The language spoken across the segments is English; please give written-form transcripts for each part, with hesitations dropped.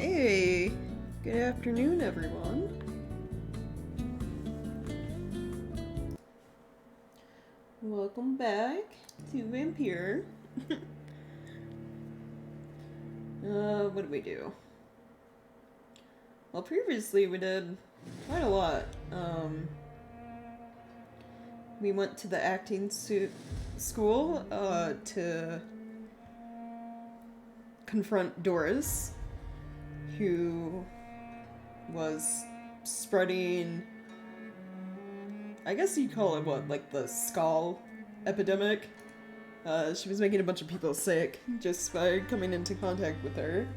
Hey, good afternoon, everyone. Welcome back to Vampyr. What did we do? Well, previously we did quite a lot. We went to the acting school, to confront Doris, who was spreading, I guess you'd call it what, like the skull epidemic. She was making a bunch of people sick just by coming into contact with her.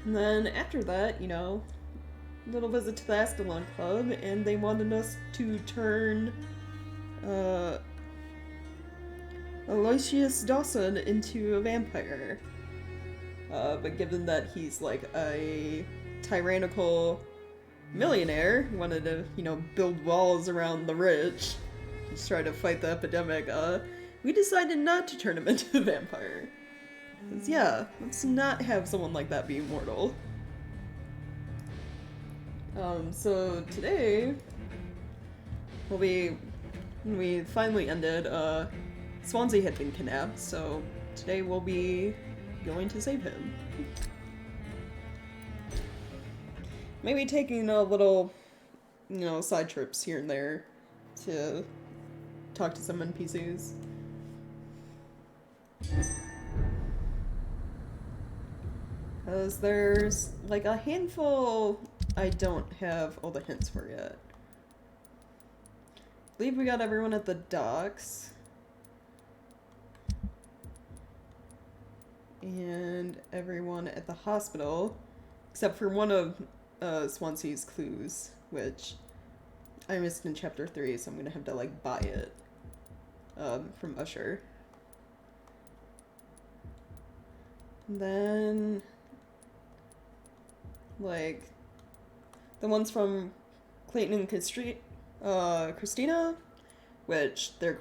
And then after that, little visit to the Ascalon Club, and they wanted us to turn Aloysius Dawson into a vampire. But given that he's like a tyrannical millionaire who wanted to, build walls around the rich, just try to fight the epidemic, we decided not to turn him into a vampire. Because, yeah, let's not have someone like that be immortal. So today, we finally ended, Swansea had been kidnapped, so today we'll be going to save him. Maybe taking a little, side trips here and there to talk to some NPCs. Because there's, like, a handful I don't have all the hints for yet. I believe we got everyone at the docks. And everyone at the hospital. Except for one of Swansea's clues, which I missed in chapter 3, so I'm gonna have to, like, buy it. From Usher. And then, like, the ones from Clayton and Christina, which their,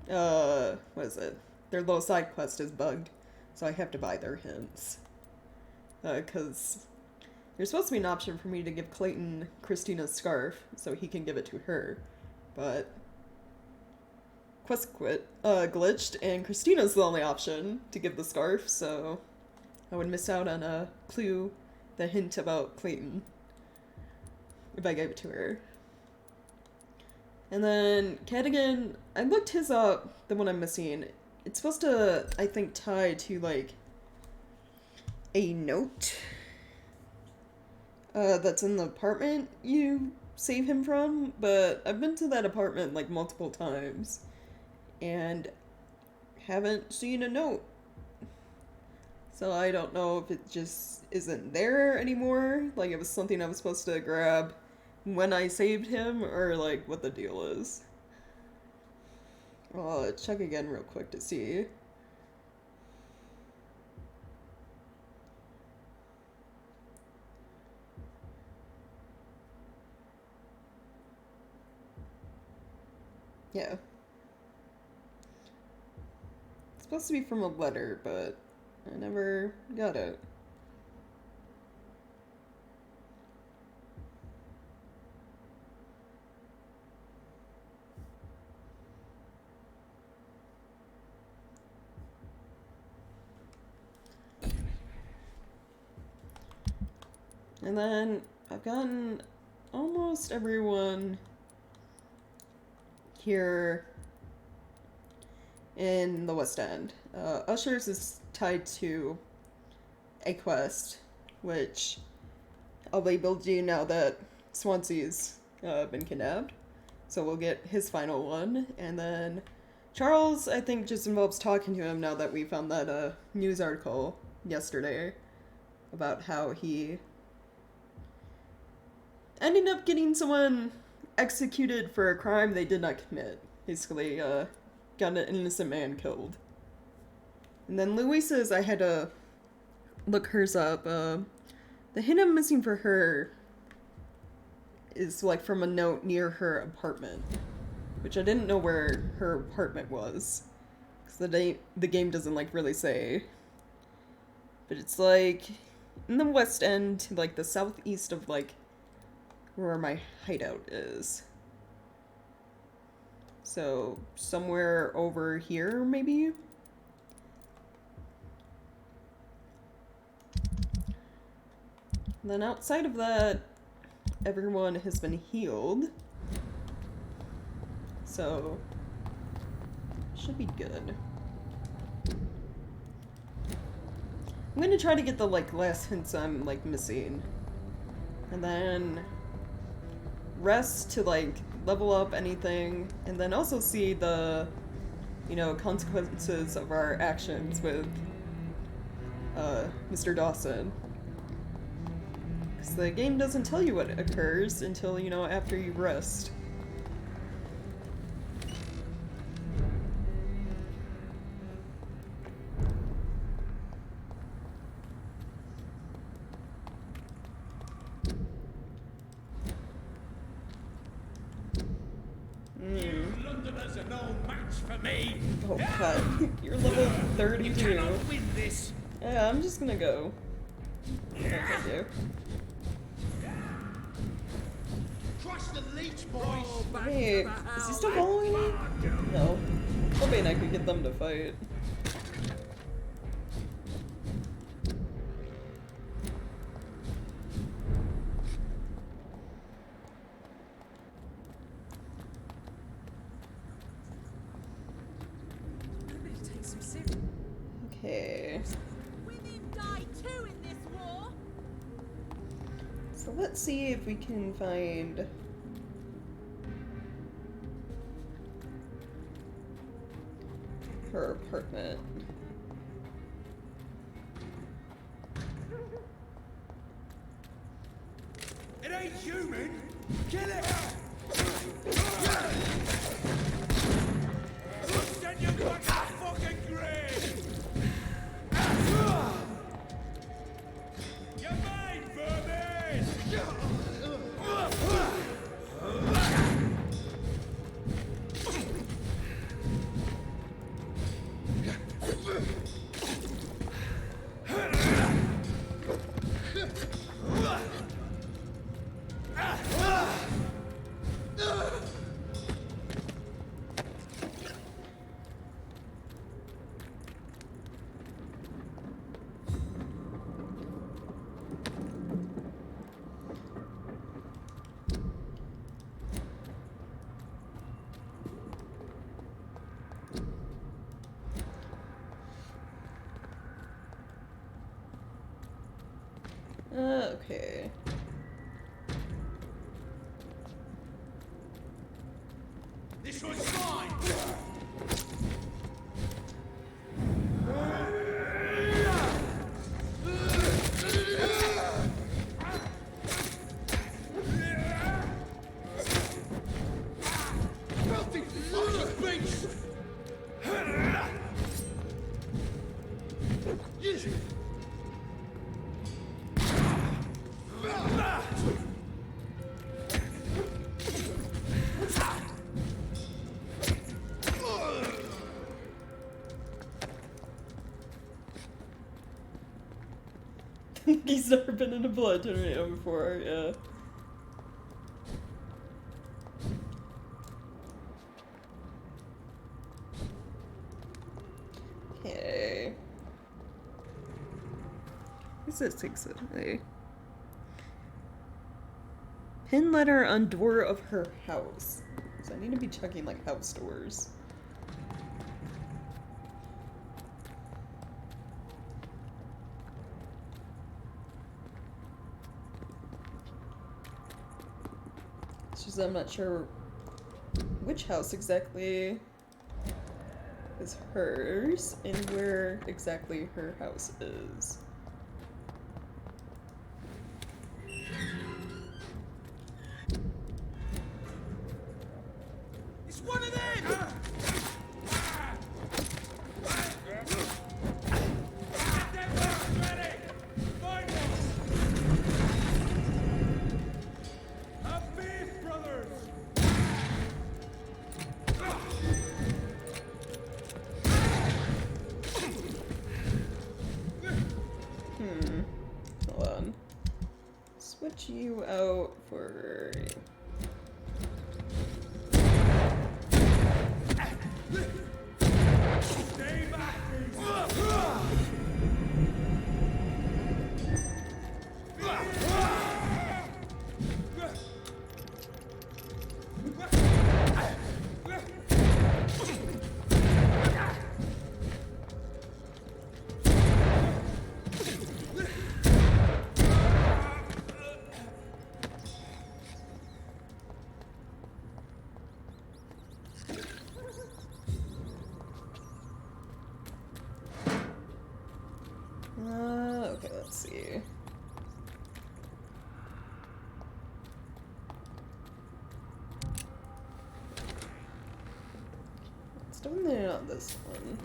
what is it? Their little side quest is bugged, so I have to buy their hints. Because there's supposed to be an option for me to give Clayton Christina's scarf, so he can give it to her, but quest glitched, and Christina's the only option to give the scarf, so I would miss out on a clue, the hint about Clayton, if I gave it to her. And then Cadigan, I looked his up, the one I'm missing. It's supposed to, I think, tie to, like, a note that's in the apartment you save him from, but I've been to that apartment, like, multiple times and haven't seen a note. So I don't know if it just isn't there anymore, like it was something I was supposed to grab when I saved him, or like what the deal is. I'll check again real quick to see. Yeah. It's supposed to be from a letter, but I never got it. And then I've gotten almost everyone here in the West End. Usher's is tied to a quest, which I'll label you now that Swansea's been kidnapped. So we'll get his final one. And then Charles, I think, just involves talking to him now that we found that news article yesterday about how he ended up getting someone executed for a crime they did not commit. Basically, got an innocent man killed. And then Louisa's, I had to look hers up. The hint I'm missing for her is like from a note near her apartment, which I didn't know where her apartment was, because the game doesn't like really say. But it's like in the west end, like the southeast of like where my hideout is. So somewhere over here, maybe? And then outside of that, everyone has been healed. So should be good. I'm gonna try to get the like last hints I'm like missing. And then rest to like level up anything, and then also see the, you know, consequences of our actions with Mr. Dawson. Because the game doesn't tell you what occurs until, you know, after you rest. Londoners are no match for me. Oh god, you're level 32. You cannot win this. Yeah, I'm just gonna go. Okay, do. Crush the leech, boys. Hey, is he still following me? No. Hoping I could get them to fight. Okay. Women die too in this war. So let's see if we can find her apartment. It ain't human. Kill it. Send you back to fucking grave. You're mine, vermin. Okay. This one's mine. Filthy fucking beast. He's never been in a blood tornado before, yeah. Okay. What's this takes it? Pin letter on door of her house. So I need to be checking like house doors. It's just I'm not sure which house exactly is hers and where exactly her house is. It's one of them. Get them guns ready. Find one. Vampyr brothers. hold on. Switch you out for... Stay back! Okay, let's see. It's definitely not this one.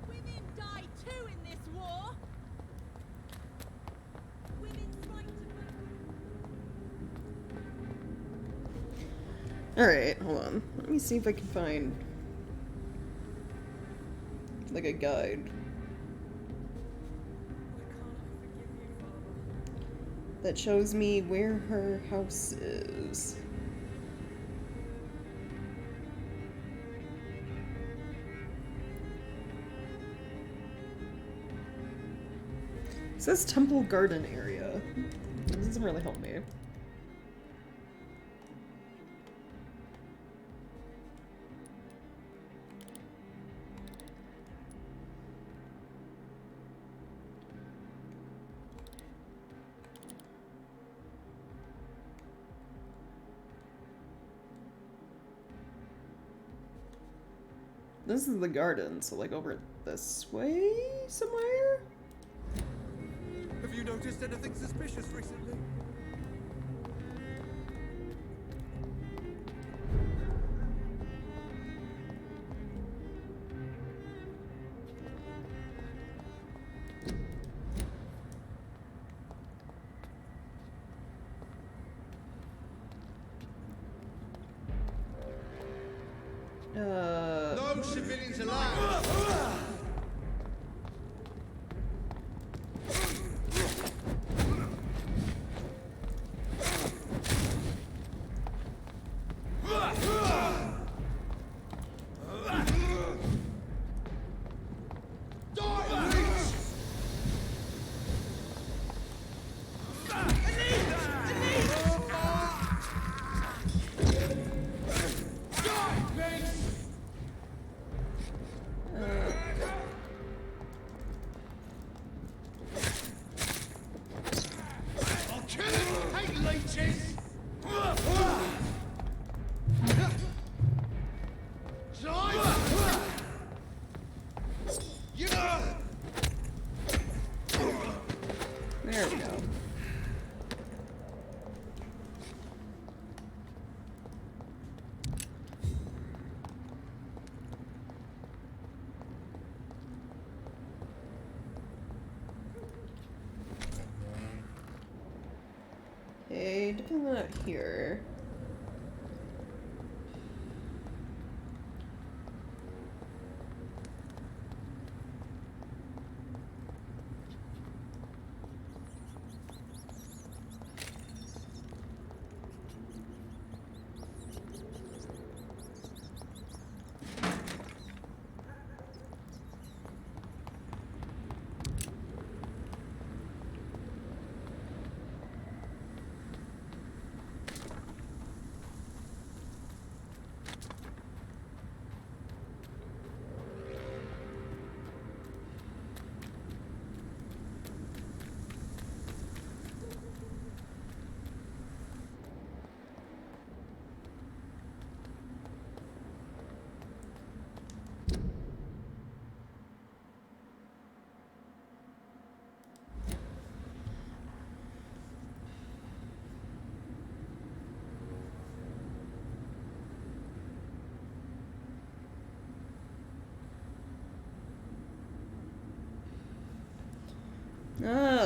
Women die too in this war. Women's right to vote. Alright, hold on. Let me see if I can find... like a guide. That shows me where her house is. It says Temple Garden area. This doesn't really help me. This is the garden, so like over this way somewhere? Have you noticed anything suspicious recently? No civilians allowed! There we go. Okay, definitely not here.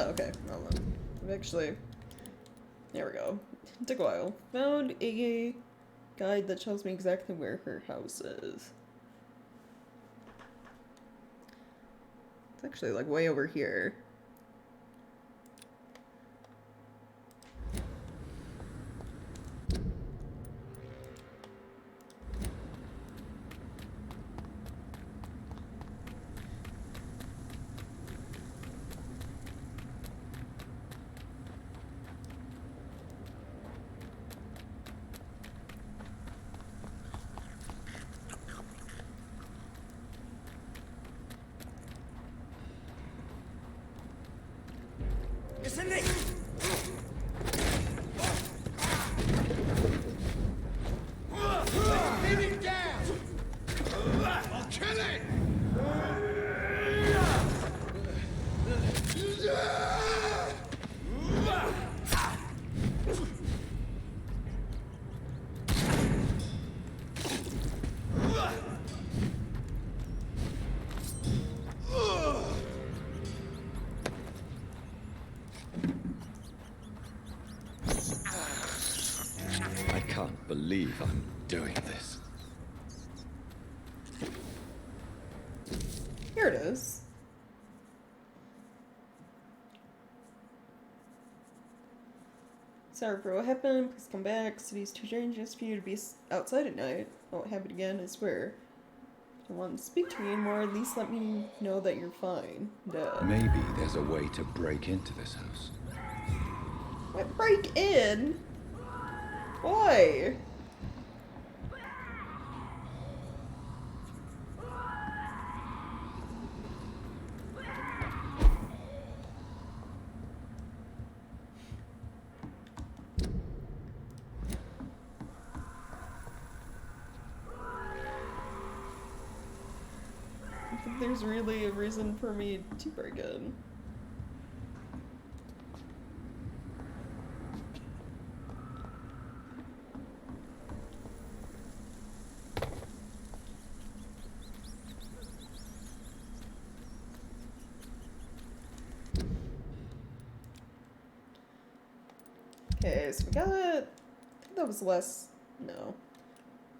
Oh, okay. Well then. I've actually... There we go. It took a while. Found a guide that shows me exactly where her house is. It's actually like way over here. Isn't it? Pin him down! I'll kill it! I can't believe I'm doing this. Here it is. Sorry for what happened. Please come back. City's too dangerous for you to be outside at night. Won't happen again, I swear. If you want to speak to me anymore, at least let me know that you're fine. Duh. Maybe there's a way to break into this house. What, break in? Why? I think there's really a reason for me to break in. Okay, so we got... I think that was less... No.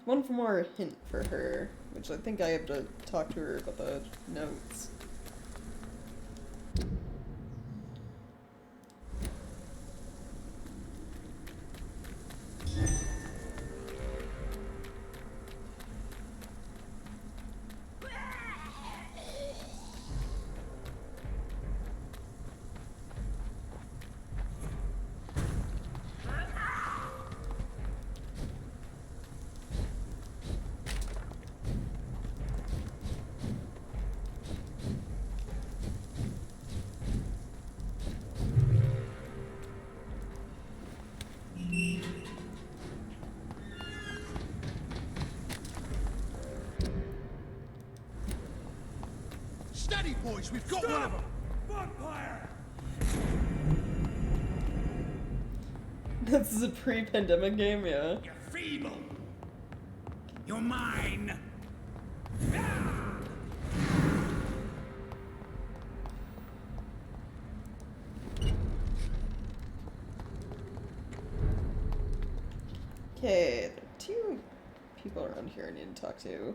One more hint for her, which I think I have to talk to her about the notes. Steady, boys, we've got one of them! Vampyr! This is a pre-pandemic game, yeah. You're feeble! You're mine! Okay, there are two people around here I need to talk to.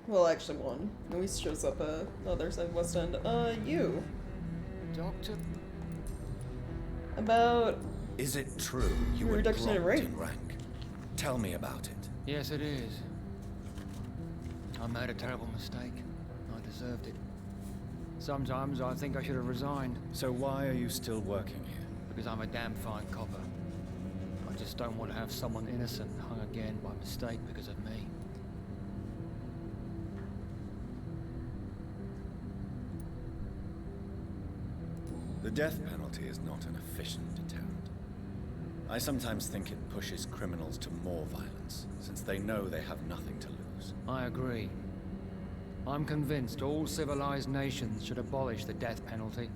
Well, actually one. Luis shows up the other side of West End. You. Doctor? About... Is it true you Your were reduction in dropped rank. in rank? Tell me about it. Yes, it is. I made a terrible mistake. I deserved it. Sometimes I think I should have resigned, So why are you still working here? because I'm a damn fine copper. I just don't want to have someone innocent hung again by mistake because of me. The death penalty is not an efficient deterrent. I sometimes think it pushes criminals to more violence, since they know they have nothing to lose. I agree. I'm convinced all civilized nations should abolish the death penalty.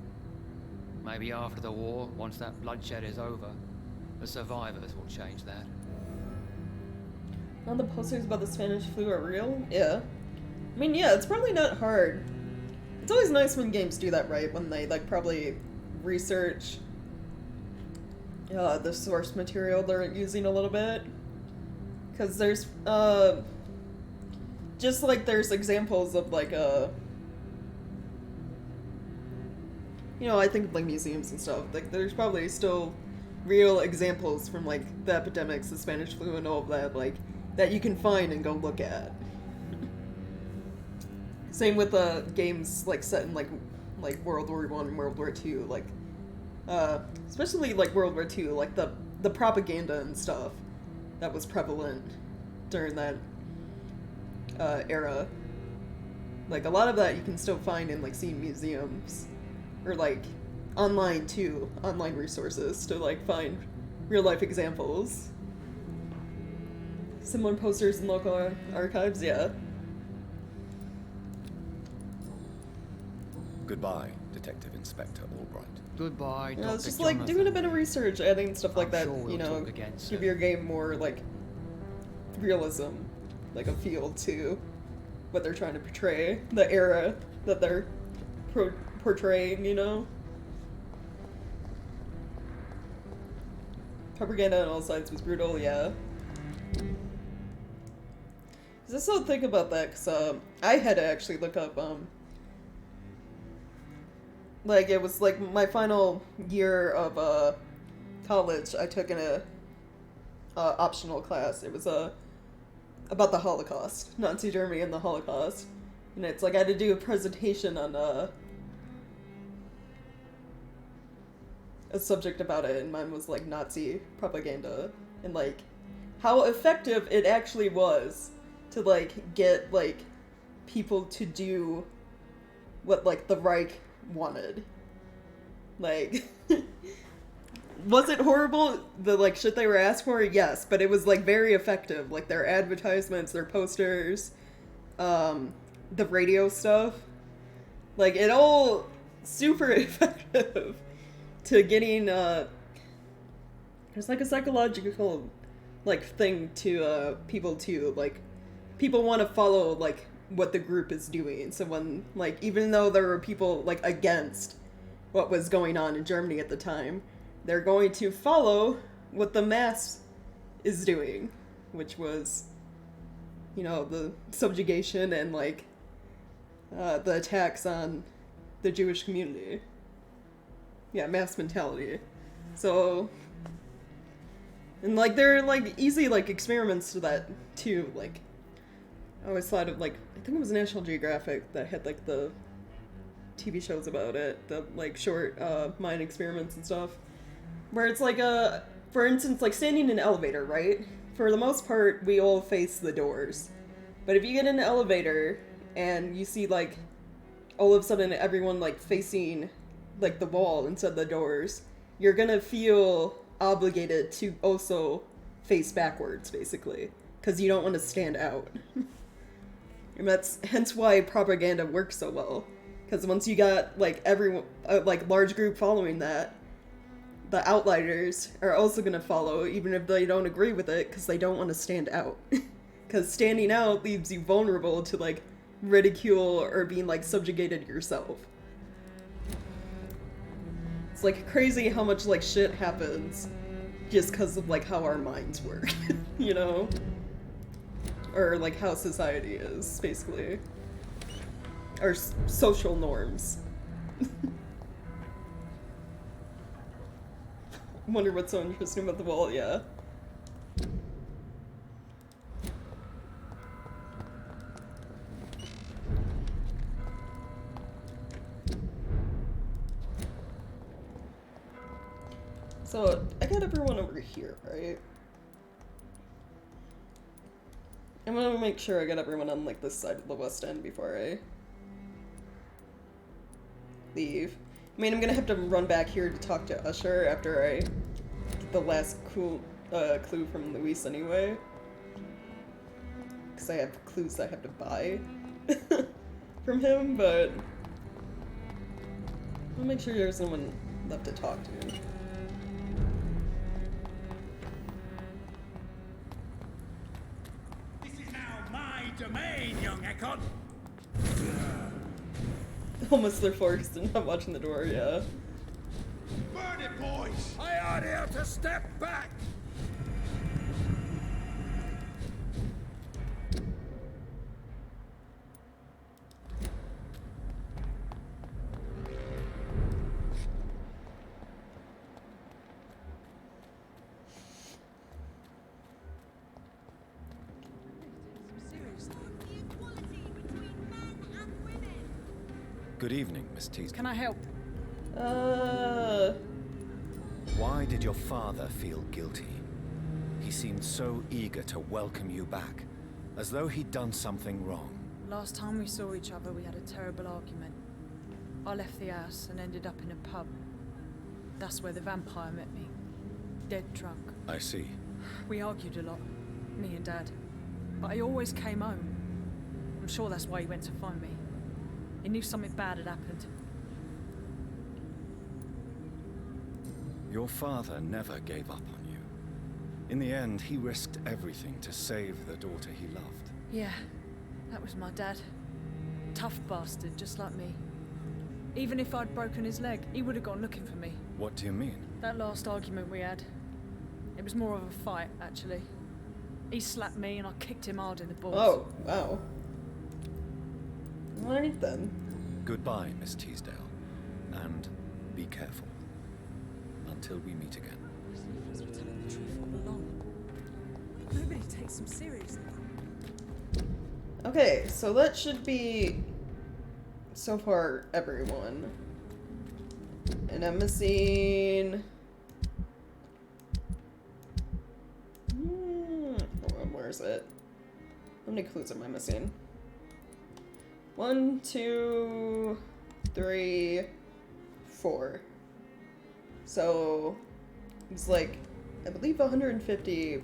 Maybe after the war, once that bloodshed is over, the survivors will change that. All the posters about the Spanish flu are real? Yeah. I mean, yeah, it's probably not hard. It's always nice when games do that right, when they, like, probably research the source material they're using a little bit. Because there's, just like there's examples of, like, you know, I think of, like, museums and stuff. Like, there's probably still real examples from, like, the epidemics, the Spanish flu, and all of that, like, that you can find and go look at. Same with games, like, set in, like World War I and World War II, like, especially, like, World War II, like, the propaganda and stuff that was prevalent during that era. Like, a lot of that you can still find in, like, seeing museums. Or, like, online, too. Online resources to, like, find real-life examples. Similar posters in local archives, yeah. Goodbye, Detective Inspector Albright. Goodbye, You know, Dr. it's just, like, doing a bit of research, adding stuff like I'm that, sure we'll you know, talk again give soon. your game more, like, realism. Like, a feel to what they're trying to portray. The era that they're portraying, you know? Propaganda on all sides was brutal, yeah. Cause I still think about that, cause I had to actually look up, like, it was like my final year of college. I took in a optional class. It was about the Holocaust, Nazi Germany and the Holocaust, and it's like I had to do a presentation on a subject about it, and mine was like Nazi propaganda and like how effective it actually was to like get like people to do what like the Reich wanted. Like was it horrible, the like shit they were asked for? Yes, but it was like very effective. Like their advertisements, their posters, the radio stuff, like it all super effective to getting there's like a psychological like thing to people too. Like people want to follow like what the group is doing. So when like even though there were people like against what was going on in Germany at the time, they're going to follow what the mass is doing, which was, you know, the subjugation and like the attacks on the Jewish community. Yeah, mass mentality. So, and like there are like easy like experiments to that too. Like I always thought of like, I think it was National Geographic that had like the TV shows about it, the like short mind experiments and stuff, where it's like for instance, like standing in an elevator, right? For the most part, we all face the doors. But if you get in an elevator and you see like all of a sudden everyone like facing like the wall instead of the doors, you're gonna feel obligated to also face backwards, basically, because you don't want to stand out. And that's hence why propaganda works so well, because once you got like everyone, like large group following that, the outliers are also gonna follow, even if they don't agree with it, because they don't want to stand out. Because standing out leaves you vulnerable to like ridicule or being like subjugated yourself. It's like crazy how much like shit happens just because of like how our minds work, you know? Or like how society is, basically. Our social norms. Wonder what's so interesting about the wall, yeah. So, I got everyone over here, right? I'm gonna make sure I got everyone on, like, this side of the West End before I leave. I mean, I'm gonna have to run back here to talk to Usher after I get the last clue from Luis anyway. Because I have clues I have to buy from him, but I'll make sure there's someone left to talk to. This is now my domain, young Ekon. Almost they're forced and not watching the door, yeah. Burn it, boys! I order you to step back! The equality between men and women. Good evening, Miss Teasdale. Can I help? Why did your father feel guilty? He seemed so eager to welcome you back, as though he'd done something wrong. Last time we saw each other, we had a terrible argument. I left the house and ended up in a pub. That's where the vampire met me. Dead drunk. I see. We argued a lot, me and Dad. But he always came home. I'm sure that's why he went to find me. He knew something bad had happened. Your father never gave up on you. In the end, he risked everything to save the daughter he loved. Yeah, that was my dad. Tough bastard, just like me. Even if I'd broken his leg, he would have gone looking for me. What do you mean? That last argument we had, it was more of a fight, actually. He slapped me and I kicked him hard in the balls. Oh, wow. Alright then. Goodbye, Miss Teasdale. And be careful. Until we meet again. We're telling the truth all along. Nobody takes him seriously. Okay, so that should be so far everyone. And I'm missing. Hold on, where is it? How many clues am I missing? 1, 2, 3, 4. So it's like, I believe 150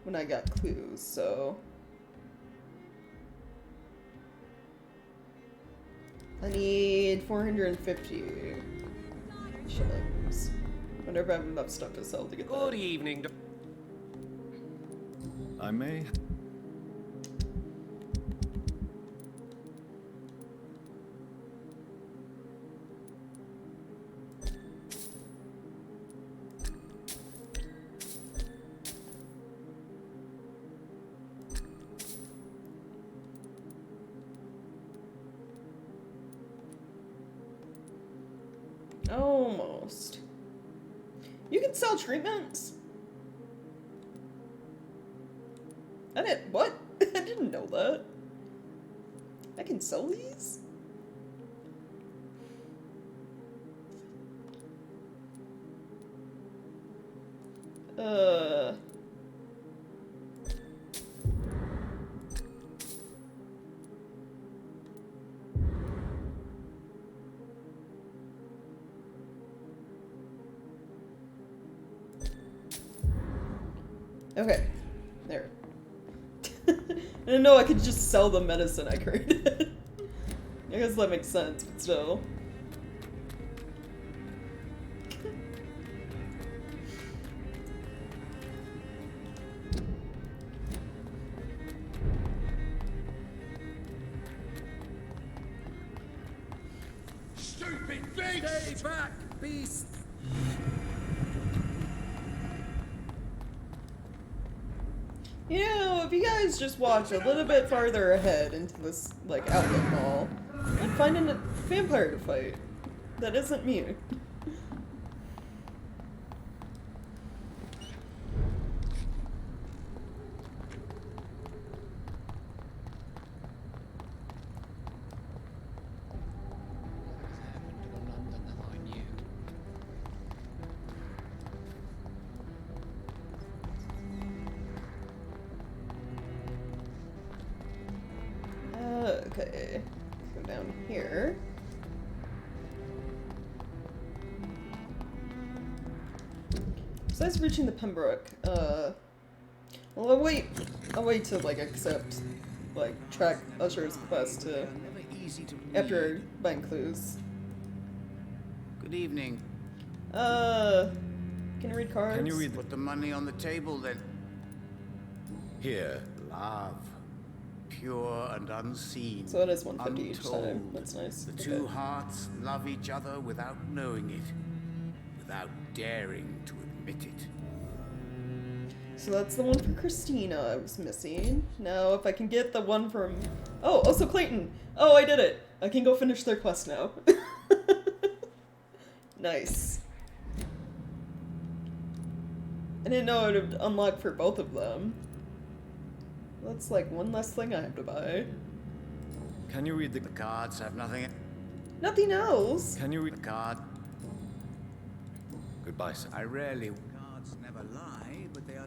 when I got clues, so I need 450 shillings. Wonder if I have enough stuff to sell to get Good that. evening. I may. Almost. You can sell treatments? I didn't. What? I didn't know that. I can sell these? Okay. There. I didn't know I could just sell the medicine I created. I guess that makes sense, but still. Stupid beast! Stay back, beast! You know, if you guys just walked a little bit farther ahead into this, like, outlet mall, you'd find a vampire to fight. That isn't me. Okay. Go down here. Besides reaching the Pembroke, well, I'll wait to, like, accept, like, track Usher's quest to, after buying clues. Good evening. Can you read cards? Can you read Put the money on the table then. here? Love. pure and unseen. So it is 150 each time. untold. That's nice. The Okay. two hearts love each other without knowing it, without daring to admit it. So that's the one for Christina I was missing. Now, if I can get the one from... Oh, also Clayton! Oh, I did it! I can go finish their quest now. Nice. I didn't know it would unlock for both of them. That's like one less thing I have to buy. Can you read the... The cards have nothing. Nothing else! Can you read... The card. Goodbye, sir. I rarely. Cards never lie, but they are.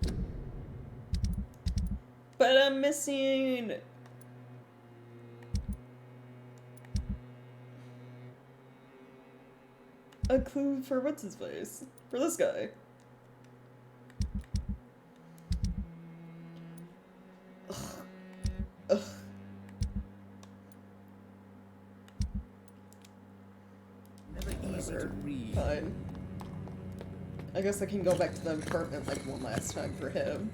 But I'm missing... a clue for what's-his-face? For this guy. Ugh. Ugh. Never easy to read. Fine. I guess I can go back to the apartment like one last time for him.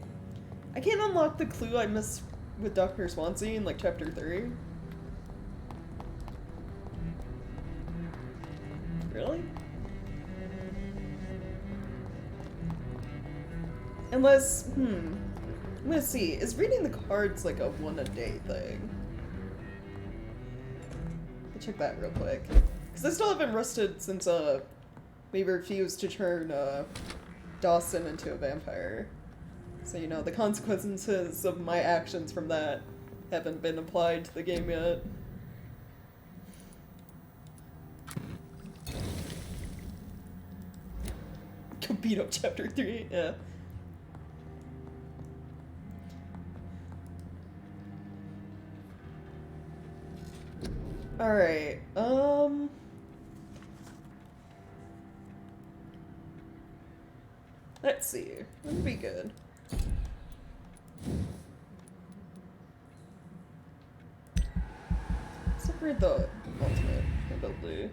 I can't unlock the clue I missed with Dr. Swansea in like chapter 3. Really? Unless, let's see, is reading the cards like a one-a-day thing? I'll check that real quick. Because I still haven't rested since, we refused to turn, Dawson into a vampire. So, you know, the consequences of my actions from that haven't been applied to the game yet. Go beat up chapter 3, yeah. Alright, let's see. That'd be good. Let's upgrade the ultimate ability.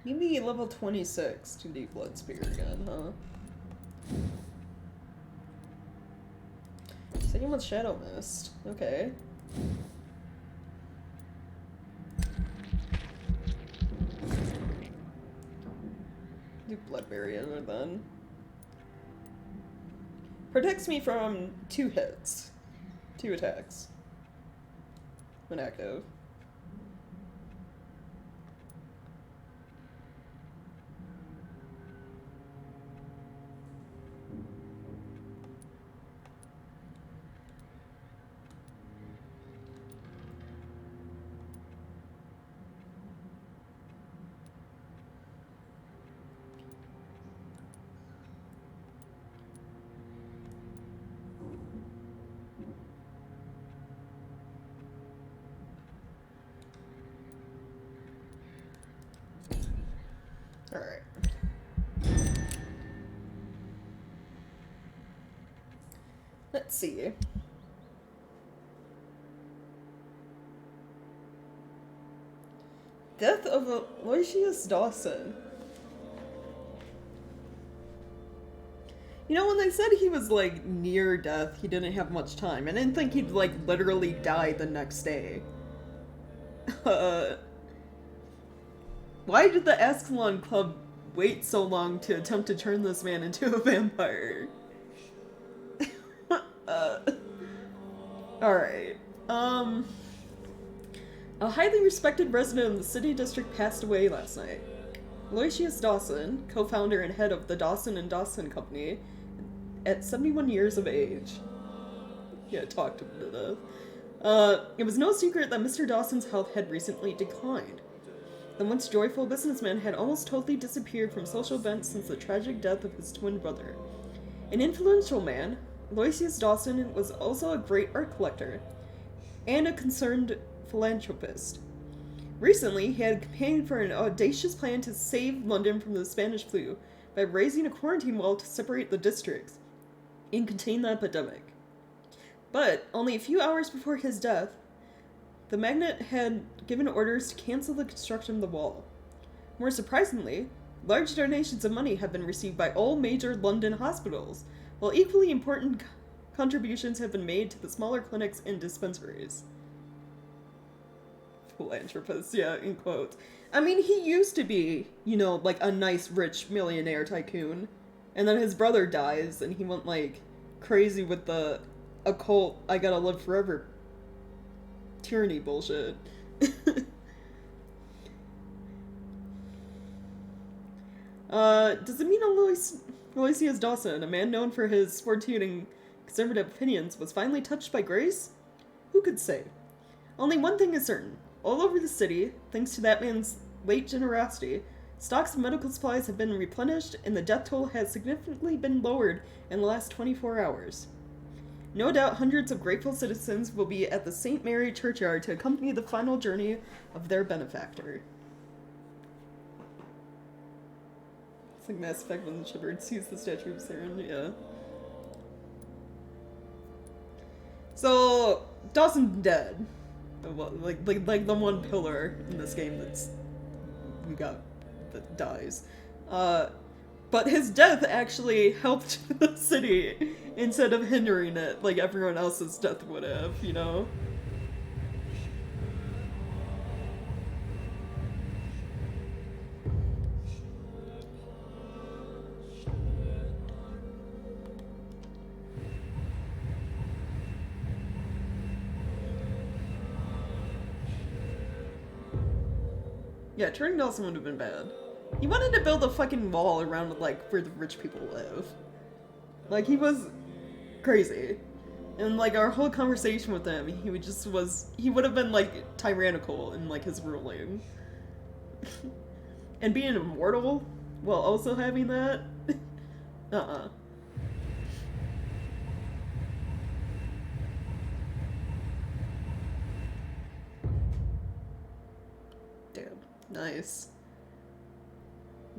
Maybe level 26 to do Blood Spear again, huh? Same with Shadow Mist. Okay. Do Blood Barrier then. Protects me from 2 hits. 2 attacks. When active. Alright. Let's see. Death of Aloysius Dawson. You know, when they said he was, like, near death, he didn't have much time. I didn't think he'd, like, literally die the next day. Why did the Ascalon Club wait so long to attempt to turn this man into a vampire? Alright. A highly respected resident of the city district passed away last night. Aloysius Dawson, co-founder and head of the Dawson and Dawson Company, at 71 years of age. Yeah, talked him to death. It was no secret that Mr. Dawson's health had recently declined. The once joyful businessman had almost totally disappeared from social events since the tragic death of his twin brother. An influential man, Aloysius Dawson was also a great art collector and a concerned philanthropist. Recently, he had campaigned for an audacious plan to save London from the Spanish flu by raising a quarantine wall to separate the districts and contain the epidemic. But only a few hours before his death, the magnate had given orders to cancel the construction of the wall. More surprisingly, large donations of money have been received by all major London hospitals, while equally important contributions have been made to the smaller clinics and dispensaries. Philanthropist, yeah, in quotes. I mean, he used to be, you know, like a nice, rich millionaire tycoon. And then his brother dies, and he went, like, crazy with the occult, I gotta live forever tyranny bullshit. Does it mean Aloysius Dawson, a man known for his fortitude and conservative opinions, was finally touched by grace? Who could say? Only one thing is certain. All over the city, thanks to that man's late generosity, stocks of medical supplies have been replenished and the death toll has significantly been lowered in the last 24 hours. No doubt hundreds of grateful citizens will be at the St. Mary churchyard to accompany the final journey of their benefactor. It's like Mass Effect when Shepard sees the statue of Saren, yeah. So, Dawson's dead. Like the one pillar in this game that dies. But his death actually helped the city instead of hindering it like everyone else's death would have, you know? Yeah, turning Dawson would have been bad. He wanted to build a fucking wall around, like, where the rich people live. Like, he was crazy. And, like, our whole conversation with him, he would have been, like, tyrannical in, like, his ruling. And being immortal while also having that? Uh-uh. Damn. Nice.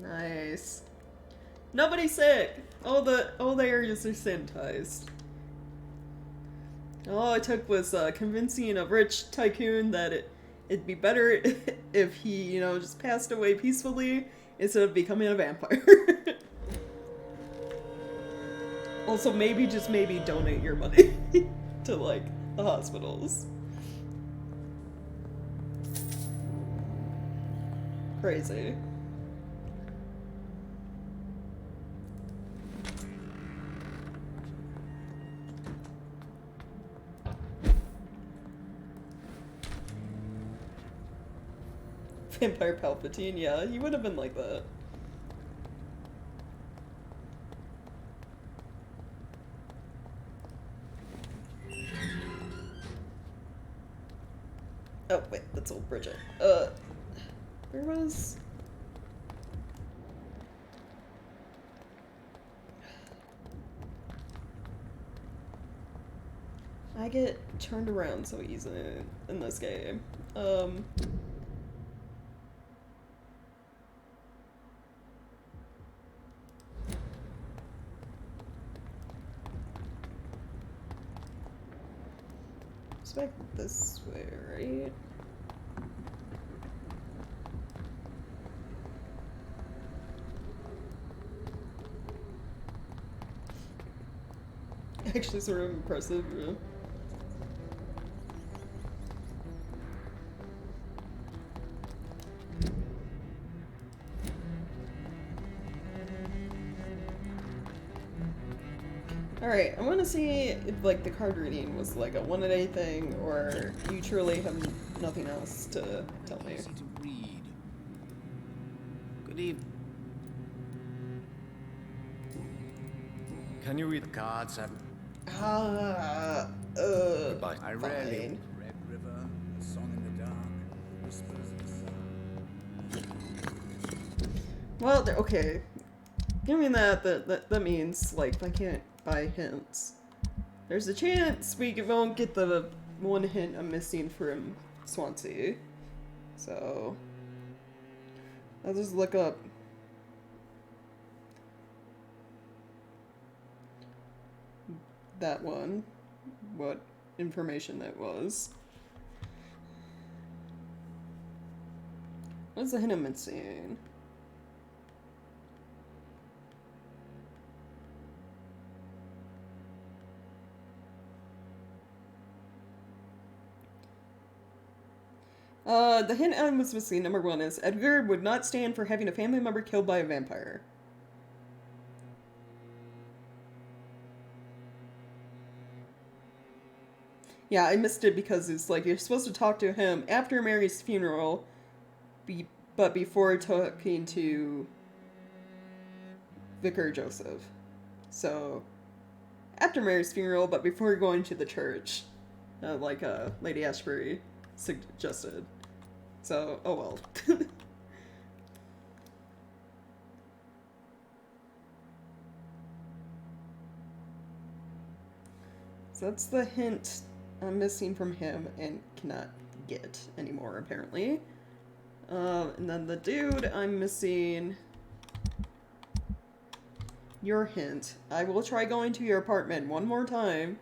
Nice. Nobody's sick! All the areas are sanitized. All it took was convincing a rich tycoon that it'd be better if he, you know, just passed away peacefully instead of becoming a vampire. Also, maybe, just maybe, donate your money to, like, the hospitals. Crazy. Vampire Palpatine, yeah, he would have been like that. Oh, wait, that's old Bridget. Where was... I get turned around so easily in this game. It's back this way, right? Actually sort of impressive, yeah. Alright, I want to see if, like, the card reading was, like, a one-a-day thing, or you truly have nothing else to tell me. Easy to read. Good evening. Can you read The cards have... Goodbye. I rarely... Fine. Red River, a song in the dark, whispers of the sun. Well, okay. Given that means, like, I can't buy hints. There's a chance we won't get the one hint I'm missing from Swansea. So... I'll just look up... that one. What information that was. What's the hint I'm missing? The hint I was missing, number one, is Edgar would not stand for having a family member killed by a vampire. Yeah, I missed it because it's like you're supposed to talk to him after Mary's funeral, but before talking to Vicar Joseph. So, after Mary's funeral, but before going to the church, like Lady Ashbury suggested. So, oh well. So that's the hint I'm missing from him and cannot get anymore, apparently. And then the dude, I'm missing your hint. I will try going to your apartment one more time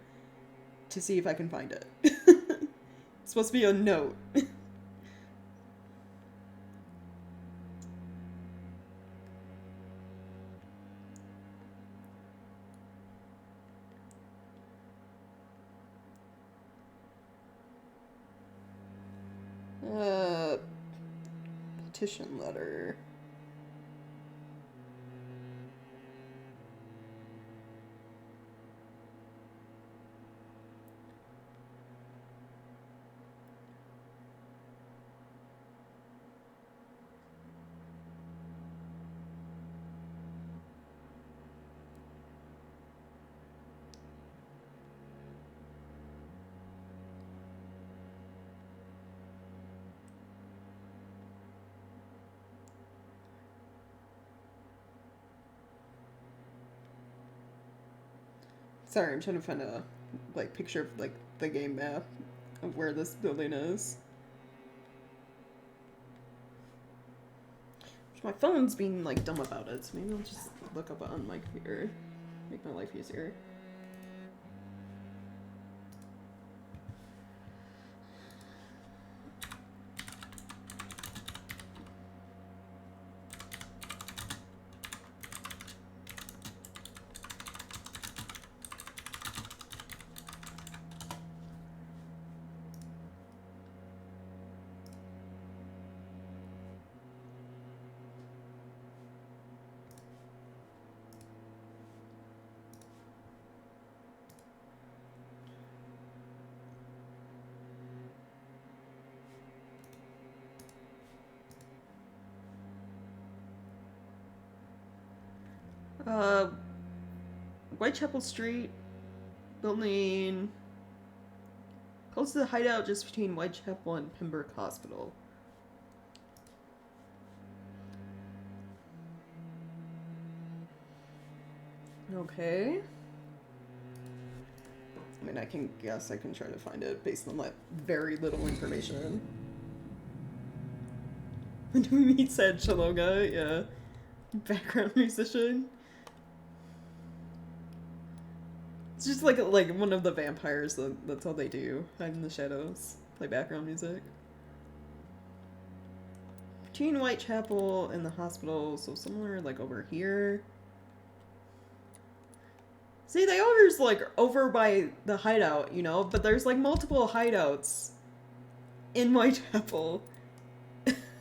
to see if I can find it. It's supposed to be a note. Petition letter. Sorry, I'm trying to find a picture of the game map of where this building is. My phone's being dumb about it, so maybe I'll just look up on my computer. Make my life easier. Whitechapel Street, building close to the hideout just between Whitechapel and Pembroke Hospital. Okay. I mean, I can guess I can try to find it based on very little information. When do we meet said Chaloga? Yeah. Background musician. It's just like one of the vampires. That's all they do. Hide in the shadows. Play background music. Between Whitechapel and the hospital, so somewhere over here. See, they always over by the hideout, you know, but there's multiple hideouts in Whitechapel.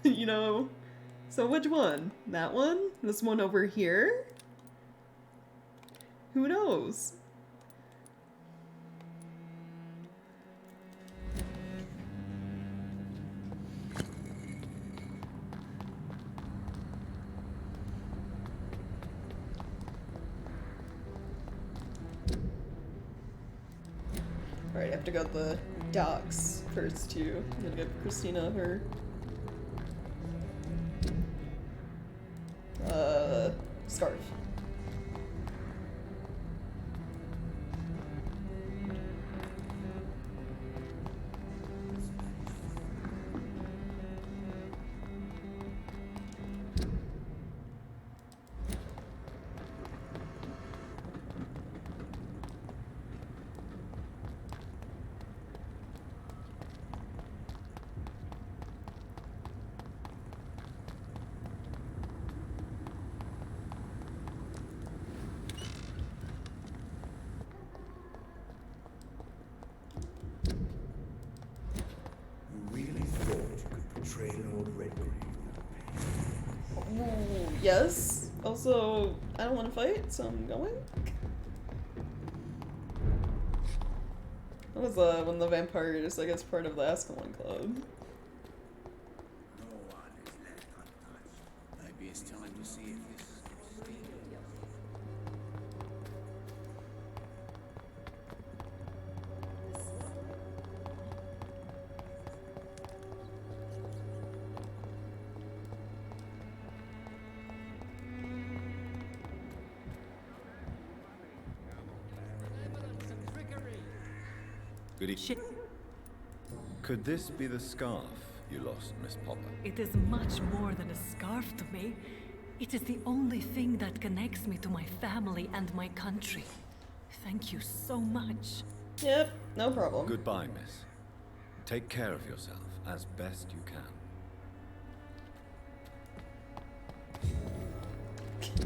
You know? So which one? That one? This one over here? Who knows? Alright, I have to go to the docks first, too. I'm gonna give Christina her... scarf. yes. Also, I don't want to fight, so I'm going. That was one of the vampires, I guess, part of the Ascalon Club. No one is left untouched. Maybe it's time to see if this is Good evening. Could this be the scarf you lost, Miss Popper? It is much more than a scarf to me. It is the only thing that connects me to my family and my country. Thank you so much. Yep, no problem. Goodbye, miss. Take care of yourself as best you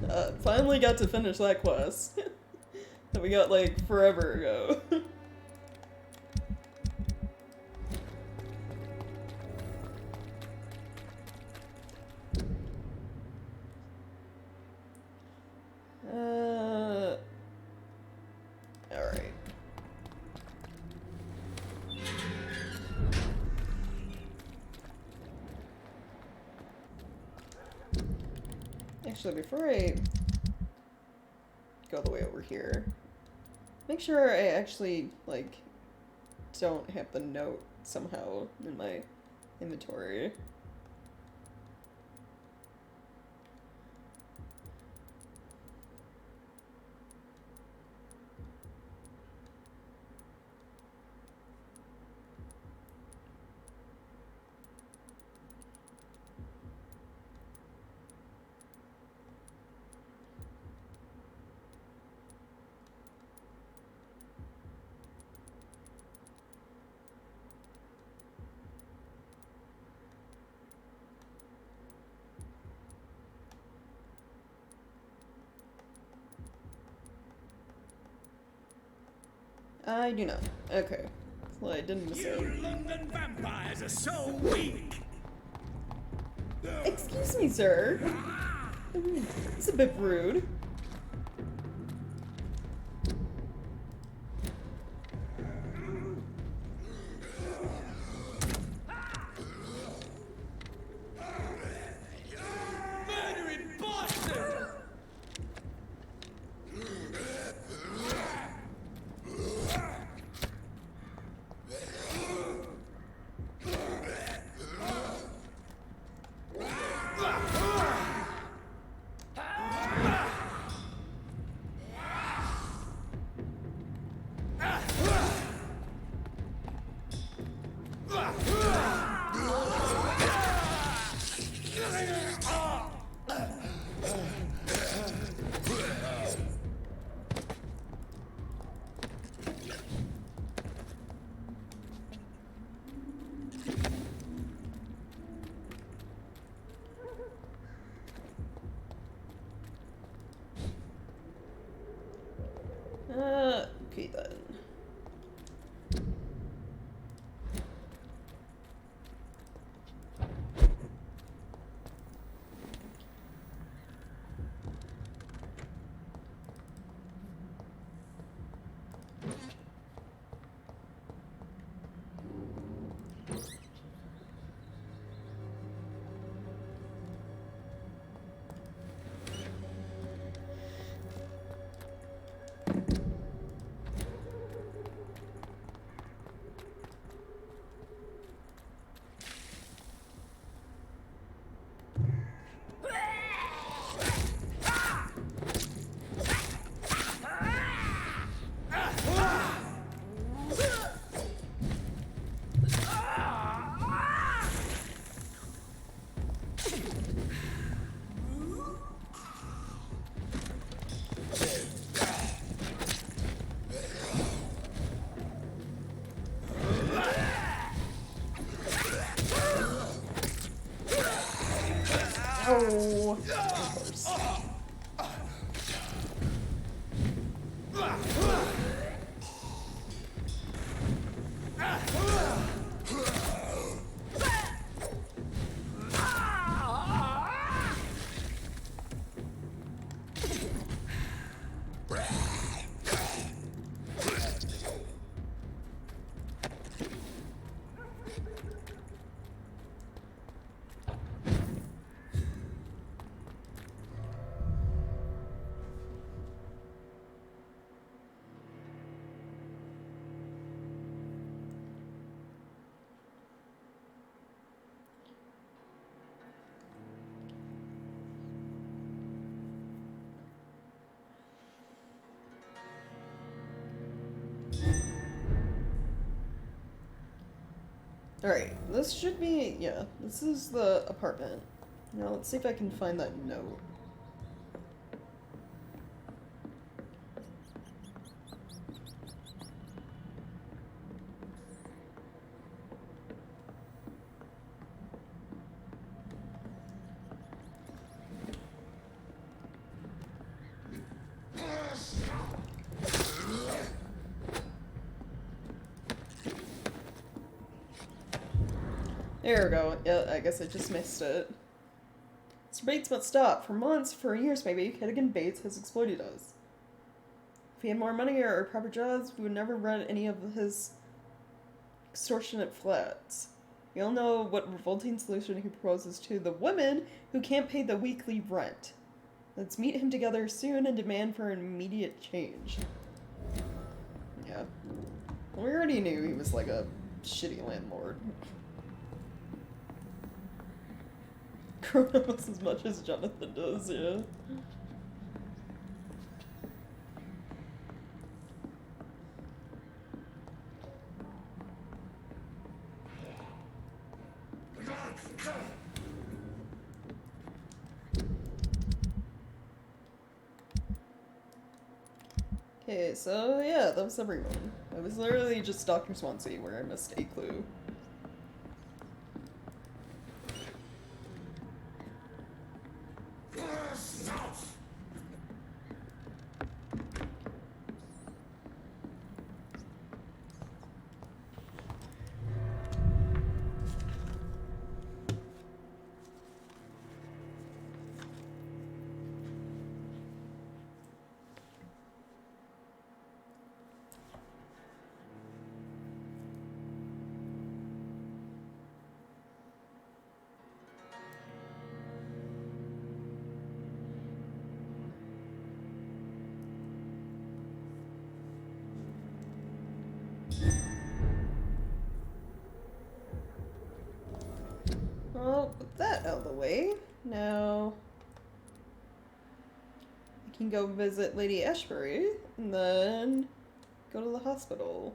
can. Finally got to finish that quest. That we got like forever ago. Alright. Actually, before I go all the way over here, make sure I actually, like, don't have the note somehow in my inventory. I do not. Okay. Well, I didn't miss it. You London vampires are so weak! Excuse me, sir. It's a bit rude. Murdering bastard! Okay then. Oh, of course. Alright, this should be, yeah, this is the apartment. Now let's see if I can find that note. There we go. Yeah, I guess I just missed it. Mr. Bates must stop. For months, for years maybe, Hittigan Bates has exploited us. If he had more money or proper jobs, we would never rent any of his extortionate flats. We all know what revolting solution he proposes to the women who can't pay the weekly rent. Let's meet him together soon and demand for an immediate change. Yeah. Well, we already knew he was like a shitty landlord. Almost as much as Jonathan does, yeah. Okay, so yeah, that was everyone. It was literally just Dr. Swansea where I missed a clue. Well, with that out of the way, now I can go visit Lady Ashbury and then go to the hospital.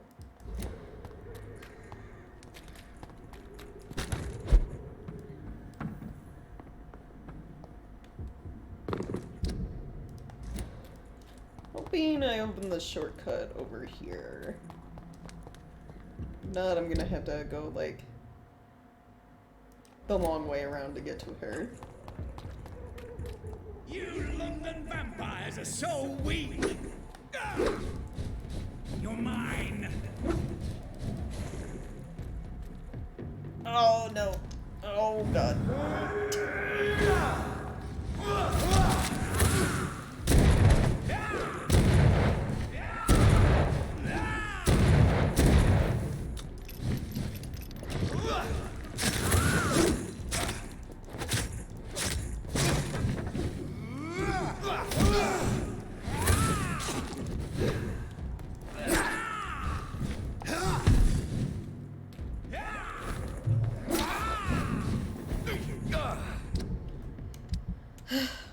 Hoping I open the shortcut over here. If not, I'm gonna have to go like the long way around to get to her. You London vampires are so weak! You're mine! Oh no. Oh god.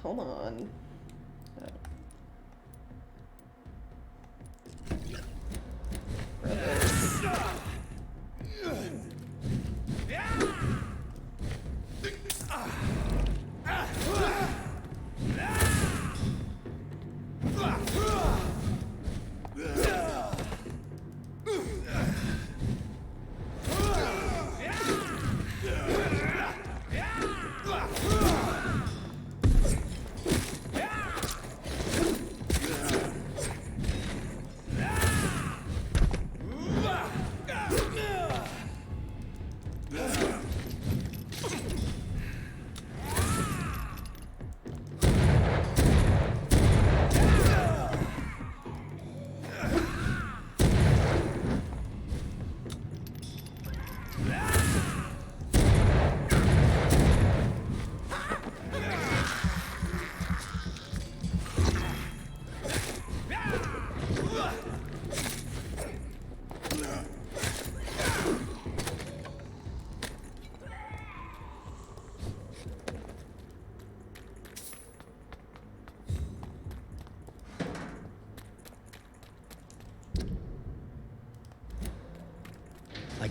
Hold on.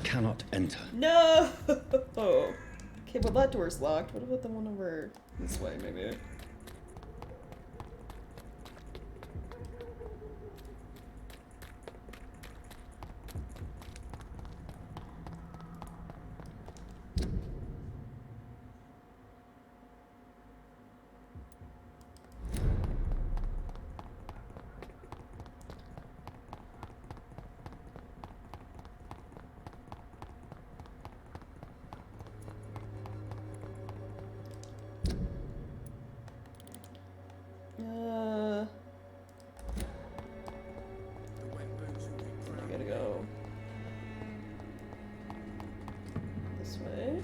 cannot enter. No! Okay, well that door's locked. What about the one over this way, maybe? I gotta go this way.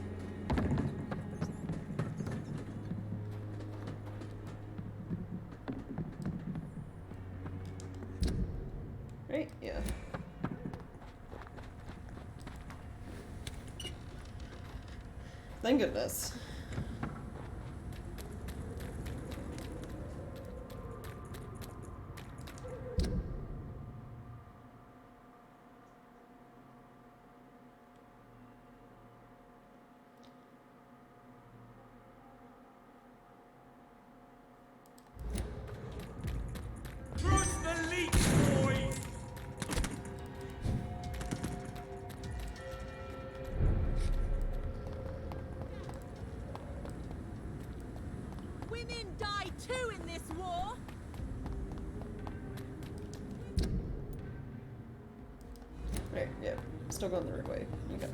Right? Yeah. Thank goodness. Trust the leech, boys! Women die too in this war. Right, yeah. Still going the right way. Okay.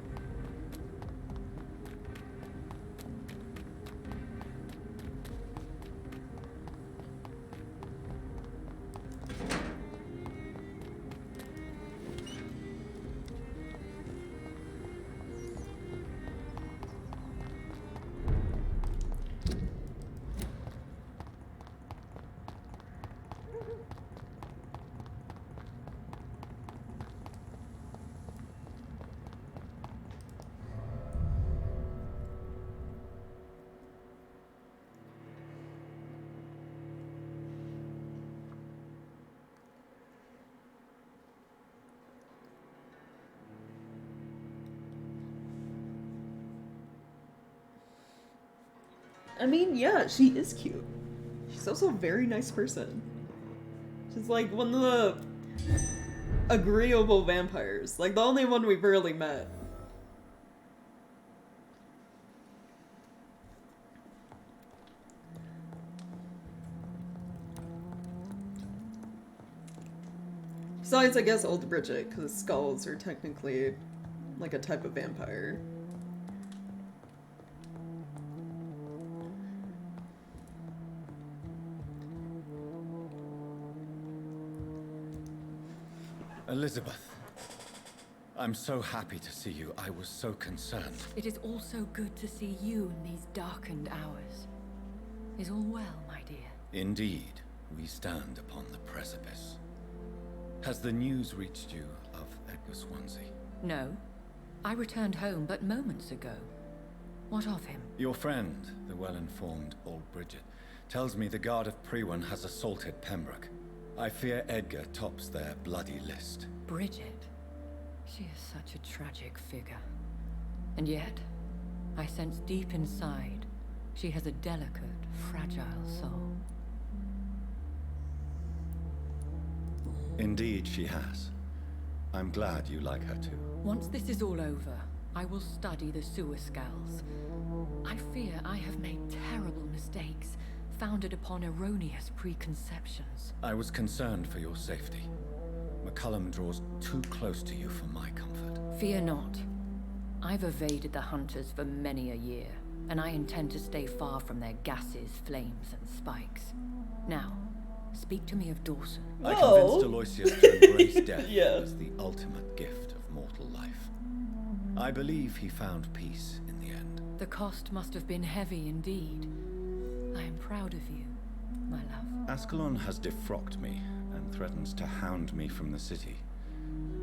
I mean, yeah, she is cute. She's also a very nice person. She's like one of the agreeable vampires. Like the only one we've really met. Besides, I guess Old Bridget, because skulls are technically like a type of vampire. Elizabeth, I'm so happy to see you. I was so concerned. It is also good to see you in these darkened hours. Is all well, my dear? Indeed, we stand upon the precipice. Has the news reached you of Edgar Swansea? No. I returned home but moments ago. What of him? Your friend, the well-informed Old Bridget, tells me the Guard of Priwen has assaulted Pembroke. I fear Edgar tops their bloody list. Bridget? She is such a tragic figure. And yet, I sense deep inside, she has a delicate, fragile soul. Indeed, she has. I'm glad you like her too. Once this is all over, I will study the sewer skulls. I fear I have made terrible mistakes, founded upon erroneous preconceptions. I was concerned for your safety. McCullum draws too close to you for my comfort. Fear not. I've evaded the hunters for many a year, and I intend to stay far from their gases, flames, and spikes. Now, speak to me of Dawson. I convinced Aloysius to embrace death Yeah. as the ultimate gift of mortal life. I believe he found peace in the end. The cost must have been heavy indeed. I am proud of you, my love. Ascalon has defrocked me and threatens to hound me from the city.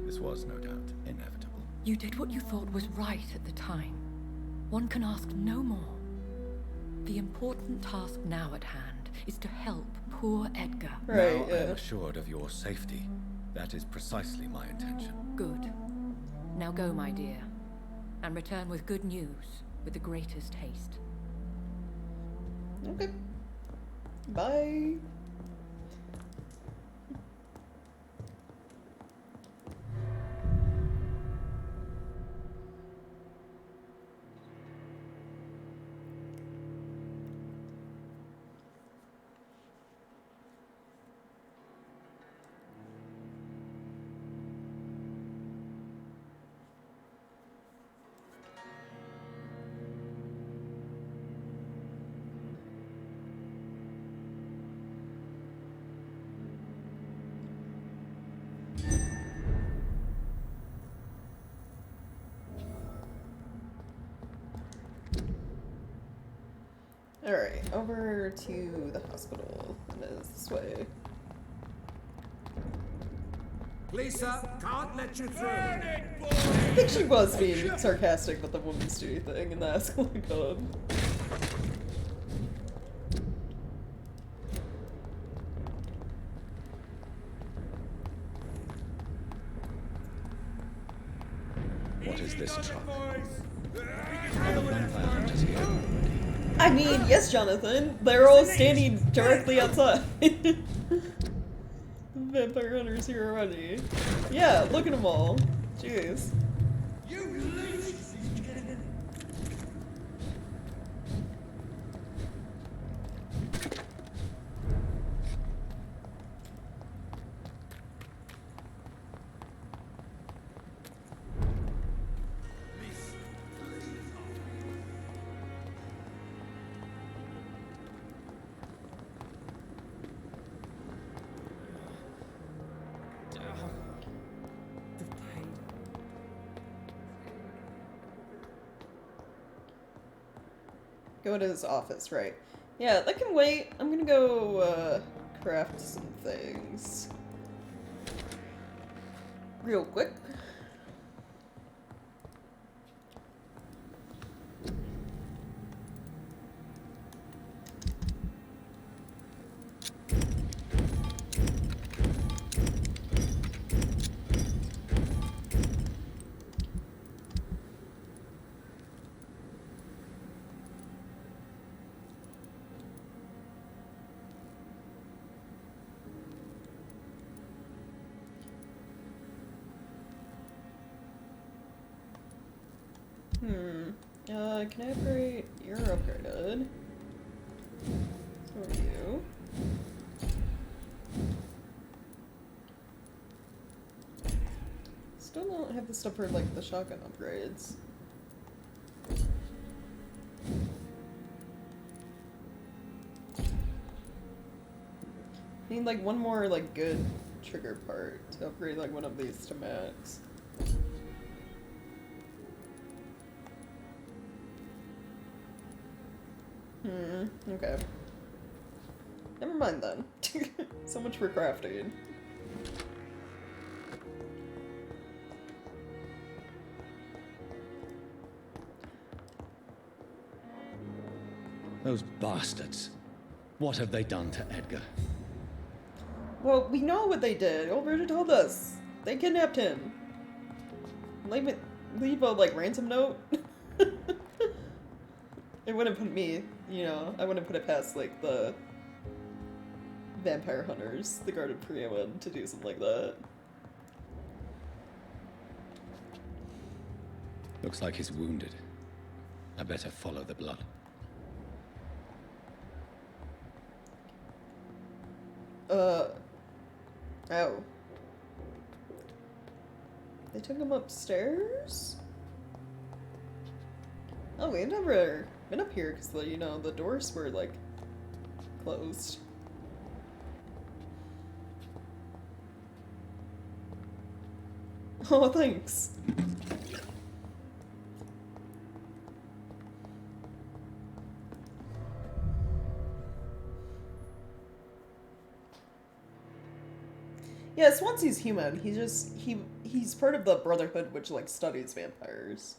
This was, no doubt, inevitable. You did what you thought was right at the time. One can ask no more. The important task now at hand is to help poor Edgar. Right, Now I am assured of your safety. That is precisely my intention. Good. Now go, my dear. and return with good news with the greatest haste. Okay. Bye. Alright, over to the hospital. It is this way. Lisa, can't let you through. I think she was being sarcastic with the woman's duty thing and the escalator. What is this truck? Are the vampire hunters here? I mean, yes, Jonathan. They're all standing directly outside. Vampire hunters here already. Yeah, look at them all. Jeez. Go to his office, right? Yeah, that can wait. I'm gonna go, craft some things. Real quick. Can I upgrade? You're upgraded. So are you. Still don't have the stuff for, like, the shotgun upgrades. Need, like, one more, like, good trigger part to upgrade, like, one of these to max. Okay. Never mind then. So much for crafting. Those bastards. What have they done to Edgar? Well, we know what they did. Alberta told us. They kidnapped him. Leave a, like, ransom note. It wouldn't put me, you know, I wouldn't put it past, like, the vampire hunters, the guarded Priaman, to do something like that. Looks like he's wounded. I better follow the blood. Oh. They took him upstairs? Oh, we never been up here because, you know, the doors were, like, closed. Oh, thanks. Yeah, Swansea's human. He's part of the Brotherhood, which, like, studies vampires.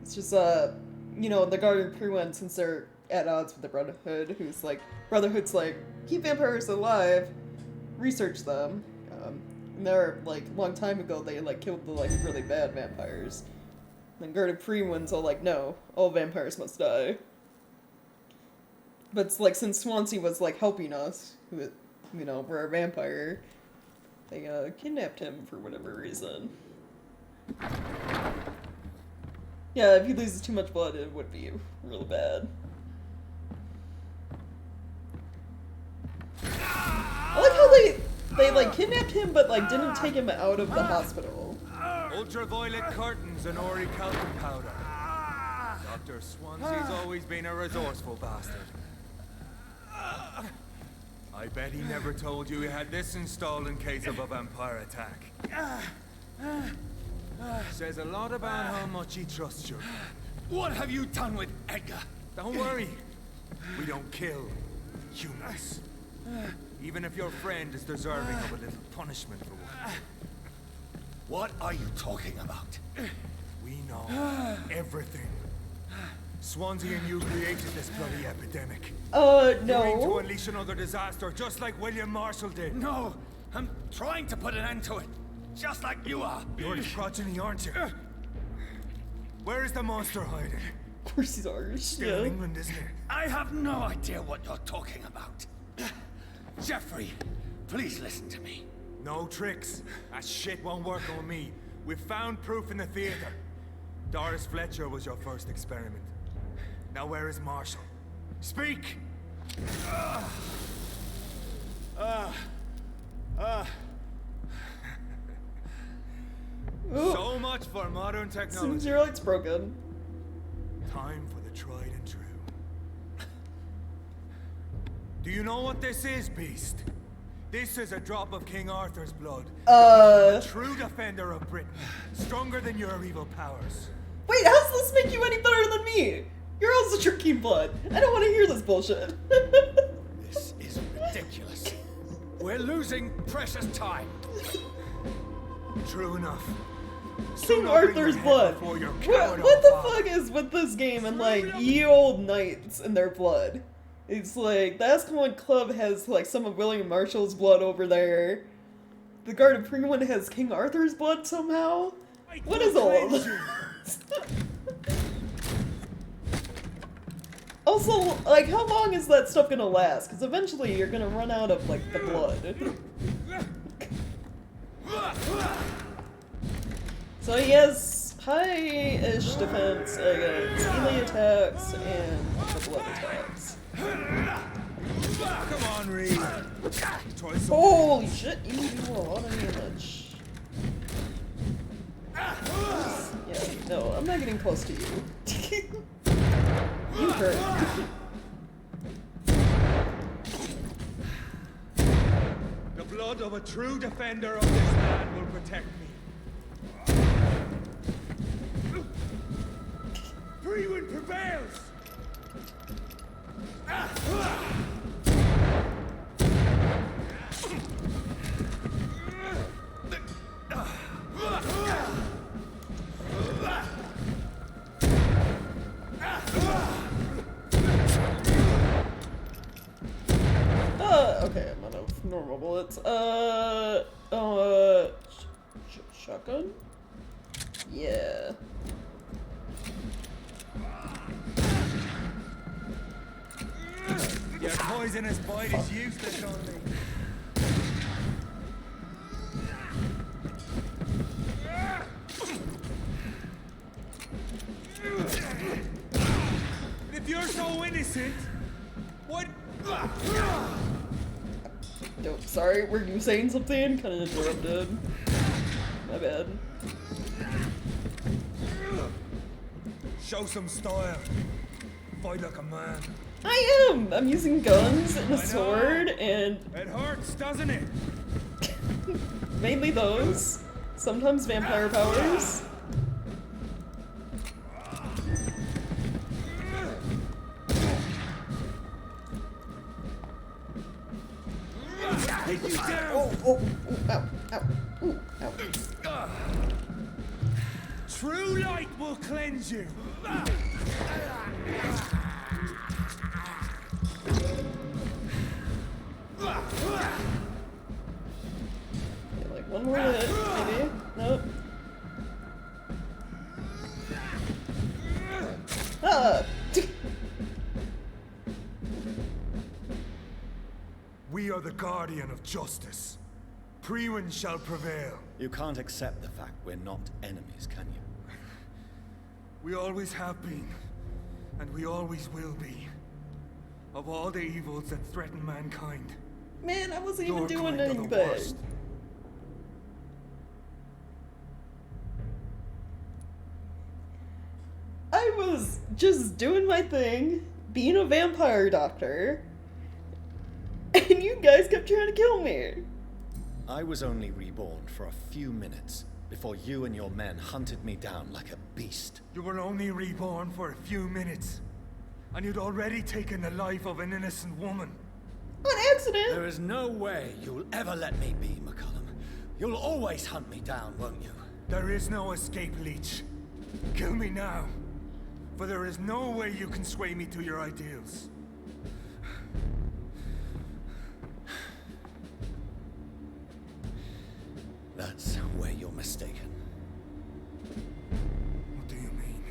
It's just, you know, the Guardian Crewmen, since they're at odds with the Brotherhood, Brotherhood's like, keep vampires alive, research them. They're like a long time ago they like killed the like really bad vampires. And Garda Freeman's all like, no, all vampires must die. But it's like since Swansea was like helping us, who, you know, we're a vampire, they kidnapped him for whatever reason. Yeah, if he loses too much blood, it would be really bad. I like how they like kidnapped him, but like didn't take him out of the hospital. Ultraviolet curtains and orichalcum powder. Dr. Swansea's always been a resourceful bastard. I bet he never told you he had this installed in case of a vampire attack. Says a lot about how much he trusts you. What have you done with Edgar? Don't worry. We don't kill humans. Even if your friend is deserving of a little punishment for one. What are you talking about? We know everything. Swansea and you created this bloody epidemic. You aim to No. unleash another disaster, just like William Marshall did. No, I'm trying to put an end to it. Just like you are. You're the progeny, aren't you? Where is the monster hiding? Of course he's ours. Still in Yeah. England, isn't it? I have no idea what you're talking about. Jeffrey, please listen to me. No tricks. That shit won't work on me. We've found proof in the theater. Doris Fletcher was your first experiment. Now where is Marshall? Speak! Ooh, So much for modern seems technology. your light's broken. Time for the tried and true. Do you know what this is, Beast? This is a drop of King Arthur's blood. True defender of Britain. Stronger than your evil powers. Wait, how does this make you any better than me? You're also drinking blood. I don't want to hear this bullshit. This is ridiculous. We're losing precious time. True enough. King Soon I'll bring Arthur's your head blood. before your What coward the old father. fuck is with this game and like ye old knights and their blood? It's like the Ascalon Club has like some of William Marshall's blood over there. The Guard of Freeman has King Arthur's blood somehow. What is all of this? Also, like, how long is that stuff gonna last? Because eventually you're gonna run out of like the blood. So he has high-ish defense against melee attacks and the blood attacks. Come on, Reed. Try some. Holy shit, you do a lot of damage. Yeah, no, I'm not getting close to you. You hurt. The blood of a true defender of this land will protect me. Freewind prevails! Okay, I'm out of normal bullets. Shotgun? Yeah. Your poisonous bite is useless on me. If you're so innocent, what? No, sorry, were you saying something? Kinda interrupted. My bad. Show some style. Fight like a man. I am! I'm using guns and a I know. sword and It hurts, doesn't it? mainly those. Sometimes vampire powers. Take you down! Oh, ow, ow, ooh, ow. True light will cleanse you. Yeah, like One more hit, maybe. Nope. Ah! We are the guardian of justice. Priwen shall prevail. You can't accept the fact we're not enemies, can you? We always have been, and we always will be. Of all the evils that threaten mankind, Man, I wasn't even your doing kind are the anything. worst. I was just doing my thing, being a vampire doctor, and you guys kept trying to kill me. I was only reborn for a few minutes before you and your men hunted me down like a beast. You were only reborn for a few minutes, and you'd already taken the life of an innocent woman. On accident. There is no way you'll ever let me be, McCullum. You'll always hunt me down, won't you? There is no escape, Leech. Kill me now, for there is no way you can sway me to your ideals. That's where you're mistaken. What do you mean?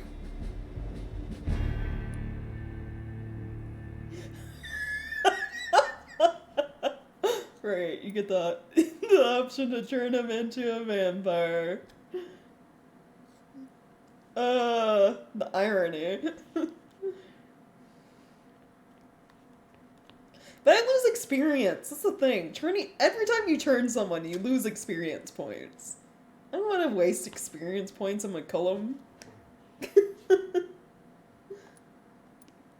Right, you get the the option to turn him into a vampire. The irony. But I lose experience. That's the thing. Every time you turn someone, you lose experience points. I don't want to waste experience points on McCullum.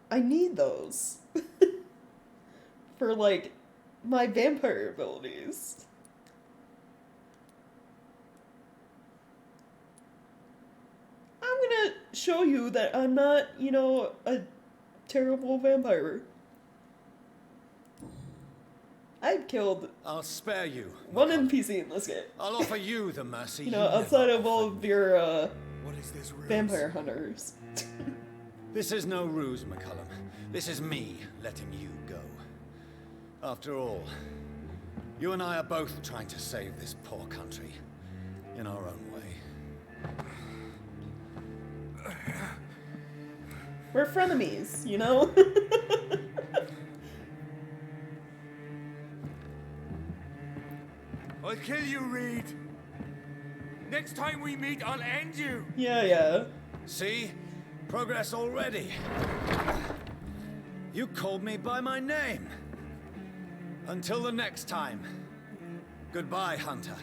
I need those for like my vampire abilities. I'm gonna show you that I'm not, you know, a terrible vampire. I've killed I'll spare you. one NPC in this game. I'll offer you the mercy You know, outside of all of your What is this ruse? vampire hunters. This is no ruse, McCullum. This is me letting you go. After all, you and I are both trying to save this poor country in our own way. We're frenemies, you know? I'll kill you, Reed. Next time we meet, I'll end you. Yeah. See? Progress already. You called me by my name. Until the next time. Goodbye, Hunter.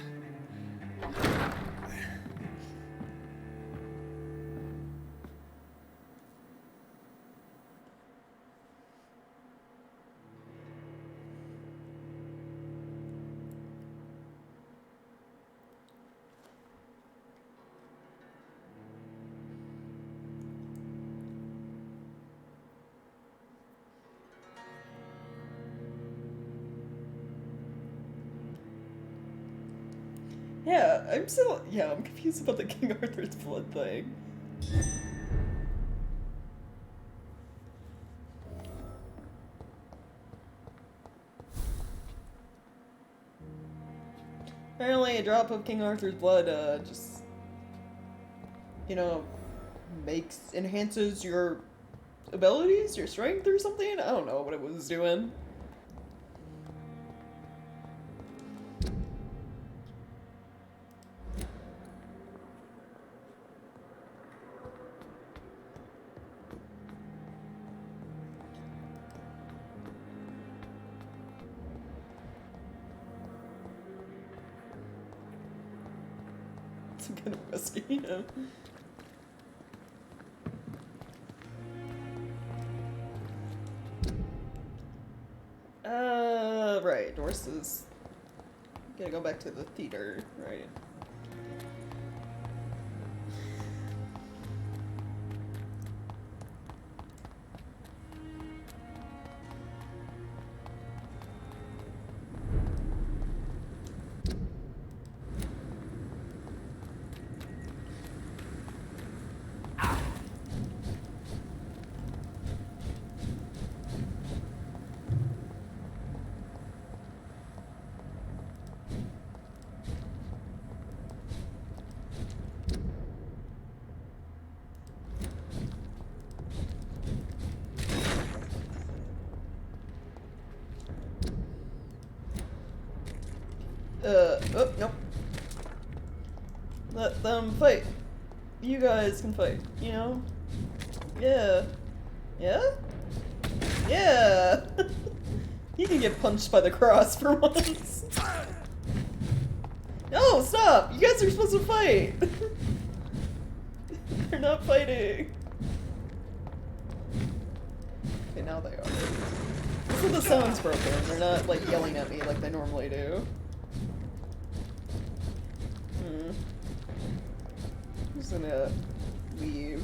Yeah, I'm confused about the King Arthur's blood thing. Apparently a drop of King Arthur's blood, just, you know, enhances your abilities, your strength or something? I don't know what it was doing. Some kind of whiskey, you know. Right, Doris is gonna go back to the theater, right? Oh, nope. Let them fight. You guys can fight, you know? Yeah. Yeah? Yeah! You can get punched by the cross for once. No, stop! You guys are supposed to fight! They're not fighting. Okay, now they are. So the sound's broken. They're not, like, yelling at me like they normally do. I'm just gonna leave.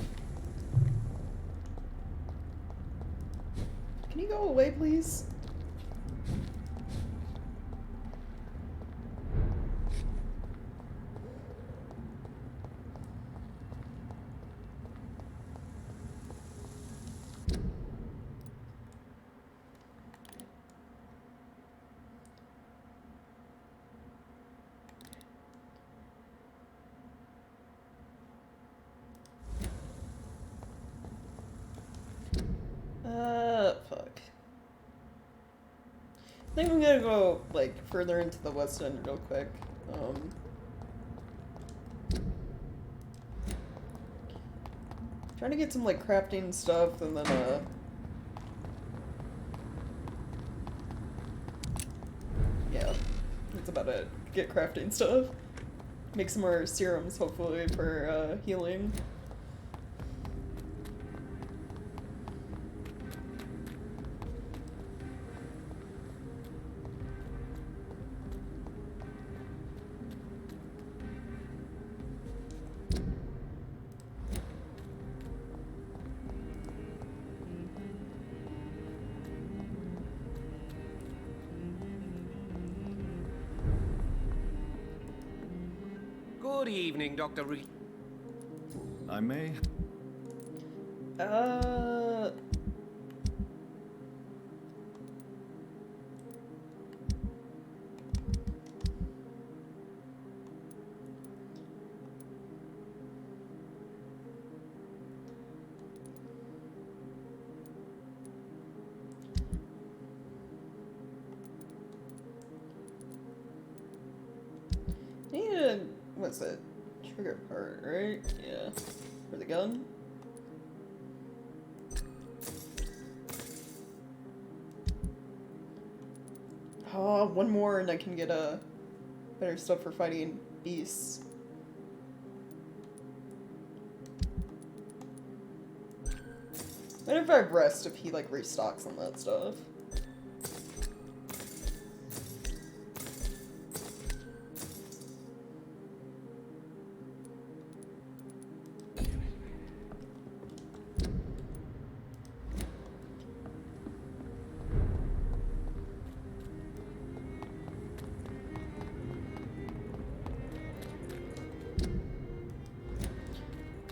Can you go away, please? Fuck. I think I'm gonna go, like, further into the West End real quick. Trying to get some, like, crafting stuff, and then, yeah, that's about it. Get crafting stuff. Make some more serums, hopefully, for, healing. Good evening, Dr. Reed. I may. Need a, what's it? Trigger part, right? Yeah. For the gun? Oh, one more and I can get better stuff for fighting beasts. What if I rest if he, like, restocks on that stuff?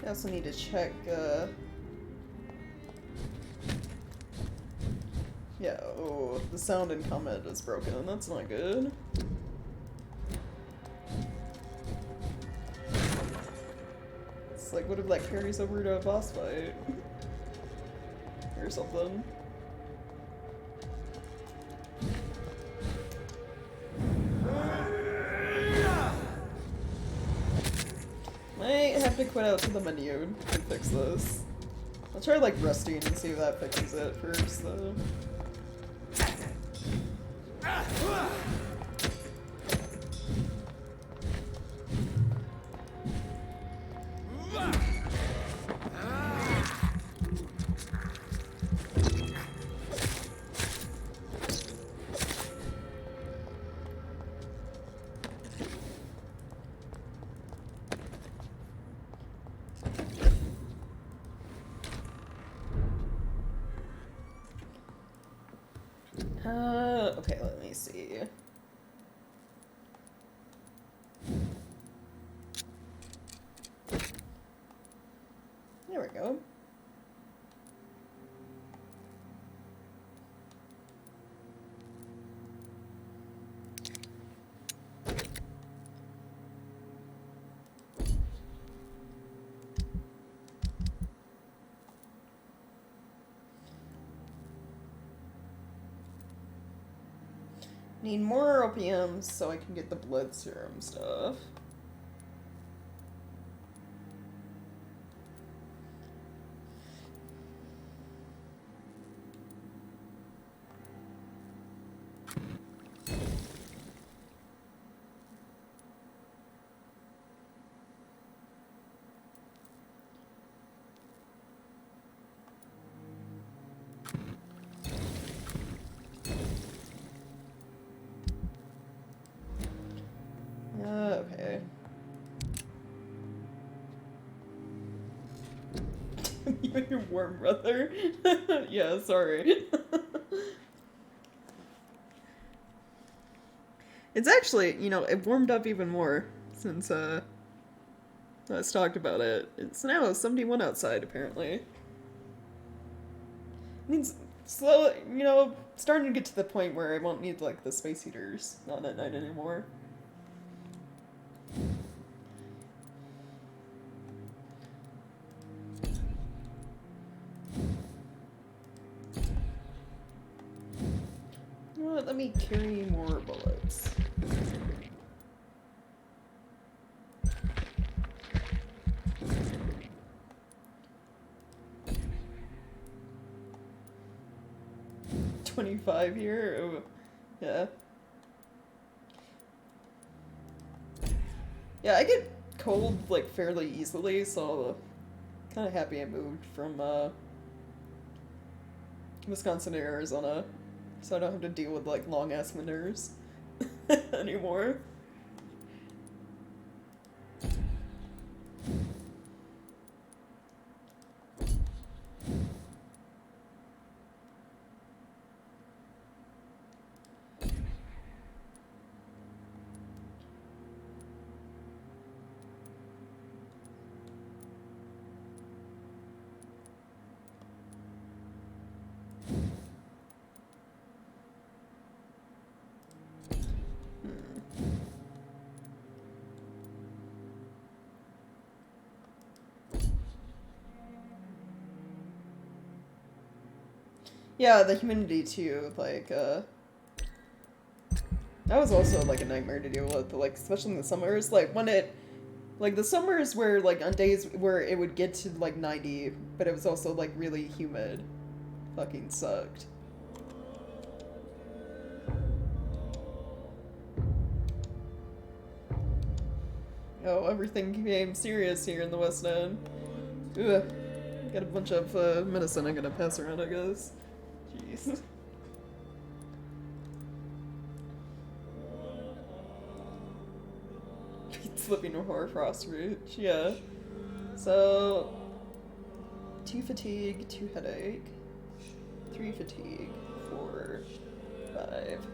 I also need to check, yeah, oh, the sound in comment is broken. That's not good. It's like, what if that carries over to a boss fight? Or something. Might have to quit out to the menu to fix this. I'll try, like, resting and see if that fixes it first, though. Okay, let me see. There we go. Need more opium so I can get the blood serum stuff. Okay. You and your warm brother? Yeah, sorry. It's actually, you know, it warmed up even more since, last talked about it. It's now 71 outside, apparently. Means slow, you know, starting to get to the point where I won't need, like, the space heaters not at night anymore. You know what, let me carry more bullets. $25 here? Oh, yeah. Yeah, I get cold, like, fairly easily, so kind of happy I moved from, Wisconsin to Arizona, so I don't have to deal with, like, long-ass winters anymore. Yeah, the humidity too, like, that was also, like, a nightmare to deal with, like, especially in the summers, like, when it, like, the summers where, like, on days where it would get to, like, 90, but it was also, like, really humid, fucking sucked. Oh, everything became serious here in the West End. Ugh. Got a bunch of, medicine I'm gonna pass around, I guess. Jeez. Slipping a horrorfrost route, yeah. So, 2 fatigue, 2 headache, 3 fatigue, 4, 5.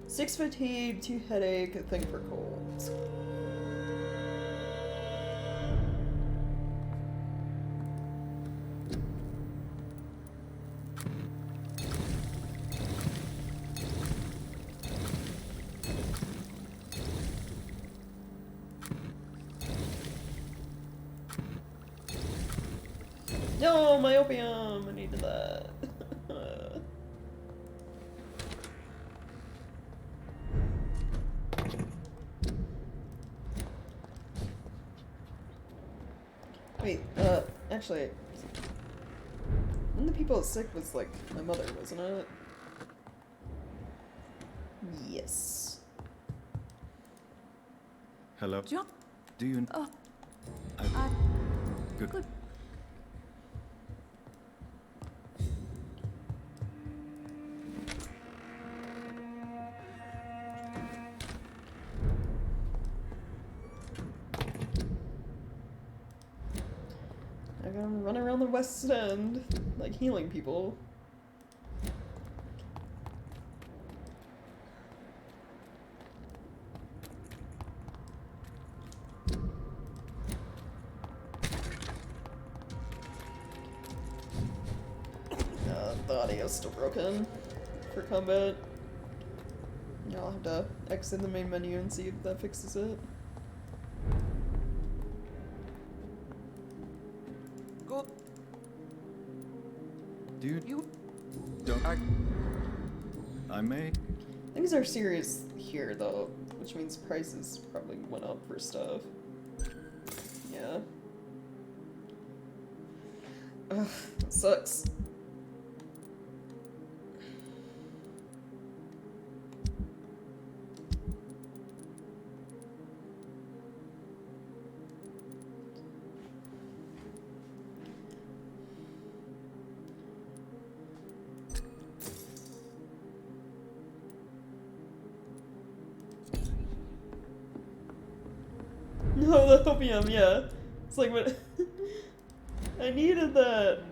6 fatigue, 2 headache, a thing for colds. No, my opium! I needed that. Wait, actually, one of the people sick was, like, my mother, wasn't it? Yes. Hello. John? Do you... Oh. Good. Good. I gotta run around the West End, like, healing people. The audio's still broken for combat. Yeah, I'll have to exit the main menu and see if that fixes it. Do you... Don't... I may. Things are serious here, though, which means prices probably went up for stuff. Yeah. Ugh, that sucks. No, the opium, yeah. It's like what I needed that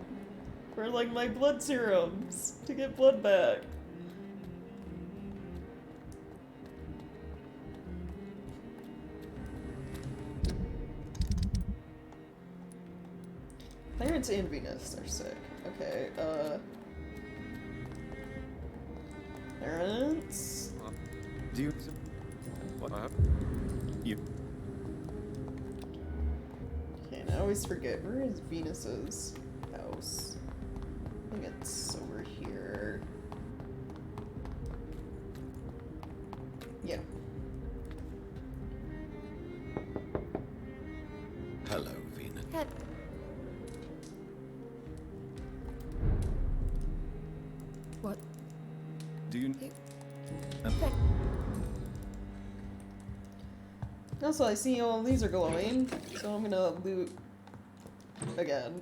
for like my blood serums to get blood back. Clarence and Venus are sick. Okay, Clarence. Do you? What? You. Okay, and I always forget, where is Venus's house? I think it's over here. Yeah. Hello, Venus. What? Do you? Also, I see all these are glowing, so I'm gonna loot again.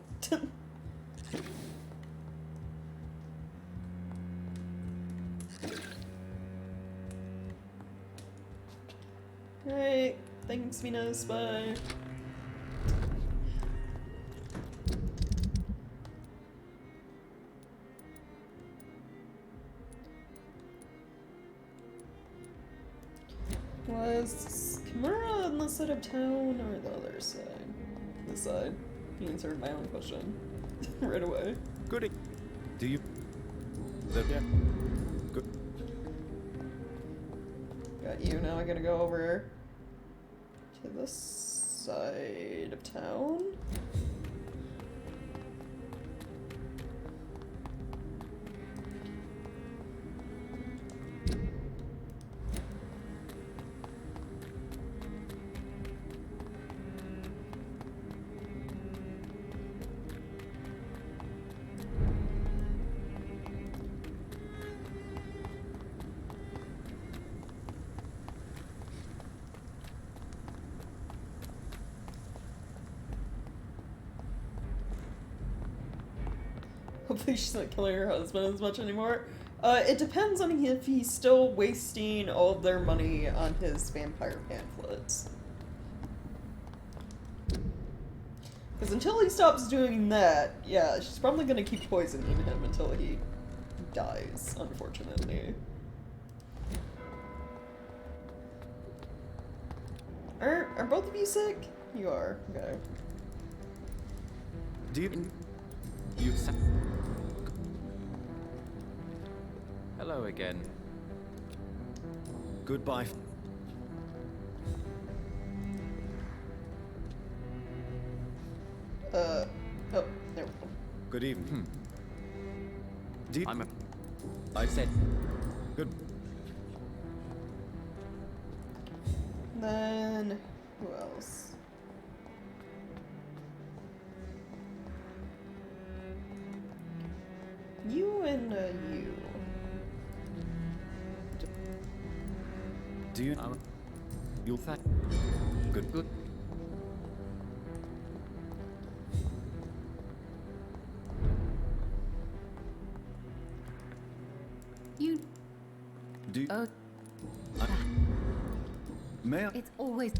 Alright, thanks Venus, bye. Was Kimura on this side of town or the other side? This side. He answered my own question right away. Goody. Do you? Yeah. Good. Got you. Now I gotta go over to this side of town. Hopefully she's not killing her husband as much anymore. It depends on if he's still wasting all of their money on his vampire pamphlets. Because until he stops doing that, yeah, she's probably gonna keep poisoning him until he dies, unfortunately. Are both of you sick? You are, okay. Do you? You. Hello again. Goodbye. Oh, there we go. Good evening. Do you? I said. Good. Then, who else? You and you. Do you? You'll thank. Good. Good. You. Do you? May I? It's always.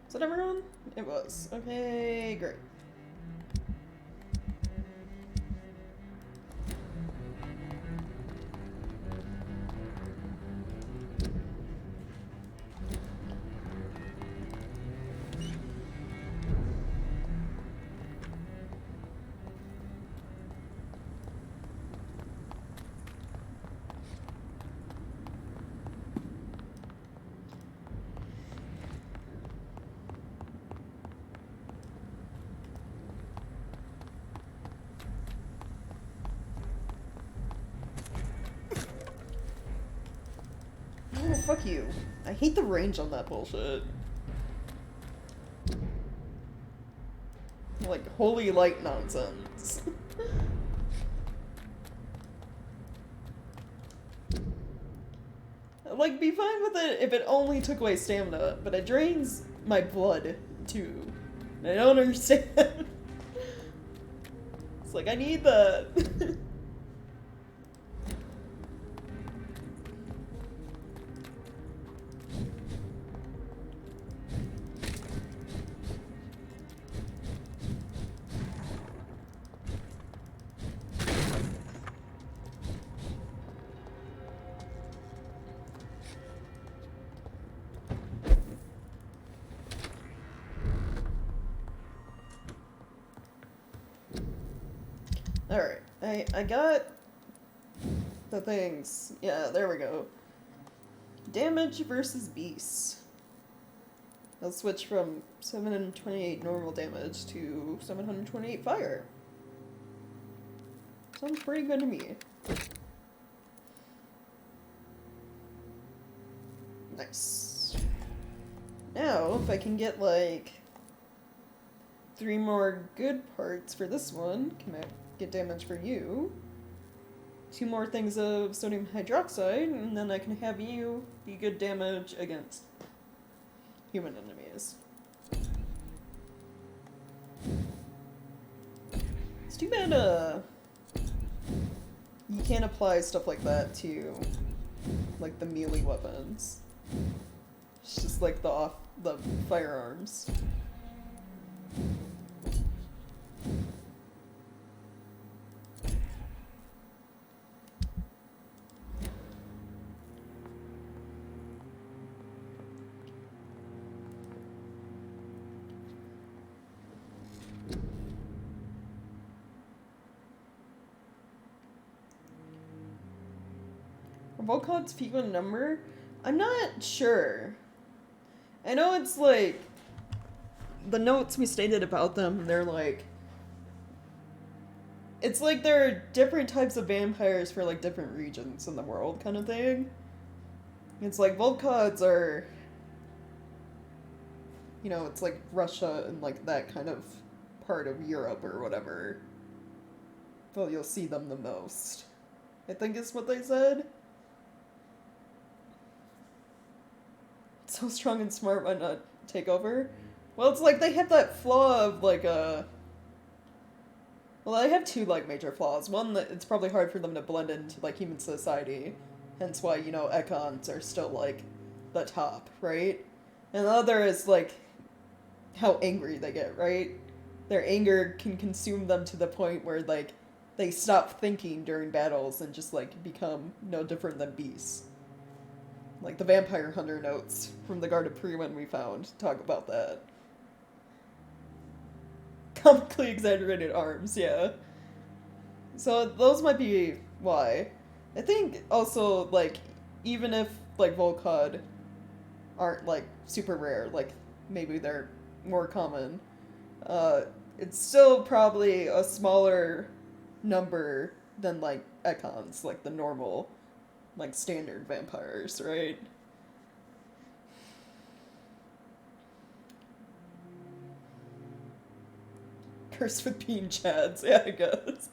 Is that everyone? It was. Okay, great. fuck you. I hate the range on that bullshit. Like, holy light nonsense. Like, be fine with it if it only took away stamina, but it drains my blood, too. And I don't understand. It's like, I need that. Alright, I got the things. Yeah, there we go. Damage versus beasts. I'll switch from 728 normal damage to 728 fire. Sounds pretty good to me. Nice. Now, if I can get, like, 3 more good parts for this one, can I get damage for you? 2 more things of sodium hydroxide, and then I can have you be good damage against human enemies. It's too bad, you can't apply stuff like that to, like, the melee weapons. It's just like the firearms. Volkod's peak one number? I'm not sure. I know it's like the notes we stated about them, they're like it's like there are different types of vampires for like different regions in the world kind of thing. It's like Volkods are, you know, it's like Russia and like that kind of part of Europe or whatever. Well, you'll see them the most, I think is what they said. So strong and smart, why not take over? Well, it's like they have that flaw of like well, they have 2 like major flaws. One, that it's probably hard for them to blend into like human society, hence why, you know, Ekons are still like the top, right? And the other is like how angry they get, right? Their anger can consume them to the point where like they stop thinking during battles and just like become no different than beasts. Like the vampire hunter notes from the Guard of Priwen we found talk about that. Comically exaggerated arms, yeah. So those might be why. I think also, like, even if, like, Volkod aren't, like, super rare, like, maybe they're more common, it's still probably a smaller number than, like, Ekons, like the normal, like, standard vampires, right? Cursed with being Chads, yeah, I guess.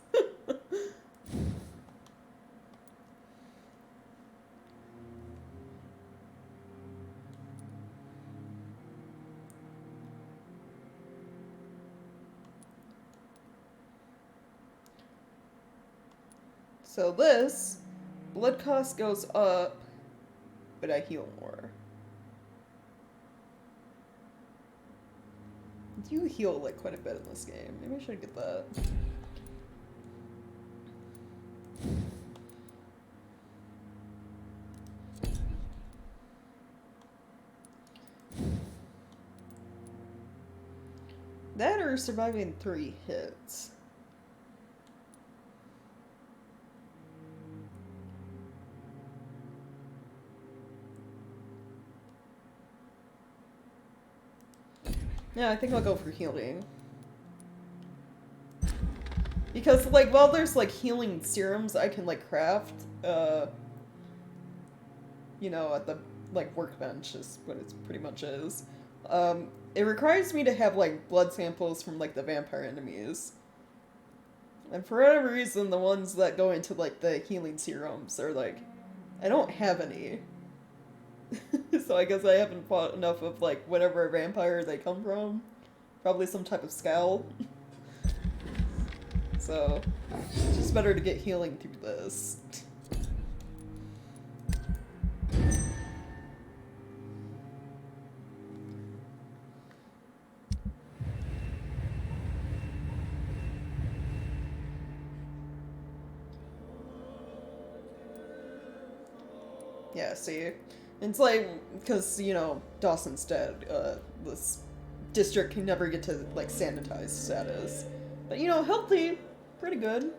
So this, blood cost goes up, but I heal more. You heal like quite a bit in this game. Maybe I should get that. That or surviving 3 hits. Yeah, I think I'll go for healing. Because, like, while there's, like, healing serums I can, like, craft, you know, at the like, workbench is what it pretty much is. It requires me to have, like, blood samples from, like, the vampire enemies. And for whatever reason, the ones that go into, like, the healing serums are, like, I don't have any. So I guess I haven't fought enough of, like, whatever vampire they come from. Probably some type of scowl. So, it's just better to get healing through this. Yeah, see? It's like, because, you know, Dawson's dead, this district can never get to, like, sanitized status. But, you know, healthy, pretty good.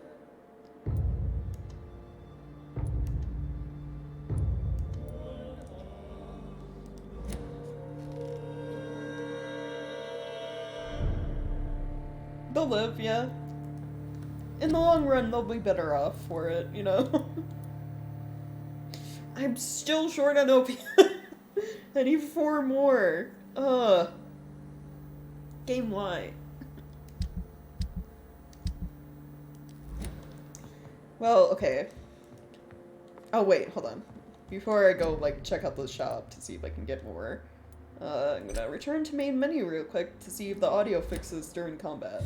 They'll live, yeah. In the long run, they'll be better off for it, you know? I'm still short on opium. I need 4 more. Ugh. Game why? Well, okay. Oh wait, hold on. Before I go, like, check out the shop to see if I can get more, I'm gonna return to main menu real quick to see if the audio fixes during combat.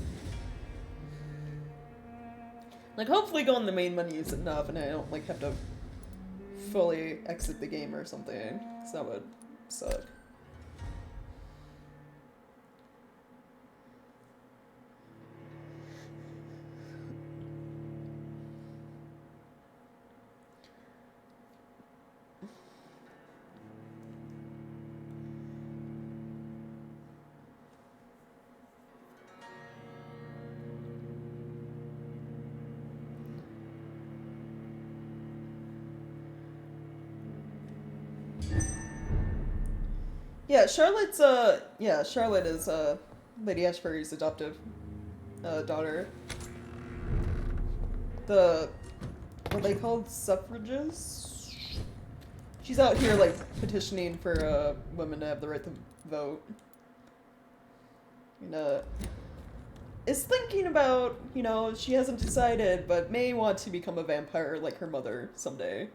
Like, hopefully going to the main menu is enough and I don't, like, have to fully exit the game or something, because that would suck. Yeah, Charlotte is, Lady Ashbury's adoptive, daughter. What are they called? Suffragists? She's out here, like, petitioning for, women to have the right to vote. And, is thinking about, you know, she hasn't decided, but may want to become a vampire like her mother someday.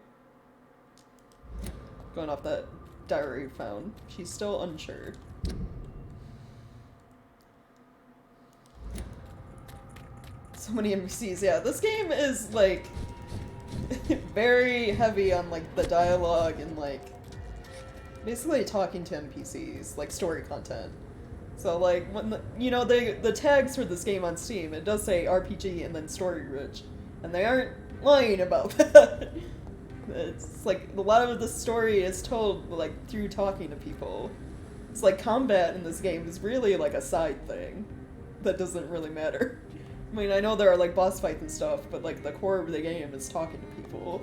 Going off that diary found. She's still unsure. So many NPCs. Yeah, this game is, like, very heavy on, like, the dialogue and, like, basically talking to NPCs, like, story content. So, like, when you know, the tags for this game on Steam, it does say RPG and then story rich. And they aren't lying about that. It's like, a lot of the story is told, like, through talking to people. It's like combat in this game is really, like, a side thing that doesn't really matter. I mean, I know there are, like, boss fights and stuff, but, like, the core of the game is talking to people.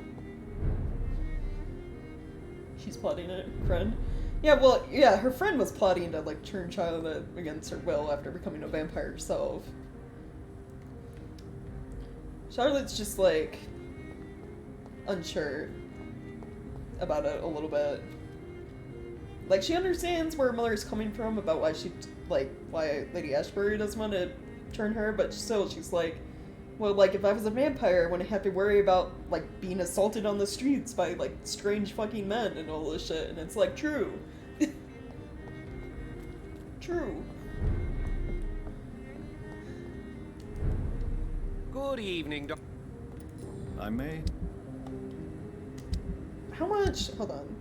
She's plotting it, friend. Yeah, well, yeah, her friend was plotting to, like, turn Charlotte against her will after becoming a vampire herself. Charlotte's just, like, unsure about it a little bit. Like, she understands where her mother's coming from about why why Lady Ashbury doesn't want to turn her, but still, she's like, well, like, if I was a vampire, I wouldn't have to worry about, like, being assaulted on the streets by, like, strange fucking men and all this shit, and it's like, true. True. Good evening, Doc. I may. How much? Hold on.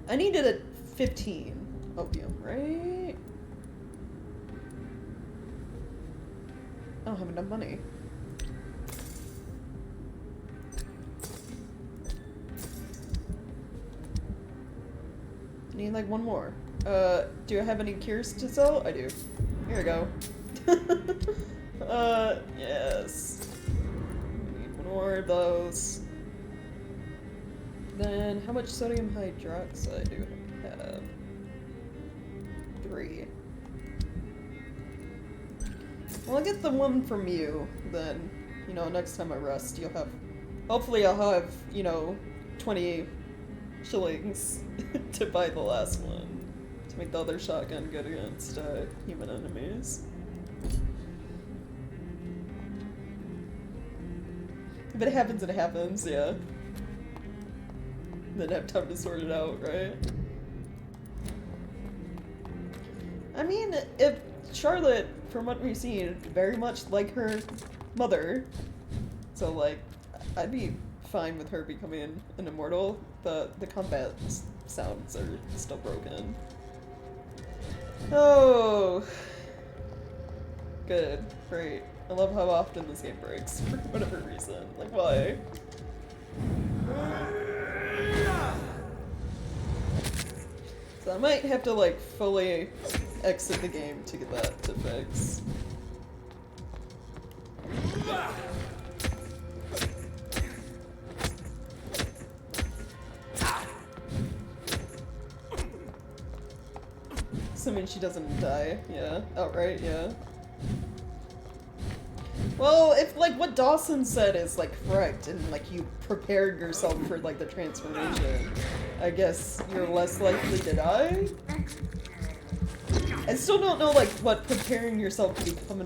I needed a 15 opium, right? I don't have enough money. I need like 1 more. Do I have any cures to sell? I do. Here we go. Yes. Need 1 more of those. Then, how much sodium hydroxide do I have? 3. Well, I'll get the one from you, then, you know, next time I rest, you'll have... Hopefully I'll have, you know, 20 shillings to buy the last one. To make the other shotgun good against human enemies. If it happens, it happens, yeah. Then have time to sort it out, right? I mean, if Charlotte, from what we've seen, very much like her mother, so like, I'd be fine with her becoming an immortal. The combat sounds are still broken. Oh, good, great. I love how often this game breaks for whatever reason. Like, why? So I might have to like fully exit the game to get that to fix. Assuming she doesn't die, yeah. Outright, yeah. Well, if like what Dawson said is like correct and like you prepared yourself for like the transformation, I guess you're less likely to die? I still don't know like what preparing yourself to become a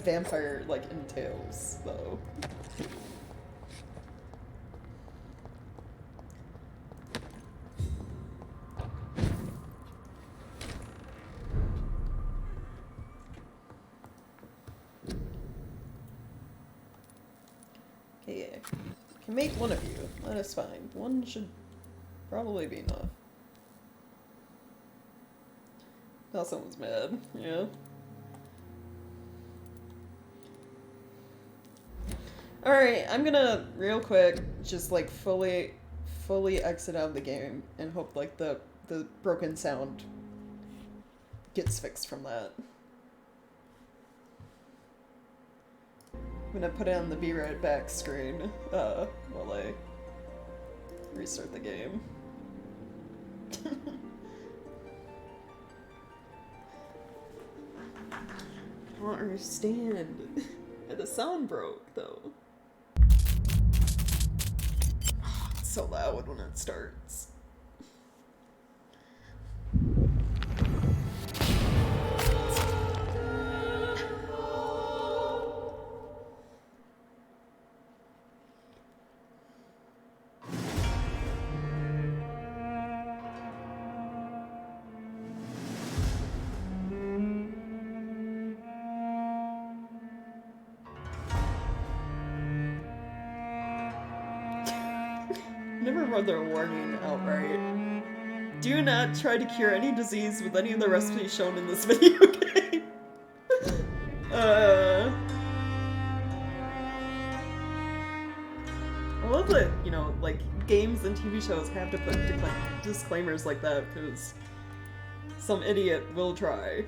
vampire like entails, though. Okay, yeah. Can make one of you. That is fine. One should probably be enough. Now someone's mad, yeah. Alright, I'm gonna, real quick, just like fully exit out of the game and hope like the broken sound gets fixed from that. I'm gonna put it on the be right back screen while I restart the game. I don't understand. The sound broke though. It's so loud when it starts. Never read their warning outright. Do not try to cure any disease with any of the recipes shown in this video game. I love that, you know, like, games and TV shows have to put disclaimers like that, because some idiot will try.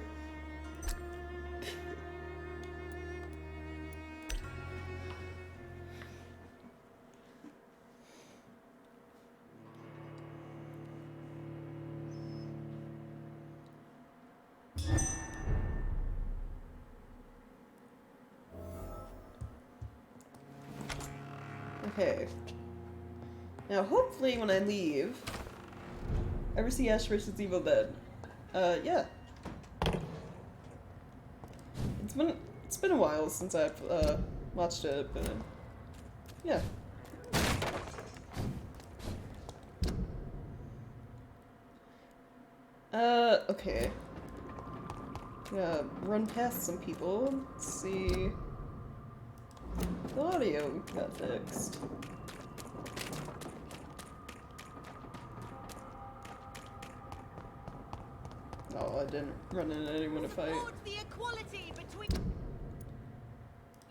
Okay. Now, hopefully when I leave... Ever see Ash vs. Evil Dead? Yeah. It's been a while since I've, watched it, but... yeah. Okay. Yeah, run past some people. Let's see... The audio got fixed. Oh, I didn't run into anyone to fight.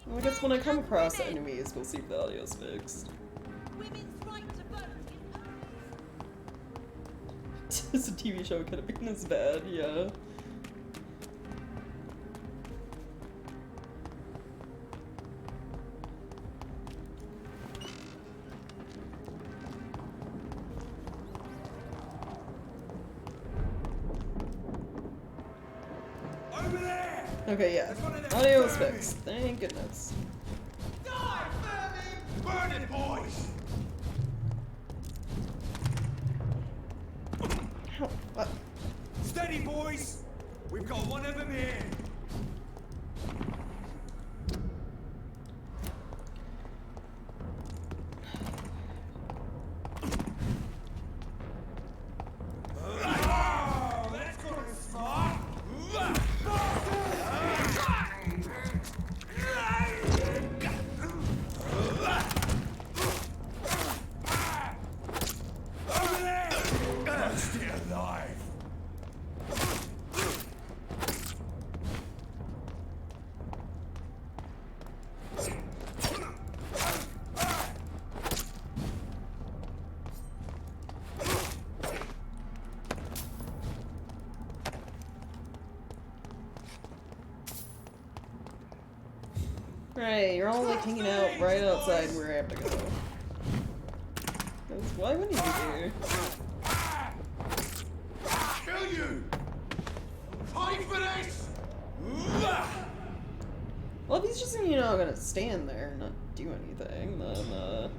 Well, I guess when I come across enemies, we'll see if the audio's fixed. This TV show could have been this bad, yeah. Okay, yeah. Audio is fixed. Thank goodness. Die, vermin! Burn it, boys! Ow, what? Steady, boys! We've got one of them here! Right, you're all like hanging out right outside where I have to go. Why wouldn't you be here? Kill you! Fight for this! Well, if he's just, you know, gonna stand there and not do anything, then,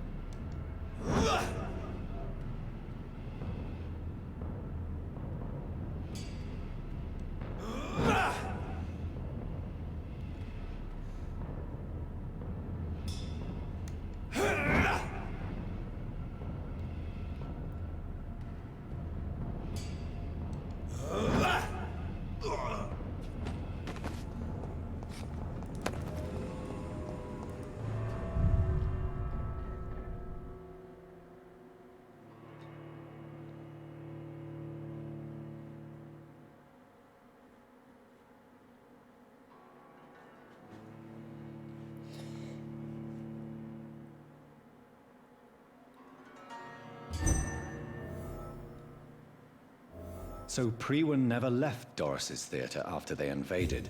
So Priwen never left Doris's theater after they invaded.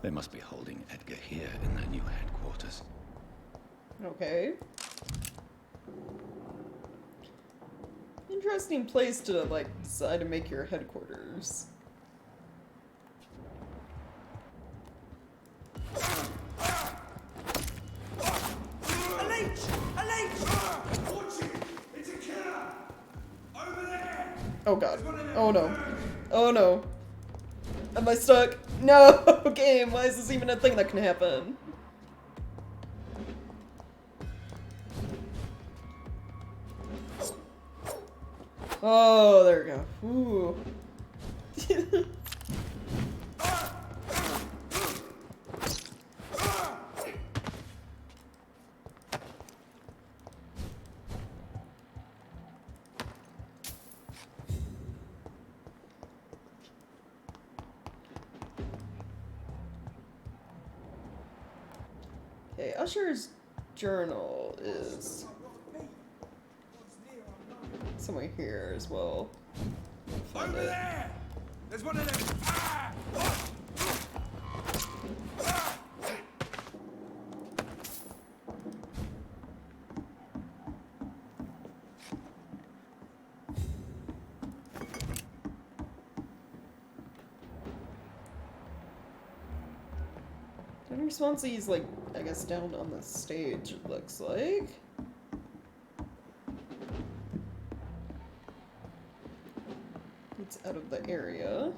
They must be holding Edgar here in their new headquarters. okay. Interesting place to, like, decide to make your headquarters. Oh god. Oh no. Oh no. Am I stuck? No! Game, why is this even a thing that can happen? Oh, there we go. Ooh. Okay, Usher's journal is somewhere here as well. Find Over it. there! There's one of them! And Responsi's like, I guess down on the stage, it looks like. It's out of the area.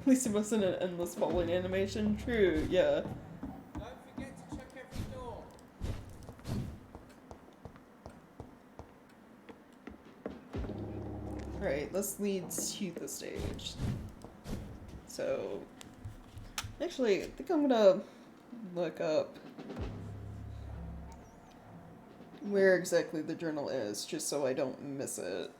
At least it wasn't an endless falling animation. True, yeah. Don't forget to check every door. Alright, this leads to the stage. So, actually, I think I'm gonna look up where exactly the journal is, just so I don't miss it.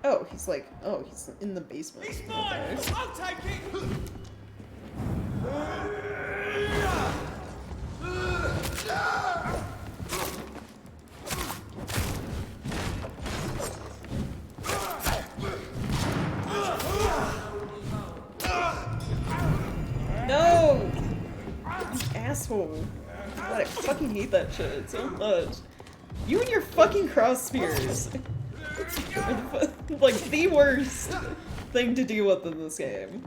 Oh, he's like, oh, he's in the basement. He's mine! Okay. I'll take it! No! You asshole. God, I fucking hate that shit so much. You and your fucking cross spears. Like, the worst thing to deal with in this game.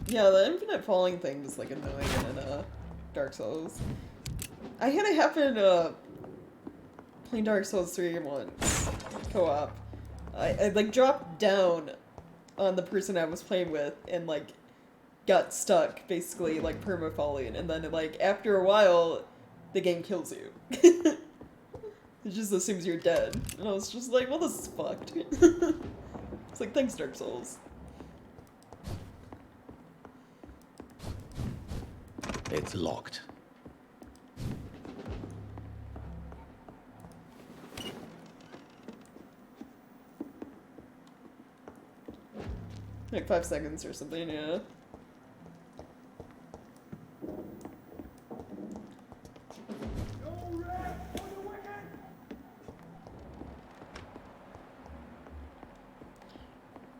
Yeah, the infinite falling thing is like annoying in Dark Souls. I had it happen playing Dark Souls 3 once, co-op. I like dropped down on the person I was playing with and like got stuck, basically like perma-falling, and then like after a while the game kills you. It just assumes you're dead. And I was just like, well, this is fucked. It's like, thanks Dark Souls. It's locked. Like 5 seconds or something, yeah.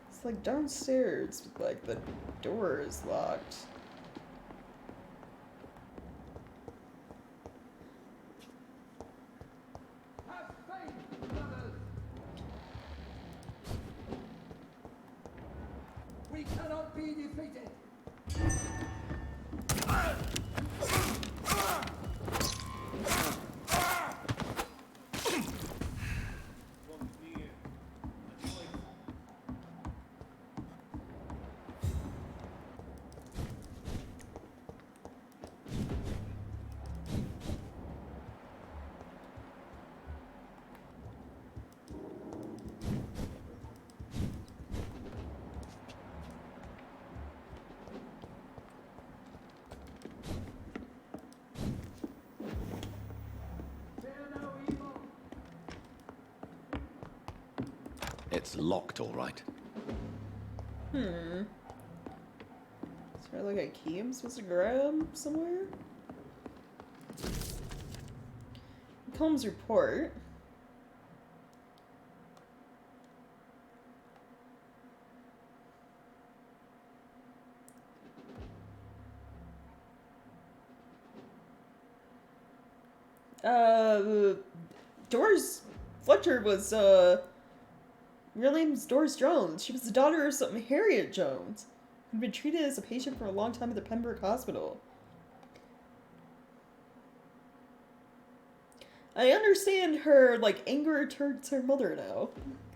It's like downstairs, like the door is locked. We cannot be defeated. It's locked, all right. Is there like a key I'm supposed to grab somewhere? Combs report. Doris Fletcher was, real name's Doris Jones. She was the daughter of some Harriet Jones, who'd been treated as a patient for a long time at the Pembroke Hospital. I understand her, like, anger towards her mother now.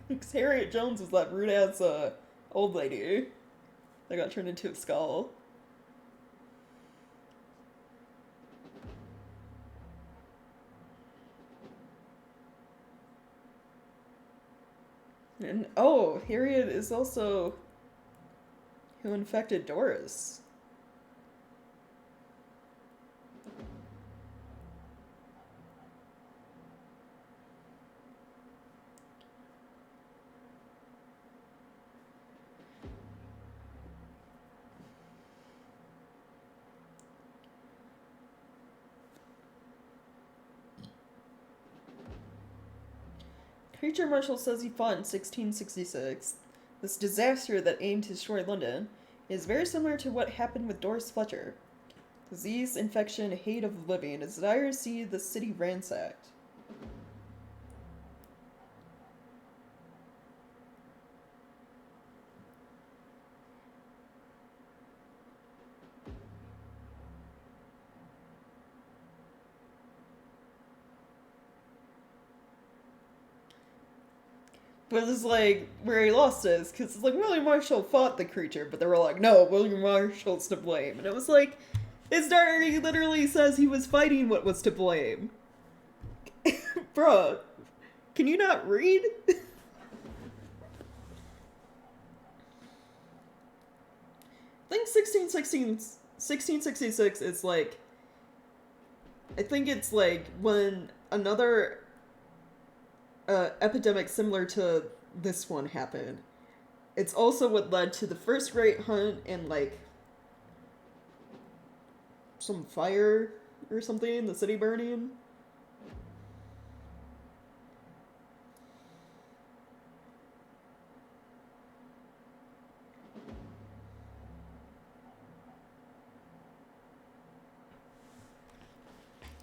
Because Harriet Jones was that rude-ass, old lady that got turned into a skull. And, oh, Harriet is also who infected Doris. Creature Marshal says he fought in 1666. This disaster that aimed to destroy London is very similar to what happened with Doris Fletcher. Disease, infection, hate of the living, a desire to see the city ransacked. But it's like where he lost is because it's like William Marshall fought the creature, but they were like, no, William Marshall's to blame, and it was like his diary literally says he was fighting what was to blame. Bruh, can you not read? I think 1666 is like, I think it's like when another epidemic similar to this one happened. It's also what led to the first great hunt and like some fire or something, the city burning.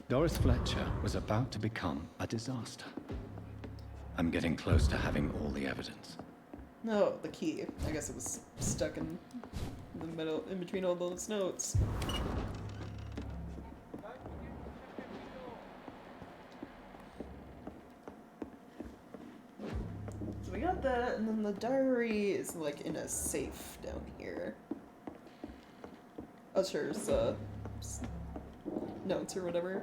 Doris Fletcher was about to become a disaster. I'm getting close to having all the evidence. No, the key. I guess it was stuck in the middle, in between all those notes. So we got that, and then the diary is like in a safe down here. Usher's notes or whatever.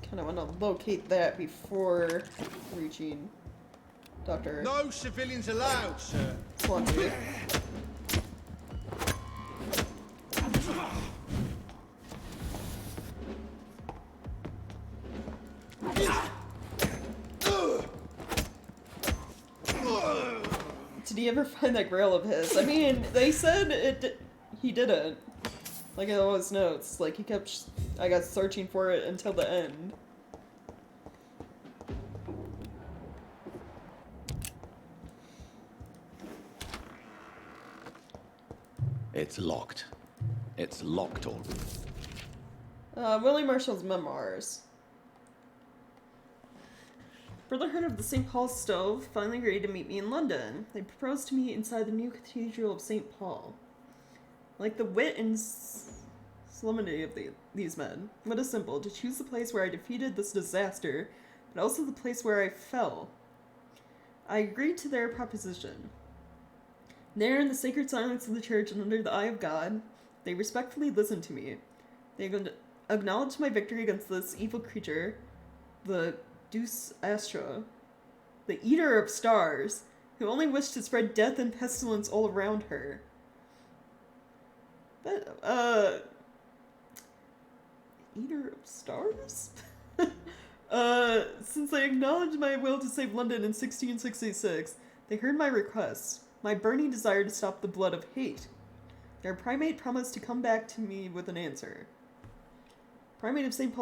Kind of want to locate that before reaching Dr. No civilians allowed, sir. Swansea. Did he ever find that grail of his? I mean, they said he didn't. Like in all his notes. Like he kept, I guess, searching for it until the end. It's locked. It's locked all. Willie Marshall's memoirs. Brotherhood of the St. Paul Stove finally agreed to meet me in London. They proposed to meet inside the new Cathedral of St. Paul. Like the wit and solemnity of these men, what a symbol to choose the place where I defeated this disaster, but also the place where I fell. I agreed to their proposition. There in the sacred silence of the church and under the eye of God, they respectfully listened to me. They acknowledged my victory against this evil creature, the Deus Astra, the Eater of Stars, who only wished to spread death and pestilence all around her. That, Eater of Stars? Since they acknowledged my will to save London in 1666, they heard my request, my burning desire to stop the blood of hate. Their primate promised to come back to me with an answer. Primate of St.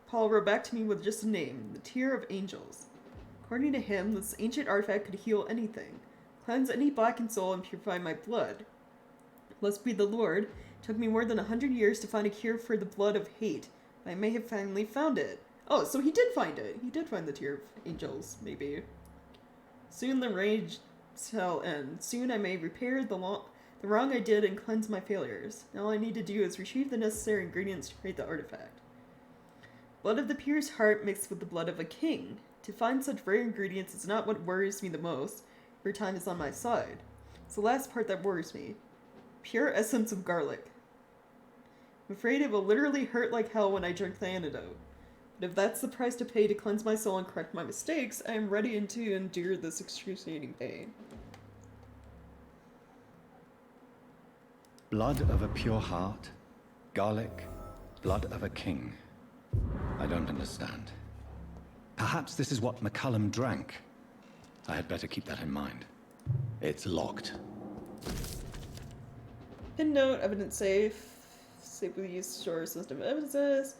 Paul wrote back to me with just a name, the Tear of Angels. According to him, this ancient artifact could heal anything, cleanse any blackened soul, and purify my blood. Blessed be the Lord, it took me more than 100 years to find a cure for the blood of hate, but I may have finally found it. Oh, so he did find it. He did find the Tear of Angels, maybe. Soon the rage shall end. Soon I may repair the wrong I did and cleanse my failures. Now all I need to do is retrieve the necessary ingredients to create the artifact. Blood of the purest heart mixed with the blood of a king. To find such rare ingredients is not what worries me the most, for time is on my side. It's the last part that worries me. Pure essence of garlic. I'm afraid it will literally hurt like hell when I drink the antidote. But if that's the price to pay to cleanse my soul and correct my mistakes, I am ready to endure this excruciating pain. Blood of a pure heart, garlic, blood of a king. I don't understand. Perhaps this is what McCullum drank. I had better keep that in mind. It's locked. Pin note, evidence safe. Safely used store system evidences.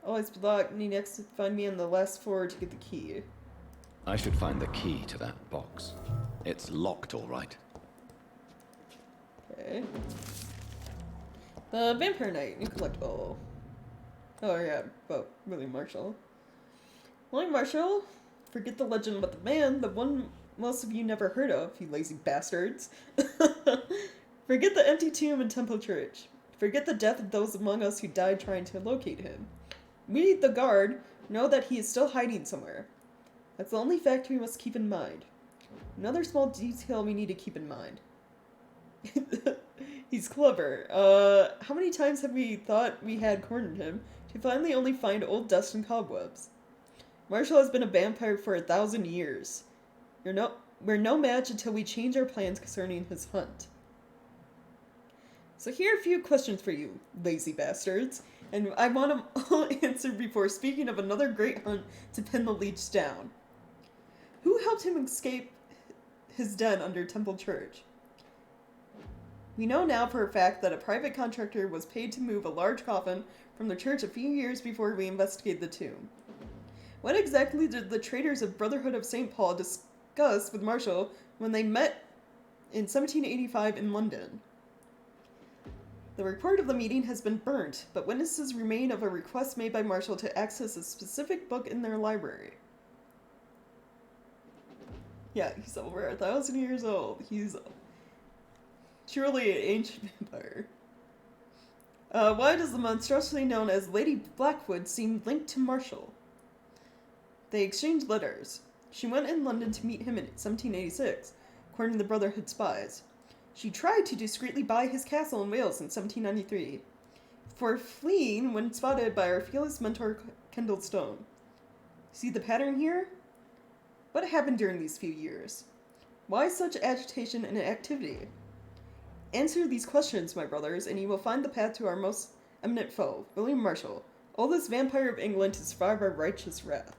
Always be locked. Need next to find me on the last floor to get the key. I should find the key to that box. It's locked, all right. Okay. The Vampyr Knight, new collectible. Oh yeah, about William Marshall. William Marshall? Forget the legend about the man, the one most of you never heard of, you lazy bastards. Forget the empty tomb and temple church. Forget the death of those among us who died trying to locate him. We, the guard, know that he is still hiding somewhere. That's the only fact we must keep in mind. Another small detail we need to keep in mind. He's clever. How many times have we thought we had cornered him to finally only find old dust and cobwebs? Marshall has been a vampire for 1,000 years. We're no match until we change our plans concerning his hunt. So here are a few questions for you, lazy bastards. And I want them all answered before speaking of another great hunt to pin the leech down. Who helped him escape his den under Temple Church? We know now for a fact that a private contractor was paid to move a large coffin from the church a few years before we investigated the tomb. What exactly did the traitors of Brotherhood of St. Paul discuss with Marshall when they met in 1785 in London? The report of the meeting has been burnt, but witnesses remain of a request made by Marshall to access a specific book in their library. Yeah, he's over 1,000 years old. He's truly an ancient vampire. Why does the monstrosity known as Lady Blackwood seem linked to Marshall? They exchanged letters. She went in London to meet him in 1786, according to the Brotherhood spies. She tried to discreetly buy his castle in Wales in 1793, before fleeing when spotted by our fearless mentor Kendall Stone. See the pattern here? What happened during these few years? Why such agitation and activity? Answer these questions, my brothers, and you will find the path to our most eminent foe, William Marshall, oldest vampire of England to survive our righteous wrath.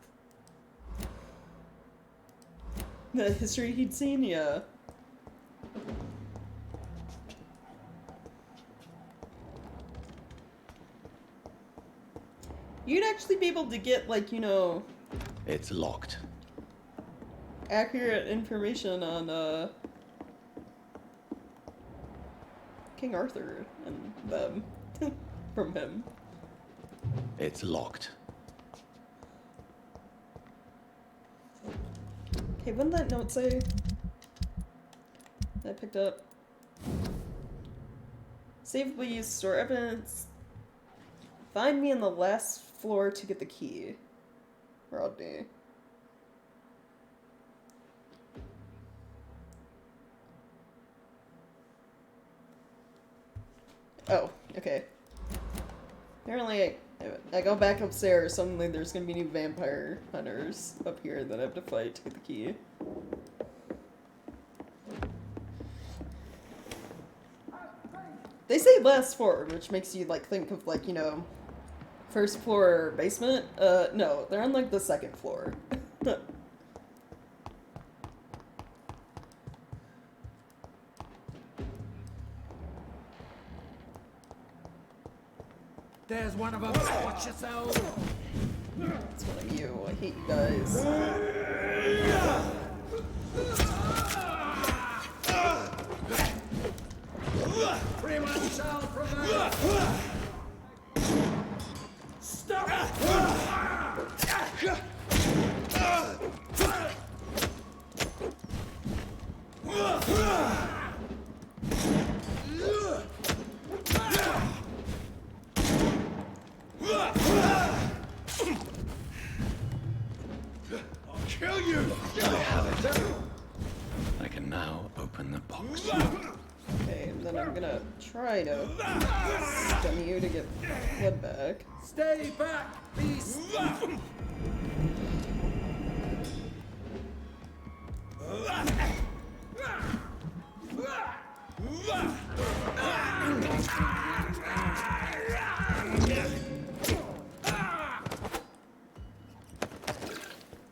The history he'd seen? Yeah. You'd actually be able to get, like, you know... It's locked. Accurate information on, King Arthur and them. From him. It's locked. Okay, what did that note say? That I picked up. Safely use store evidence. Find me on the last floor to get the key. Rodney. Oh, okay. Apparently I go back upstairs, suddenly there's gonna be new vampire hunters up here that I have to fight to get the key. They say last floor, which makes you, like, think of, like, you know, first floor basement. No, they're on, like, the second floor. There's one of them. Watch yourself. It's one of you. I hate you guys. Pretty much shall prevail. Stop! I'll kill you! I have it. I can now open the box. Okay, and then I'm gonna try to stun you to get blood back. Stay back, beast!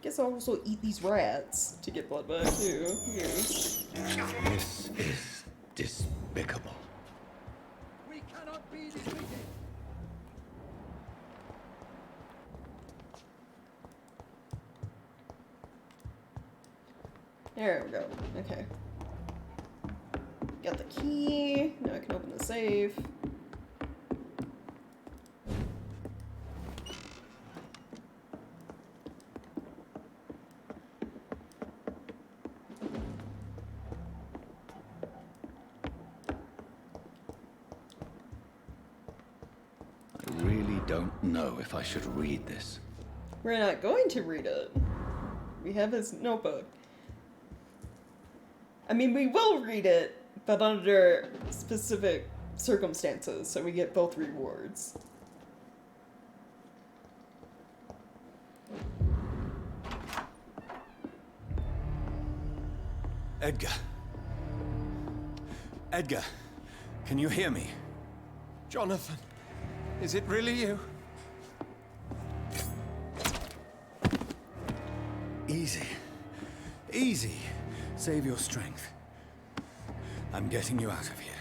Guess I'll also eat these rats to get blood back too. Yes. This is despicable. We cannot be defeated. There we go. Okay. Got the key. Now I can open the safe. don't know if I should read this. We're not going to read it. We have his notebook. I mean, we will read it, but under specific circumstances, so we get both rewards. Edgar. Edgar, can you hear me? Jonathan, is it really you? Easy. Easy. Save your strength. I'm getting you out of here.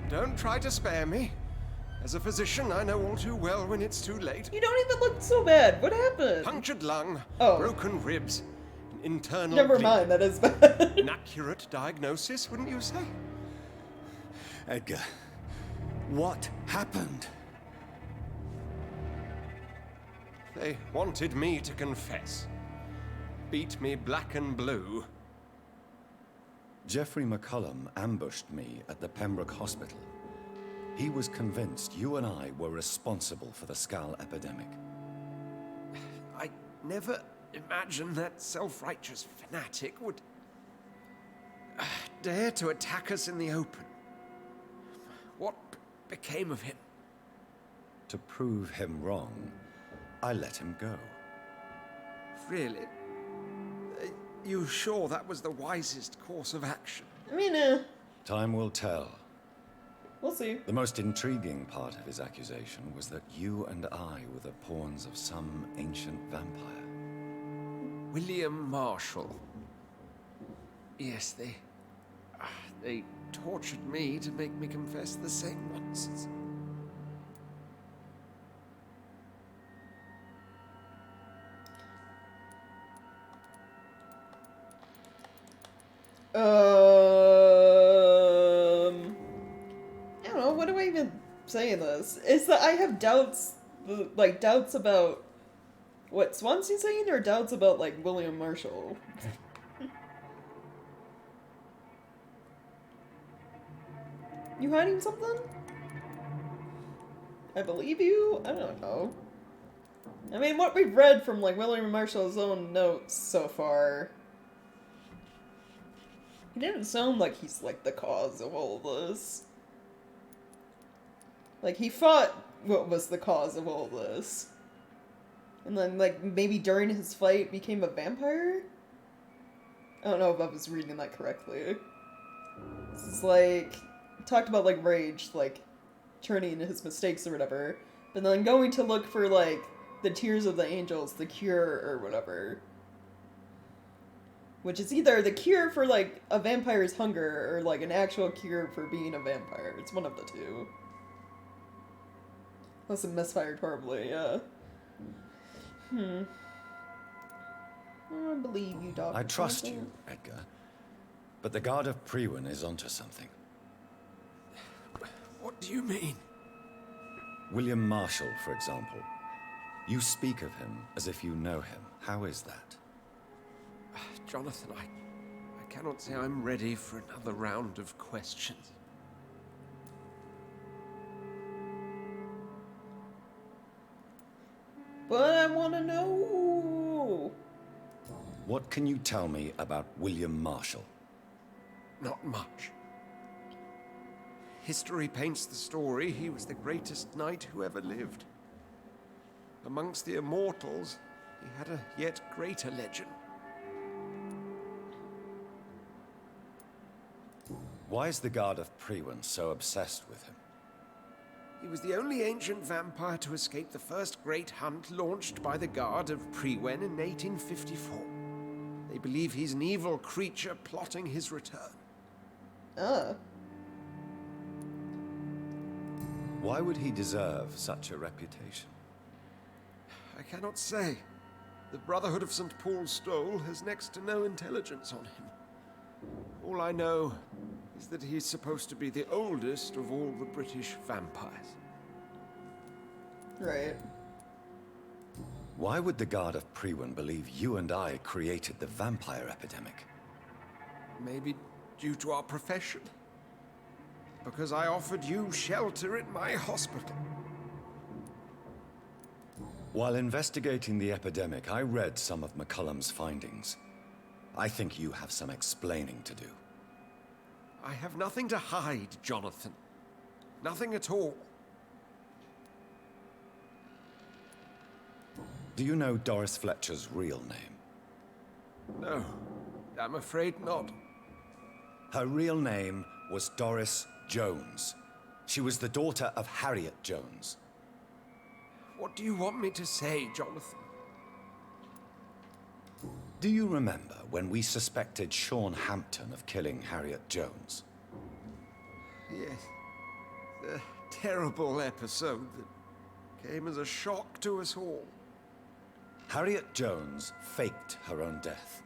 Don't try to spare me. As a physician, I know all too well when it's too late. You don't even look so bad. What happened? Punctured lung, Oh. broken ribs, an internal Never bleed. mind, that is bad. An accurate diagnosis, wouldn't you say? Edgar, what happened? They wanted me to confess. Beat me black and blue. Geoffrey McCullum ambushed me at the Pembroke Hospital. He was convinced you and I were responsible for the Skull epidemic. I never imagined that self-righteous fanatic would dare to attack us in the open. What became of him? To prove him wrong, I let him go. Really? You sure that was the wisest course of action? I mean, Time will tell. we'll see. The most intriguing part of his accusation was that you and I were the pawns of some ancient vampire. William Marshall. Yes, they tortured me to make me confess the same nonsense. I don't know, what do I even say in this? Is that I have doubts, like, doubts about what Swansea's saying, or doubts about, like, William Marshall? You hiding something? I believe you? I don't know. I mean, what we've read from, like, William Marshall's own notes so far, he didn't sound like he's, like, the cause of all this. Like, he fought what was the cause of all this. And then, like, maybe during his fight became a vampire? I don't know if I was reading that correctly. This is like, talked about, like, rage, like, turning his mistakes or whatever, but then going to look for, like, the tears of the angels, the cure or whatever. Which is either the cure for, like, a vampire's hunger or, like, an actual cure for being a vampire. It's one of the two. Unless it misfired horribly, yeah. I don't believe you, Doctor. I trust you, Edgar. But the Guard of Priwen is onto something. What do you mean? William Marshall, for example. You speak of him as if you know him. How is that? Jonathan, I cannot say I'm ready for another round of questions. But I want to know. What can you tell me about William Marshall? Not much. History paints the story he was the greatest knight who ever lived. Amongst the immortals, he had a yet greater legend. Why is the Guard of Priwen so obsessed with him? He was the only ancient vampire to escape the first great hunt launched by the Guard of Priwen in 1854. They believe he's an evil creature plotting his return. Why would he deserve such a reputation? I cannot say. The Brotherhood of St. Paul's Stole has next to no intelligence on him. All I know is that he's supposed to be the oldest of all the British vampires. Right. Why would the Guard of Priwen believe you and I created the vampire epidemic? Maybe due to our profession. Because I offered you shelter in my hospital. While investigating the epidemic, I read some of McCullum's findings. I think you have some explaining to do. I have nothing to hide, Jonathan. Nothing at all. Do you know Doris Fletcher's real name? No, I'm afraid not. Her real name was Doris Jones. She was the daughter of Harriet Jones. What do you want me to say, Jonathan? Do you remember when we suspected Sean Hampton of killing Harriet Jones? Yes. The terrible episode that came as a shock to us all. Harriet Jones faked her own death.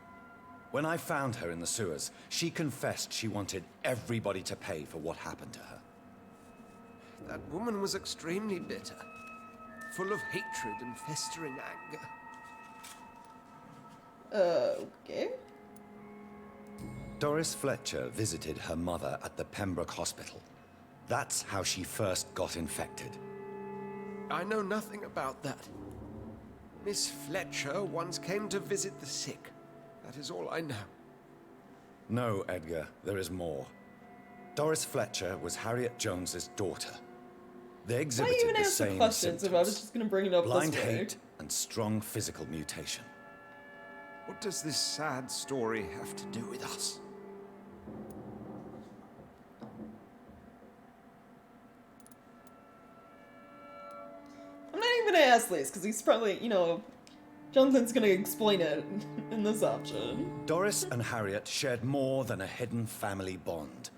When I found her in the sewers, she confessed she wanted everybody to pay for what happened to her. That woman was extremely bitter, full of hatred and festering anger. Okay. Doris Fletcher visited her mother at the Pembroke Hospital. That's how she first got infected. I know nothing about that. Miss Fletcher once came to visit the sick. That is all I know. No, Edgar, there is more. Doris Fletcher was Harriet Jones's daughter. They exhibited even the ask the same questions symptoms. if I was just gonna bring it up Blind this way? hate and strong physical mutation. What does this sad story have to do with us? I'm not even gonna ask Liz, because he's probably, you know, Jonathan's gonna explain it in this option. Doris and Harriet shared more than a hidden family bond.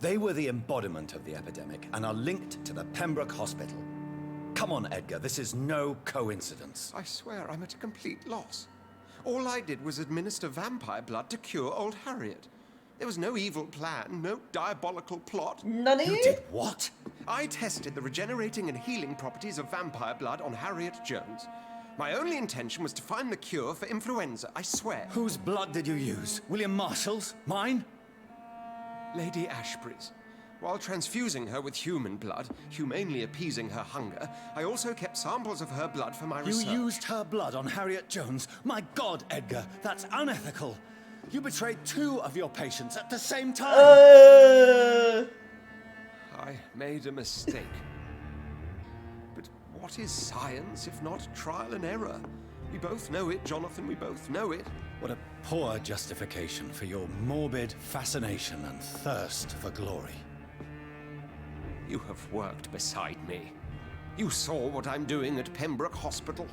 They were the embodiment of the epidemic and are linked to the Pembroke Hospital. Come on, Edgar, this is no coincidence. I swear I'm at a complete loss. All I did was administer vampire blood to cure old Harriet. There was no evil plan, no diabolical plot. None of You did what? I tested the regenerating and healing properties of vampire blood on Harriet Jones. My only intention was to find the cure for influenza, I swear. Whose blood did you use? William Marshall's? Mine? Lady Ashbury's. While transfusing her with human blood, humanely appeasing her hunger, I also kept samples of her blood for my research. You used her blood on Harriet Jones? My God, Edgar, that's unethical. You betrayed 2 of your patients at the same time. I made a mistake. But what is science if not trial and error? We both know it, Jonathan, we both know it. What a poor justification for your morbid fascination and thirst for glory. You have worked beside me. You saw what I'm doing at Pembroke Hospital.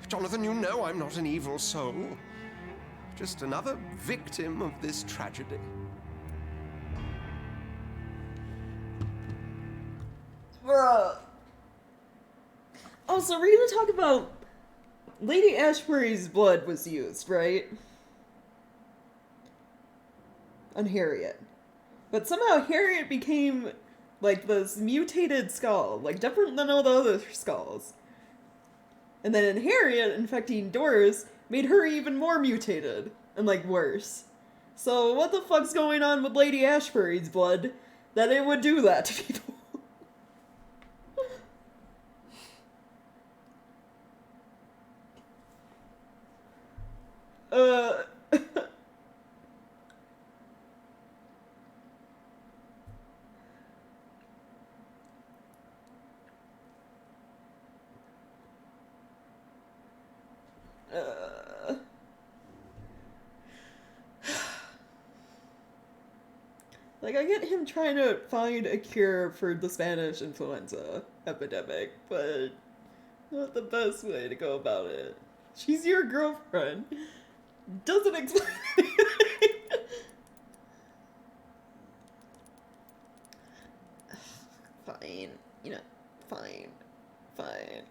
Jonathan, you know I'm not an evil soul. Just another victim of this tragedy. Bruh. Oh, so we're gonna talk about Lady Ashbury's blood was used, right? On Harriet. But somehow Harriet became like this mutated skull, like different than all the other skulls. And then in Harriet, infecting Doris made her even more mutated and like worse. So what the fuck's going on with Lady Ashbury's blood that it would do that to people? Like, I get him trying to find a cure for the Spanish influenza epidemic, but not the best way to go about it. She's your girlfriend. Doesn't explain anything. Fine. You know, fine. Fine.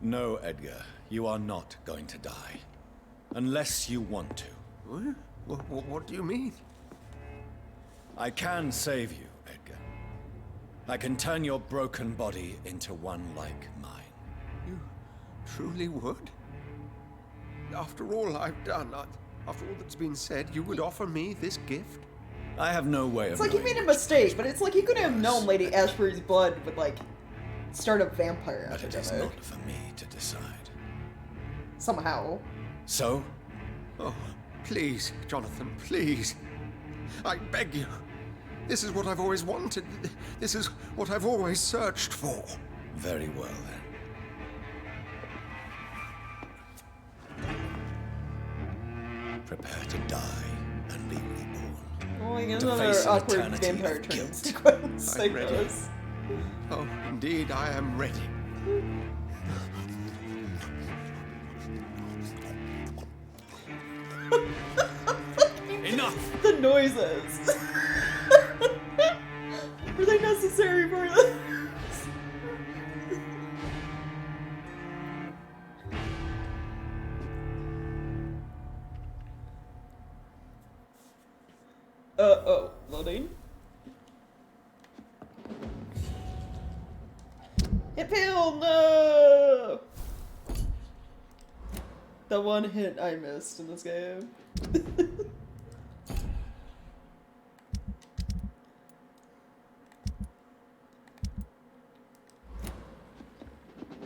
No, Edgar, you are not going to die. Unless you want to. What do you mean? I can save you, Edgar. I can turn your broken body into one like mine. You truly would? After all I've done, after all that's been said, you would offer me this gift? I have no way of It's like he made a mistake, but it's like he couldn't have known Lady Ashbury's blood would, like, start a vampire But it is epidemic. not for me to decide. Somehow. So? Oh, please, Jonathan, please. I beg you. This is what I've always wanted. This is what I've always searched for. Very well, then. Prepare to die and be reborn. Oh, I get To another face an awkward eternity vampire of turn guilt. sequence. I'm I ready. guess. Oh, indeed, I am ready. Enough! The noises. Were they necessary for this? Oh, loading. Hit pill, no! The one hit I missed in this game.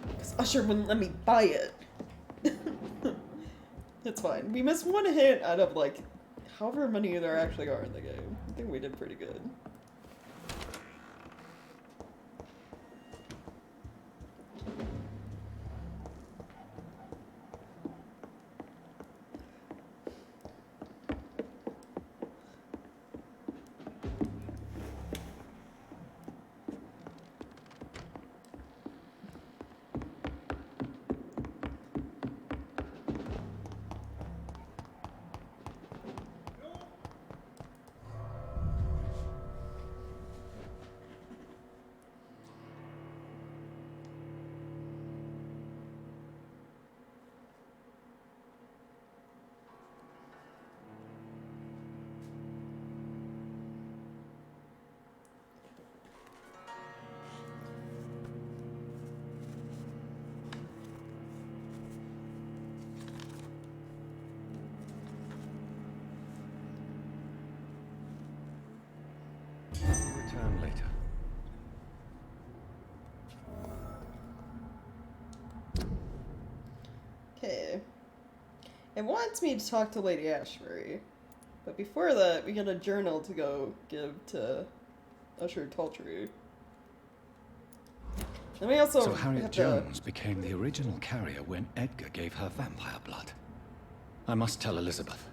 Because Usher wouldn't let me buy it. It's fine. We missed one hit out of, like, however many there actually are in the game. I think we did pretty good. Return later. Okay. It wants me to talk to Lady Ashbury. But before that, we get a journal to go give to Usher Toltree. And we also So Harriet have Jones became the original carrier when Edgar gave her vampire blood. I must tell Elizabeth.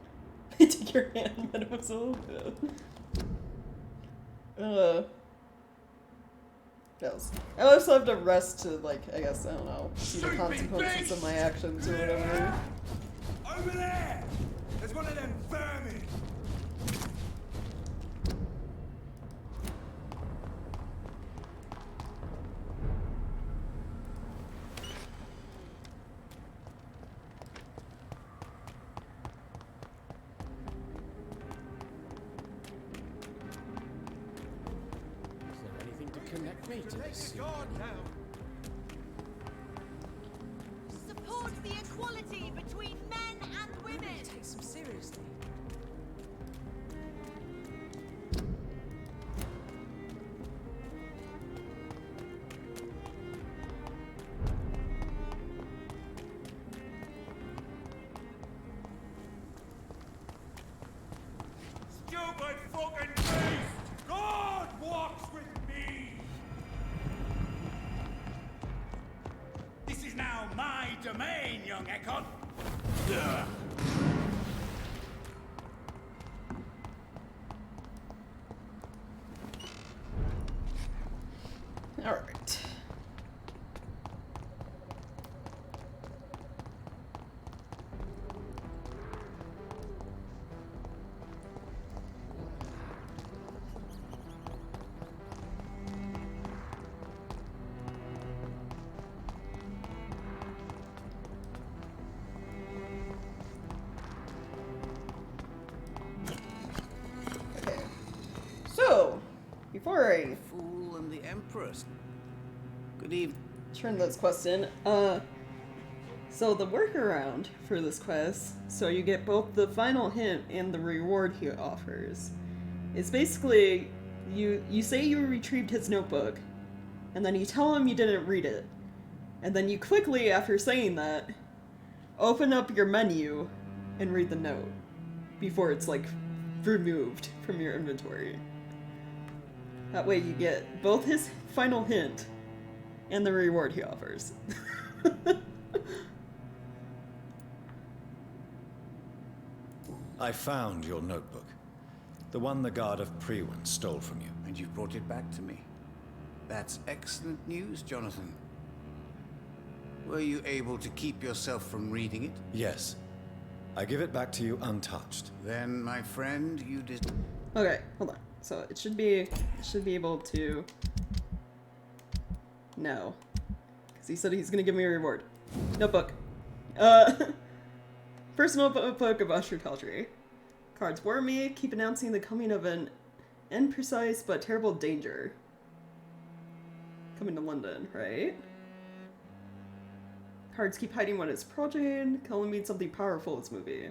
to take your hand, mademoiselle. Yes. I also have to rest to, like, I guess, I don't know, see the consequences of my actions or whatever. Over there! There's one of them vermin! Is there anything to connect me to this scene? Support the equality between men and women. Take some seriously. Stupid fucking beast! God walks with me! This is now my domain, young Ekon! Ugh. Alright. Okay. So, before I... Fool and the Empress. Good evening. turn this quest in. So the workaround for this quest, so you get both the final hint and the reward he offers. It's basically, you say you retrieved his notebook, and then you tell him you didn't read it. And then you quickly, after saying that, open up your menu and read the note before it's, like, removed from your inventory. That way you get both his final hint and the reward he offers. I found your notebook. The one the guard of Priwen stole from you. And you've brought it back to me. That's excellent news, Jonathan. Were you able to keep yourself from reading it? Yes. I give it back to you untouched. Then, my friend, you did... Okay, hold on. So it should be able to... No. Because he said he's gonna give me a reward. Notebook. Personal notebook of Usher Taldry. Cards warn me, keep announcing the coming of an imprecise but terrible danger. Coming to London, right? Cards keep hiding what it's approaching. Can only mean something powerful this movie.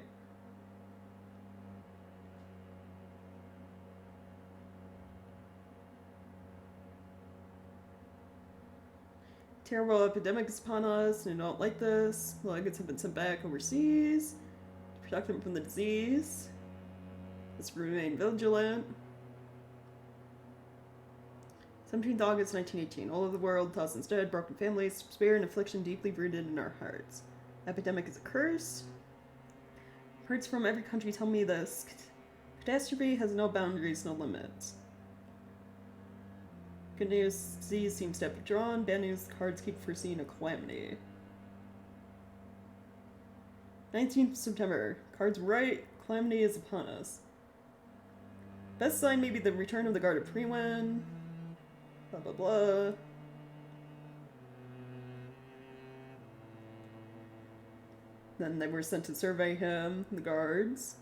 Terrible epidemic is upon us, and I don't like this. The legates have been sent back overseas to protect them from the disease. Let's remain vigilant. 17th August 1918. All over the world, thousands dead, broken families, despair and affliction deeply rooted in our hearts. Epidemic is a curse. Words from every country tell me this. Catastrophe has no boundaries, no limits. Good news, disease seems to have withdrawn. Bad news, the cards keep foreseeing a calamity. 19th September. Cards right, calamity is upon us. Best sign may be the return of the Guard of Priwen. Blah blah blah. Then they were sent to survey him, the guards.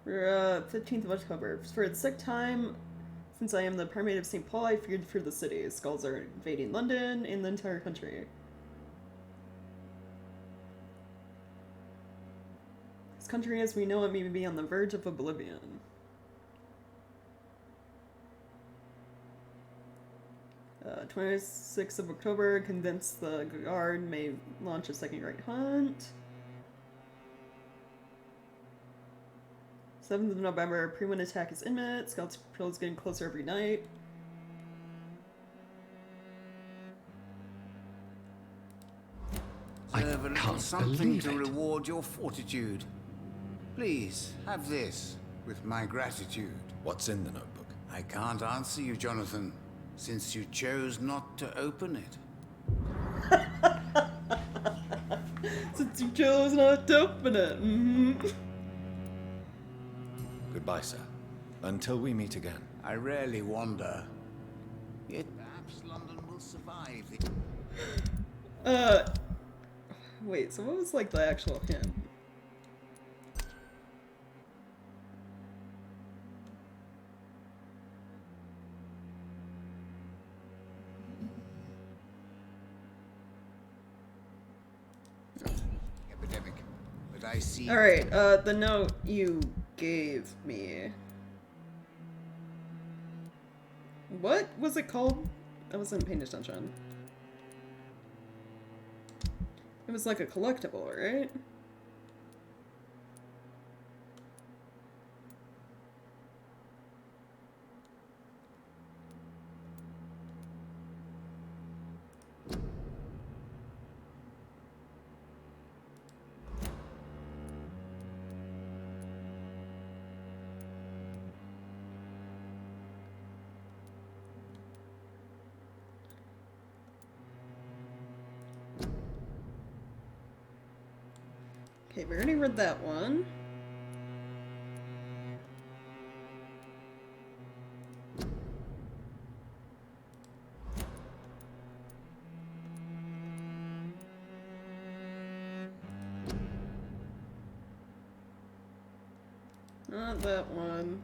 We're 15th of October. For its sick time, since I am the Primate of St. Paul, I feared for the city. Skulls are invading London and the entire country. This country as we know it may be on the verge of oblivion. Uh, 26th of October, convinced the guard may launch a second great hunt. 7th of November, Priwen attack is imminent. Scouts patrols getting closer every night. Serve a little something to reward your fortitude. Please, have this, with my gratitude. What's in the notebook? I can't answer you, Jonathan, since you chose not to open it. Since you chose not to open it. Mm-hmm. Goodbye, sir. Until we meet again. I rarely wander. Yet perhaps London will survive the... Wait, so what was, like, the actual hint? Epidemic. But I see... Alright, the note you gave me. What was it called? I wasn't paying attention. It was like a collectible, right? Okay, we already read that one. Not that one.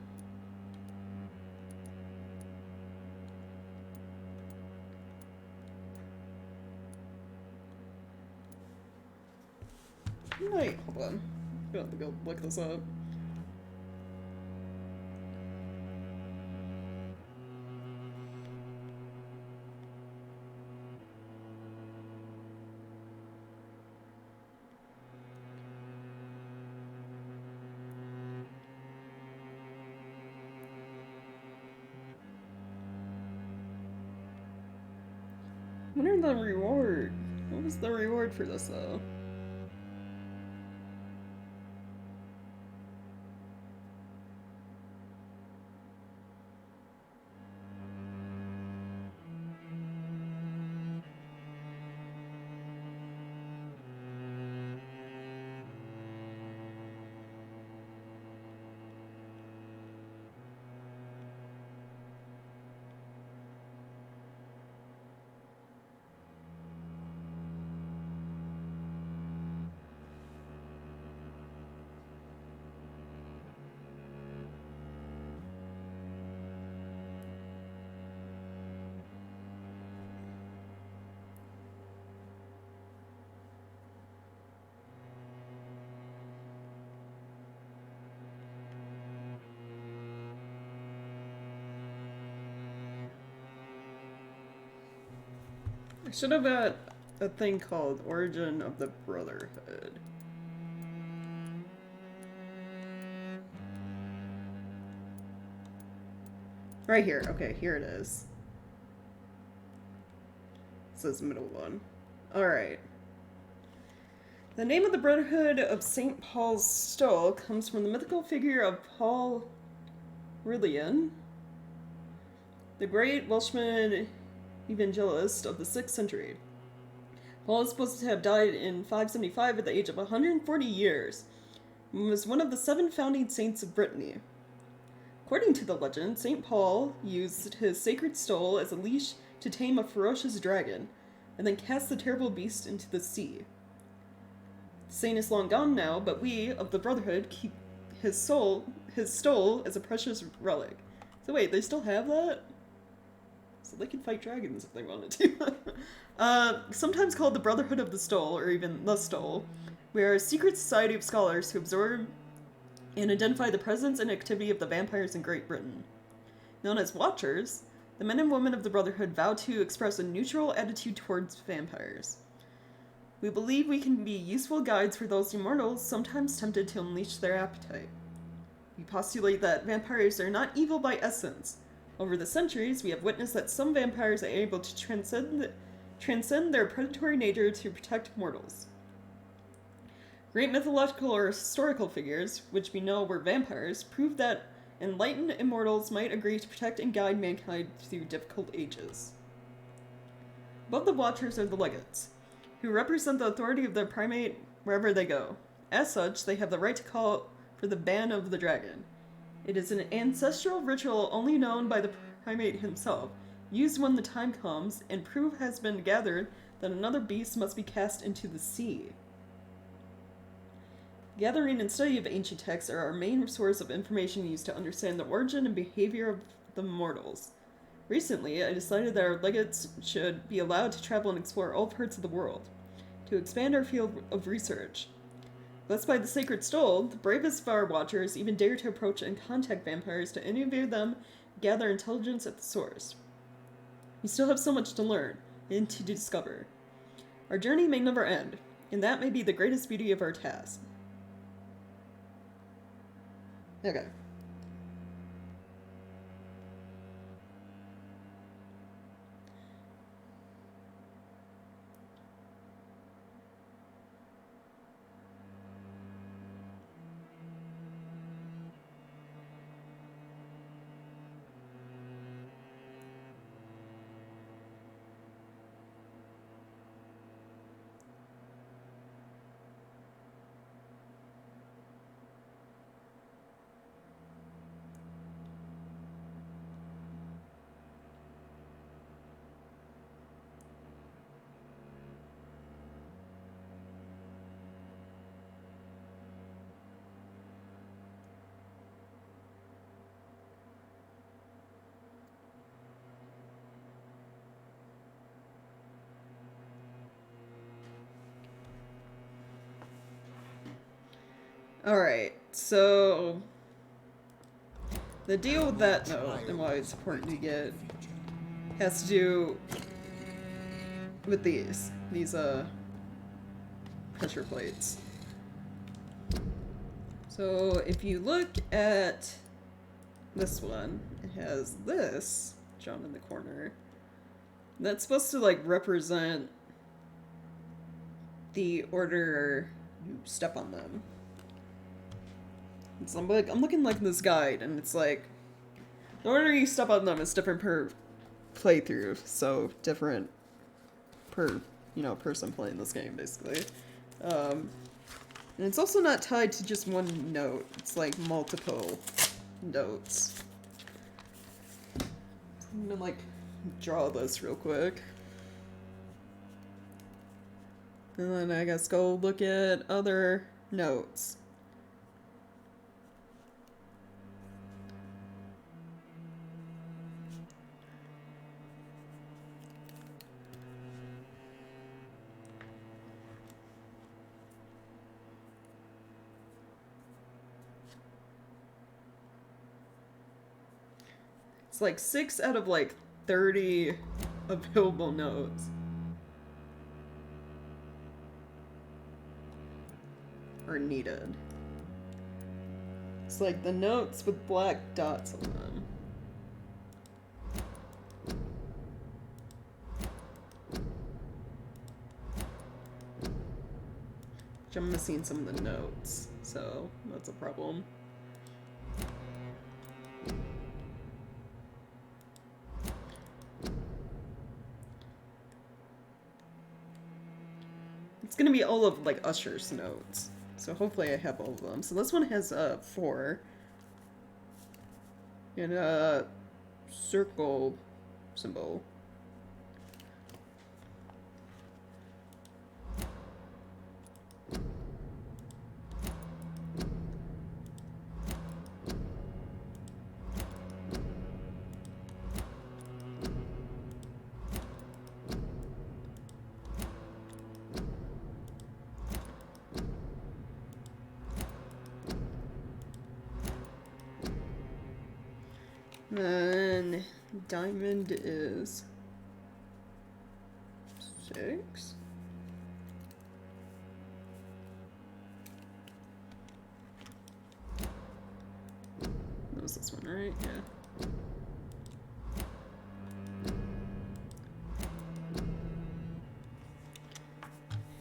Wait, hold on. I'm gonna have to go look this up. What are the reward? What was the reward for this though? I should have got a thing called Origin of the Brotherhood. Right here. Okay, here it is. This is the middle one. Alright. The name of the Brotherhood of St. Paul's Stole comes from the mythical figure of Paul Rillian, the great Welshman evangelist of the 6th century. Paul is supposed to have died in 575 at the age of 140 years, and was one of the 7 founding saints of Brittany. According to the legend, St. Paul used his sacred stole as a leash to tame a ferocious dragon, and then cast the terrible beast into the sea. The saint is long gone now, but we, of the Brotherhood, keep his stole as a precious relic. So wait, they still have that? So they can fight dragons if they wanted to. Sometimes called the Brotherhood of the Stole, or even the Stole, we are a secret society of scholars who absorb and identify the presence and activity of the vampires in Great Britain. Known as Watchers, the men and women of the Brotherhood vow to express a neutral attitude towards vampires. We believe we can be useful guides for those immortals sometimes tempted to unleash their appetite. We postulate that vampires are not evil by essence. Over the centuries, we have witnessed that some vampires are able to transcend their predatory nature to protect mortals. Great mythological or historical figures, which we know were vampires, prove that enlightened immortals might agree to protect and guide mankind through difficult ages. Above the Watchers are the Legates, who represent the authority of their primate wherever they go. As such, they have the right to call for the ban of the dragon. It is an ancestral ritual only known by the primate himself, used when the time comes, and proof has been gathered that another beast must be cast into the sea. Gathering and study of ancient texts are our main source of information used to understand the origin and behavior of the mortals. Recently, I decided that our legates should be allowed to travel and explore all parts of the world, to expand our field of research. Blessed by the sacred stole, the bravest of our watchers even dare to approach and contact vampires to interview them, gather intelligence at the source. We still have so much to learn and to discover. Our journey may never end, and that may be the greatest beauty of our task. Okay. Alright, so the deal with that note and why it's important to get has to do with these pressure plates. So if you look at this one, it has this drawn in the corner. That's supposed to like represent the order you step on them. So I'm looking like this guide, and it's like the order you step on them is different per playthrough, so different per person playing this game basically. And it's also not tied to just one note. It's like multiple notes. I'm gonna like draw this real quick. And then I guess go look at other notes. It's like 6 out of like 30 available notes. Are needed. It's like the notes with black dots on them. Which I'm missing some of the notes, so that's a problem. It's gonna be all of like Usher's notes. So hopefully I have all of them. So this one has 4. And a circle symbol. Then diamond is 6. That was this one, right? Yeah.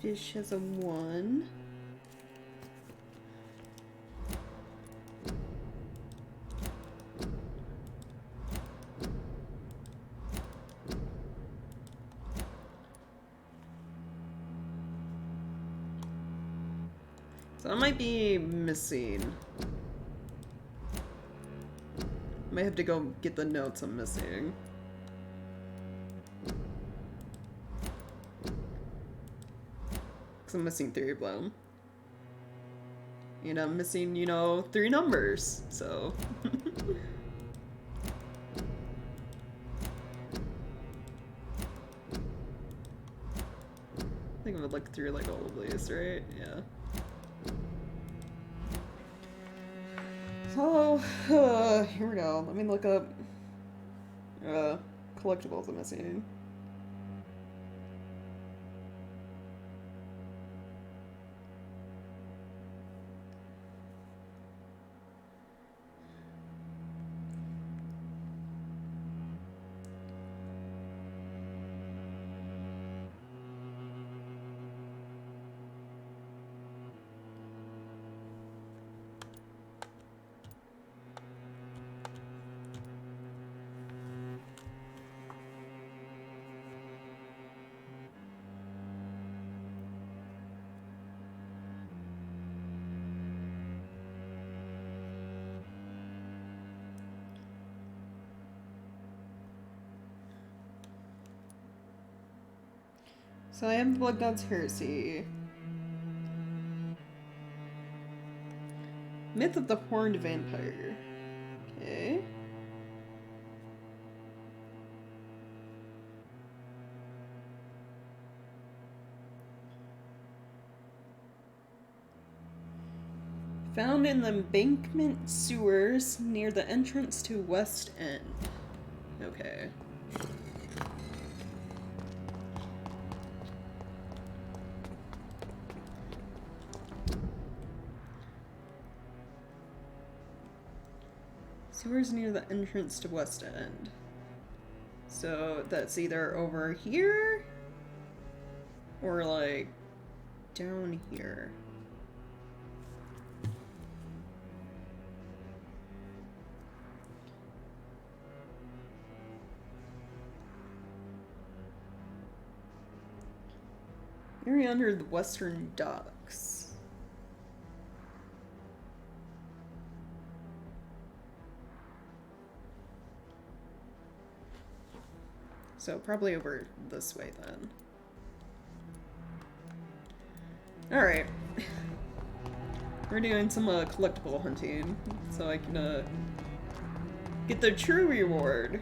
Fish has a 1. So I might be missing. Might have to go get the notes I'm missing. Because I'm missing 3 of them. And I'm missing, 3 numbers, so. I think I'm gonna look through like all of these, right? Yeah. So, here we go. Let me look up collectibles I'm missing. So I have the Blood God's Heresy. Myth of the Horned Vampire. Okay. Found in the embankment sewers near the entrance to West End. Okay. Sewers near the entrance to West End. So that's either over here or like down here. Area under the western docks. So probably over this way then. Alright. We're doing some collectible hunting, so I can get the true reward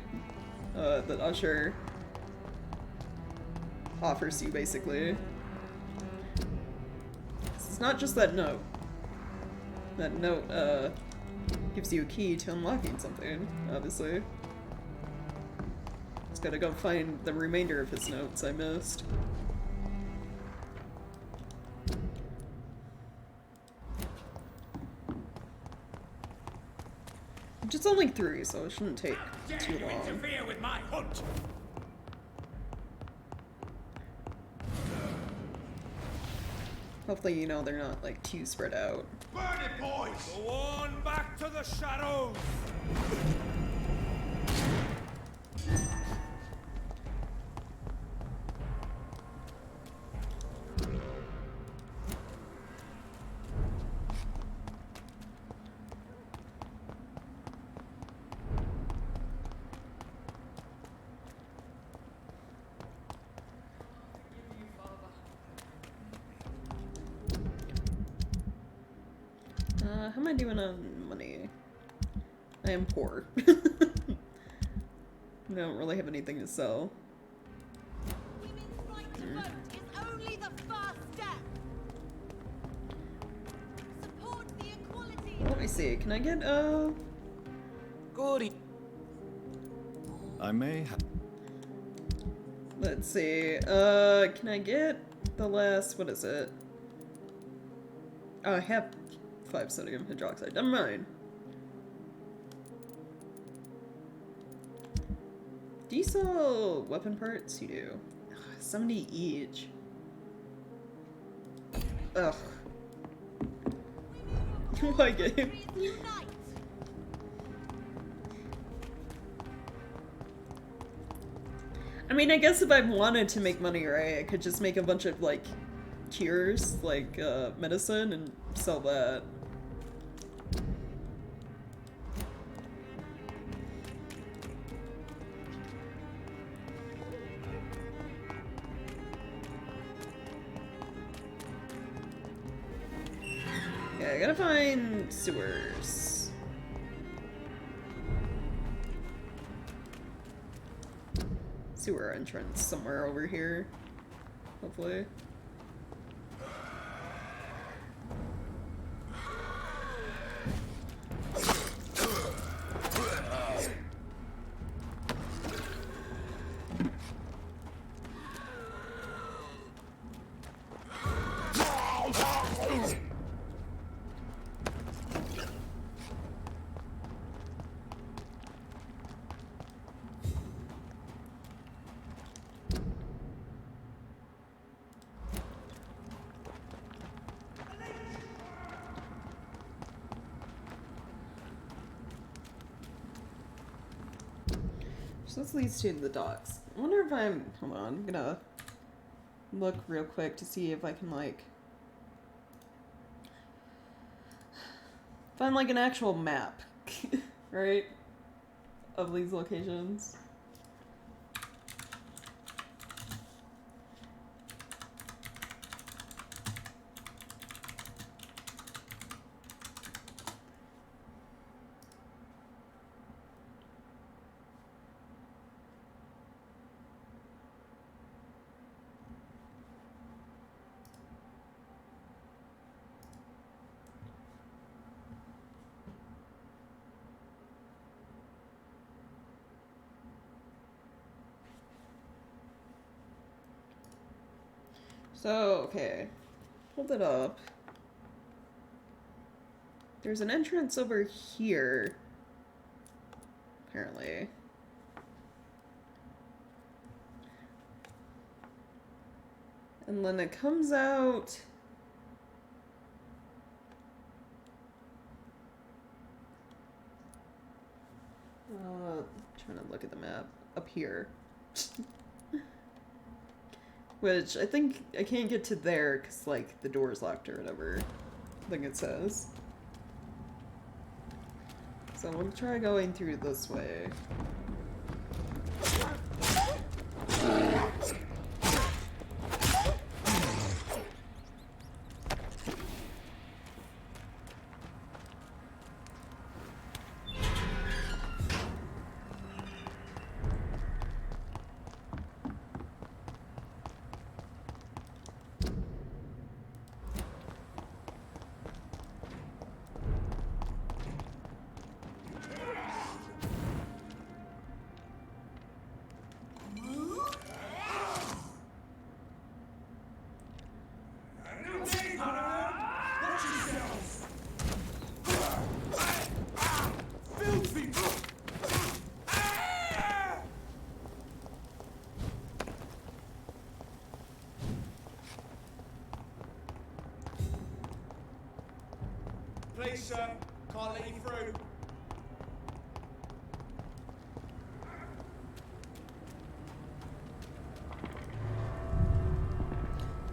that Usher offers you, basically. It's not just that note. That note gives you a key to unlocking something, obviously. Just gotta go find the remainder of his notes I missed. Which is only 3, so it shouldn't take too long. Interfere with my hunt. Hopefully, you know, they're not, like, too spread out. Burn it, boys! Go on back to the shadows! How am I doing on money? I am poor. I don't really have anything to sell. Women's right to vote is only the first step. Support the equality. Let me see. Can I get Goody. I may have. Let's see. Can I get the last? What is it? Oh, I have 5 sodium hydroxide. Never mind. Do you sell weapon parts? You do. Ugh, 70 each. Ugh. Why game? I mean, I guess if I wanted to make money, right, I could just make a bunch of, like, cures, like, medicine, and sell that. Yeah, I gotta find sewers. Sewer entrance somewhere over here, hopefully. So this leads to the docks. I wonder if I'm... Hold on, I'm gonna look real quick to see if I can, like... find, like, an actual map, right? Of these locations. So, okay. Hold it up. There's an entrance over here. Apparently. And then it comes out... trying to look at the map. Up here. Which, I think I can't get to there because, like, the door's locked or whatever. I think it says. So we'll try going through this way. Please, sir. Can't let you through.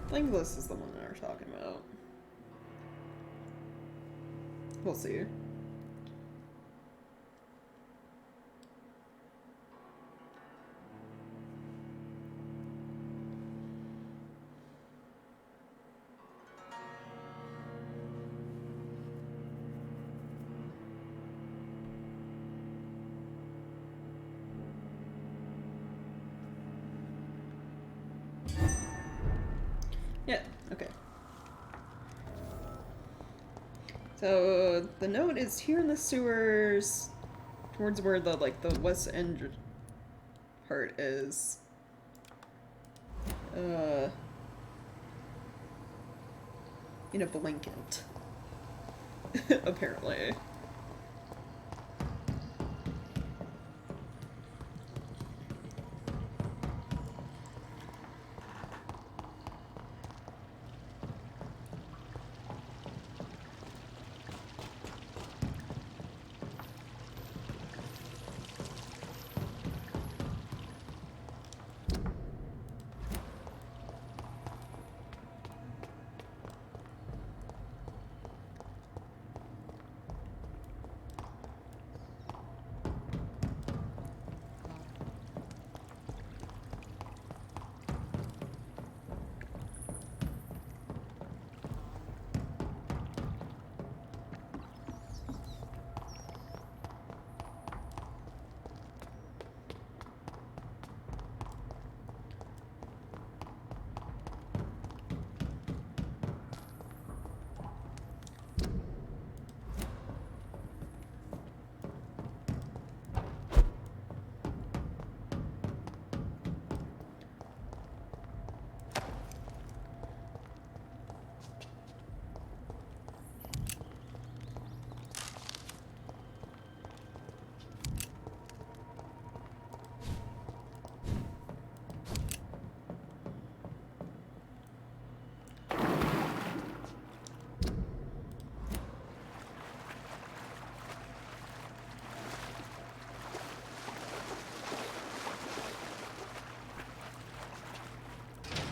I think this is the one that we're talking about. We'll see. Yeah, okay. So the note is here in the sewers, towards where the the West End part is. In a blanket. Apparently.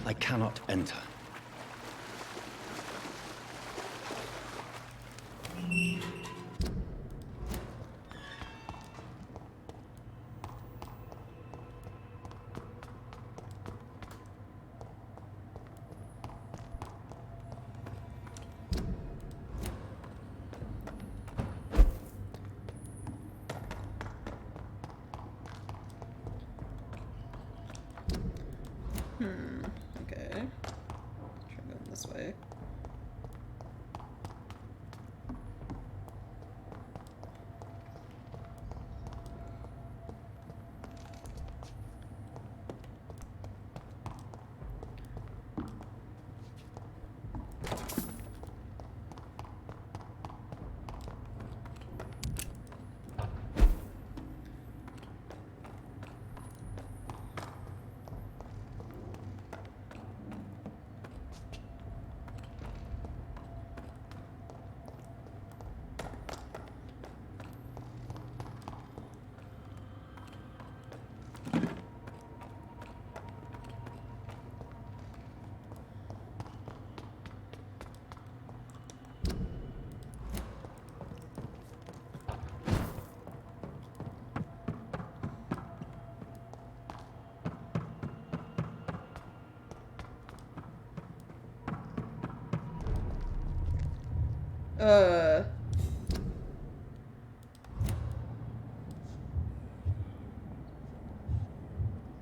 I cannot enter. Okay.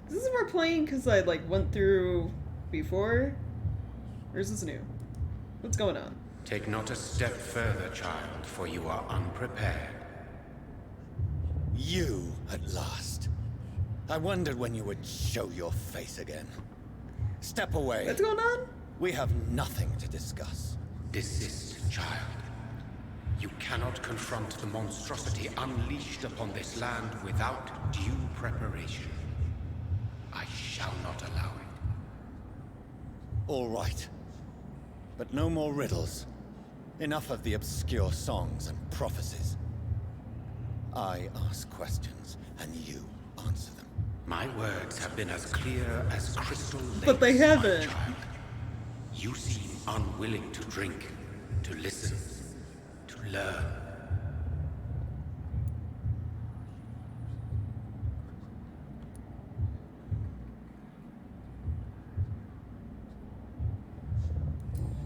This is we're playing because I like went through before? Or is this new? What's going on? Take not a step further, child, for you are unprepared. You, at last. I wondered when you would show your face again. Step away. What's going on? We have nothing to discuss. Desist, child. You cannot confront the monstrosity unleashed upon this land without due preparation. I shall not allow it. All right. But no more riddles. Enough of the obscure songs and prophecies. I ask questions, and you answer them. My words have been as clear as crystal lakes, But they haven't. my child. You seem unwilling to drink, to listen, to learn.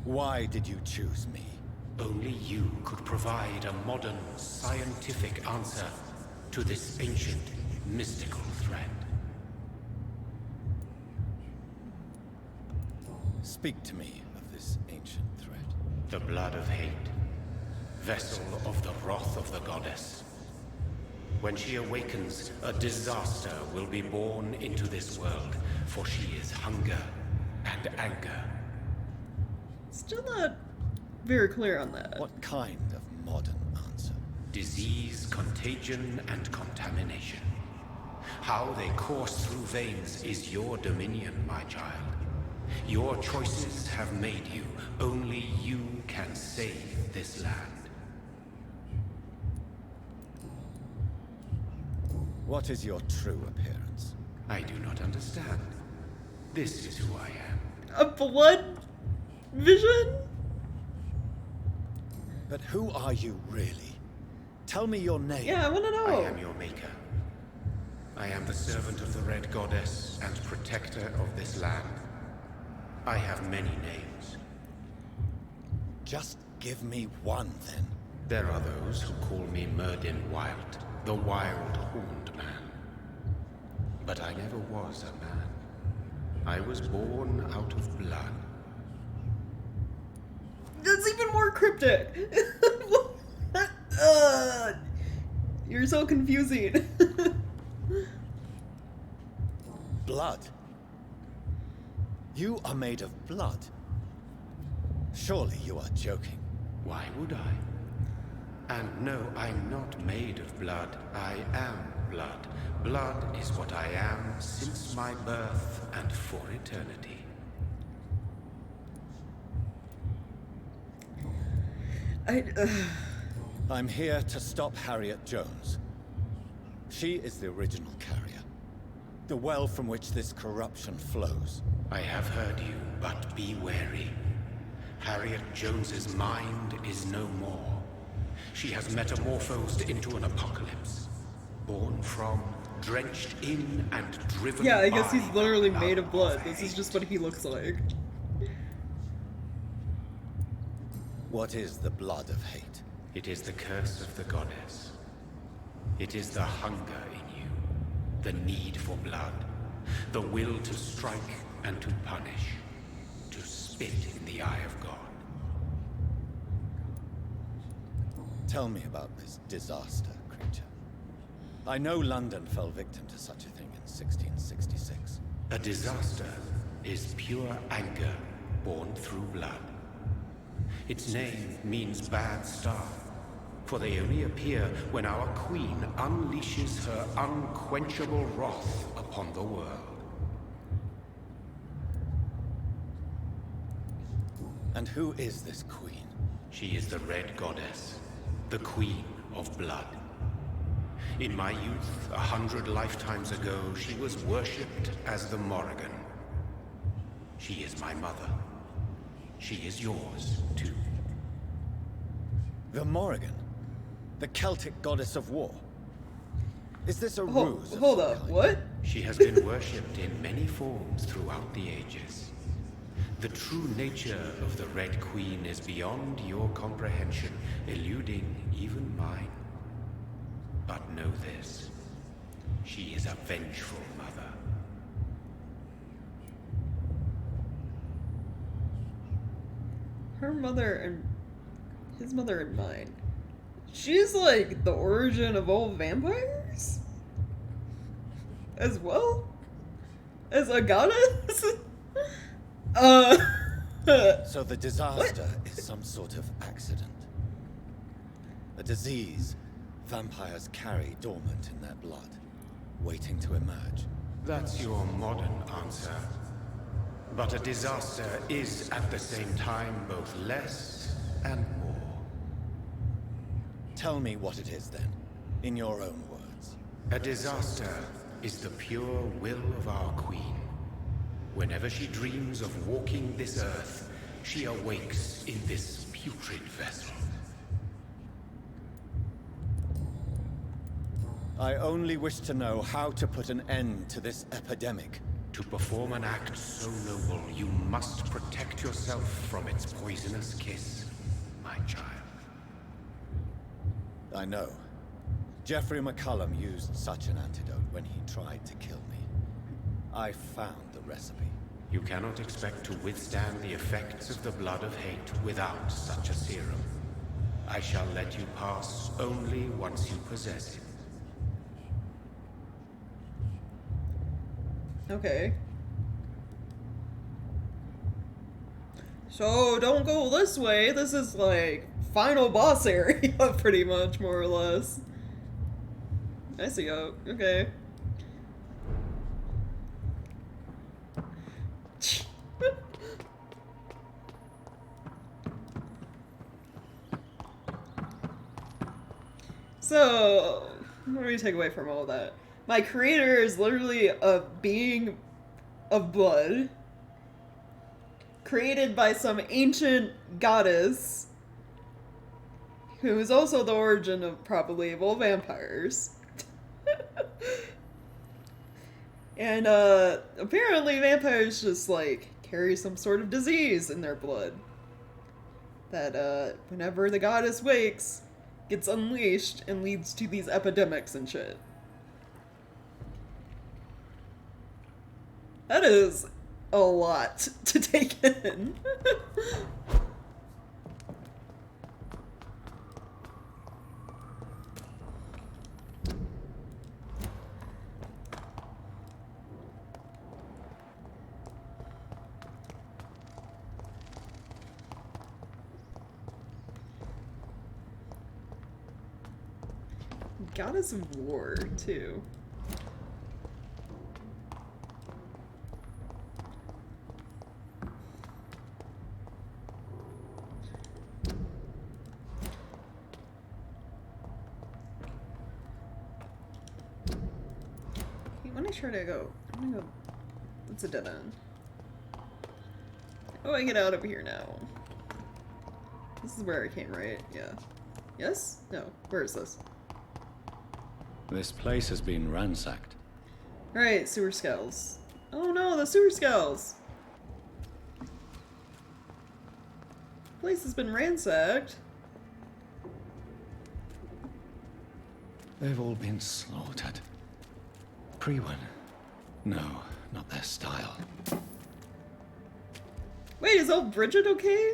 Why did you choose me? Only you could provide a modern, scientific answer to this ancient, mystical threat. Speak to me of this ancient threat. The blood of hate, vessel of the wrath of the goddess. When she awakens, a disaster will be born into this world, for she is hunger and anger. Still not very clear on that. What kind of modern answer? Disease, contagion, and contamination. How they course through veins is your dominion, my child. Your choices have made you. Only you can save this land. What is your true appearance? I do not understand. This is who I am. A blood vision? But who are you really? Tell me your name. Yeah, I want to know. I am your maker. I am the servant of the Red Goddess and protector of this land. I have many names. Just give me one, then. There are those who call me Merdin Wild, the Wild Horned Man. But I never was a man. I was born out of blood. That's even more cryptic. You're so confusing. Blood? You are made of blood. Surely you are joking. Why would I? And no, I'm not made of blood. I am blood. Blood is what I am since my birth and for eternity. I'm here to stop Harriet Jones. She is the original carrier. The well from which this corruption flows. I have heard you, but be wary. Harriet Jones's mind is no more. She has metamorphosed into an apocalypse. Born from, drenched in, and driven Yeah, I guess by he's literally the made of blood. of This is hate. just what he looks like. What is the blood of hate? It is the curse of the goddess. It is the hunger in you, the need for blood, the will to strike and to punish, to spit in the eye of God. Tell me about this disaster, creature. I know London fell victim to such a thing in 1666. A disaster is pure anger born through blood. Its name means bad star, for they only appear when our queen unleashes her unquenchable wrath upon the world. And who is this queen? She is the Red Goddess, the Queen of Blood. In my youth, 100 lifetimes ago, she was worshipped as the Morrigan. She is my mother. She is yours, too. The Morrigan? The Celtic goddess of war? Is this a ruse? Hold up, what? She has been worshipped in many forms throughout the ages. The true nature of the Red Queen is beyond your comprehension, eluding even mine. But know this. She is a vengeful mother. Her mother and his mother and mine. She's like the origin of all vampires? As well? As a goddess? So the disaster is some sort of accident. A disease vampires carry dormant in their blood, waiting to emerge. That's your modern answer. But a disaster is at the same time both less and more. Tell me what it is then, in your own words. A disaster is the pure will of our queen. Whenever she dreams of walking this earth, she awakes in this putrid vessel. I only wish to know how to put an end to this epidemic. To perform an act so noble, you must protect yourself from its poisonous kiss, my child. I know. Jeffrey McCullum used such an antidote when he tried to kill me. I found the recipe. You cannot expect to withstand the effects of the blood of hate without such a serum. I shall let you pass only once you possess it. Okay. So don't go this way. This is like final boss area, pretty much, more or less. I see. Oh, okay. So, what do we take away from all that? My creator is literally a being of blood, created by some ancient goddess, who is also the origin of probably of all vampires. And apparently vampires just like carry some sort of disease in their blood that whenever the goddess wakes, gets unleashed and leads to these epidemics and shit. That is a lot to take in. Goddess of War, too. When I try to go, I'm gonna go. That's a dead end. Oh, I get out over here now. This is where I came, right? Yeah. Yes? No. Where is this? This place has been ransacked. Right, sewer skells. Oh no, the sewer skells! Place has been ransacked. They've all been slaughtered. Priwen. No, not their style. Wait, is old Bridget okay?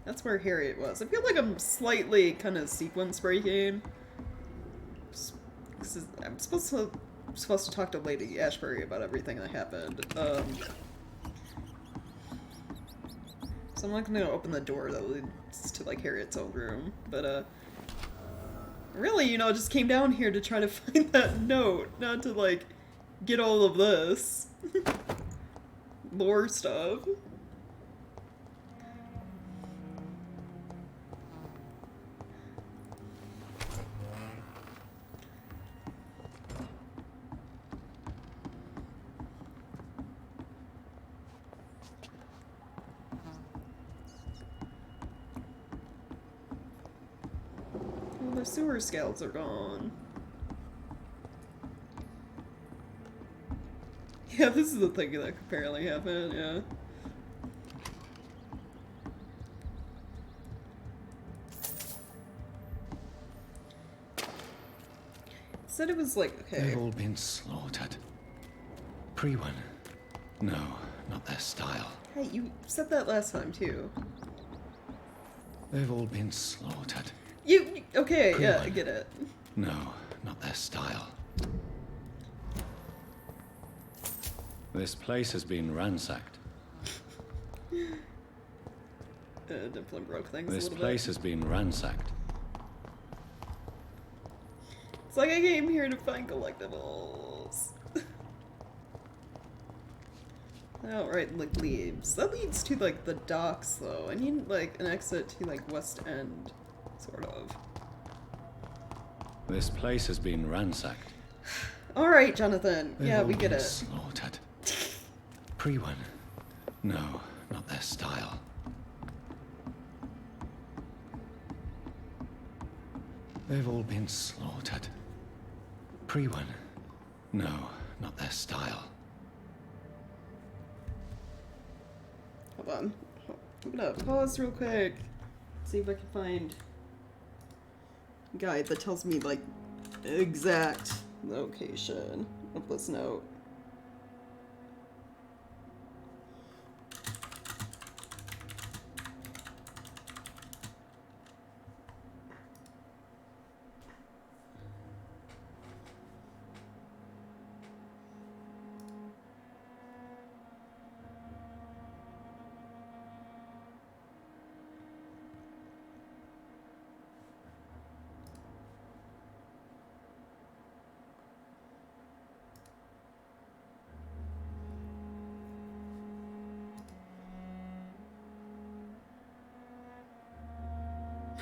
That's where Harriet was. I feel like I'm slightly kind of sequence breaking. I'm supposed to talk to Lady Ashbury about everything that happened. So I'm not gonna open the door that leads to like Harriet's old room, but really, you know, just came down here to try to find that note, not to like get all of this lore stuff. The sewer scales are gone. Yeah, this is the thing that apparently happened, yeah. Said it was like, okay. They've all been slaughtered. Priwen. No, not their style. Hey, you said that last time too. They've all been slaughtered. Okay, Priwen. yeah, I get it. No, not their style. This place has been ransacked. Definitely broke things This a little place bit. has been ransacked. It's like I came here to find collectibles. Alright, like leaves. That leads to like the docks though. I need like an exit to like West End, sort of. This place has been ransacked. Alright, Jonathan. They've Yeah, all we get been it. Slaughtered. Priwen. No, not their style. They've all been slaughtered. Priwen. No, not their style. Hold on. I'm gonna pause real quick. See if I can find a guide that tells me like exact location of this note.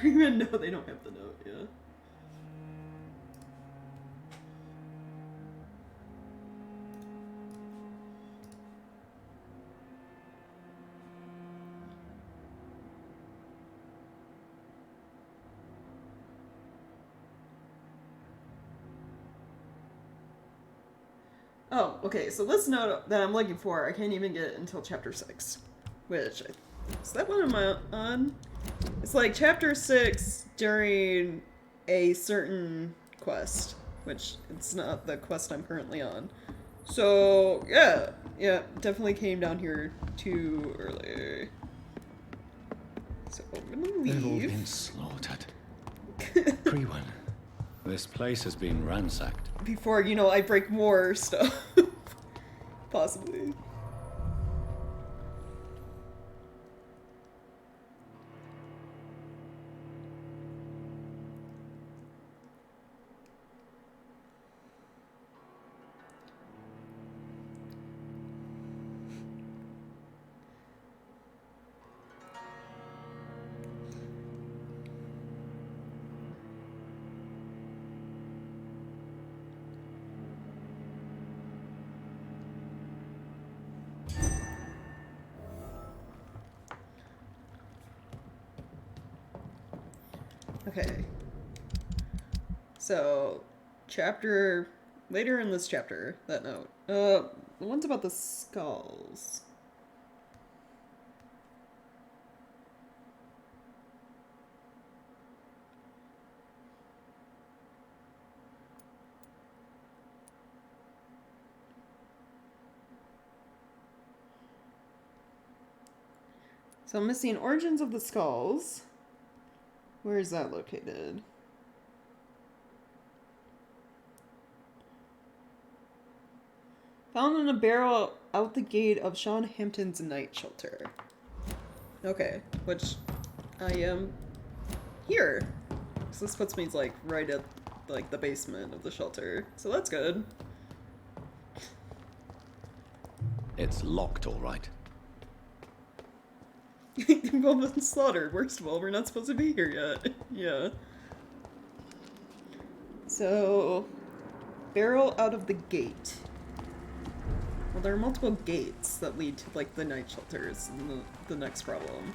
Freeman, no, they don't have the note, yeah. Oh, okay, so this note that I'm looking for, I can't even get until chapter 6. Which, is that one I'm on? It's like chapter 6 during a certain quest, which it's not the quest I'm currently on. So, yeah, definitely came down here too early. So, I'm gonna leave. They've all been slaughtered. Priwen. This place has been ransacked. Before, you know, I break more stuff. Possibly. Okay. So, later in this chapter, that note. The one's about the skulls. So I'm missing Origins of the Skulls. Where is that located? Found in a barrel out the gate of Sean Hampton's night shelter. Okay, which I am here. So this puts me like right at like the basement of the shelter. So that's good. It's locked, all right. Well, been slaughtered. Worst of all, we're not supposed to be here yet. Yeah. So, barrel out of the gate. Well, there are multiple gates that lead to, like, the night shelters, and the next problem.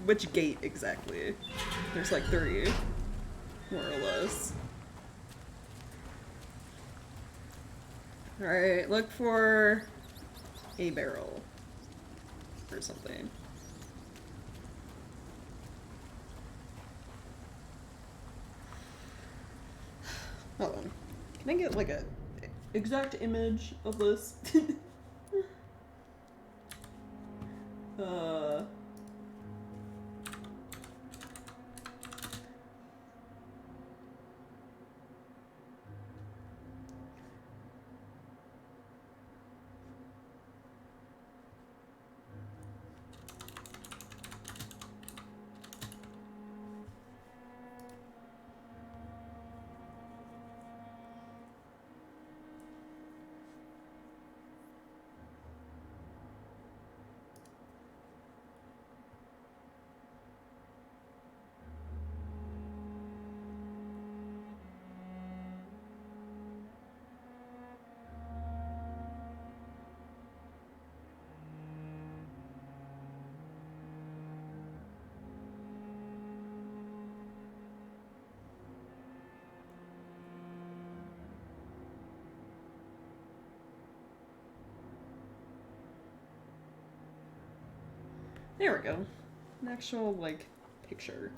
Which gate, exactly? There's, like, 3. More or less. Alright, look for a barrel. Or something. Hold on. Can I get like a exact image of this? There we go. An actual, like, picture.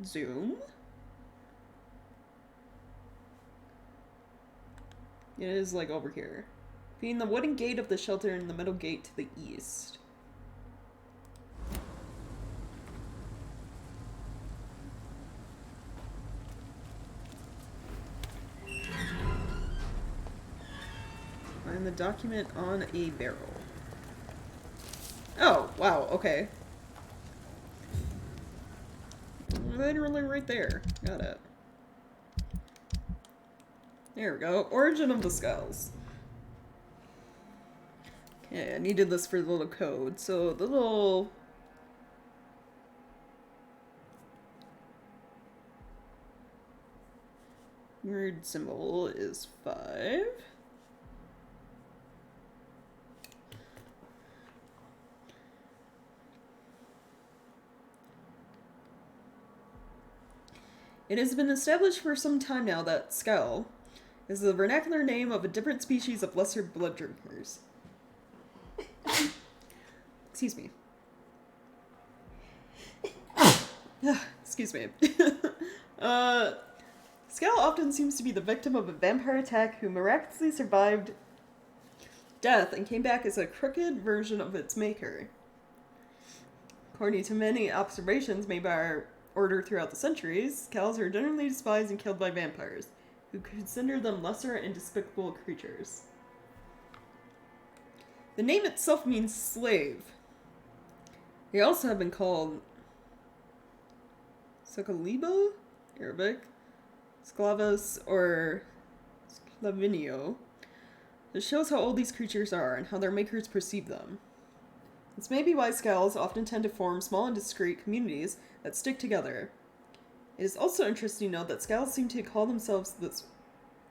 Zoom? It is, like, over here. Being the wooden gate of the shelter and the middle gate to the east. Find the document on a barrel. Oh, wow, okay. Literally right there. Got it. There we go. Origin of the skulls. Okay, I needed this for the little code. So the little... word symbol is 5. It has been established for some time now that skull is the vernacular name of a different species of lesser blood drinkers. Excuse me. Excuse me. Skull often seems to be the victim of a vampire attack who miraculously survived death and came back as a crooked version of its maker. According to many observations made by our order throughout the centuries, skulls are generally despised and killed by vampires, who consider them lesser and despicable creatures. The name itself means slave. They also have been called Sakaliba, Arabic, Sklavos, or Sclavinio. This shows how old these creatures are and how their makers perceive them. This may be why skulls often tend to form small and discrete communities that stick together. It is also interesting to note that skulls seem to call themselves this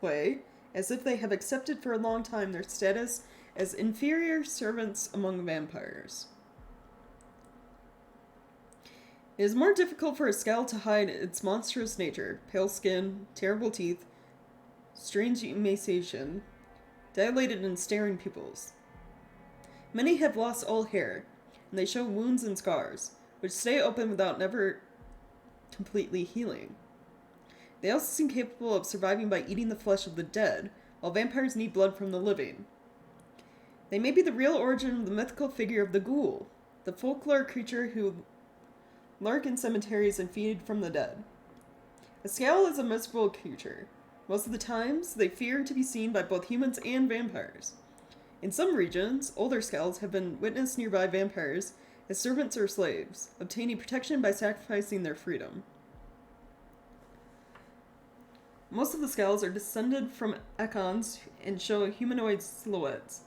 way, as if they have accepted for a long time their status as inferior servants among vampires. It is more difficult for a skull to hide its monstrous nature, pale skin, terrible teeth, strange emaciation, dilated and staring pupils. Many have lost all hair, and they show wounds and scars, which stay open without never completely healing. They also seem capable of surviving by eating the flesh of the dead, while vampires need blood from the living. They may be the real origin of the mythical figure of the ghoul, the folklore creature who lurk in cemeteries and feed from the dead. A skull is a miserable creature. Most of the times, they fear to be seen by both humans and vampires. In some regions, older skulls have been witnessed nearby vampires as servants or slaves, obtaining protection by sacrificing their freedom. Most of the skulls are descended from echons and show humanoid silhouettes.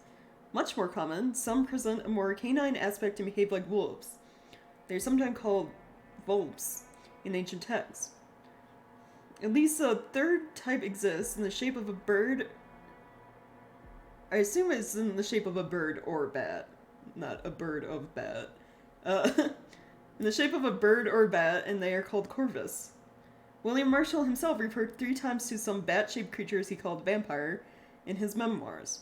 Much more common, some present a more canine aspect and behave like wolves. They are sometimes called vulps in ancient texts. At least a third type exists in the shape of a bird. I assume it's in the shape of a bird or bat, not a bird of bat. In the shape of a bird or bat, and they are called corvus. William Marshall himself referred 3 times to some bat-shaped creatures he called vampire in his memoirs.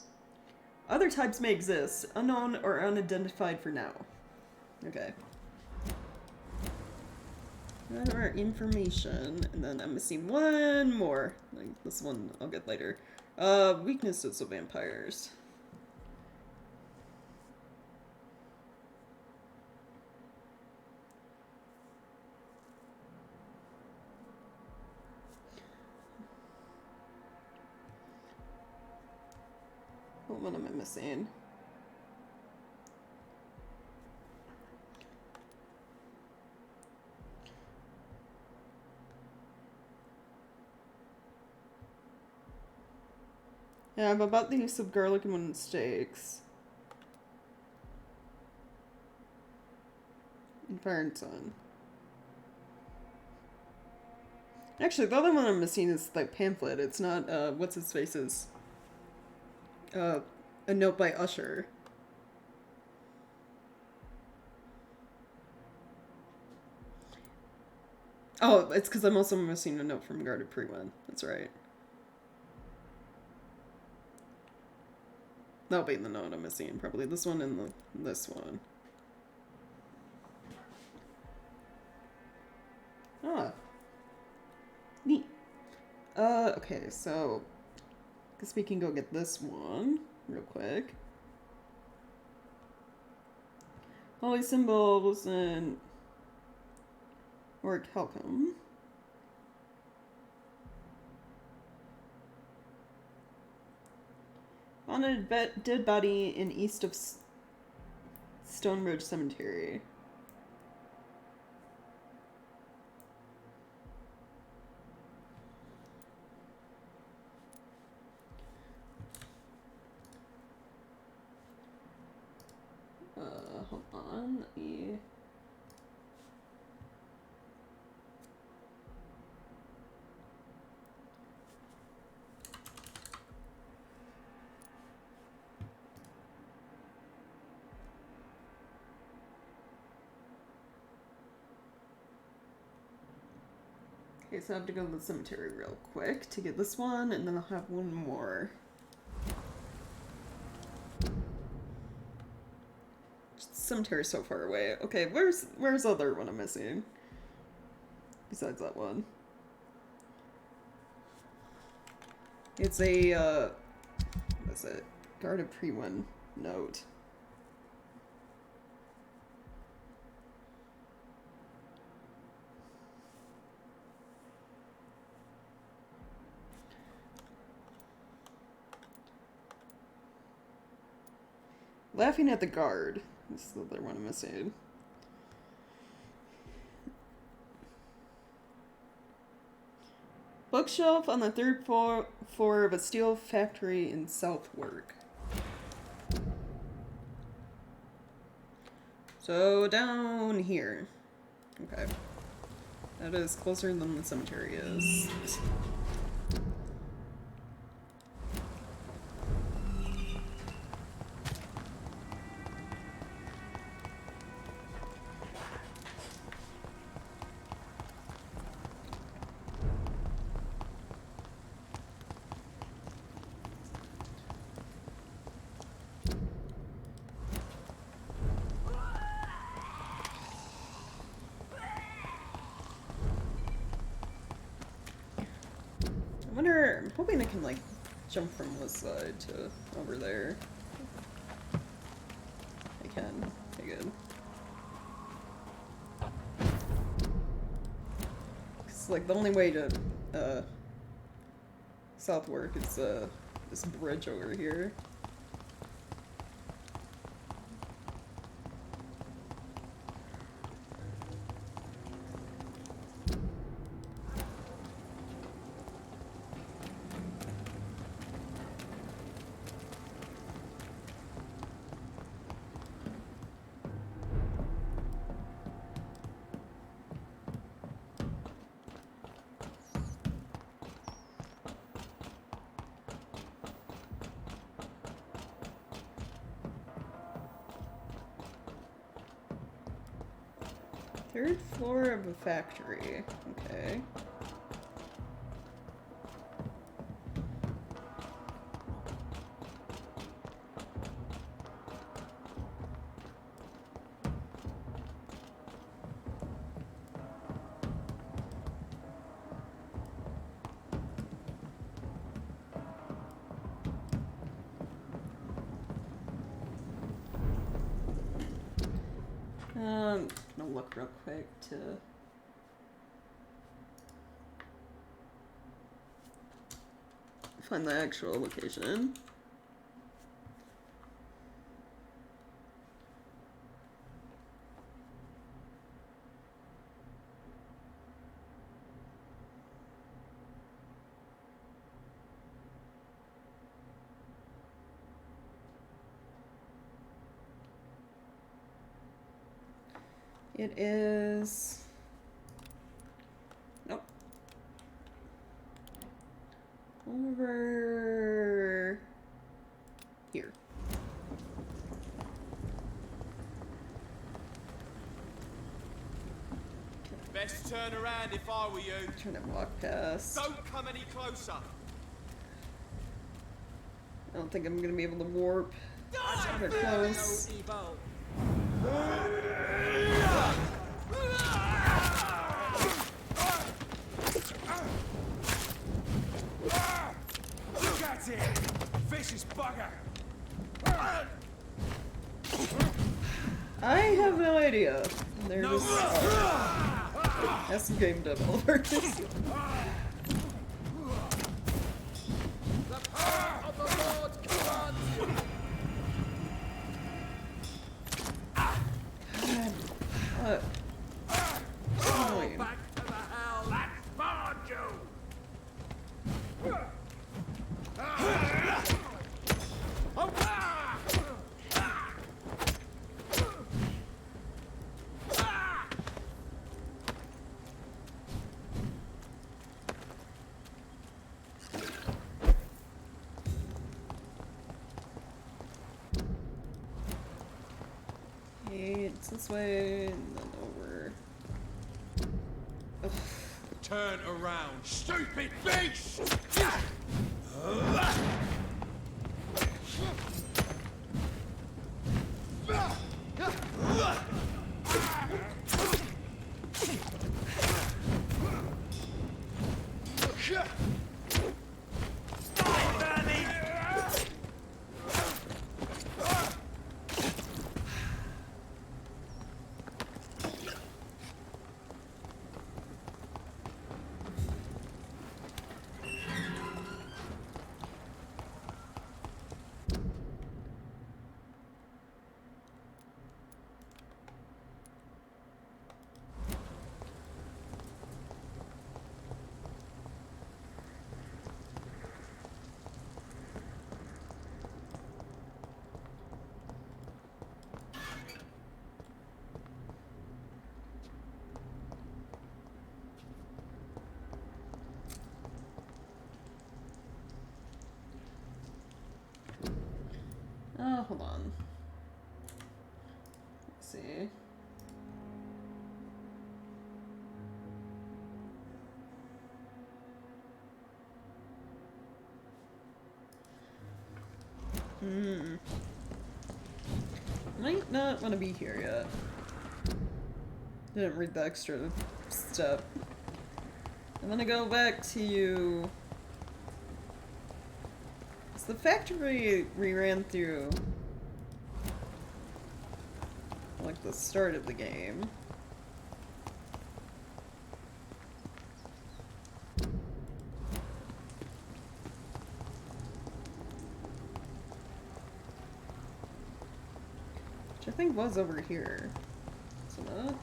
Other types may exist, unknown or unidentified for now. Okay. Our information, and then I'm missing one more. Like this one I'll get later. Weaknesses of vampires. What one am I missing? Yeah, I'm about the use of garlic and wooden stakes. And fire and sun. Actually, the other one I'm missing is the pamphlet. It's not, what's his face's? A note by Usher. Oh, it's because I'm also missing a note from Guarded Pre-Win. That's right. That'll be the note I'm missing. Probably this one and this one. Ah. Neat. Okay, so I guess we can go get this one real quick. Holy symbols and Orc Helcom. Found a dead body in east of Stone Ridge Cemetery. Hold on, let me... Okay, so I have to go to the cemetery real quick to get this one, and then I'll have one more. Cemetery's so far away. Okay, where's the other one I'm missing? Besides that one. It's a, what's it? Guarded Pre-Win note. Laughing at the guard. This is the other one I'm missing. Bookshelf on the 3rd floor of a steel factory in Southwark. So down here. Okay. That is closer than the cemetery is. I'm hoping I can, like, jump from this side to over there. I can. Okay, good. It's like the only way to, Southwark is, this bridge over here. Third floor of a factory. Okay. Gonna look real quick to find the actual location. It is... Nope. Over... here. Best turn around if I were you. Trying to walk past. Don't come any closer. I don't think I'm gonna be able to warp. They're close. Look at it! Vicious bugger! I have no idea. They're just that's some game developers. Annoying. Okay, it's this way and then over. Ugh. Turn around, stupid beast! Oh, hold on. Let's see. Might not want to be here yet. Didn't read the extra step. I'm gonna go back to... It's the factory we ran through. Like the start of the game. Which I think was over here. Isn't it?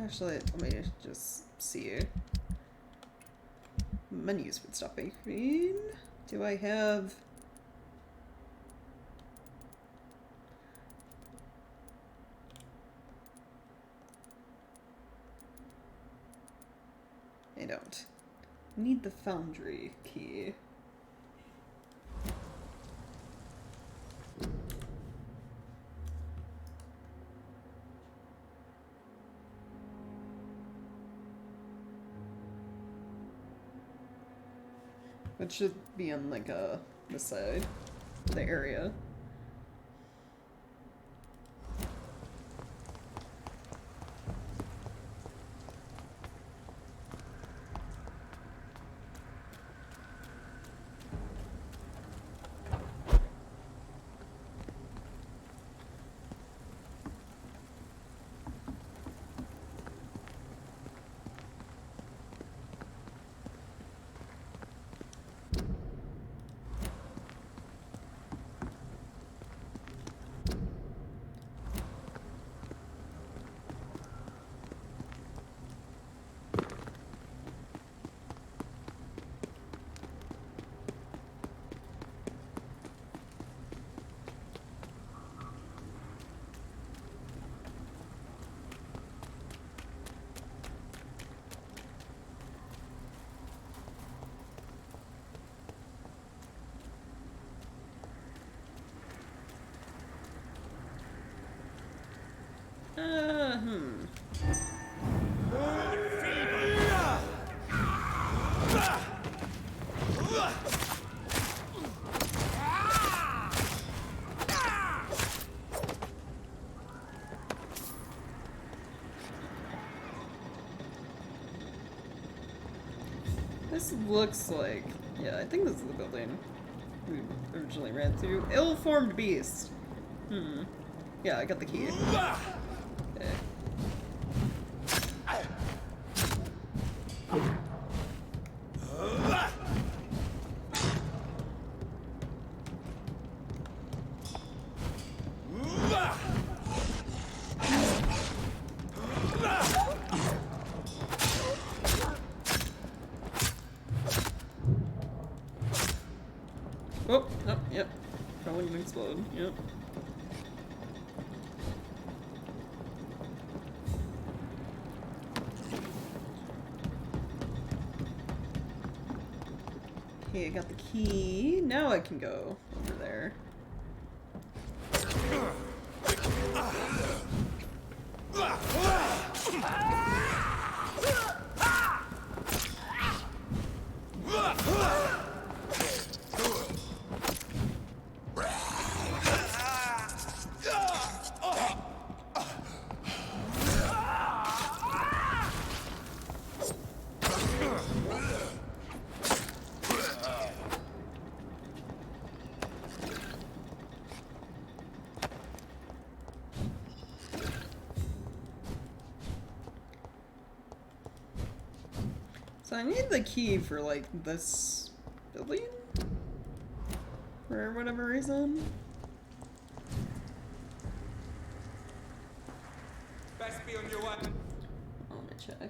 Actually, let me just see. Menus would stop being. Do I have... I don't. Need the foundry key. It should be on like this side, the area. Hmm. This looks like, yeah, I think this is the building we originally ran through. Ill-formed beast. Hmm. Yeah, I got the key. Okay. Oh, no, yep. Probably gonna explode, yep. Okay, I got the key. Now I can go over there. So I need the key for, like, this building? For whatever reason. Best be on your way. I'm gonna check.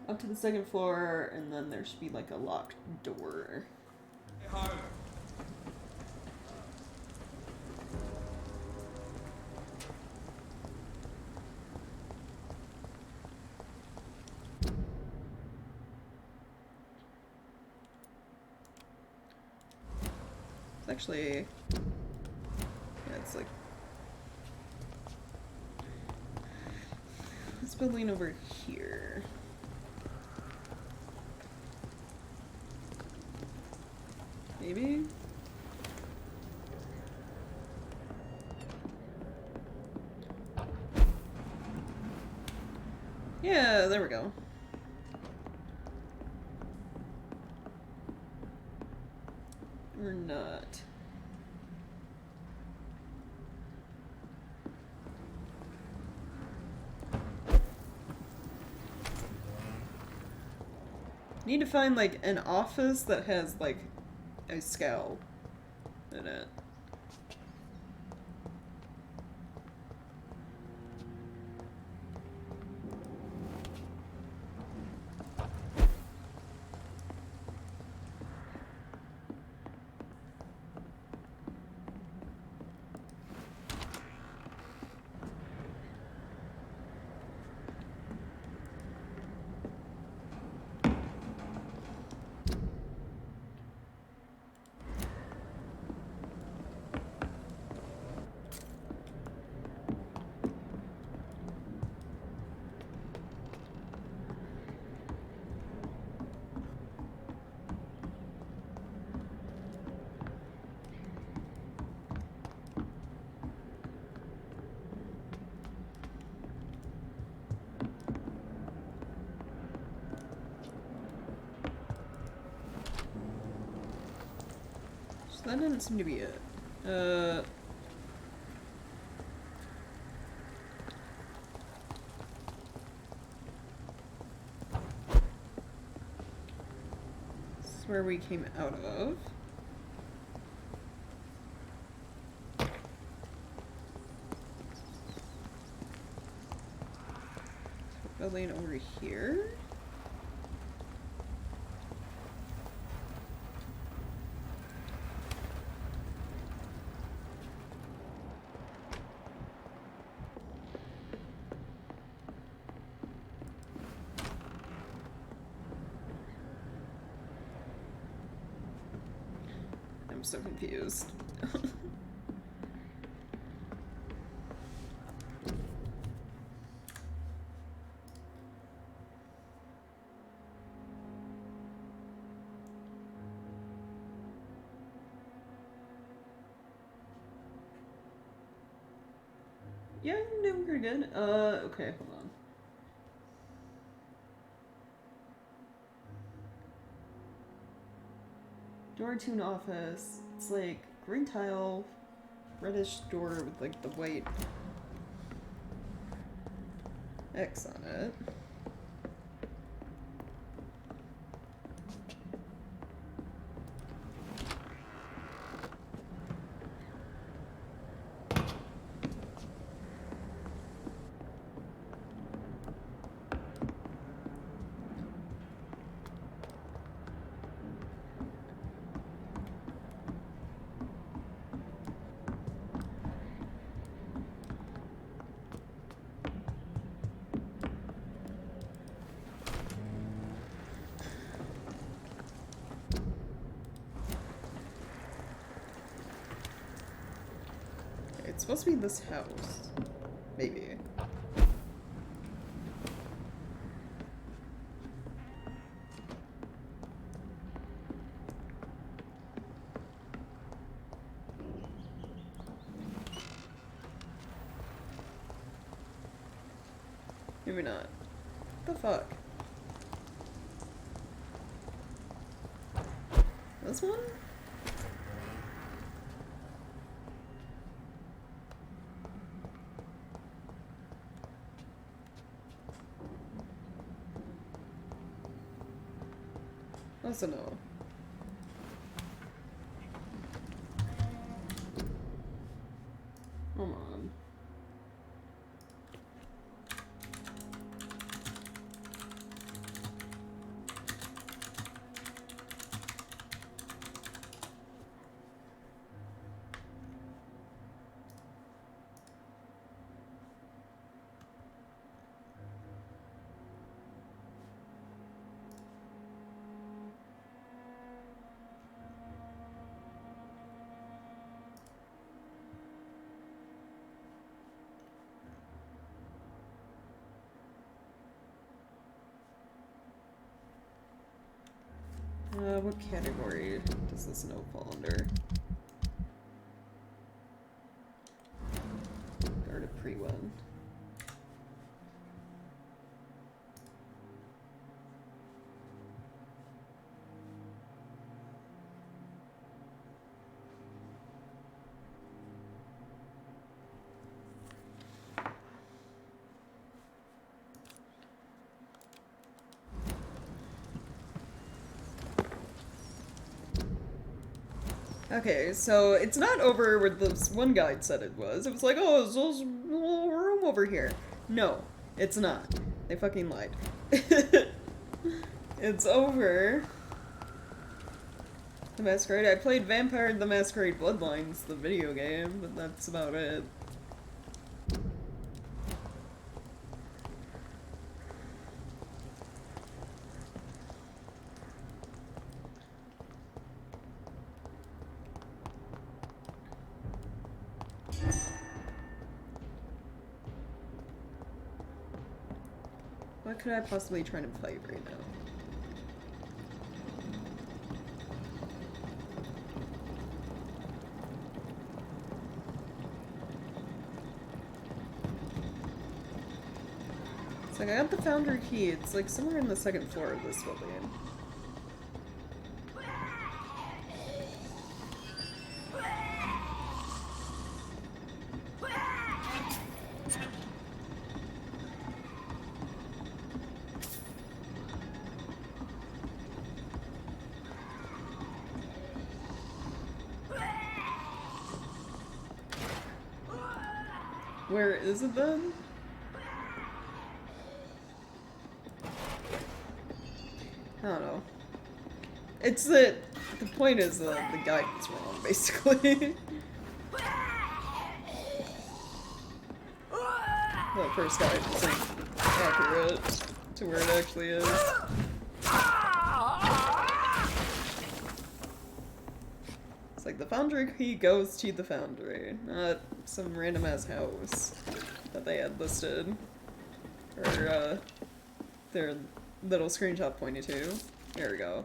Up to the second floor, and then there should be, like, a locked door. Home. It's actually... Yeah, it's like... This building over here. Maybe? Yeah, there we go. Or not. Need to find, like, an office that has, like, a scowl in it. So that didn't seem to be it. This is where we came out of. Building over here. I'm so confused. Yeah, I'm doing pretty good. Okay, hold on. Door to an office. It's like green tile, reddish door with like the white X on it. It's supposed to be this house. Maybe. Maybe not. What the fuck? This one? That's a no. Come on. What category does this note fall under? Guard a pre-one. Okay, so it's not over where this one guide said it was. It was like, oh, there's a little room over here. No, it's not. They fucking lied. It's over the Masquerade. I played Vampire the Masquerade Bloodlines, the video game, but that's about it. What could I possibly try to play right now? It's like I got the Foundry key. It's like somewhere in the second floor of this building. Where is it then? I don't know. It's the point is the guidance wrong, basically. The first guide isn't accurate to where it actually is. It's like the foundry key goes to the foundry, not some random ass house that they had listed. Or, their little screenshot pointed to. There we go.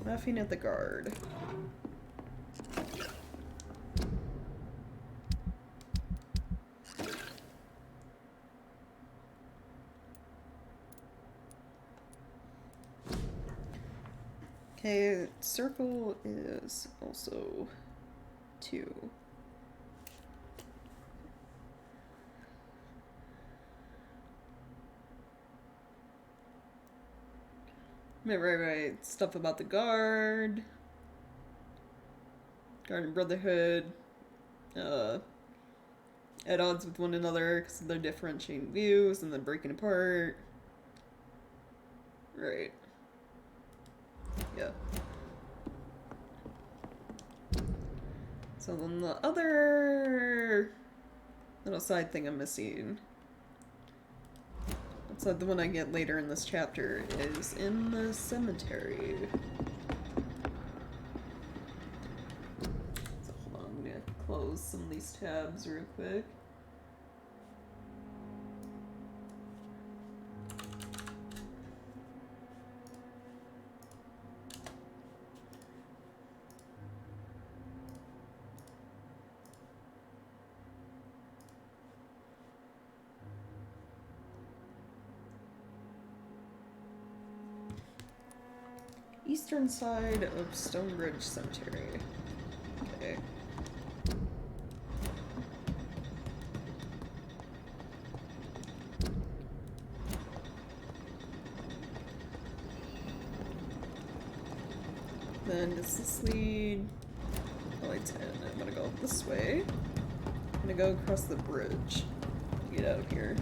Laughing at the guard. Okay, circle is also 2. Right. Stuff about the guard. Guard and Brotherhood. At odds with one another because of their differentiating views and then breaking apart. Right. Yeah. So then the other little side thing I'm missing, it's like the one I get later in this chapter, is in the cemetery. So hold on, I'm gonna close some of these tabs real quick. Eastern side of Stonebridge Cemetery. Okay. Then does this lead? Oh, it's in. I'm gonna go this way. I'm gonna go across the bridge to get out of here.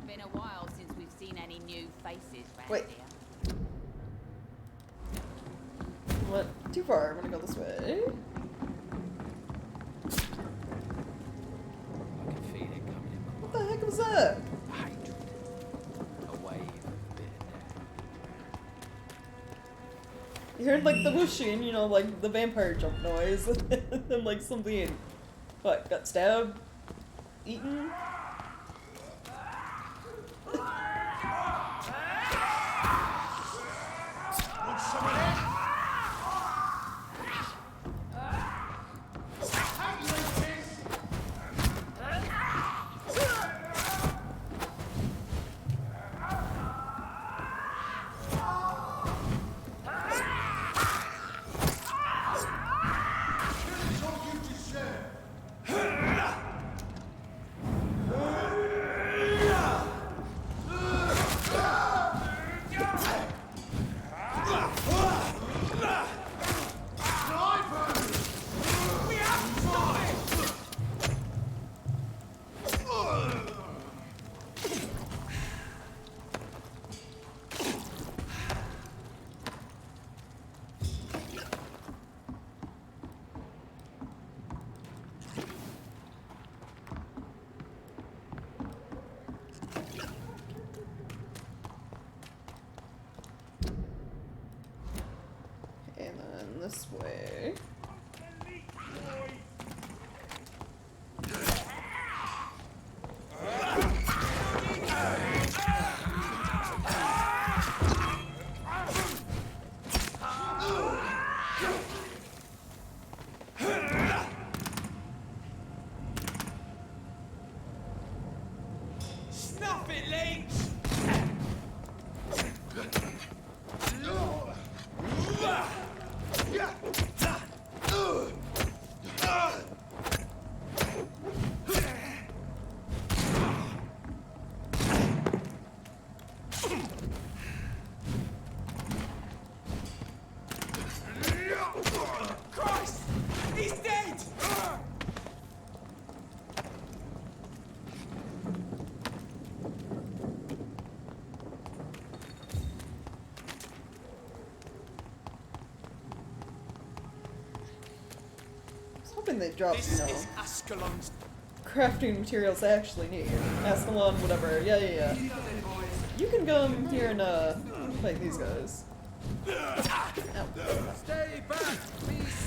Been a while since we've seen any new faces round Wait. here. What? Too far. I'm gonna go this way. I can feel it coming in my What the heck was that? hatred. A wave of bitterness. You heard like the whooshing, you know, like the vampire jump noise, and like something, what, got stabbed, eaten? hoping they drop, This you know, is Ascalon's. crafting materials I actually need. Ascalon, whatever. Yeah. You can come here and, fight these guys. Ow. Stay back, please.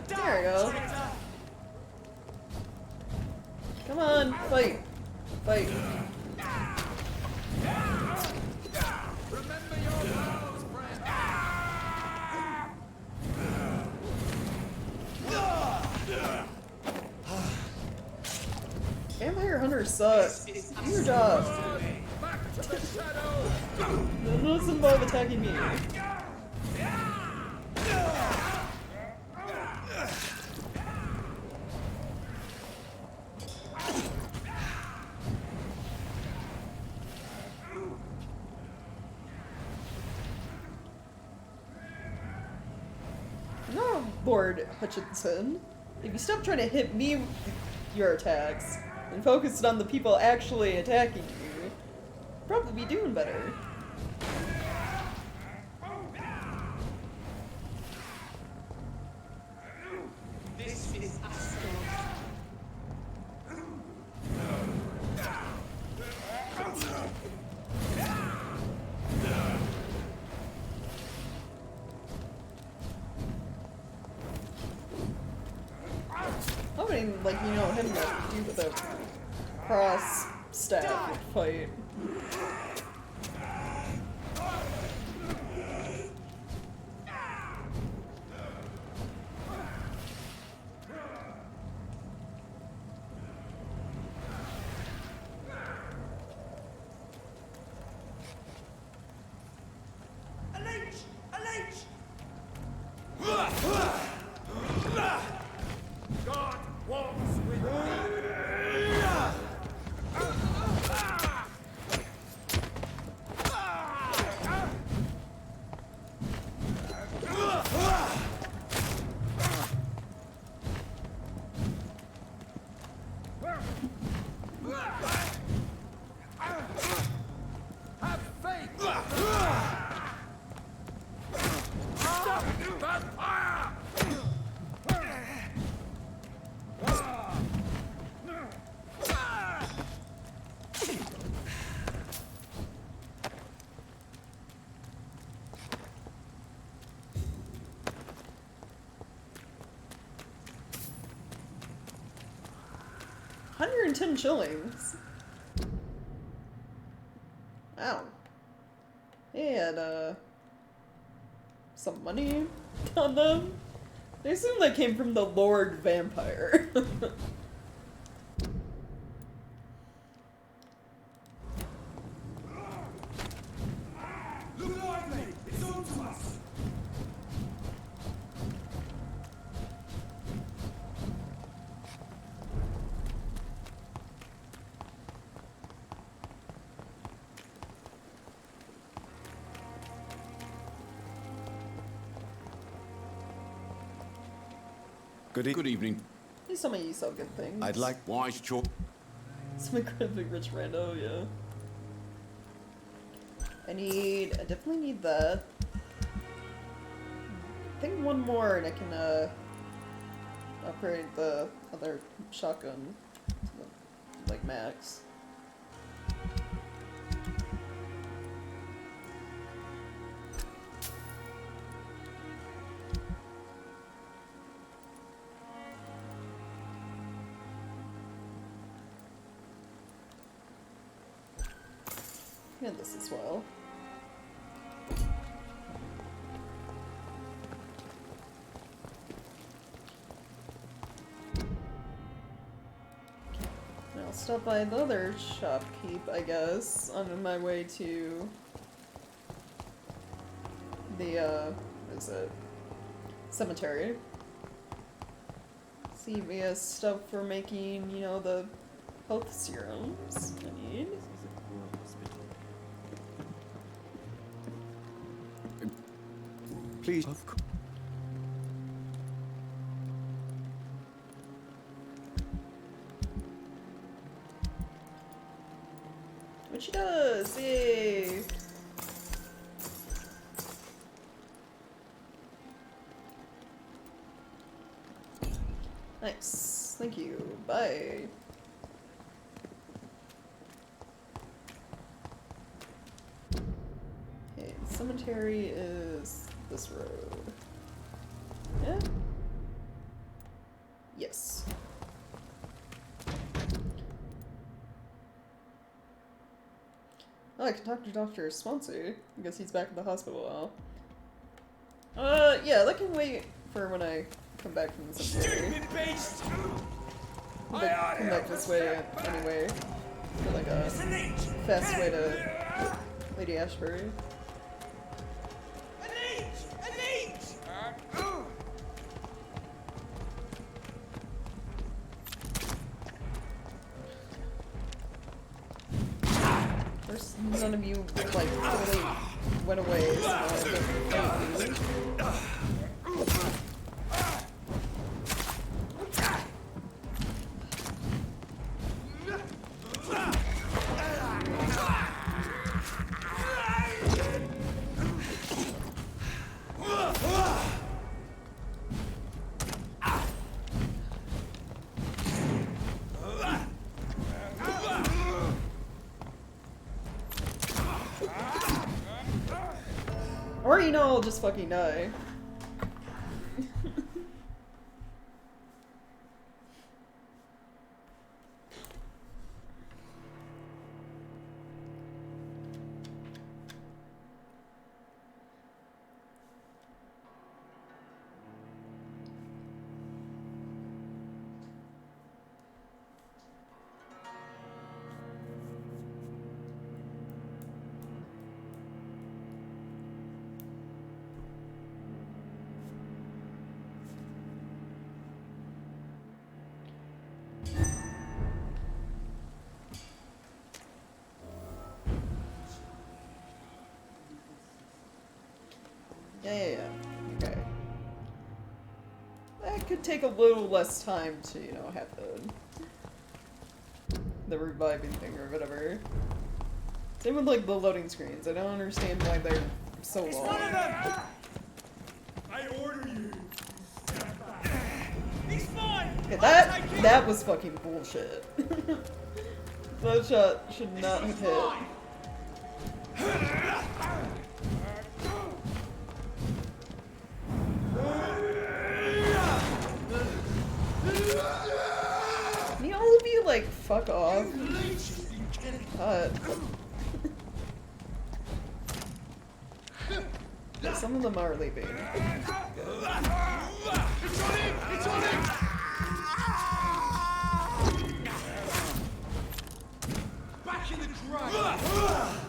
There we go. Come on, fight. Fight. Remember your vows, friend. Vampire hunters suck. Do your job. Back to the shadow. Those involve attacking me. No, Lord Hutchinson. If you stop trying to hit me with your attacks and focus on the people actually attacking you, you'll probably be doing better. This is Ascalon. Hoping, like, you know, him to do with a cross staff would fight. God walks with me. Have faith. Stop that fire! 110 shillings. Wow. They had, some money on them. They assume they came from the Lord Vampire. Look lively! It's on to us! Good evening. There's some of you sell good things. I'd like wise choice. Some incredibly rich rando, yeah. I definitely need that. I think one more and I can, upgrade the other shotgun to the, like, max. And this as well. I'll stop by the other shopkeep, I guess, on my way to the, what is it? Cemetery. See if he has stuff for making, you know, the health serums I need. Please. What she does? Yay! Nice. Thank you. Bye. Okay, the cemetery is this road. Yeah? Yes. Oh, I can talk to Dr. Swansea. I guess he's back at the hospital now. Yeah, that can wait for when I come back from the cemetery. Stupid beast! Come back this way anyway. For like a fast way to Lady Ashbury. An inch! An inch! First, none of you like totally went away, so I don't hate you. Or, you know, I'll just fucking die. Yeah. Okay. That could take a little less time to, you know, have the reviving thing or whatever. Same with, like, the loading screens. I don't understand why they're so long. I order you. He's fine. Okay, that was fucking bullshit. That shot should not have hit. Can you all of you, like, fuck off? God. Some of them are leaving. It's on him! It's on him! Back in the grave!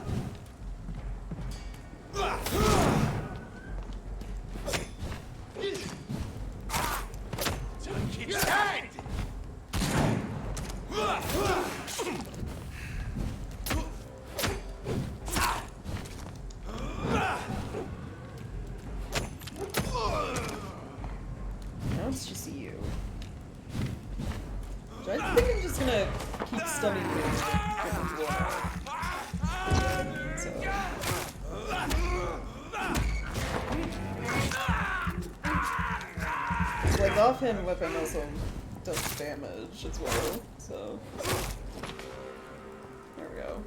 Take his head! Now it's just you. So I think I'm just gonna keep stunning you with the wall. So. Like, the offhand weapon also does damage as well, so. There we go.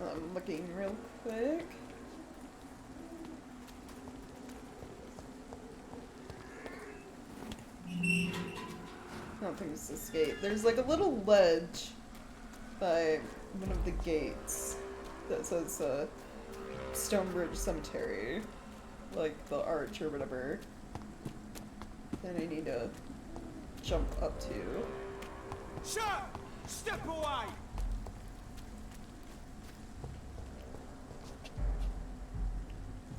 I'm looking real quick. I don't think it's escape. There's like a little ledge by one of the gates that says Stonebridge Cemetery, like the arch or whatever. Then I need to jump up to. Sir! Step away!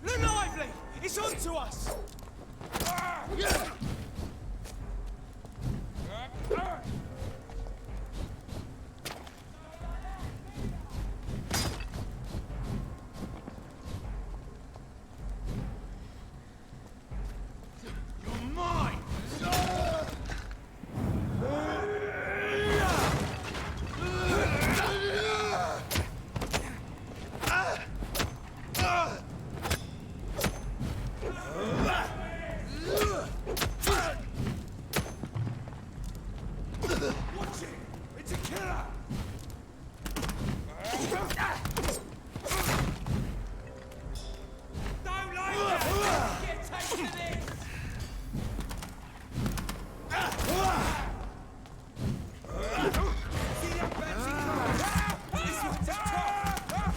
Look lively! It's on to us! Don't like that! Get taste of this! See that fancy This one's tough!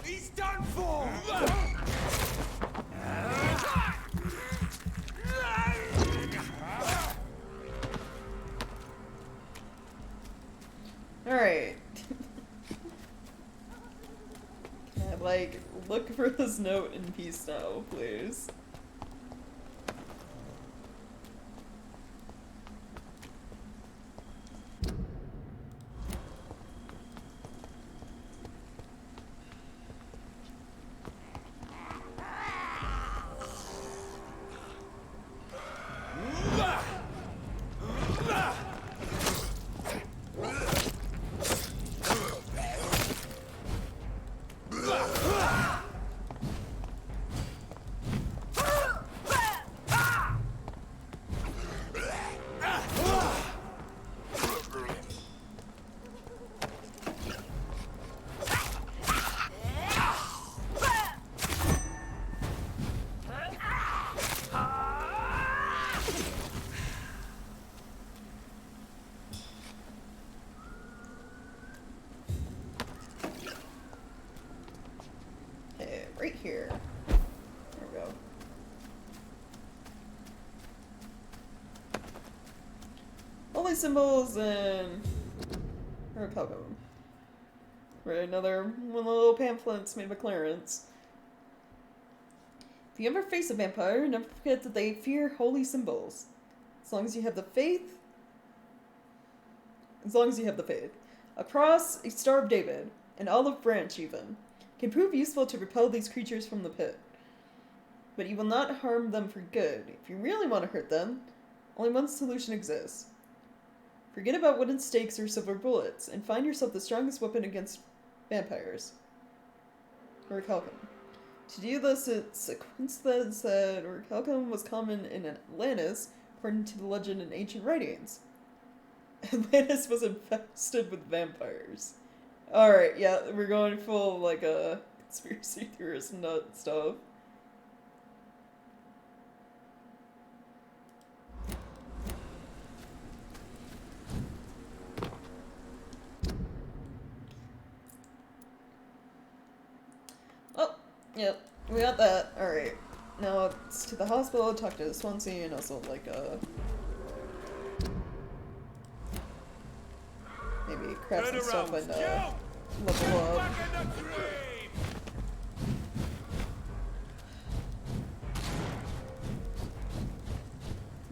He's done for! Alright. Can I, like, look for this note in peace now, please? Right here. There we go. Holy symbols and Orichalcum. Right, another one of the little pamphlets made by Clarence. If you ever face a vampire, never forget that they fear holy symbols. As long as you have the faith. A cross, a Star of David, an olive branch even, can prove useful to repel these creatures from the pit. But you will not harm them for good. If you really want to hurt them, only one solution exists. Forget about wooden stakes or silver bullets, and find yourself the strongest weapon against vampires. Orichalcum. To do this, it's a coincidence that Orichalcum was common in Atlantis, according to the legend in ancient writings. Atlantis was infested with vampires. Alright, yeah, we're going full, like, conspiracy theorist nut stuff. Oh, yep, we got that. Alright. Now it's to the hospital, talk to Swansea, and also, like, maybe craft some stuff and, level up.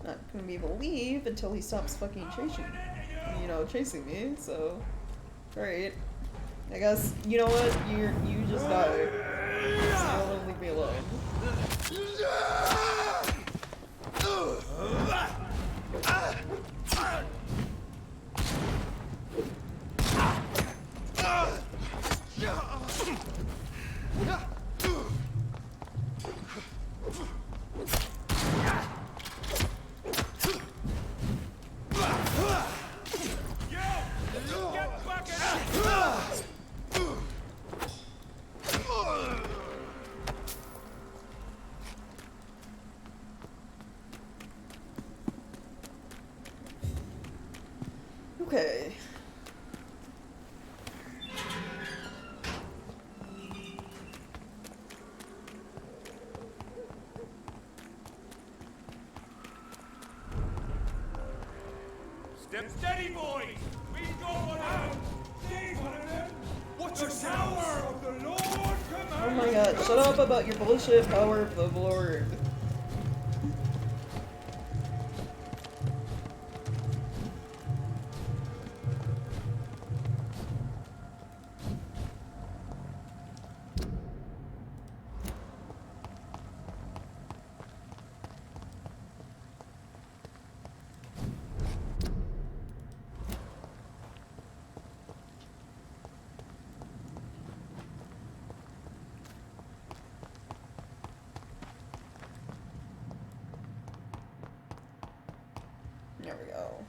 Not gonna be able to leave until he stops fucking chasing me, so... Alright. I guess, you know what? You just die. So don't leave me alone. Okay. Step steady, boys! We've got one out! See one of them? Watch the power of the Lord command! Oh my god, shut up about your bullshit power of the Lord. There we go.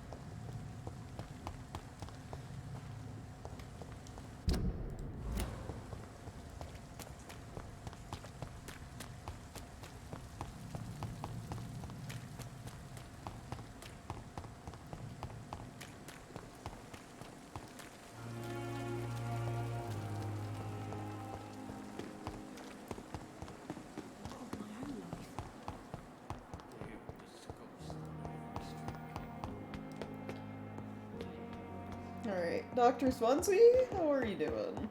Alright, Dr. Swansea, how are you doing?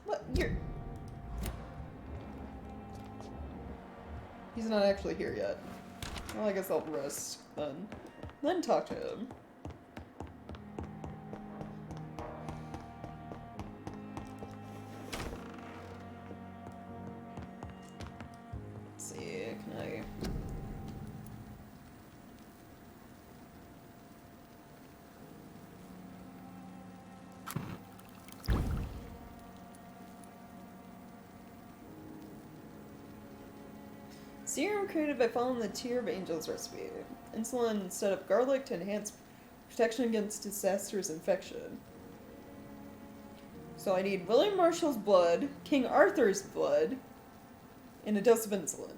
What? You're... He's not actually here yet. Well, I guess I'll rest then. Then talk to him. Let's see, can I... Serum created by following the Tear of Angels recipe. Insulin instead of garlic to enhance protection against disastrous infection. So I need William Marshall's blood, King Arthur's blood, and a dose of insulin.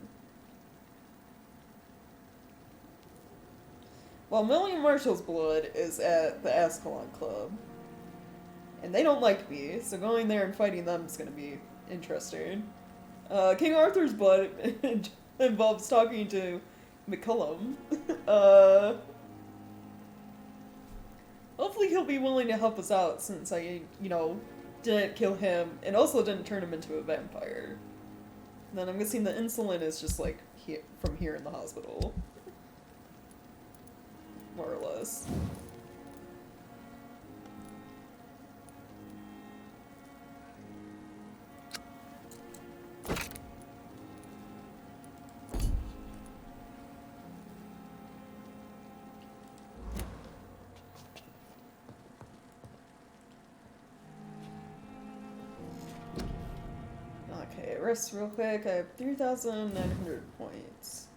Well, William Marshall's blood is at the Ascalon Club. And they don't like me, so going there and fighting them is going to be interesting. King Arthur's blood involves talking to McCullum. Hopefully he'll be willing to help us out since I, didn't kill him and also didn't turn him into a vampire. And then I'm guessing the insulin is just like from here in the hospital. More or less. Okay, rest real quick. I have 3,900 points.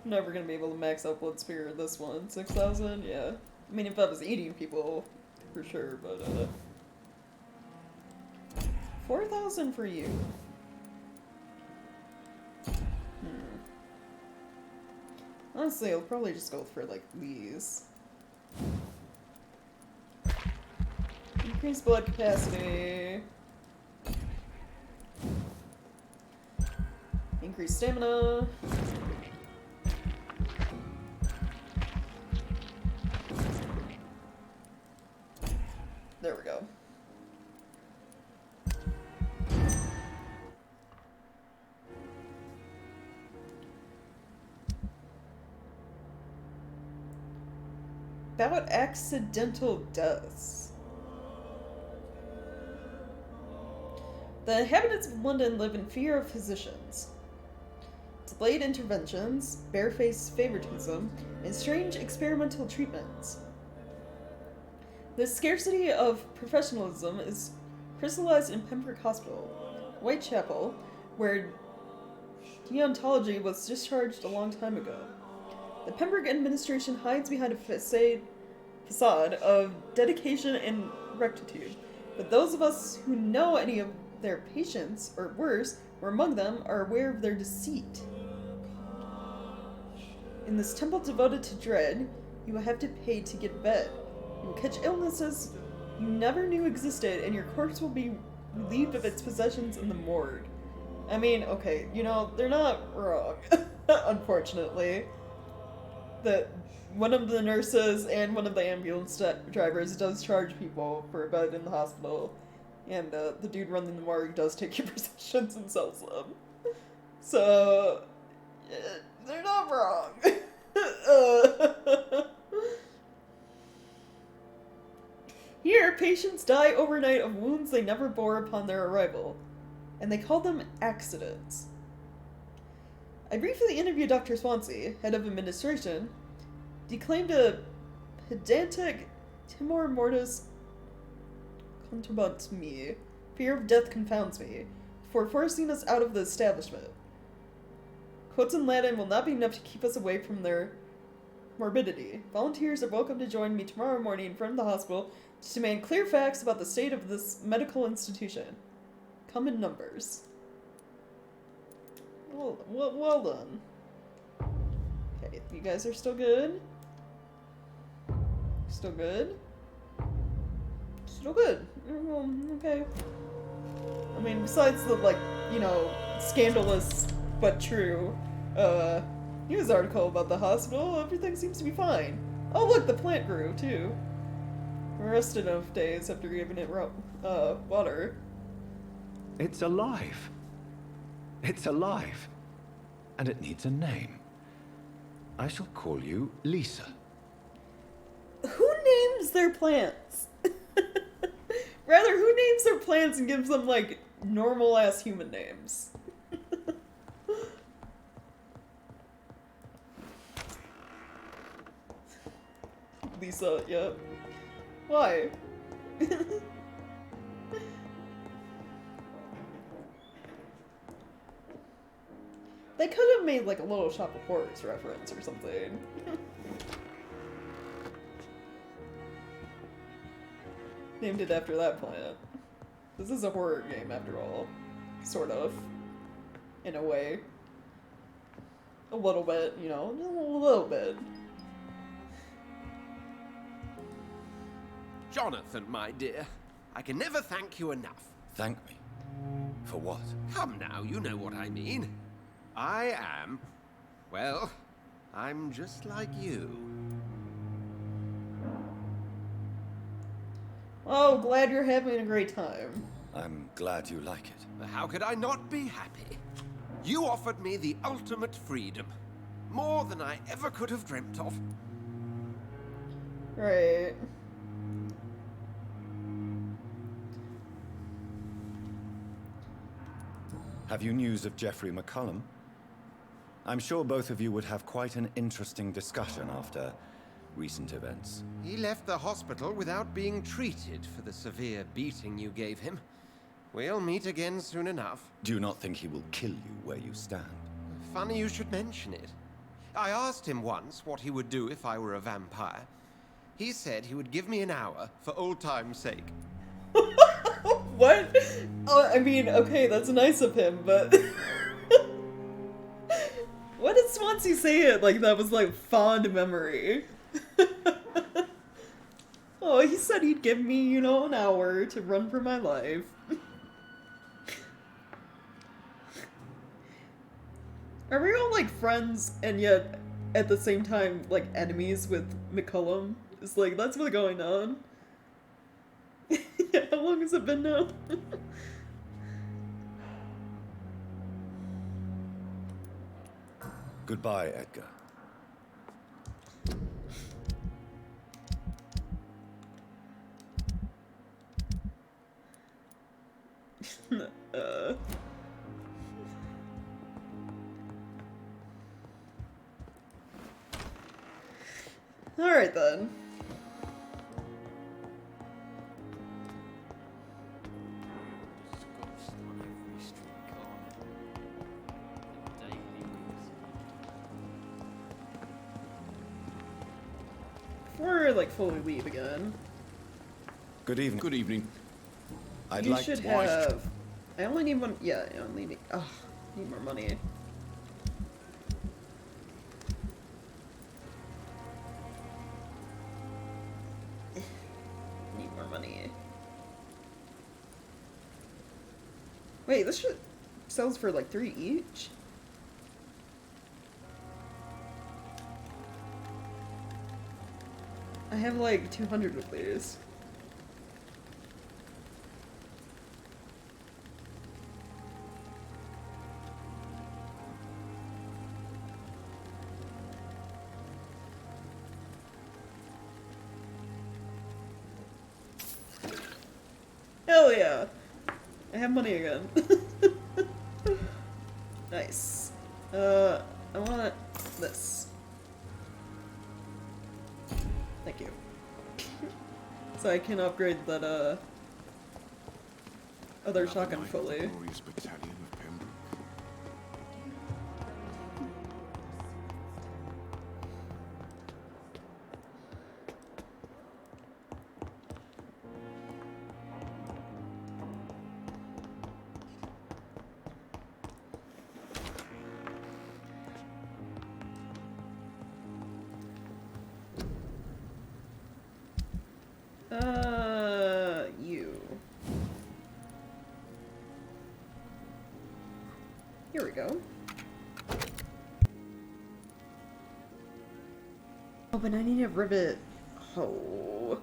Never gonna be able to max out Blood Spirit this one. 6,000? Yeah. I mean, if I was eating people, for sure, but, 4,000 for you. Honestly, I'll probably just go for, like, these. Increase blood capacity. Increase stamina. There we go. About accidental deaths. The inhabitants of London live in fear of physicians. Delayed interventions, barefaced favoritism, and strange experimental treatments. The scarcity of professionalism is crystallized in Pembroke Hospital, Whitechapel, where deontology was discharged a long time ago. The Pembroke administration hides behind a facade of dedication and rectitude, but those of us who know any of their patients, or worse, were among them, are aware of their deceit. In this temple devoted to dread, you will have to pay to get fed. You will catch illnesses you never knew existed, and your corpse will be relieved of its possessions in the morgue. I mean, okay, they're not wrong, unfortunately. That one of the nurses and one of the ambulance drivers does charge people for a bed in the hospital. And the dude running the morgue does take your possessions and sells them. So, they're not wrong. Here, patients die overnight of wounds they never bore upon their arrival. And they call them accidents. I briefly interviewed Dr. Swansea, head of administration. Declaimed a pedantic timor mortis conturbat me. Fear of death confounds me, for forcing us out of the establishment. Quotes in Latin will not be enough to keep us away from their morbidity. Volunteers are welcome to join me tomorrow morning in front of the hospital to demand clear facts about the state of this medical institution. Come in numbers. Well done. Okay, you guys are still good? Still good? Still good. Okay. I mean, besides the, scandalous but true. News article about the hospital. Everything seems to be fine. Oh look, the plant grew too. Rested enough days after giving it water. It's alive. It's alive. And it needs a name. I shall call you Lisa. Who names their plants? Rather, who names their plants and gives them, like, normal-ass human names? Lisa, yeah. Why? They could have made, like, a Little Shop of Horrors reference or something. Named it after that plant. This is a horror game, after all. Sort of. In a way. A little bit, you know? A little bit. Jonathan, my dear, I can never thank you enough. Thank me? For what? Come now, you know what I mean. I am, well, I'm just like you. Oh, glad you're having a great time. I'm glad you like it. How could I not be happy? You offered me the ultimate freedom. More than I ever could have dreamt of. Right. Have you news of Jeffrey McCullum? I'm sure both of you would have quite an interesting discussion after recent events. He left the hospital without being treated for the severe beating you gave him. We'll meet again soon enough. Do you not think he will kill you where you stand? Funny you should mention it. I asked him once what he would do if I were a vampire. He said he would give me an hour for old time's sake. What? I mean, okay, that's nice of him, but... What did Swansea say it like that was, like, fond memory? Oh, he said he'd give me, you know, an hour to run for my life. Are we all, like, friends and yet at the same time, like, enemies with McCullum? It's like, that's what's going on. Yeah, how long has it been now? Goodbye, Edgar. Alright then. Before I, like, fully leave again. Good evening. Good evening. I'd You like should to... have... I only need one... Yeah, I only need... Ugh, need more money. Need more money. Wait, this shit sells for like 3 each? I have like 200 of these. Hell yeah! I have money again. Nice. I want this. Thank you. So I can upgrade that, other shotgun fully. Glorious battalion of Pembroke. You. Here we go. Oh, but I need a rivet. Oh.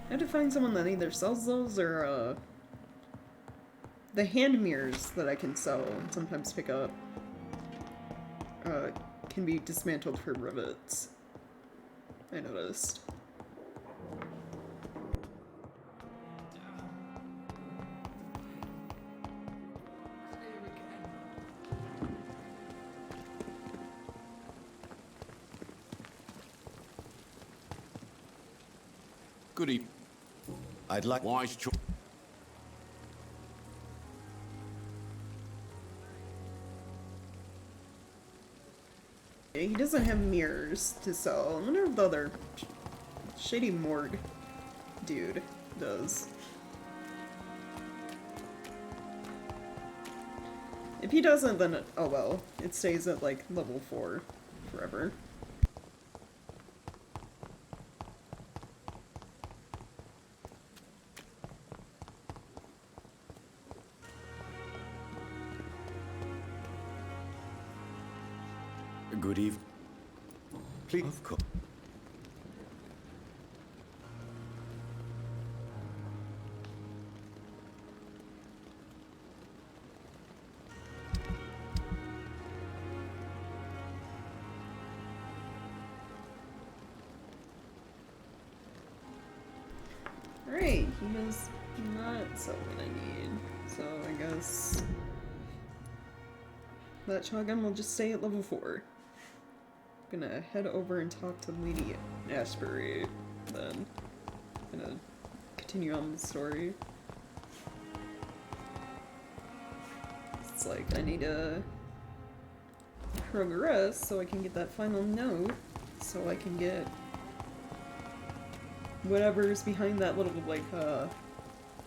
I have to find someone that either sells those or, the hand mirrors that I can sell and sometimes pick up, can be dismantled for rivets. I noticed. Good evening. I'd like... Wise choice. He doesn't have mirrors to sell. I wonder if the other shady morgue dude does. If he doesn't, then oh well. It stays at like level 4 forever. Good evening. Please. Of course. Alright, he does not sell what I need. So I guess that shotgun will just stay at level 4. Gonna head over and talk to Lady Ashbury, then gonna continue on the story. It's like I need to progress so I can get that final note, so I can get whatever's behind that little like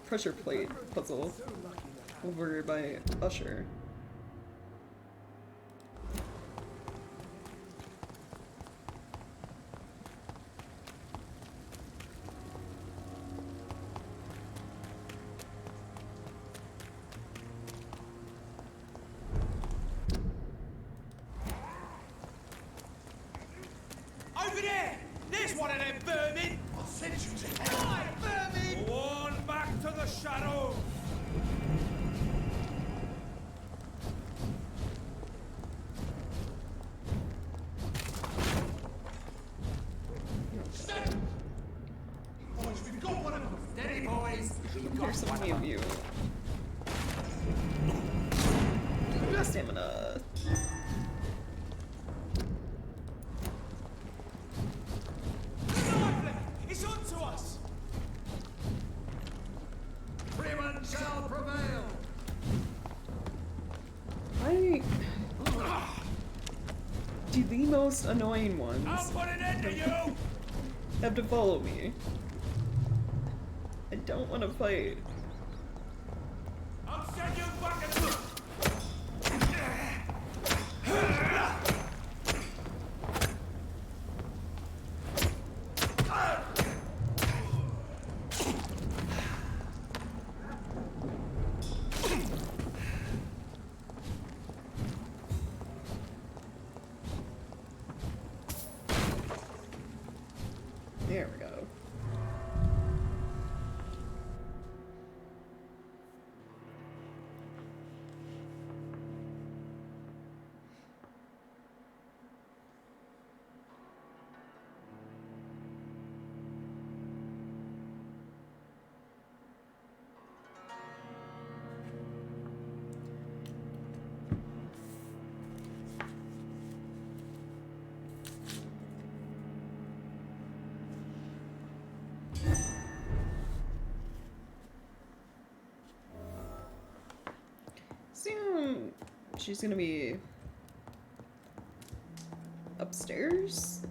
pressure plate puzzle over by Usher. Over there! There's one of them vermin! I'll send you to hell! Right, vermin! Go on back to the shadow! Boys, we've got one of them! Steady, boys! There's so many of you. Stamina. It's on to us! Freeman shall prevail! I do the most annoying ones I'll put an end to you! have to follow me. I don't want to fight. I'll send you back and There we go. Soon she's gonna be upstairs?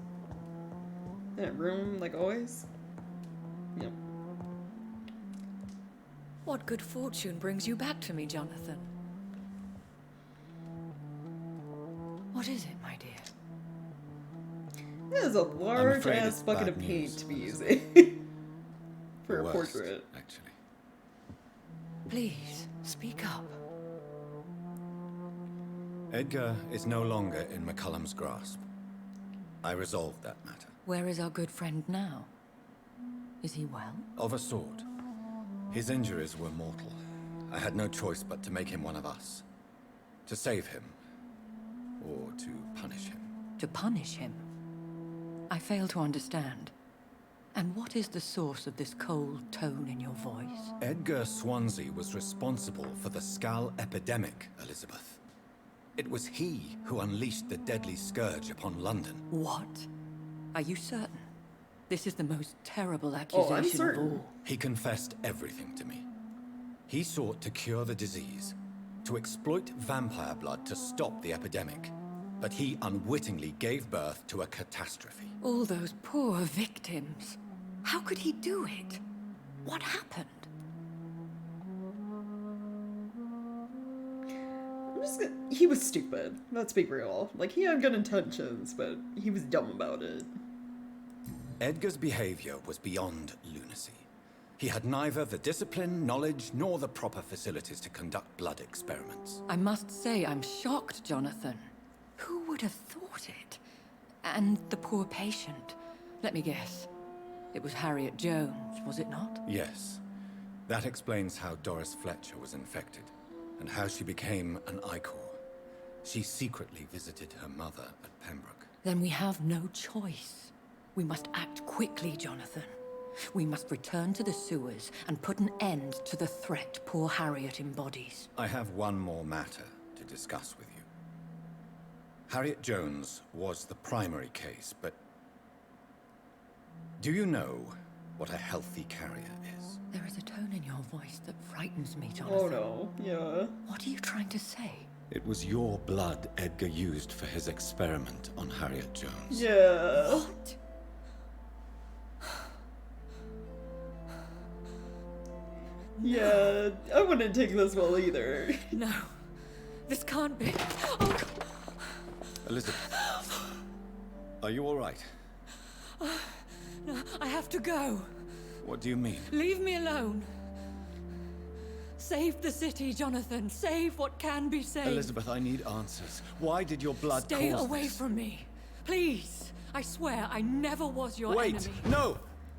In that room, like always? Yep. What good fortune brings you back to me, Jonathan? What is it, my dear? That is a large afraid ass it's bucket bad of paint news, to be using for a Worst, portrait. actually. Please, speak up. Edgar is no longer in McCullum's grasp. I resolved that matter. Where is our good friend now? Is he well? Of a sort. His injuries were mortal. I had no choice but to make him one of us. To save him. Or to punish him. To punish him? I fail to understand. And what is the source of this cold tone in your voice? Edgar Swansea was responsible for the Skull Epidemic, Elizabeth. It was he who unleashed the deadly scourge upon London. What? Are you certain? This is the most terrible accusation of all. He confessed everything to me. He sought to cure the disease, to exploit vampire blood to stop the epidemic. But he unwittingly gave birth to a catastrophe. All those poor victims. How could he do it? What happened? He was stupid. Let's be real. Like, he had good intentions, but he was dumb about it. Edgar's behavior was beyond lunacy. He had neither the discipline, knowledge, nor the proper facilities to conduct blood experiments. I must say I'm shocked, Jonathan. Who would have thought it? And the poor patient. Let me guess. It was Harriet Jones, was it not? Yes. That explains how Doris Fletcher was infected, and how she became an Icor. She secretly visited her mother at Pembroke. Then we have no choice. We must act quickly, Jonathan. We must return to the sewers and put an end to the threat poor Harriet embodies. I have one more matter to discuss with you. Harriet Jones was the primary case, but do you know what a healthy carrier is? There is a tone in your voice that frightens me, Jonathan. Oh no, yeah. What are you trying to say? It was your blood Edgar used for his experiment on Harriet Jones. Yeah. What? Yeah, I wouldn't take this well either. No. This can't be. Oh, God. Elizabeth, are you all right? No, I have to go. What do you mean? Leave me alone. Save the city, Jonathan. Save what can be saved. Elizabeth, I need answers. Why did your blood Stay cause away this? from me. Please. I swear I never was your Wait! enemy. No!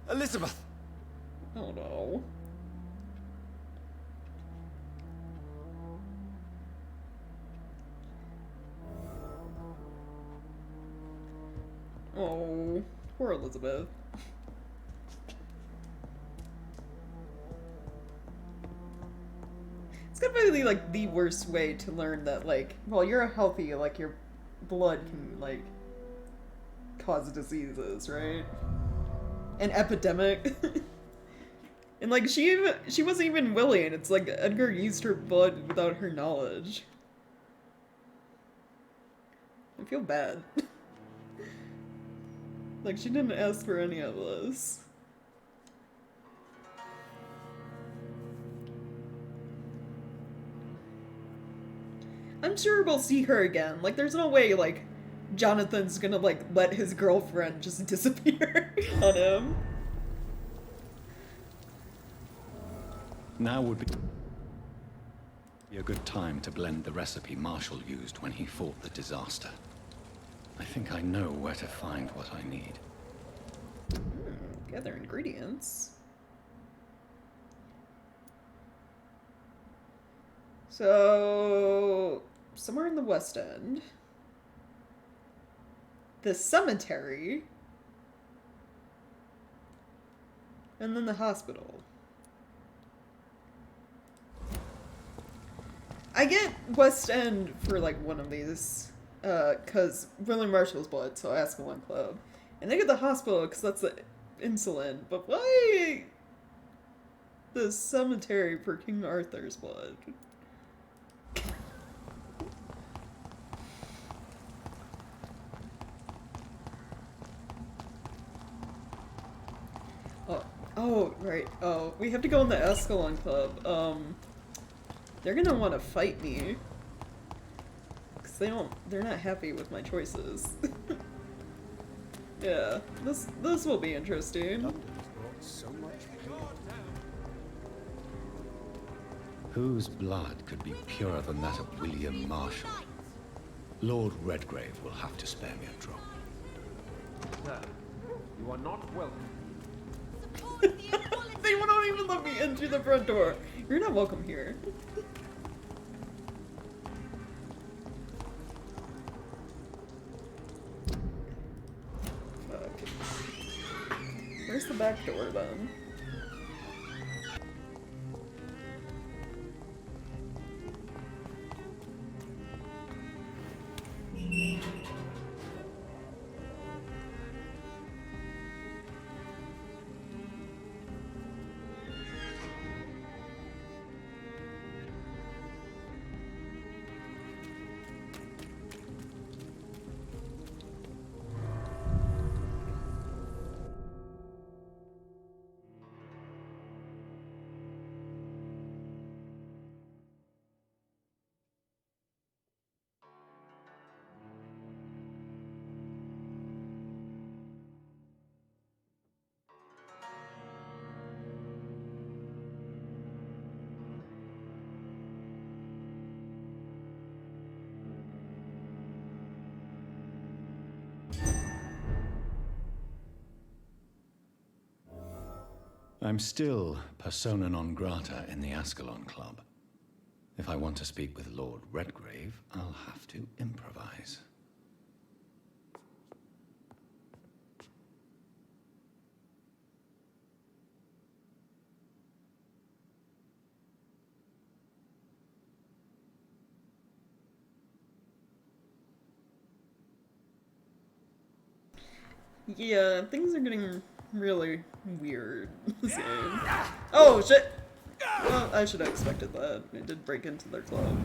Elizabeth! Oh no. Oh, poor Elizabeth. It's definitely like the worst way to learn that, like, well, you're healthy, like your blood can like cause diseases, right? An epidemic. And like she wasn't even willing. It's like Edgar used her blood without her knowledge. I feel bad. Like, she didn't ask for any of this. I'm sure we'll see her again. Like, there's no way, like, Jonathan's gonna, like, let his girlfriend just disappear on him. Now would be a good time to blend the recipe Marshall used when he fought the disaster. I think I know where to find what I need. Gather ingredients. So, somewhere in the West End. The cemetery. And then the hospital. I get West End for like one of these. Cause William Marshall's blood, so Ascalon Club. And I get the hospital because that's the insulin. But why the cemetery for King Arthur's blood? Oh, right. Oh, we have to go in the Ascalon Club. They're gonna want to fight me. They're not happy with my choices. Yeah, this will be interesting. Whose blood could be purer than that of William Marshall? Lord Redgrave will have to spare me a drop. Sir, you are not welcome. They won't even let me in through the front door. You're not welcome here. Fuck. Where's the back door then? I'm still persona non grata in the Ascalon Club. If I want to speak with Lord Redgrave, I'll have to improvise. Yeah, things are getting really weird soon. Oh shit! Well, I should have expected that. I did break into their club.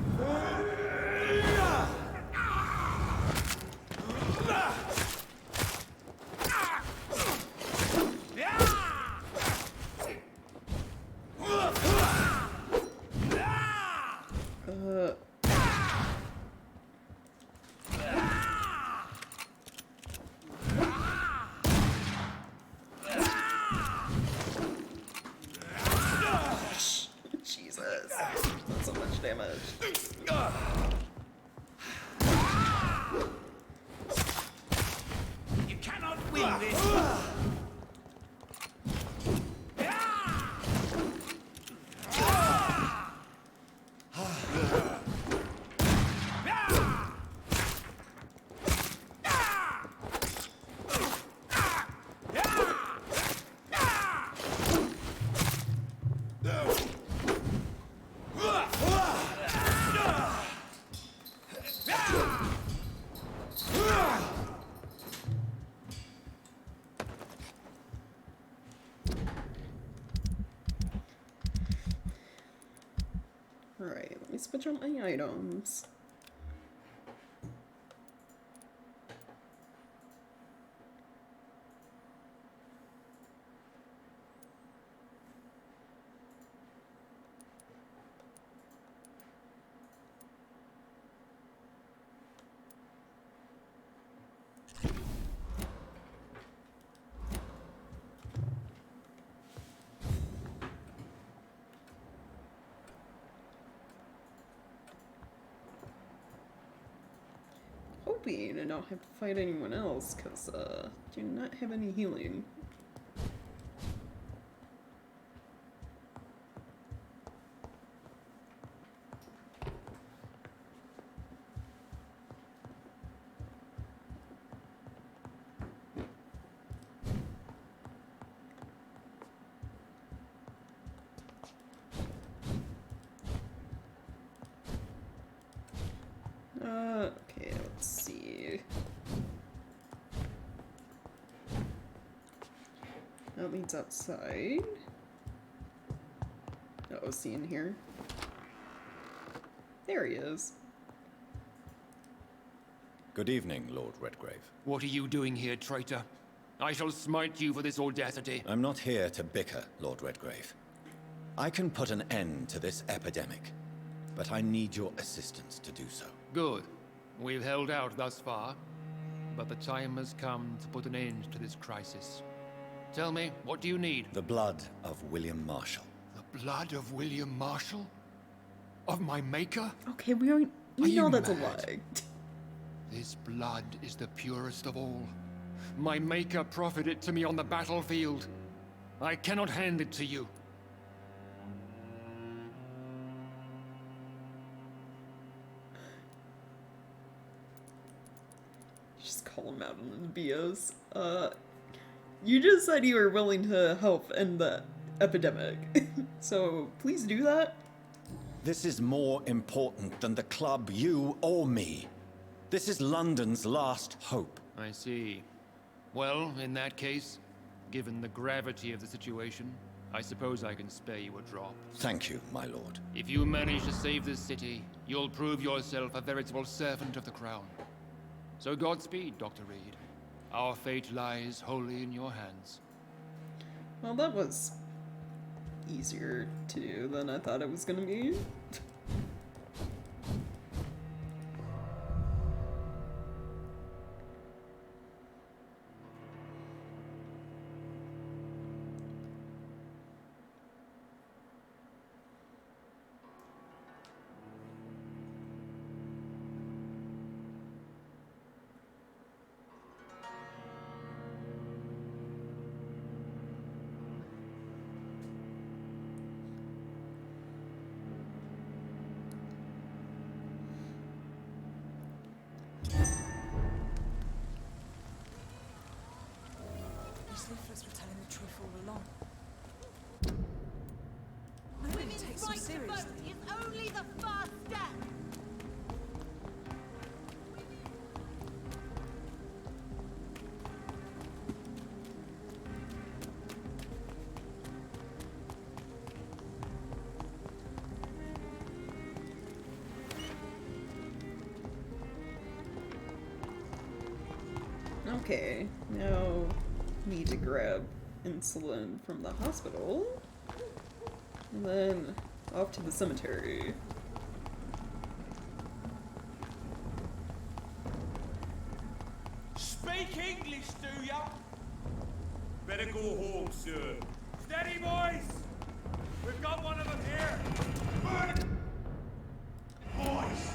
Jesus. That's so much damage. You cannot win this. Alright, let me switch on my items. Hoping I don't have to fight anyone else, because, do not have any healing. Okay, let's see. That leads outside. Oh, is he in here? There he is. Good evening, Lord Redgrave. What are you doing here, traitor? I shall smite you for this audacity. I'm not here to bicker, Lord Redgrave. I can put an end to this epidemic, but I need your assistance to do so. Good. We've held out thus far, but the time has come to put an end to this crisis. Tell me, what do you need? The blood of William Marshall. The blood of William Marshall? of my maker? Okay, we know that's a mad? lie. This blood is the purest of all. My maker proffered it to me on the battlefield. I cannot hand it to you. Just call him out on the BS. You just said you were willing to help end the epidemic. So please do that. This is more important than the club, you or me. This is London's last hope. I see. Well, in that case, given the gravity of the situation, I suppose I can spare you a drop. Thank you, my lord. If you manage to save this city, you'll prove yourself a veritable servant of the crown. So Godspeed, Dr. Reed. Our fate lies wholly in your hands. Well, that was easier to do than I thought it was gonna be. These leaflets were telling the truth all along. Nobody Women's takes them right to vote seriously. is only the first step. Okay, now need to grab insulin from the hospital. And then off to the cemetery. Speak English, do ya? Better go home, sir. Steady, boys! We've got one of them here! Boys!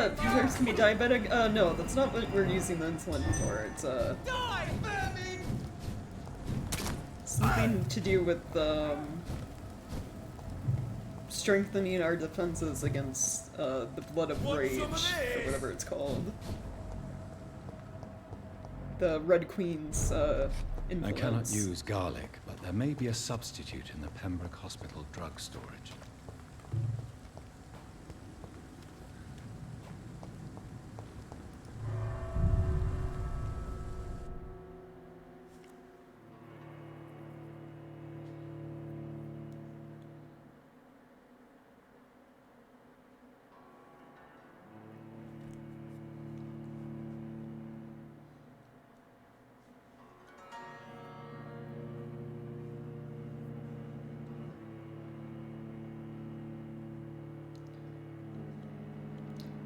Appears to be diabetic. No, that's not what we're using the insulin for. It's, Die, vermin! something to do with, strengthening our defenses against, the blood of Want rage, some of or this? whatever it's called. The Red Queen's, influence. I cannot use garlic, but there may be a substitute in the Pembroke Hospital drug storage.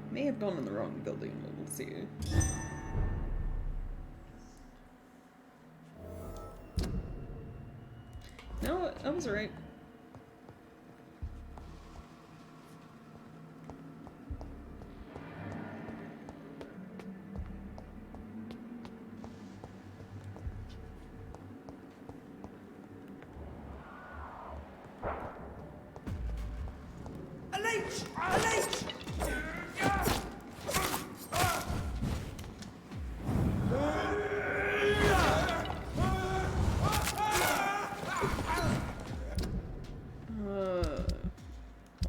May have gone in the wrong building, but we'll see. No, I was right. A leech! A leech!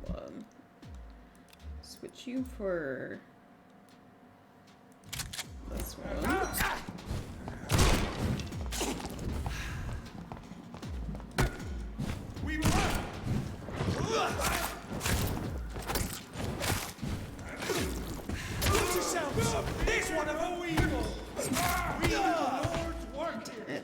Hold on. Switch you for this one. We must! Put yourselves! This one of all evil! We the Lord's work here!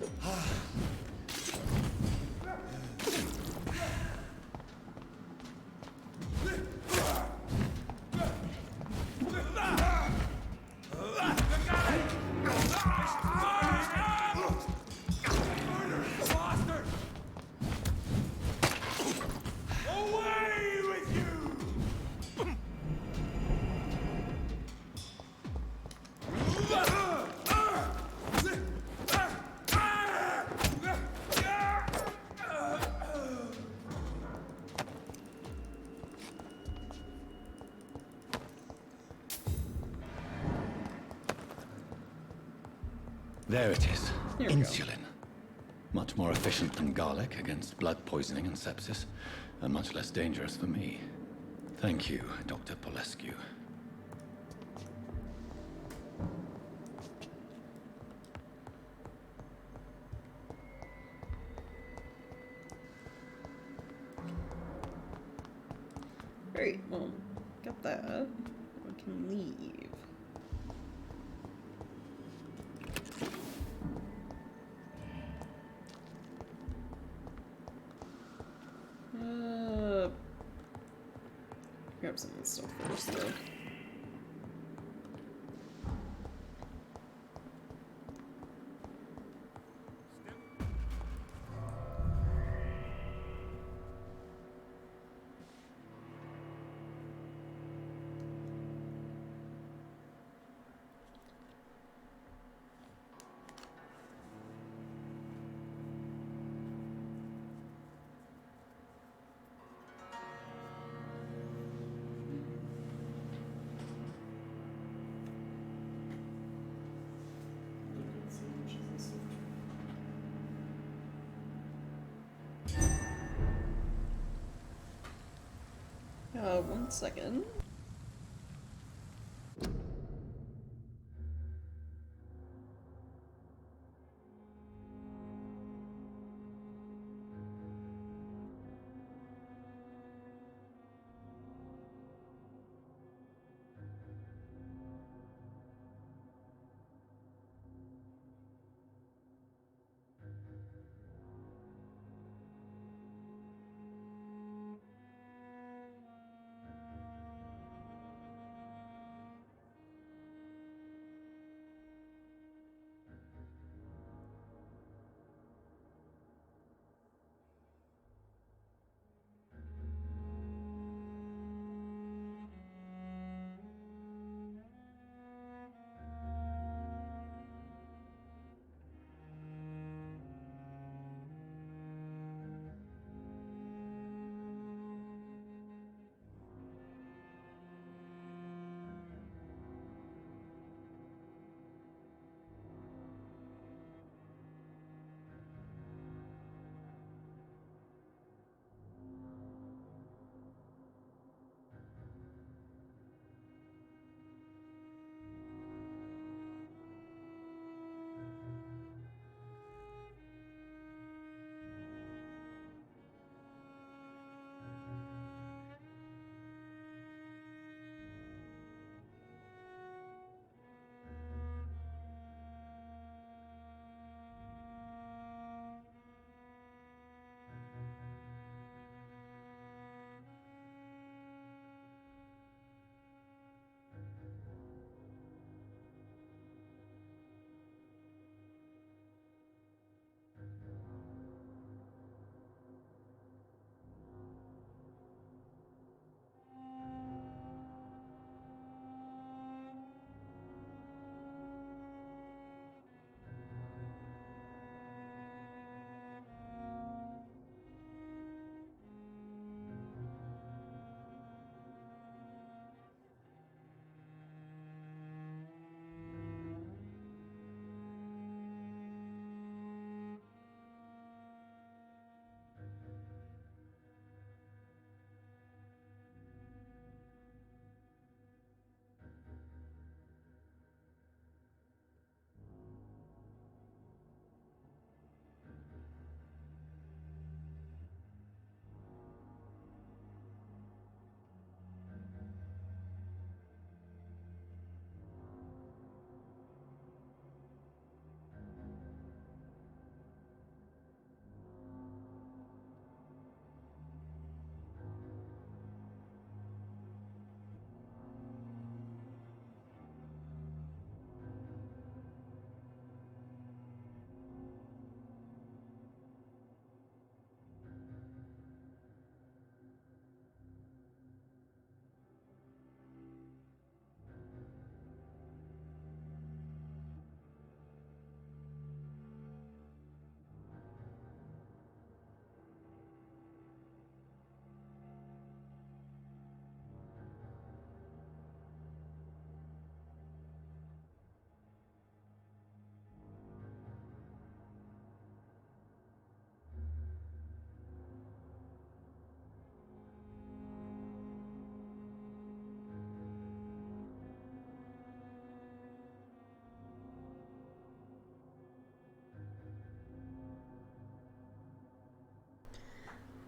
There it is. Here we go. Insulin. Much more efficient than garlic against blood poisoning and sepsis, and much less dangerous for me. Thank you, Dr. Polescu. Great, well, got that. We can leave. Grab some of this stuff first, though. One second.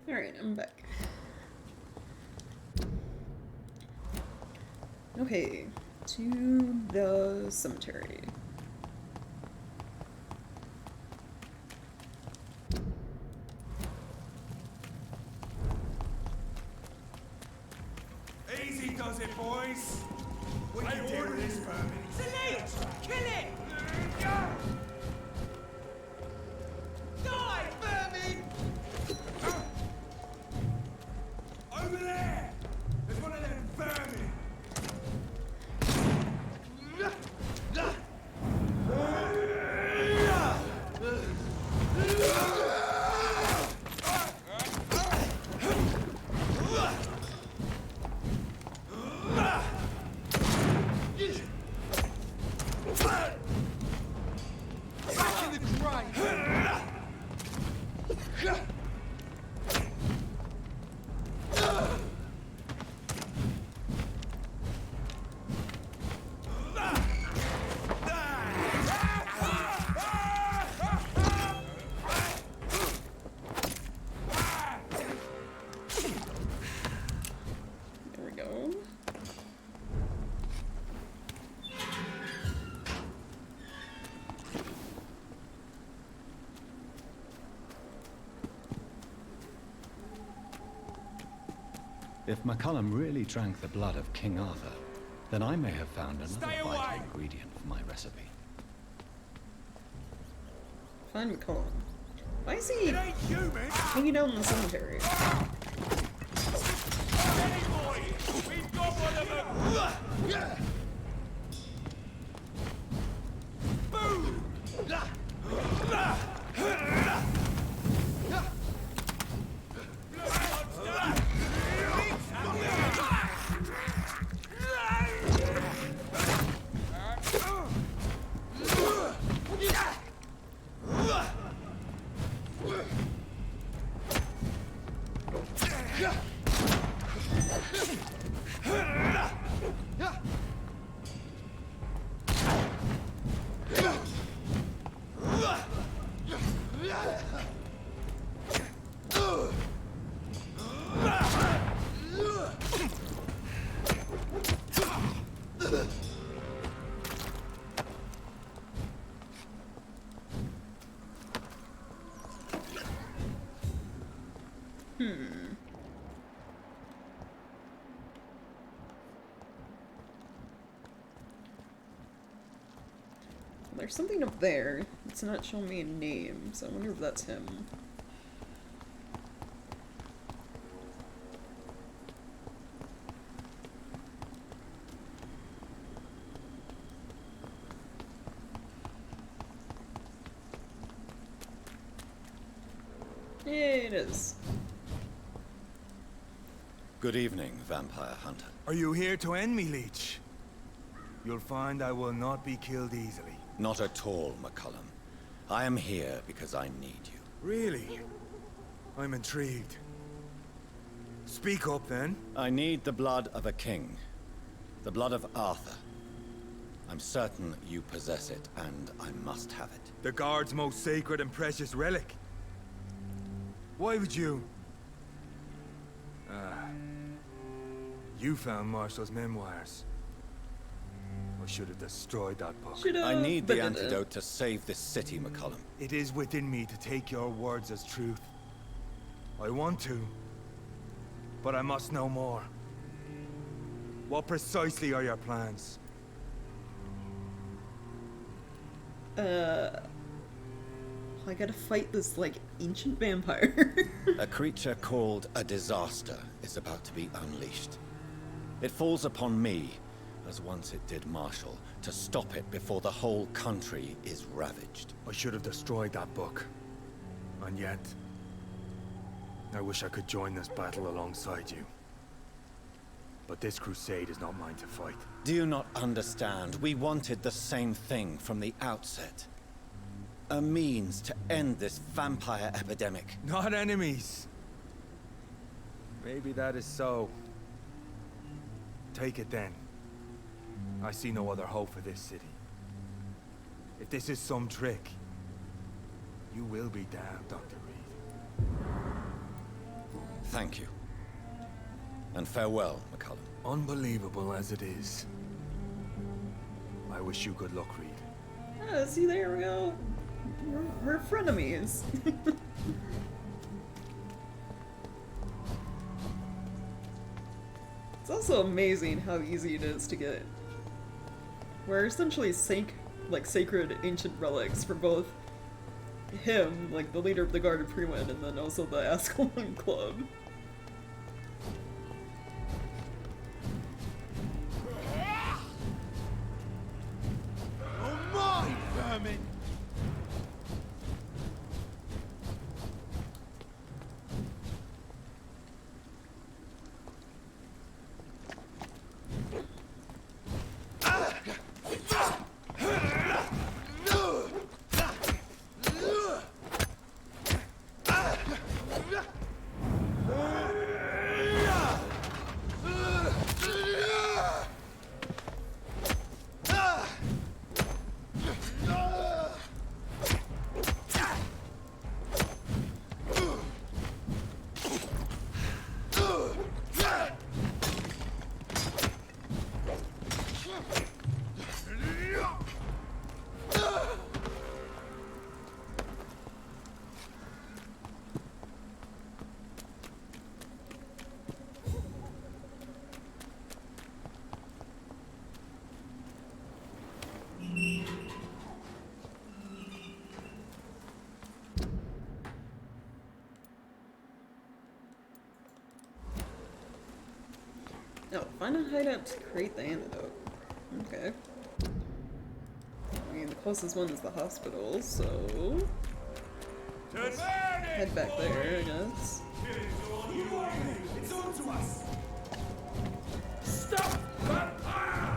Alright, I'm back. Okay, to the cemetery. Easy does it, boys. We can deal with this vermin. Salute! Kill it! Die, vermin! Over there! There's one of them vermin! Back in the grave! There we go. If McCullum really drank the blood of King Arthur, then I may have found another Stay vital away! ingredient for my recipe. Find McCollum. Why is he It ain't human! hanging out in the cemetery? Steady, boys! We've got one of them! Boom! There's something up there. It's not showing me a name, so I wonder if that's him. Yeah, it is. Good evening, vampire hunter. Are you here to end me, Leech? You'll find I will not be killed easily. Not at all, McCullum. I am here because I need you. Really? I'm intrigued. Speak up, then. I need the blood of a king. The blood of Arthur. I'm certain you possess it, and I must have it. The Guard's most sacred and precious relic. Why would you? You found Marshall's memoirs. I should have destroyed that book. I need the antidote to save this city, McCullum. It is within me to take your words as truth. I want to, but I must know more. What precisely are your plans? I gotta fight this, like, ancient vampire. A creature called a disaster is about to be unleashed. It falls upon me, as once it did Marshall, to stop it before the whole country is ravaged. I should have destroyed that book. And yet, I wish I could join this battle alongside you. But this crusade is not mine to fight. Do you not understand? We wanted the same thing from the outset. A means to end this vampire epidemic. Not enemies. Maybe that is so. Take it then. I see no other hope for this city. If this is some trick, you will be damned, Dr. Reed. Thank you. And farewell, McCullum. Unbelievable as it is. I wish you good luck, Reed. See, there we go. We're frenemies. It's also amazing how easy it is to get. We're essentially sacred ancient relics for both him, like the leader of the Guard of Freewind, and then also the Ascalon Club. Oh my, vermin! Oh, find a hideout to create the antidote. Okay. I mean, the closest one is the hospital, so... head back there, I guess. It's on to us! Stop! Vampire!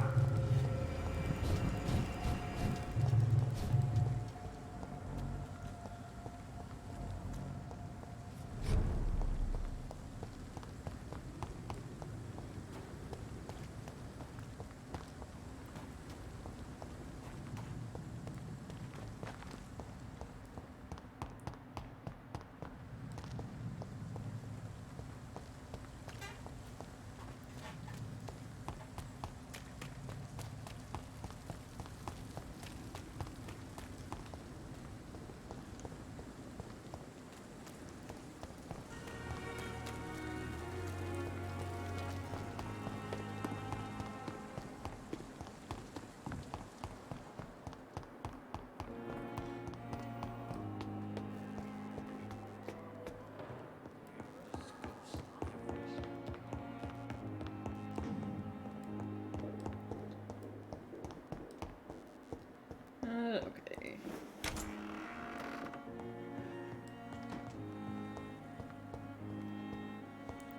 Okay.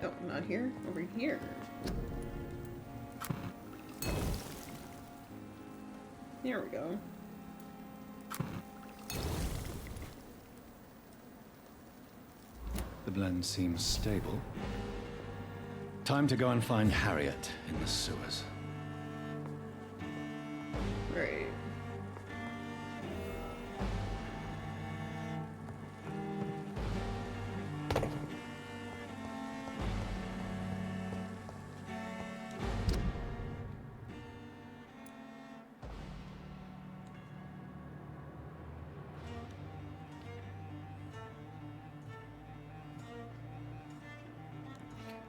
Oh, not here. Over here. Here we go. The blend seems stable. Time to go and find Harriet in the sewers. Right.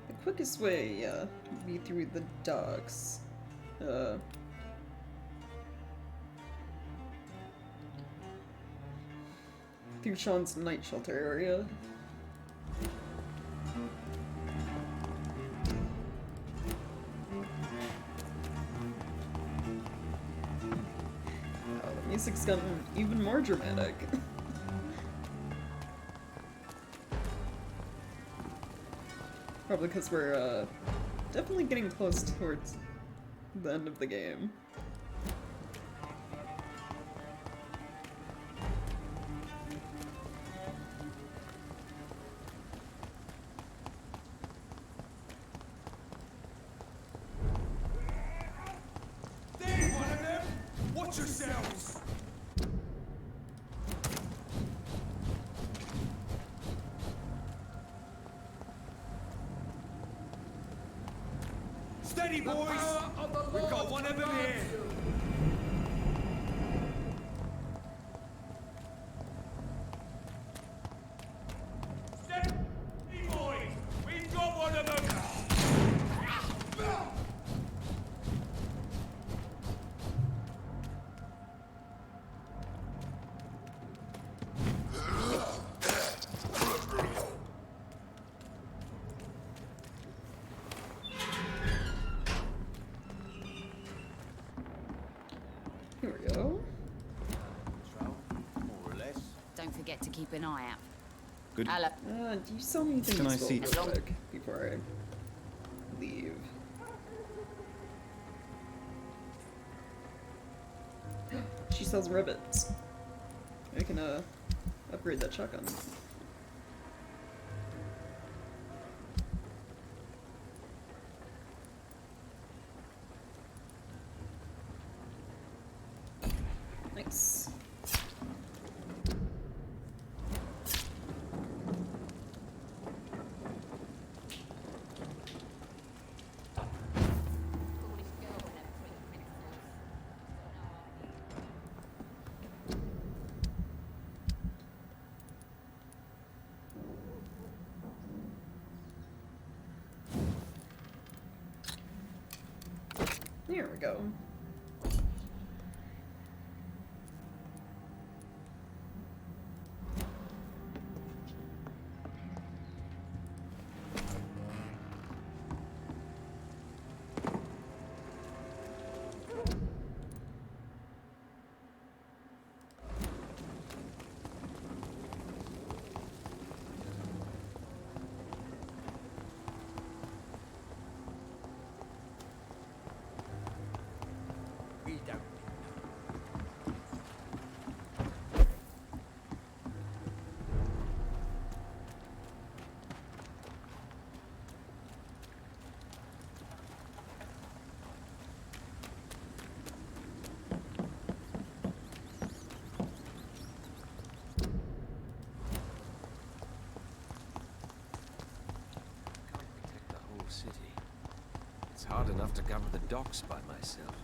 The quickest way, yeah, would be through the docks. Through Sean's night shelter area. Oh, the music's gotten even more dramatic. Probably because we're definitely getting close towards the end of the game. There's one of them! Watch yourselves! Steady, boys! We've got one of them here! Steady, boys! We've got one of them! Here we go. More or less. Don't forget to keep an eye out. Good. Hello. Do you sell me anything Can I useful see- real quick before I leave? She sells ribbons. I can upgrade that shotgun. Nice. There we go. We don't. Can't protect the whole city. It's hard enough to cover the docks by myself.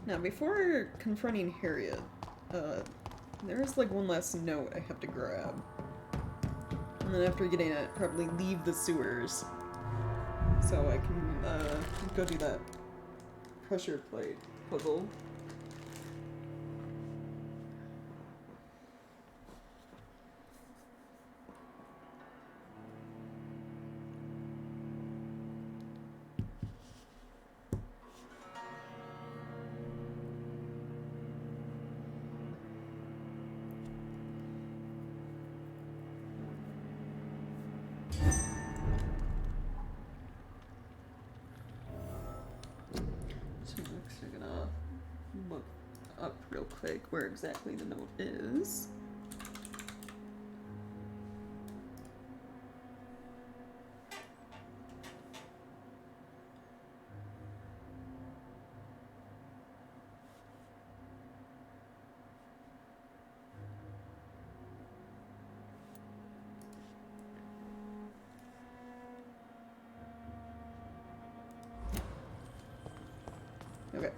Now, before confronting Harriet, there is like one last note I have to grab. And then after getting it, probably leave the sewers. So I can go do that pressure plate puzzle. So next we're gonna look up real quick where exactly the note is. Okay.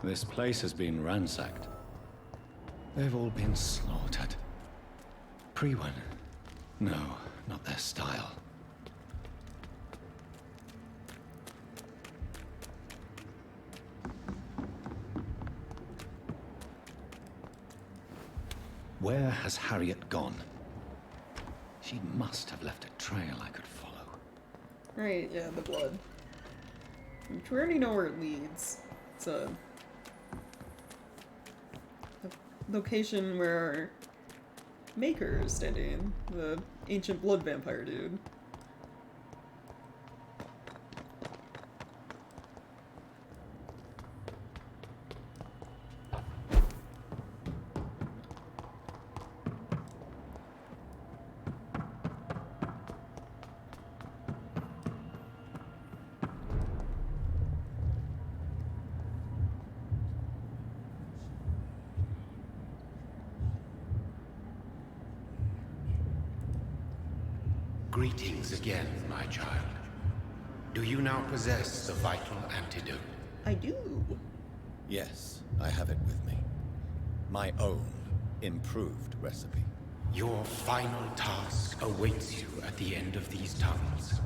This place has been ransacked. They've all been slaughtered. Pre-one? No, not their style. Where has Harriet gone? She must have left a trail I could follow. Right, yeah, the blood. Which we already know where it leads. It's a location where Maker is standing, the ancient blood vampire dude. Greetings again, my child. Do you now possess the vital antidote? I do. Yes, I have it with me. My own improved recipe. Your final task awaits you at the end of these tunnels.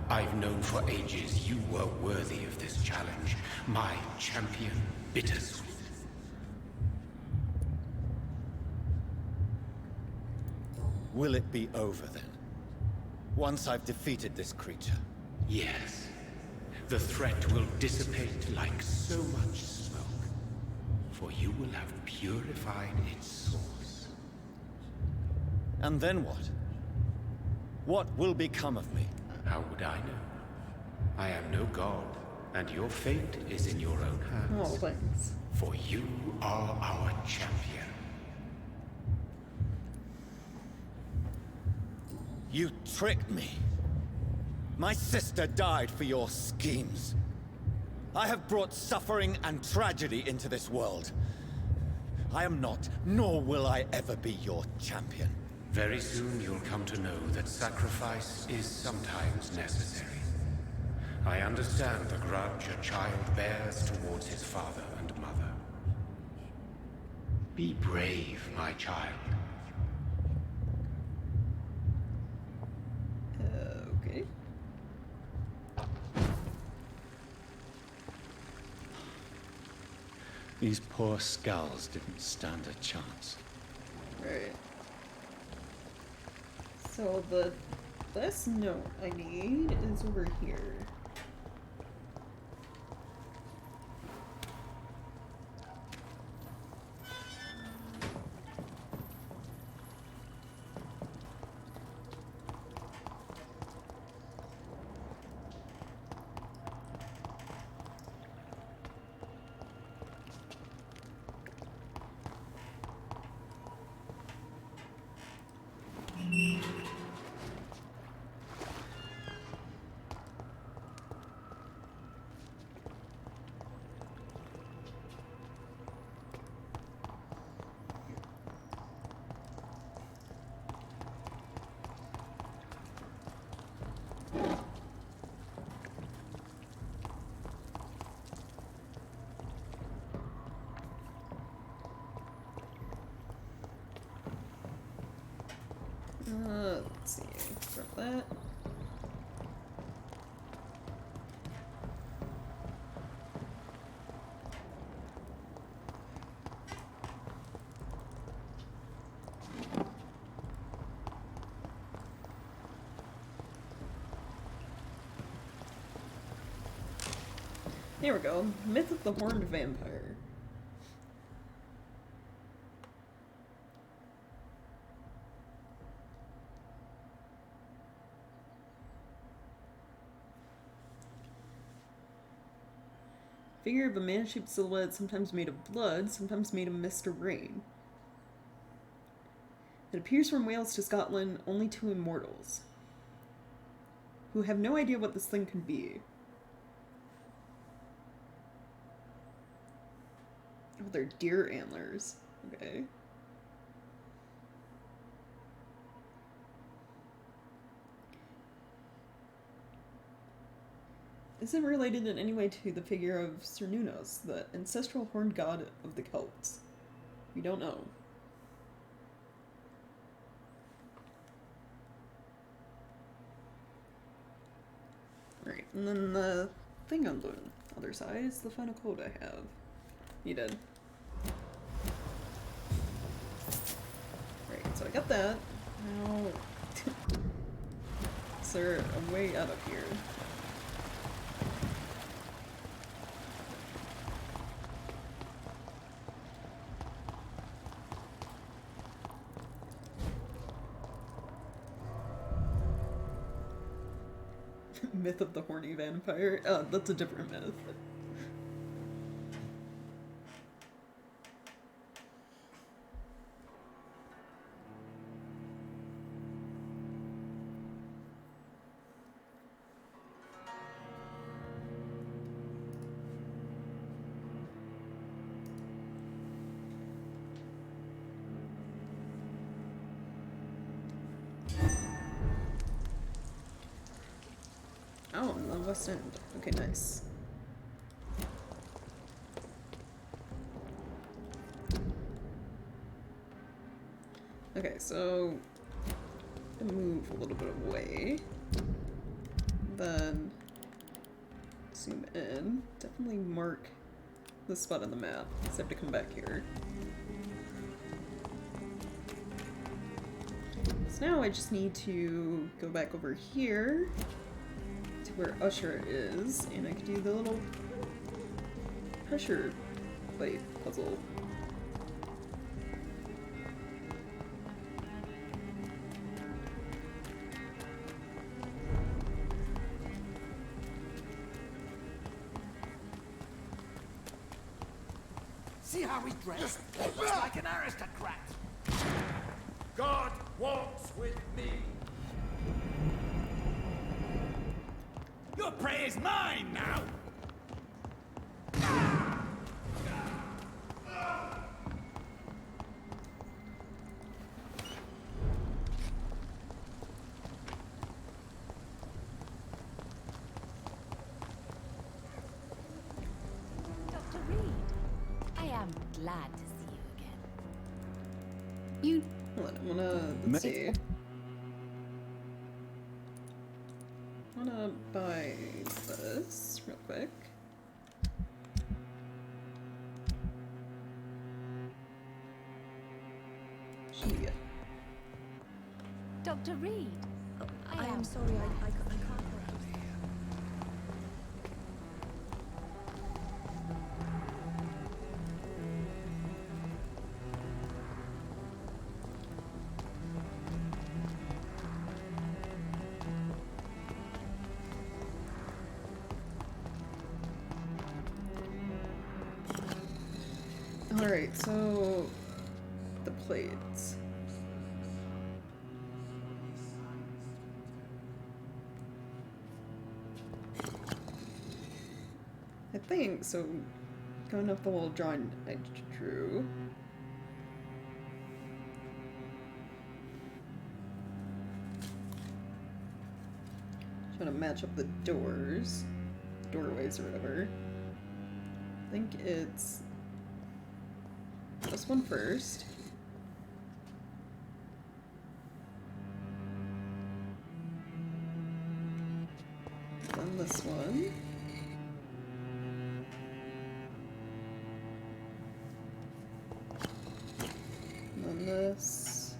I've known for ages you were worthy of this challenge, my champion, Bittersweet. Will it be over then? Once I've defeated this creature? Yes. The threat will dissipate like so much smoke, for you will have purified its source. And then what? What will become of me? How would I know? I am no god, and your fate is in your own hands. Oh, thanks. For you are our champion. You tricked me. My sister died for your schemes. I have brought suffering and tragedy into this world. I am not, nor will I ever be your champion. Very soon you'll come to know that sacrifice is sometimes necessary. I understand the grudge a child bears towards his father and mother. Be brave, my child. Okay. These poor skulls didn't stand a chance. Right. So the last note I need is over here. Let's see, grab that. There we go. Myth of the Horned Vampire. Figure of a man-shaped silhouette, sometimes made of blood, sometimes made of mist or rain. It appears from Wales to Scotland only to immortals, who have no idea what this thing could be. Oh, they're deer antlers. Okay. Is it related in any way to the figure of Cernunnos, the ancestral horned god of the Celts? We don't know. Right, and then the thing on the other side is the final code I have. You did. Right, so I got that. Now, is there a way out of here? Myth of the horny vampire. Oh, that's a different myth. Oh, on the west end. Okay, nice. Okay, so I'm gonna move a little bit away. Then zoom in. Definitely mark the spot on the map. So I have to come back here. So now I just need to go back over here to where Usher is, and I can do the little pressure plate puzzle. See how he dressed? Looks like an aristocrat. God walks with me. Your prey is mine now. Dr. Reed, I am glad to see you again. Hold on, I'm gonna, let's see. I'm gonna buy this real quick. Yeah. Dr. Reed, I am sorry, I can't help you. Alright, so the plates. I think so. Going up the little drawing I drew. Trying to match up the doors, doorways or whatever. I think it's this one first. Then this one. And then this.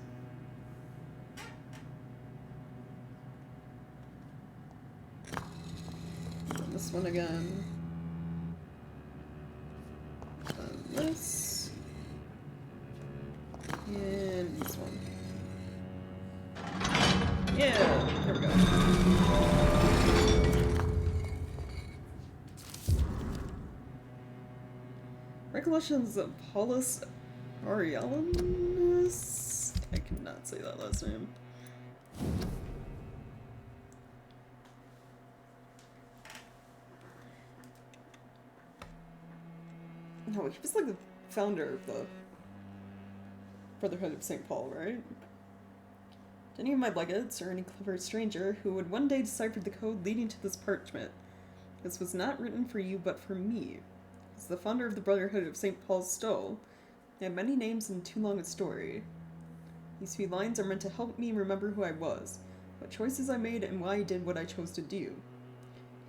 And then this one again. And this. And this one. Yeah, there we go. Recollections of Paulus Ariellinus? I cannot say that last name. No, he was like the founder of the Brotherhood of St. Paul, right? To any of my legates, or any clever stranger who would one day decipher the code leading to this parchment, this was not written for you but for me. As the founder of the Brotherhood of St. Paul's Stole, I have many names and too long a story. These few lines are meant to help me remember who I was, what choices I made, and why I did what I chose to do.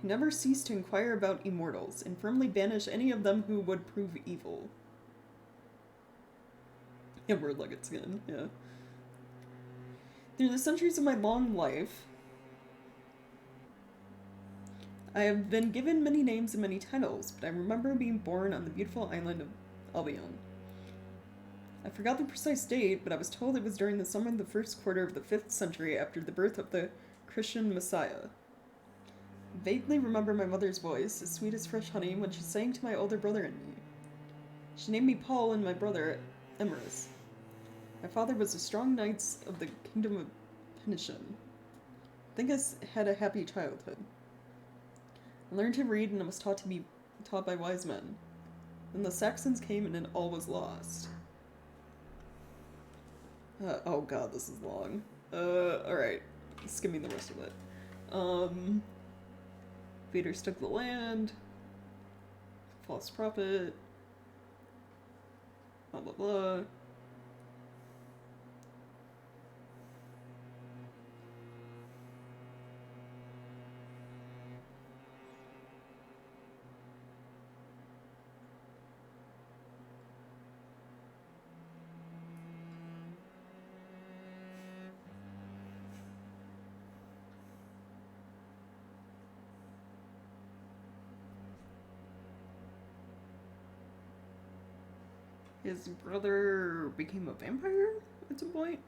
He never ceased to inquire about immortals, and firmly banish any of them who would prove evil. Yeah, we're legates again, yeah. Through the centuries of my long life, I have been given many names and many titles, but I remember being born on the beautiful island of Albion. I forgot the precise date, but I was told it was during the summer of the first quarter of the 5th century after the birth of the Christian Messiah. I vaguely remember my mother's voice, as sweet as fresh honey, when she sang to my older brother and me. She named me Paul and my brother Emerus. My father was a strong knight of the kingdom of Penician. I think I had a happy childhood. I learned to read and I was taught to be taught by wise men. Then the Saxons came and all was lost. Oh god, this is long. Alright. Skimming the rest of it. Invaders took the land. False prophet. Blah blah blah. His brother became a vampire at some point.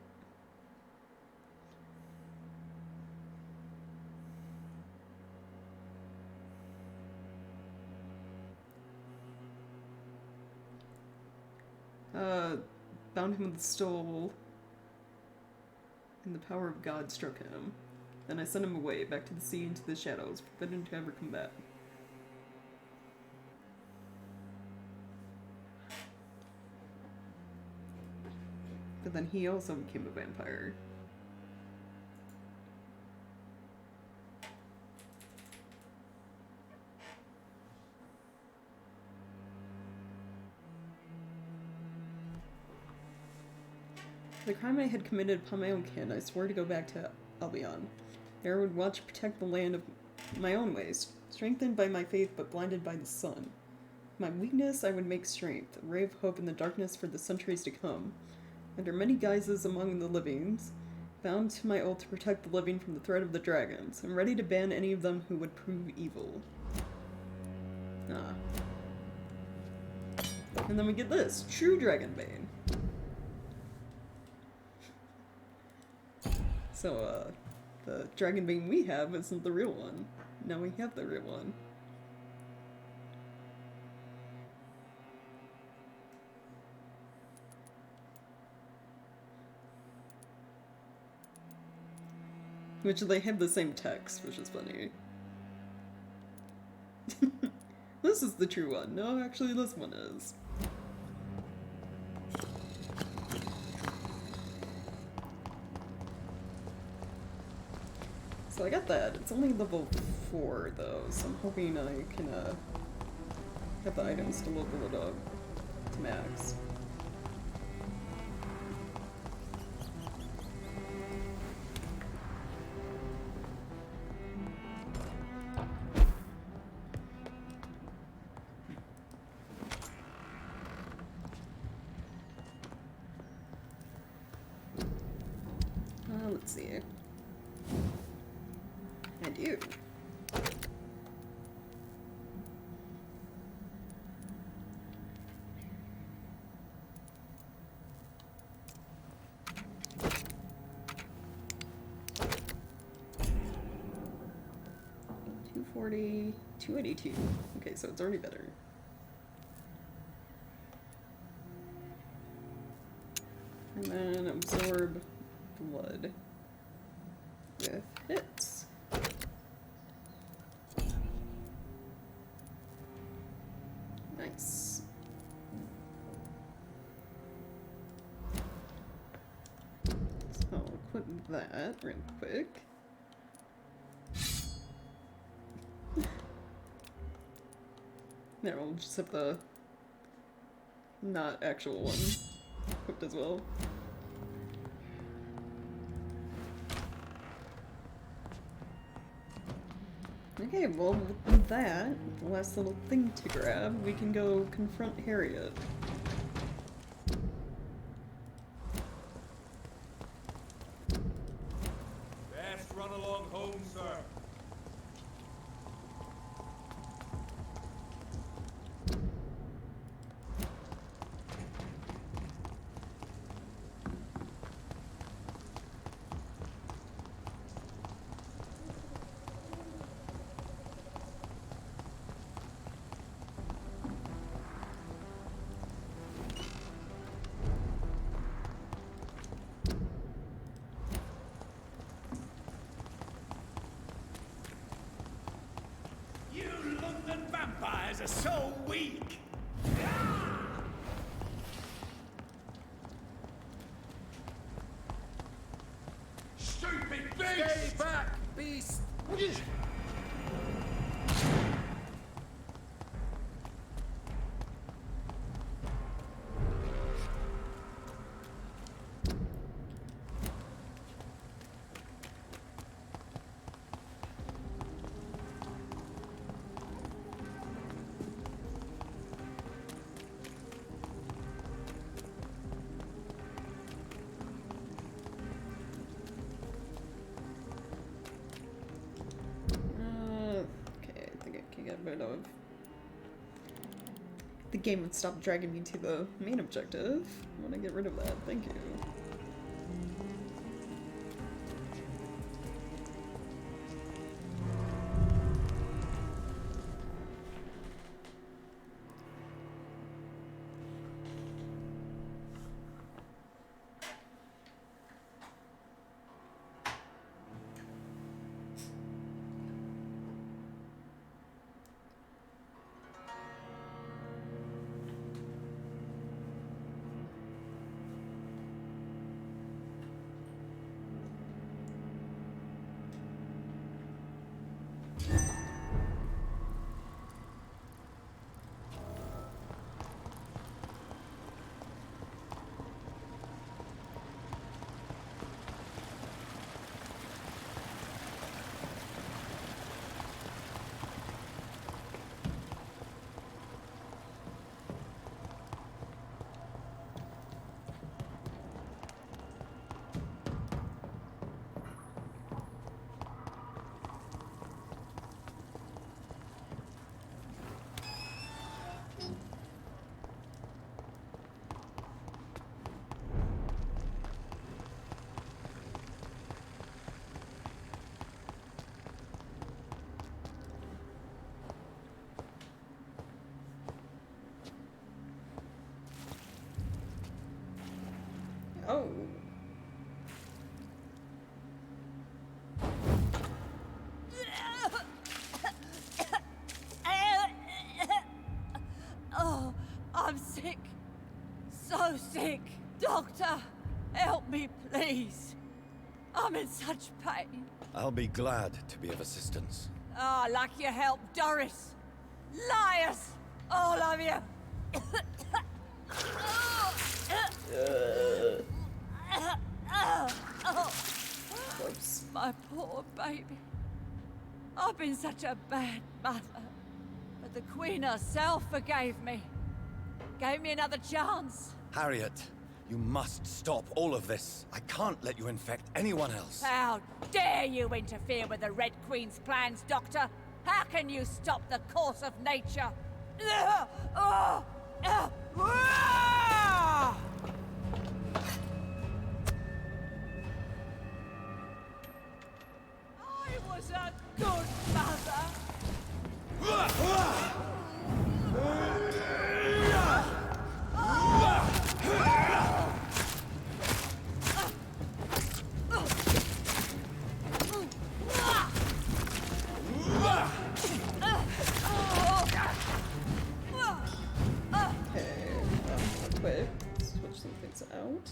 Bound him with the stole, and the power of God struck him. Then I sent him away, back to the sea, into the shadows, forbidden to ever come back. But then he also became a vampire. The crime I had committed upon my own kin, I swore to go back to Albion. There I would watch and protect the land of my own ways, strengthened by my faith but blinded by the sun. My weakness I would make strength, a ray of hope in the darkness for the centuries to come. Under many guises among the livings, bound to my oath to protect the living from the threat of the dragons, and ready to ban any of them who would prove evil. Ah. And then we get this, True Dragonbane. So, the Dragonbane we have isn't the real one. Now we have the real one. Which they have the same text, which is funny. This is the true one. No, actually this one is. So I got that. It's only level 4 though, so I'm hoping I can have the items to level it up to max. Let's see. I do. $240, $282. Okay, so it's already better. And then absorb blood with hits. Nice. So I'll equip that real quick. There, we'll just have the not actual one equipped as well. Okay, well, with that, the last little thing to grab, we can go confront Harriet. Best run along home, sir. Vampires are so weak! Stupid beast! Stay back, beast! don't know if the game would stop dragging me to the main objective. I want to get rid of that. Thank you. Oh. Oh, I'm sick. So sick. Doctor, help me, please. I'm in such pain. I'll be glad to be of assistance. Ah, like your help, Doris. Liars! All of you! Whoops. My poor baby. I've been such a bad mother. But the Queen herself forgave me. Gave me another chance. Harriet, you must stop all of this. I can't let you infect anyone else. How dare you interfere with the Red Queen's plans, Doctor? How can you stop the course of nature? I was a good mother. Quick, switch some things out.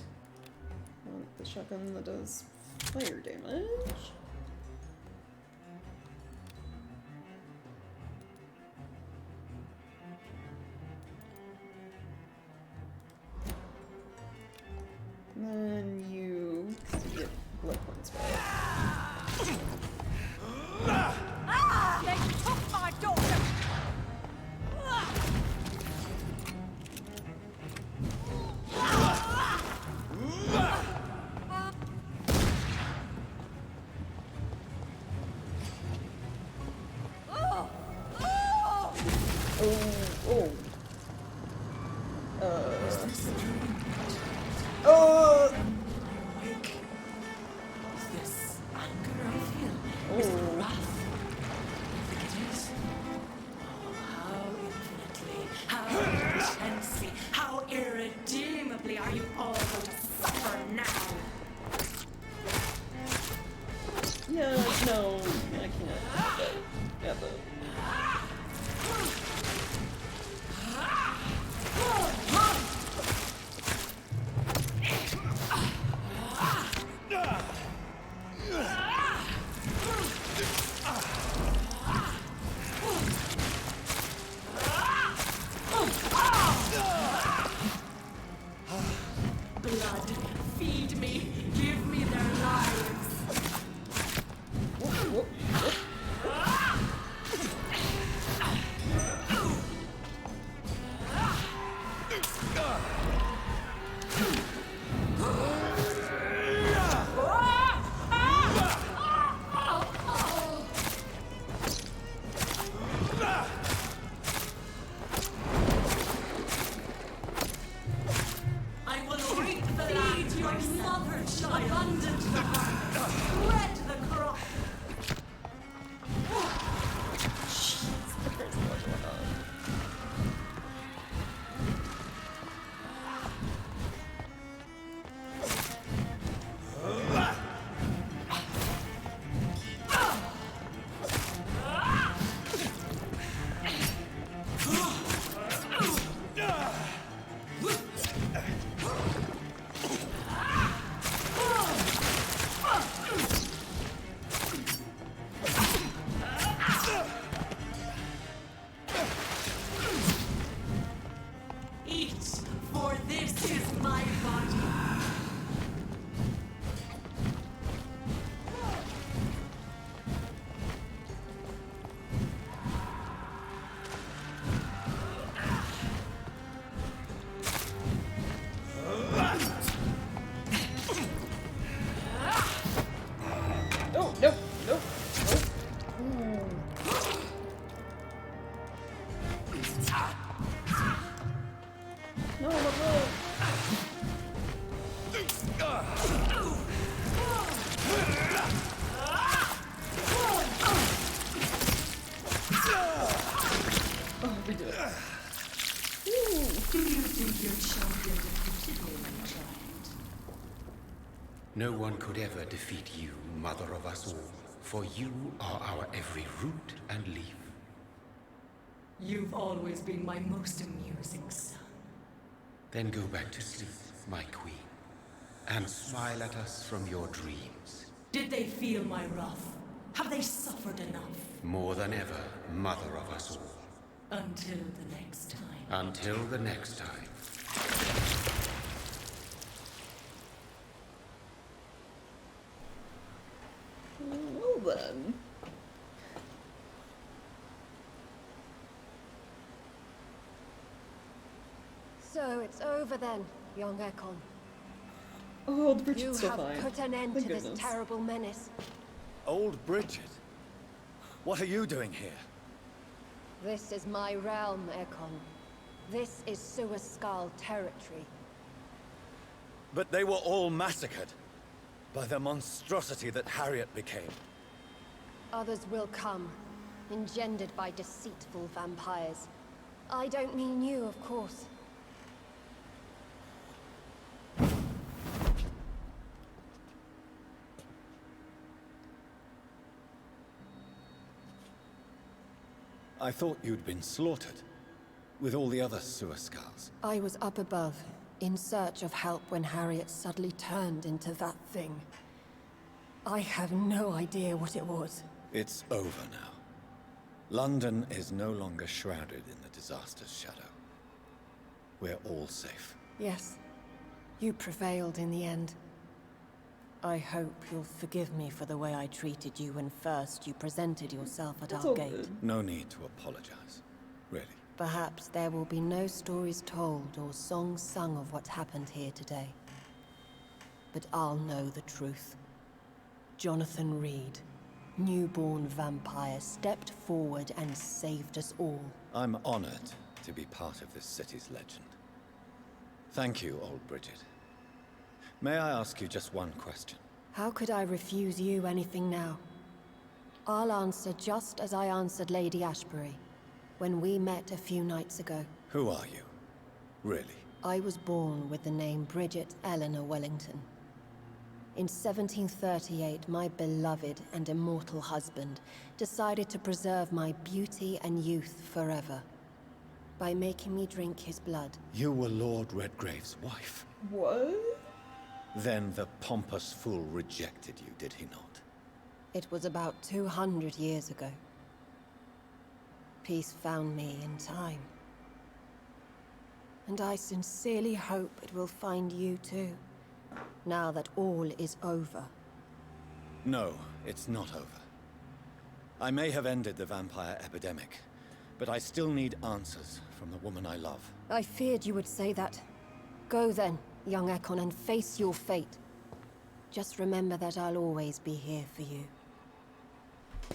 I want the shotgun that does fire damage. And then you get blood points back. They took my daughter! This anger I feel is it wrath? I think it is. Oh, how infinitely, how intensely, how irredeemably are you all going to suffer now? Yeah, no, I can't. But, yeah, but. Blood, feed me, give me their lives. think your champion defeated me, my child? No one could ever defeat you, mother of us all, for you are our every root and leaf. You've always been my most amusing son. Then go back to sleep, my queen, and smile at us from your dreams. Did they feel my wrath? Have they suffered enough? More than ever, mother of us all. Until the next time. Until the next time. Well then. So it's over then, young Ekon. Oh, the Bridget's You still have fine. put an end Thank to this goodness. terrible menace. Old Bridget? What are you doing here? This is my realm, Ekon. This is Suaskal territory. But they were all massacred by the monstrosity that Harriet became. Others will come, engendered by deceitful vampires. I don't mean you, of course. I thought you'd been slaughtered, with all the other Suaskals. I was up above, in search of help when Harriet suddenly turned into that thing. I have no idea what it was. It's over now. London is no longer shrouded in the disaster's shadow. We're all safe. Yes, you prevailed in the end. I hope you'll forgive me for the way I treated you when first you presented yourself at That's our all gate. good. No need to apologize, really. Perhaps there will be no stories told or songs sung of what happened here today. But I'll know the truth. Jonathan Reed, newborn vampire, stepped forward and saved us all. I'm honored to be part of this city's legend. Thank you, old Bridget. May I ask you just one question? How could I refuse you anything now? I'll answer just as I answered Lady Ashbury when we met a few nights ago. Who are you? Really? I was born with the name Bridget Eleanor Wellington. In 1738, my beloved and immortal husband decided to preserve my beauty and youth forever by making me drink his blood. You were Lord Redgrave's wife. What? Then the pompous fool rejected you, did he not? It was about 200 years ago. Peace found me in time. And I sincerely hope it will find you too, now that all is over. No, it's not over. I may have ended the vampire epidemic, but I still need answers from the woman I love. I feared you would say that. Go then, young Ekon, and face your fate. Just remember that I'll always be here for you.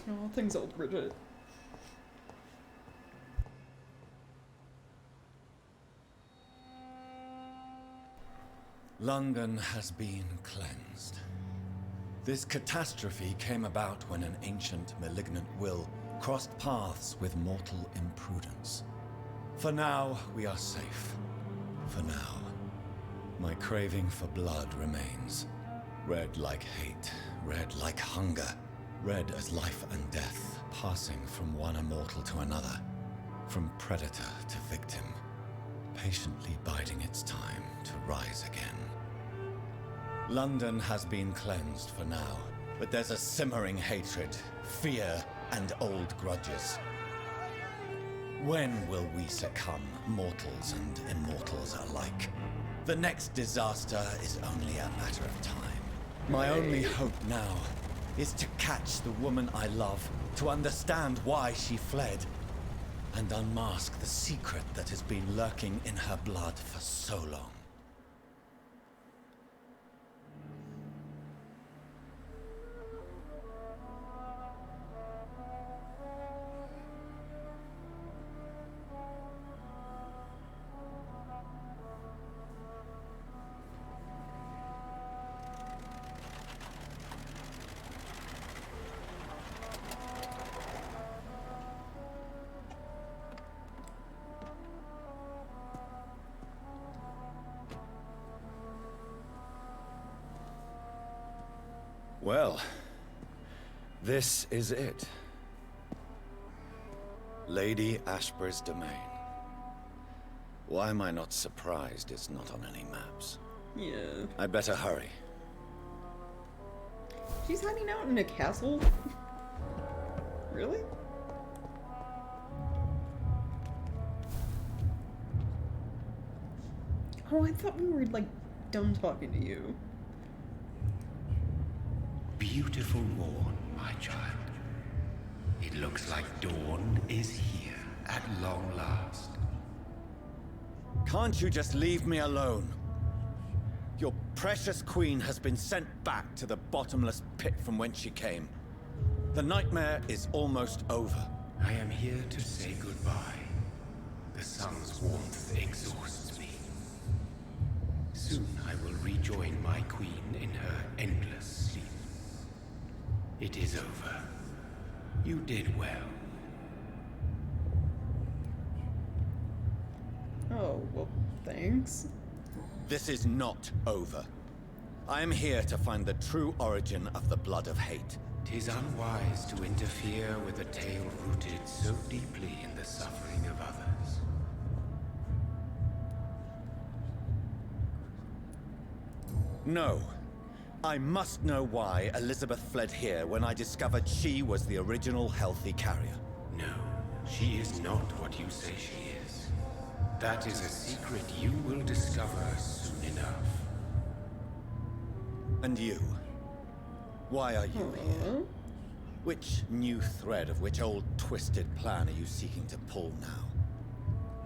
Oh, thanks, old Bridget. London has been cleansed. This catastrophe came about when an ancient malignant will crossed paths with mortal imprudence. For now, we are safe. For now. My craving for blood remains. Red like hate, red like hunger. Red as life and death, passing from one immortal to another. From predator to victim. Patiently biding its time to rise again. London has been cleansed for now, but there's a simmering hatred, fear, and old grudges. When will we succumb, mortals and immortals alike? The next disaster is only a matter of time. My only hope now is to catch the woman I love, to understand why she fled, and unmask the secret that has been lurking in her blood for so long. Well, this is it. Lady Ashbur's domain. Why am I not surprised it's not on any maps? Yeah. I'd better hurry. She's hiding out in a castle? Really? Oh, I thought we were, like, done talking to you. Beautiful morn, my child. It looks like dawn is here at long last. Can't you just leave me alone? Your precious queen has been sent back to the bottomless pit from whence she came. The nightmare is almost over. I am here to say goodbye. The sun's warmth exhausts me. Soon I will rejoin my queen in her endless sleep. It is over. You did well. Oh, well, thanks. This is not over. I am here to find the true origin of the blood of hate. 'Tis unwise to interfere with a tale rooted so deeply in the suffering of others. No. I must know why Elizabeth fled here when I discovered she was the original healthy carrier. No, she is not what you say she is. That is a secret you will discover soon enough. And you? Why are you here? Which new thread of which old twisted plan are you seeking to pull now?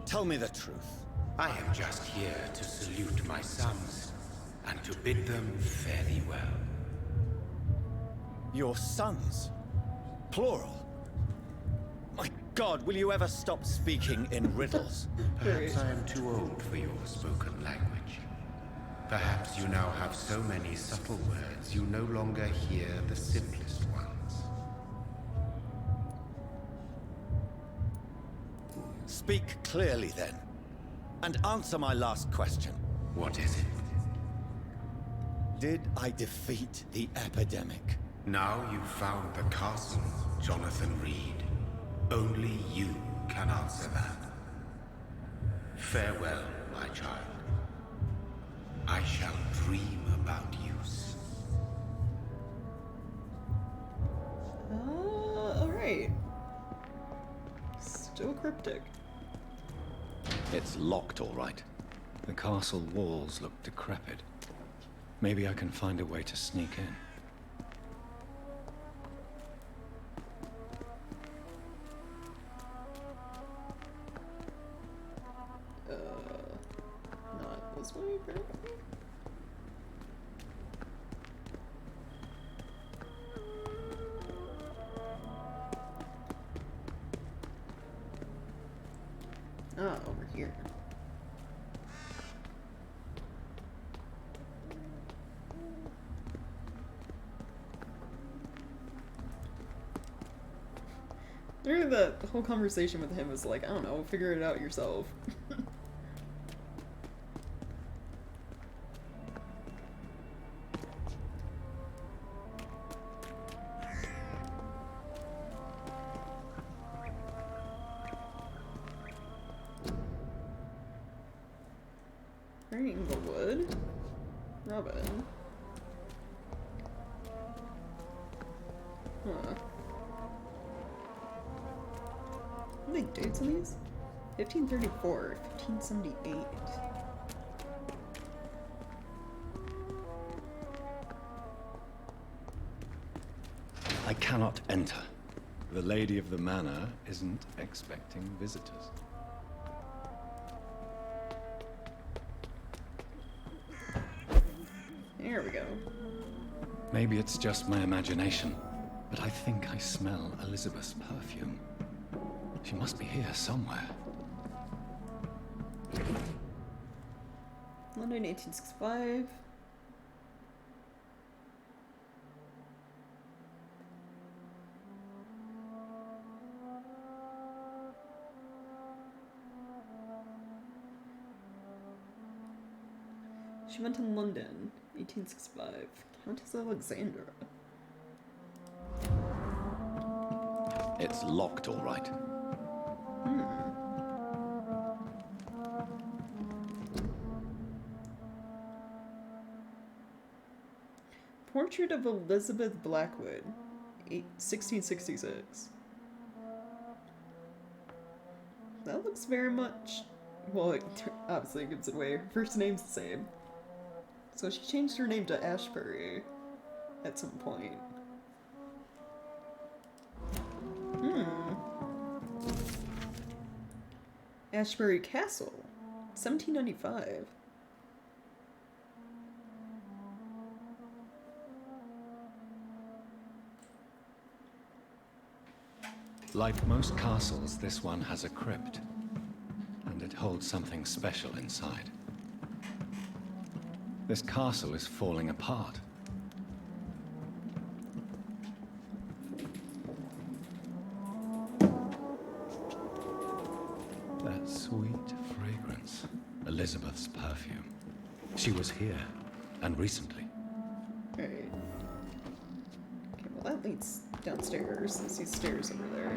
Tell me the truth. I am just here to salute my sons, and to bid them fare thee well. Your sons? Plural? My God, will you ever stop speaking in riddles? Perhaps I am too old for your spoken language. Perhaps you now have so many subtle words you no longer hear the simplest ones. Speak clearly then, and answer my last question. What is it? Did I defeat the epidemic? Now you've found the castle, Jonathan Reed. Only you can answer that. Farewell, my child. I shall dream about you soon. Alright. Still cryptic. It's locked, all right. The castle walls look decrepit. Maybe I can find a way to sneak in. Not this way, apparently. Oh, over here. Literally, the whole conversation with him was like, I don't know, figure it out yourself. Inglewood. Robin. Huh. How many dates on these? 1534, 1578. I cannot enter. The lady of the manor isn't expecting visitors. There we go. Maybe it's just my imagination, but I think I smell Elizabeth's perfume. She must be here somewhere. London, 1865. She went to London, 1865. Countess Alexandra. It's locked, all right. Portrait of Elizabeth Blackwood, 1666. That looks very much... Well, it obviously gives it away. Her first name's the same. So she changed her name to Ashbury at some point. Ashbury Castle, 1795. Like most castles, this one has a crypt. And it holds something special inside. This castle is falling apart. That sweet fragrance. Elizabeth's perfume. She was here, and recently. Right. Okay, well that leads downstairs. I see stairs over there.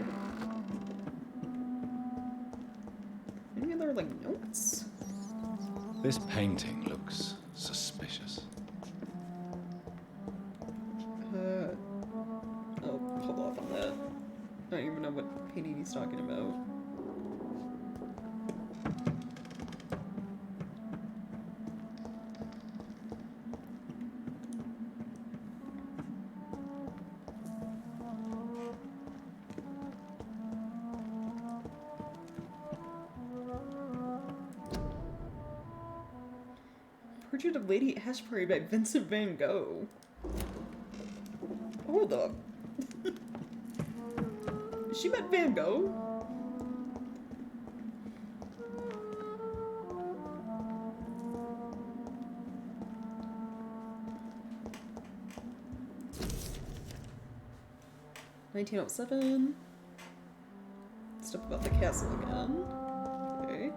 Any other, like, notes? This painting looks suspicious. I'll hold off on that. I don't even know what painting he's talking about. Portrait of Lady Ashbury by Vincent van Gogh. Hold up. She met Van Gogh? (1907). Stuff about the castle again. Okay.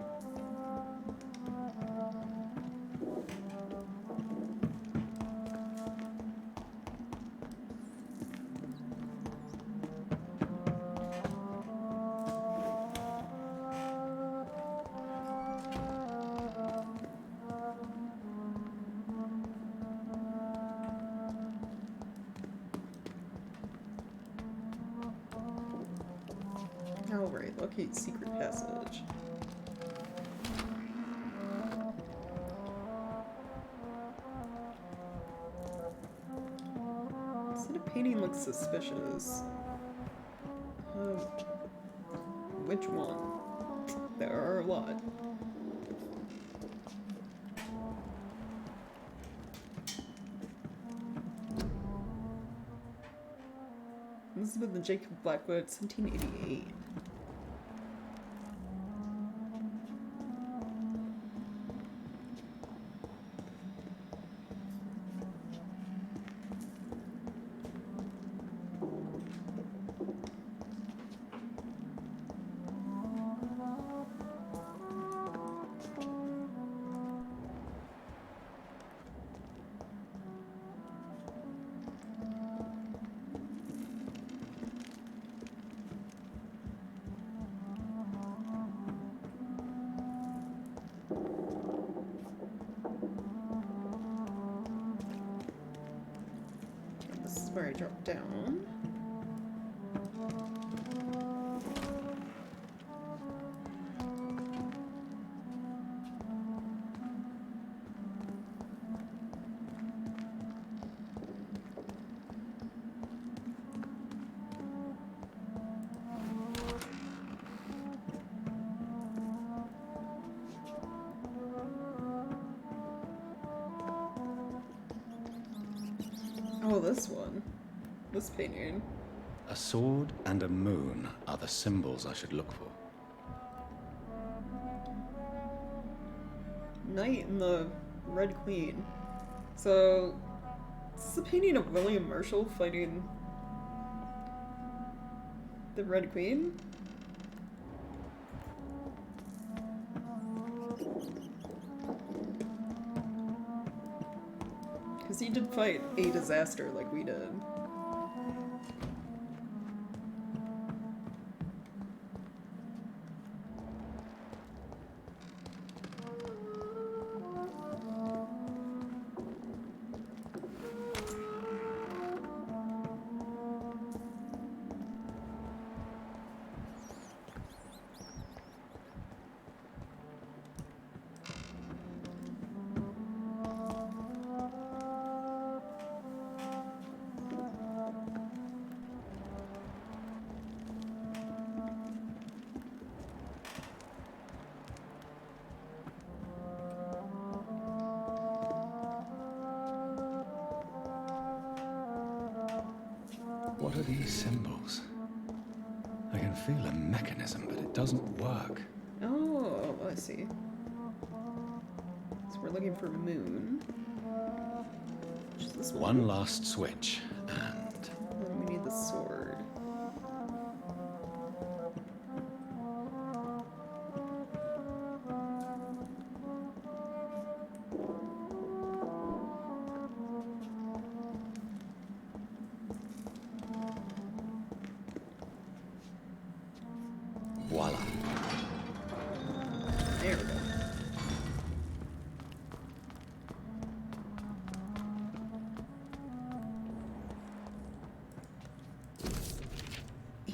Oh, right. Lucky secret passage. This sort of painting looks suspicious. Which one? There are a lot. Elizabeth and Jacob Blackwood, 1788. Where I drop down. Oh, this one. This painting. A sword and a moon are the symbols I should look for. Knight and the Red Queen. So, this is a painting of William Marshall fighting the Red Queen? Because he did fight a disaster like we did. What are these symbols? I can feel a mechanism, but it doesn't work. Oh, I see. So we're looking for moon. Which is this One last switch, and... then we need the sword. Voila. There we go.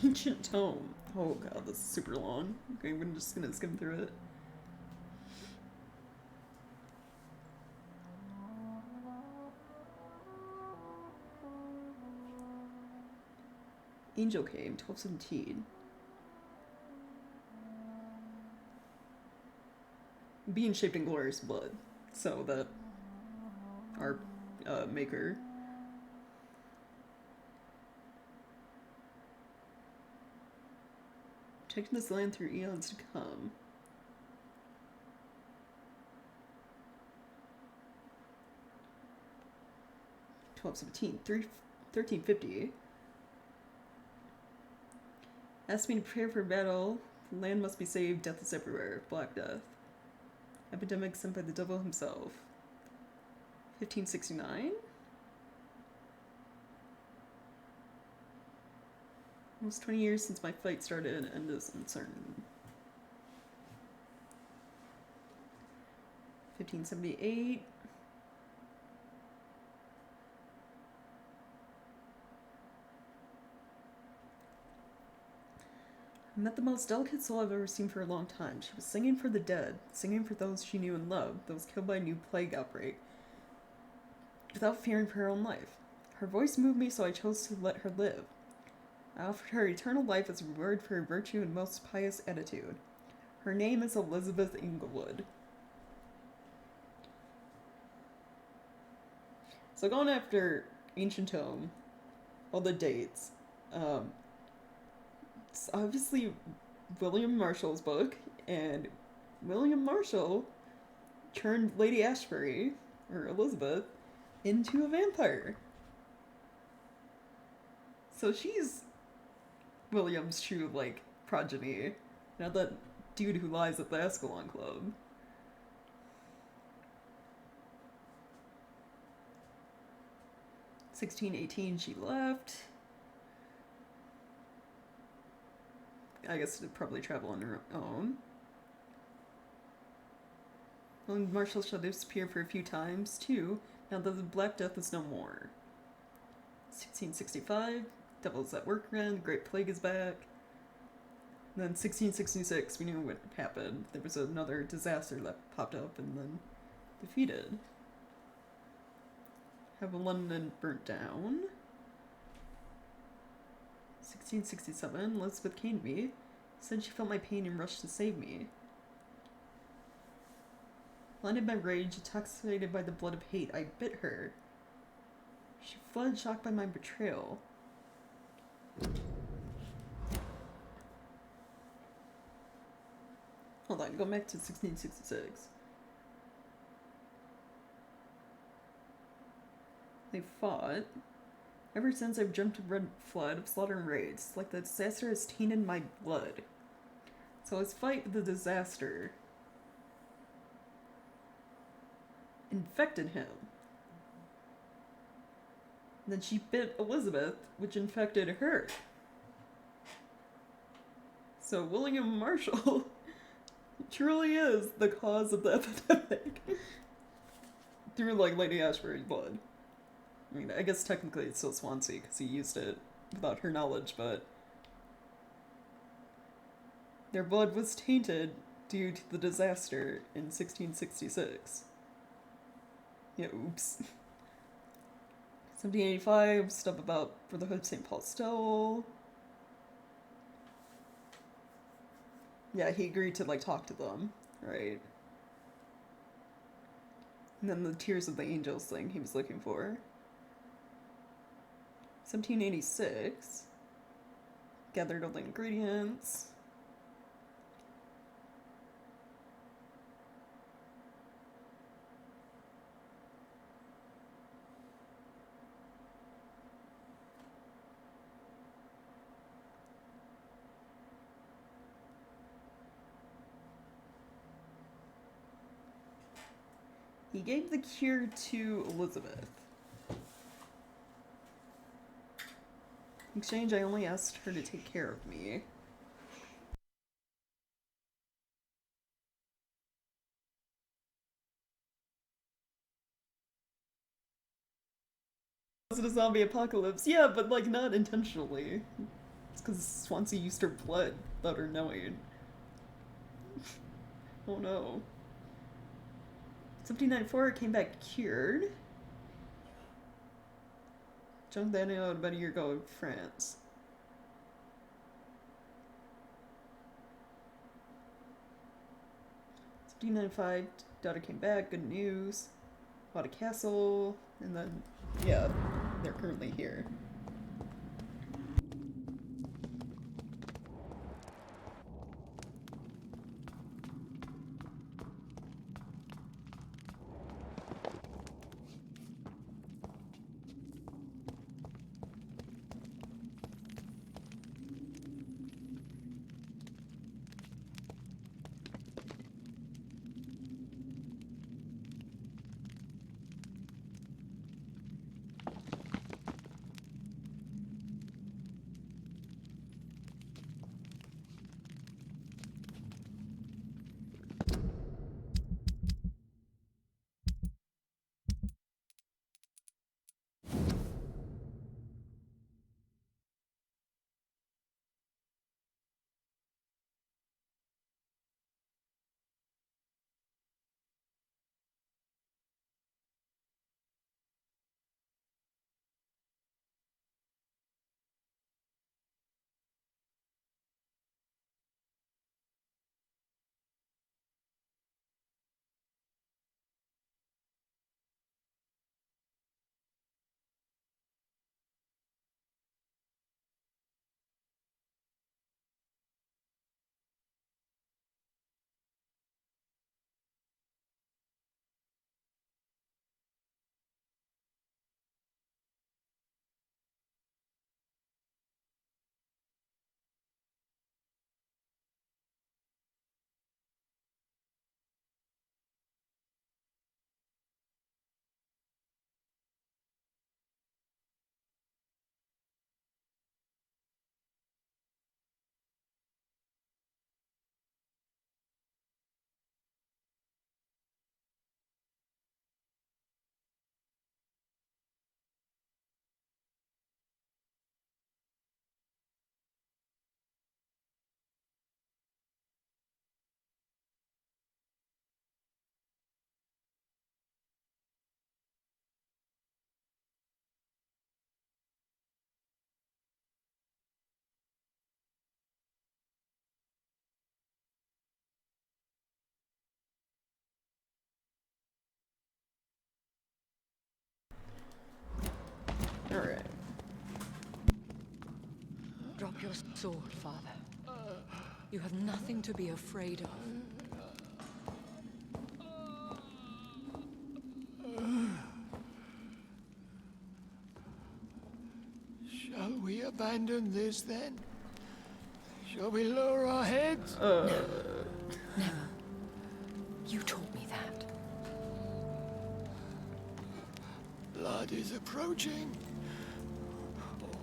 Ancient Tome. Oh god, this is super long. Okay, I'm just gonna skim through it. Angel came, 1217. Being shaped in glorious blood. So that our maker. Protecting this land through eons to come. (1217) 1350. Asked me to prepare for battle. The land must be saved. Death is everywhere. Black Death. Epidemic sent by the devil himself. 1569? Almost 20 years since my fight started, and is uncertain. 1578. I met the most delicate soul I've ever seen for a long time. She was singing for the dead, singing for those she knew and loved, those killed by a new plague outbreak, without fearing for her own life. Her voice moved me, so I chose to let her live. I offered her eternal life as a reward for her virtue and most pious attitude. Her name is Elizabeth Inglewood. So going after Ancient Tome, all the dates, it's obviously William Marshall's book, and William Marshall turned Lady Ashbury, or Elizabeth, into a vampire. So she's William's true, like, progeny, not that dude who lies at the Ascalon Club. (1618) she left. I guess to probably travel on her own. Well, Marshall shall disappear for a few times, too, now that the Black Death is no more. 1665, Devil's at work again, the Great Plague is back. And then 1666, we knew what happened. There was another disaster that popped up and then defeated. Have London burnt down. 1667, Elizabeth came to me, said she felt my pain and rushed to save me. Blinded by rage, intoxicated by the blood of hate, I bit her. She fled, shocked by my betrayal. Hold on, go back to 1666. They fought. Ever since I've jumped a red flood of slaughter and rage, it's like the disaster has tainted my blood. So his fight with the disaster infected him. And then she bit Elizabeth, which infected her. So William Marshall truly is the cause of the epidemic. Through, like, Lady Ashbury's blood. I mean, I guess technically it's still Swansea, because he used it without her knowledge, but their blood was tainted due to the disaster in 1666. Yeah, oops. 1785, stuff about Brotherhood of St. Paul still. Yeah, he agreed to, like, talk to them, right? And then the Tears of the Angels thing he was looking for. 1786. Gathered all the ingredients. He gave the cure to Elizabeth. In exchange, I only asked her to take care of me. Was it a zombie apocalypse? Yeah, but like not intentionally. It's because Swansea used her blood without her knowing. Oh no. 1794 came back cured. Jumped that out about a year ago in France. D95, daughter came back, good news. Bought a castle, and then, yeah, they're currently here. Alright. Drop your sword, Father. You have nothing to be afraid of. Shall we abandon this then? Shall we lower our heads? Never. You taught me that. Blood is approaching.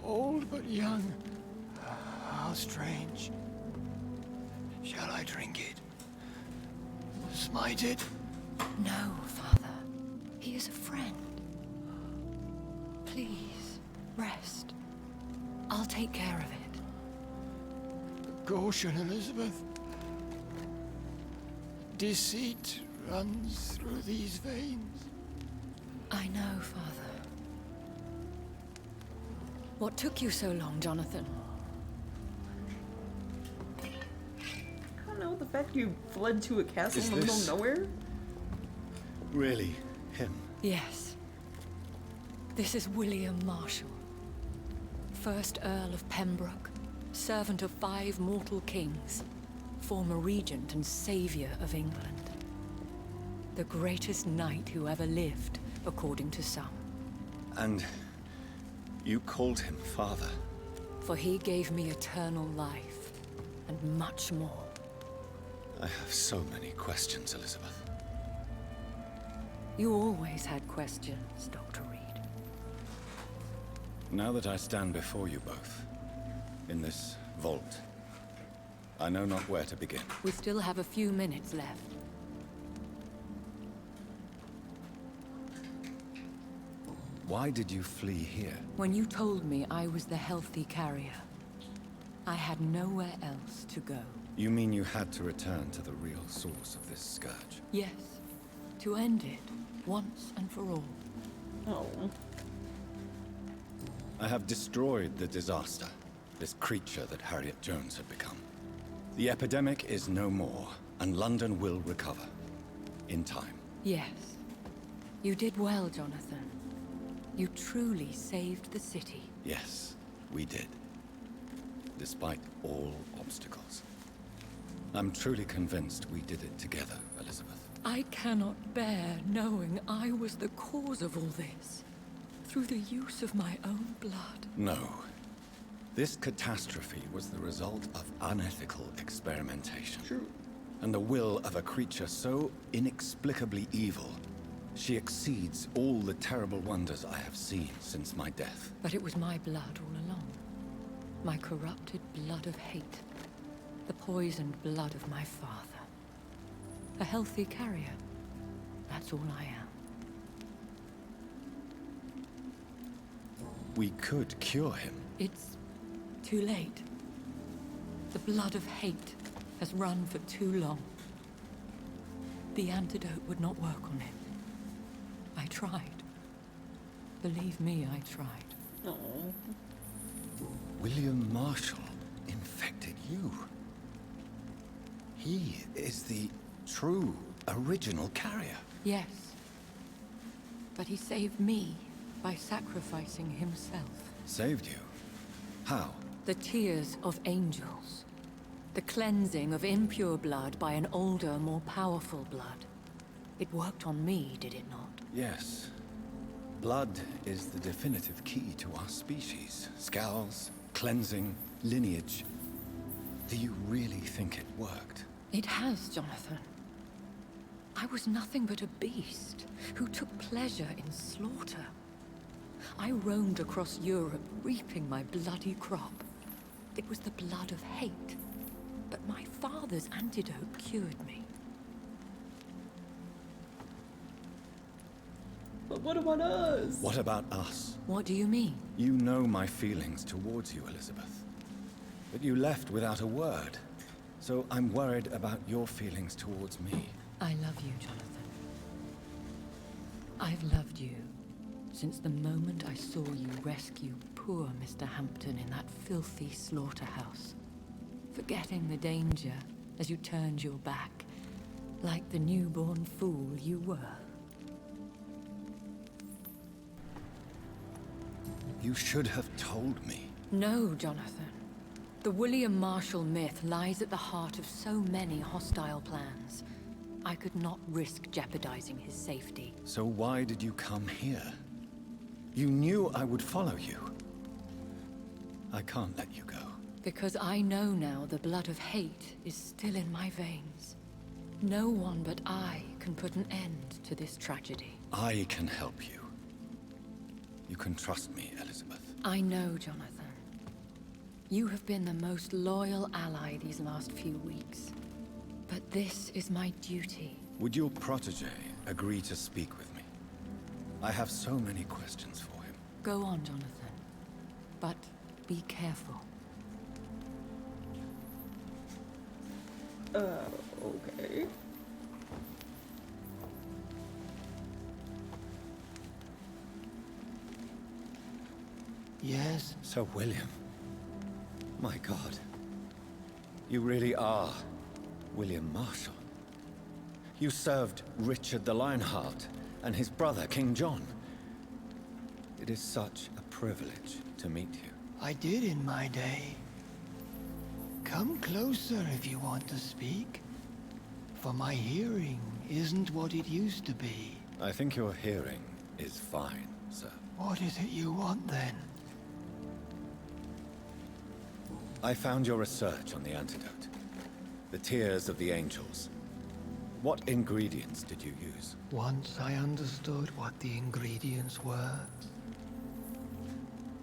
Old but young. How strange. Shall I drink it? Smite it? No, Father. He is a friend. Please, rest. I'll take care of it. Caution, Elizabeth. Deceit runs through these veins. I know, Father. What took you so long, Jonathan? I don't know, the fact you fled to a castle in the middle of nowhere? Really? Him? Yes. This is William Marshall. First Earl of Pembroke, servant of 5 mortal kings, former regent and savior of England. The greatest knight who ever lived, according to some. And you called him father? For he gave me eternal life, and much more. I have so many questions, Elizabeth. You always had questions, Dr. Reed. Now that I stand before you both, in this vault, I know not where to begin. We still have a few minutes left. Why did you flee here? When you told me I was the healthy carrier, I had nowhere else to go. You mean you had to return to the real source of this scourge? Yes, to end it, once and for all. Oh. I have destroyed the disaster, this creature that Harriet Jones had become. The epidemic is no more, and London will recover. In time. Yes. You did well, Jonathan. You truly saved the city. Yes, we did. Despite all obstacles. I'm truly convinced we did it together, Elizabeth. I cannot bear knowing I was the cause of all this. Through the use of my own blood. No. This catastrophe was the result of unethical experimentation. True. And the will of a creature so inexplicably evil, she exceeds all the terrible wonders I have seen since my death. But it was my blood all along. My corrupted blood of hate. The poisoned blood of my father. A healthy carrier. That's all I am. We could cure him. It's too late. The blood of hate has run for too long. The antidote would not work on him. I tried. Believe me, I tried. Oh. William Marshall infected you. He is the true, original carrier. Yes. But he saved me by sacrificing himself. Saved you? How? The tears of angels. The cleansing of impure blood by an older, more powerful blood. It worked on me, did it not? Yes. Blood is the definitive key to our species. Scowls, cleansing, lineage. Do you really think it worked? It has, Jonathan. I was nothing but a beast who took pleasure in slaughter. I roamed across Europe, reaping my bloody crop. It was the blood of hate. But my father's antidote cured me. But what about us? What about us? What do you mean? You know my feelings towards you, Elizabeth. But you left without a word. So I'm worried about your feelings towards me. I love you, Jonathan. I've loved you since the moment I saw you rescue poor Mr. Hampton in that filthy slaughterhouse. Forgetting the danger as you turned your back, like the newborn fool you were. You should have told me. No, Jonathan. The William Marshall myth lies at the heart of so many hostile plans. I could not risk jeopardizing his safety. So why did you come here? You knew I would follow you. I can't let you go. Because I know now the blood of hate is still in my veins. No one but I can put an end to this tragedy. I can help you. You can trust me, Elizabeth. I know, Jonathan. You have been the most loyal ally these last few weeks. But this is my duty. Would your protege agree to speak with me? I have so many questions for him. Go on, Jonathan. But be careful. Okay. Yes? Sir William. My God. You really are William Marshall. You served Richard the Lionheart and his brother, King John. It is such a privilege to meet you. I did in my day. Come closer if you want to speak. For my hearing isn't what it used to be. I think your hearing is fine, sir. What is it you want then? I found your research on the antidote. The tears of the angels. What ingredients did you use? Once I understood what the ingredients were,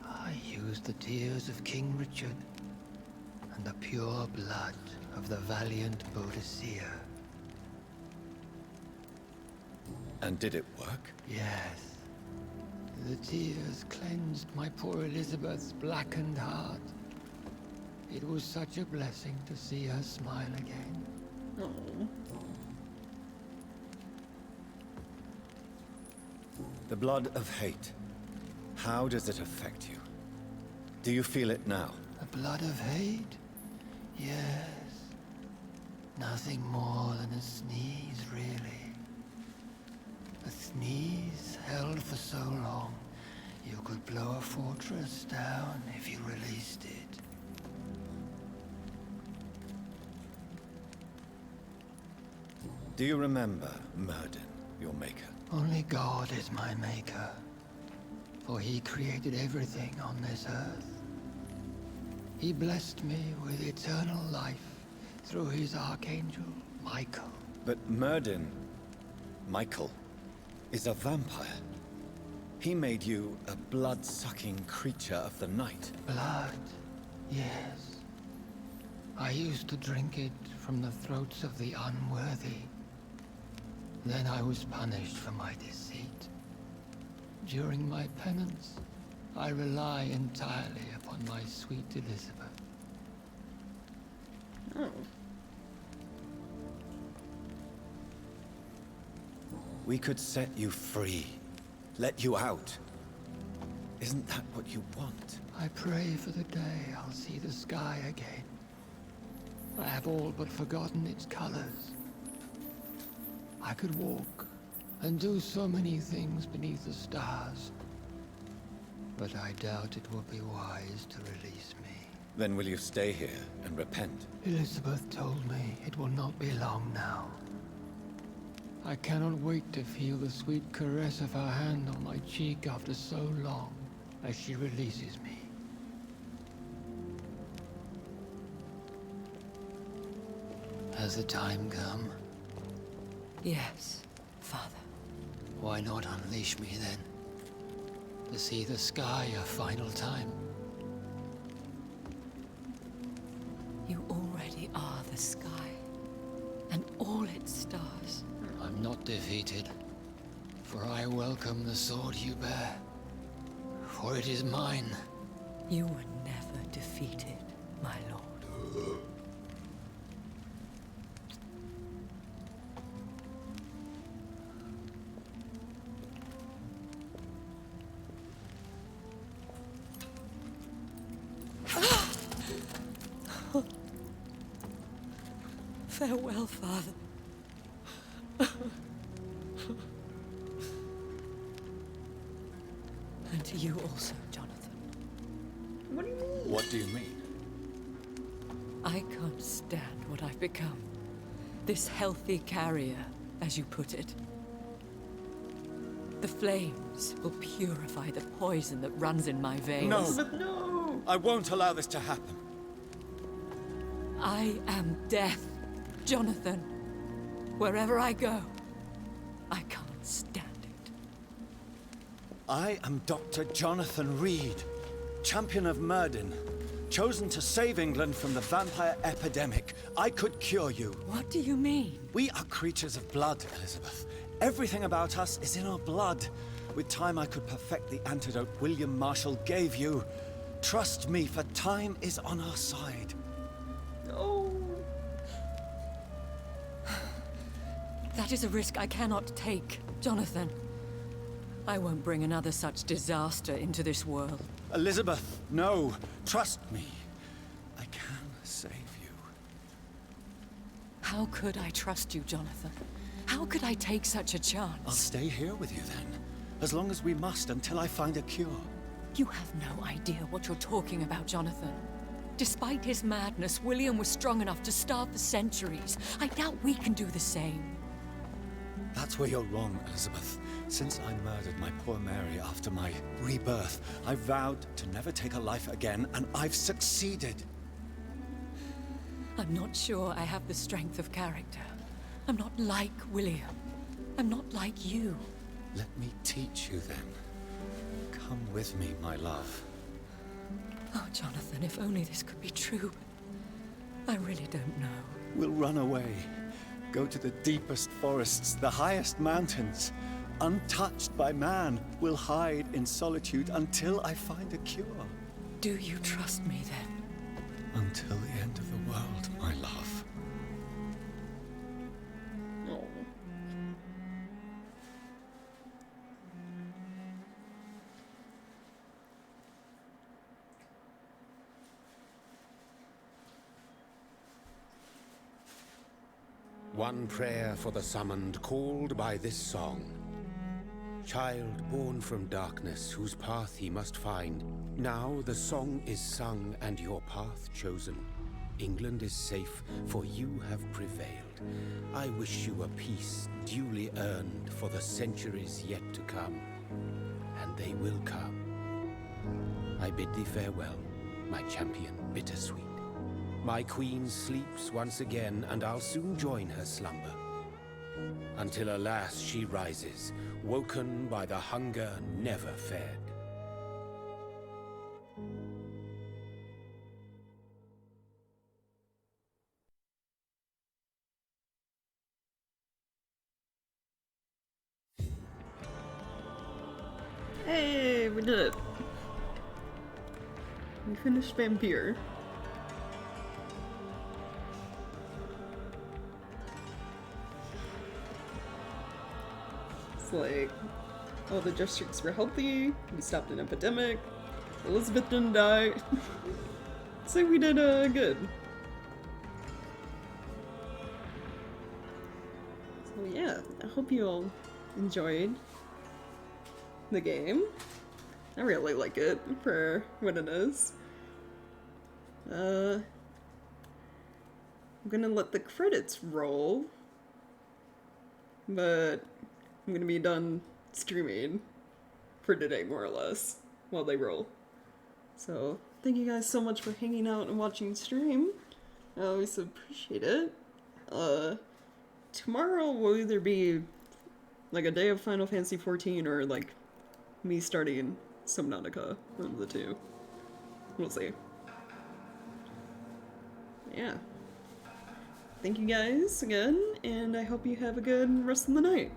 I used the tears of King Richard and the pure blood of the valiant Boadicea. And did it work? Yes. The tears cleansed my poor Elizabeth's blackened heart. It was such a blessing to see her smile again. Oh. The blood of hate. How does it affect you? Do you feel it now? The blood of hate? Yes. Nothing more than a sneeze, really. A sneeze held for so long, you could blow a fortress down if you released it. Do you remember Myrddin, your maker? Only God is my maker, for he created everything on this earth. He blessed me with eternal life through his archangel, Michael. But Myrddin, Michael, is a vampire. He made you a blood-sucking creature of the night. Blood, yes. I used to drink it from the throats of the unworthy. Then I was punished for my deceit. During my penance, I rely entirely upon my sweet Elizabeth. Oh. We could set you free. Let you out. Isn't that what you want? I pray for the day I'll see the sky again. I have all but forgotten its colors. I could walk and do so many things beneath the stars. But I doubt it will be wise to release me. Then will you stay here and repent? Elizabeth told me it will not be long now. I cannot wait to feel the sweet caress of her hand on my cheek after so long, as she releases me. Has the time come? Yes, Father. Why not unleash me then? To see the sky a final time. You already are the sky, and all its stars. I'm not defeated, for I welcome the sword you bear, for it is mine. You were never defeated, my lord. Farewell, Father. And to you also, Jonathan. What do you mean? What do you mean? I can't stand what I've become. This healthy carrier, as you put it. The flames will purify the poison that runs in my veins. No! Elizabeth, no! I won't allow this to happen. I am death, Jonathan. Wherever I go, I can't stand it. I am Dr. Jonathan Reed, champion of Myrddin, chosen to save England from the vampire epidemic. I could cure you. What do you mean? We are creatures of blood, Elizabeth. Everything about us is in our blood. With time, I could perfect the antidote William Marshall gave you. Trust me, for time is on our side. Oh. That is a risk I cannot take, Jonathan. I won't bring another such disaster into this world. Elizabeth, no. Trust me. I can save you. How could I trust you, Jonathan? How could I take such a chance? I'll stay here with you then. As long as we must until I find a cure. You have no idea what you're talking about, Jonathan. Despite his madness, William was strong enough to starve the centuries. I doubt we can do the same. That's where you're wrong, Elizabeth. Since I murdered my poor Mary after my rebirth, I vowed to never take a life again, and I've succeeded. I'm not sure I have the strength of character. I'm not like William. I'm not like you. Let me teach you then. Come with me, my love. Oh, Jonathan, if only this could be true. I really don't know. We'll run away. Go to the deepest forests, the highest mountains. Untouched by man, we'll hide in solitude until I find a cure. Do you trust me then? Until the end of the world, my love. Oh. One prayer for the summoned, called by this song. Child born from darkness, whose path he must find. Now the song is sung and your path chosen. England is safe, for you have prevailed. I wish you a peace duly earned for the centuries yet to come. And they will come. I bid thee farewell, my champion bittersweet. My queen sleeps once again, and I'll soon join her slumber. Until alas she rises, woken by the hunger never fed. Hey, we did it. We finished Vampyr. It's like, all the districts were healthy, we stopped an epidemic, Elizabeth didn't die. So we did good. So yeah, I hope you all enjoyed the game. I really like it for what it is. I'm gonna let the credits roll, but I'm gonna be done streaming for today, more or less, while they roll. So, thank you guys so much for hanging out and watching stream. I always appreciate it. Tomorrow will either be like a day of Final Fantasy XIV or like me starting Subnautica, one of the two. We'll see. Yeah. Thank you guys again, and I hope you have a good rest of the night.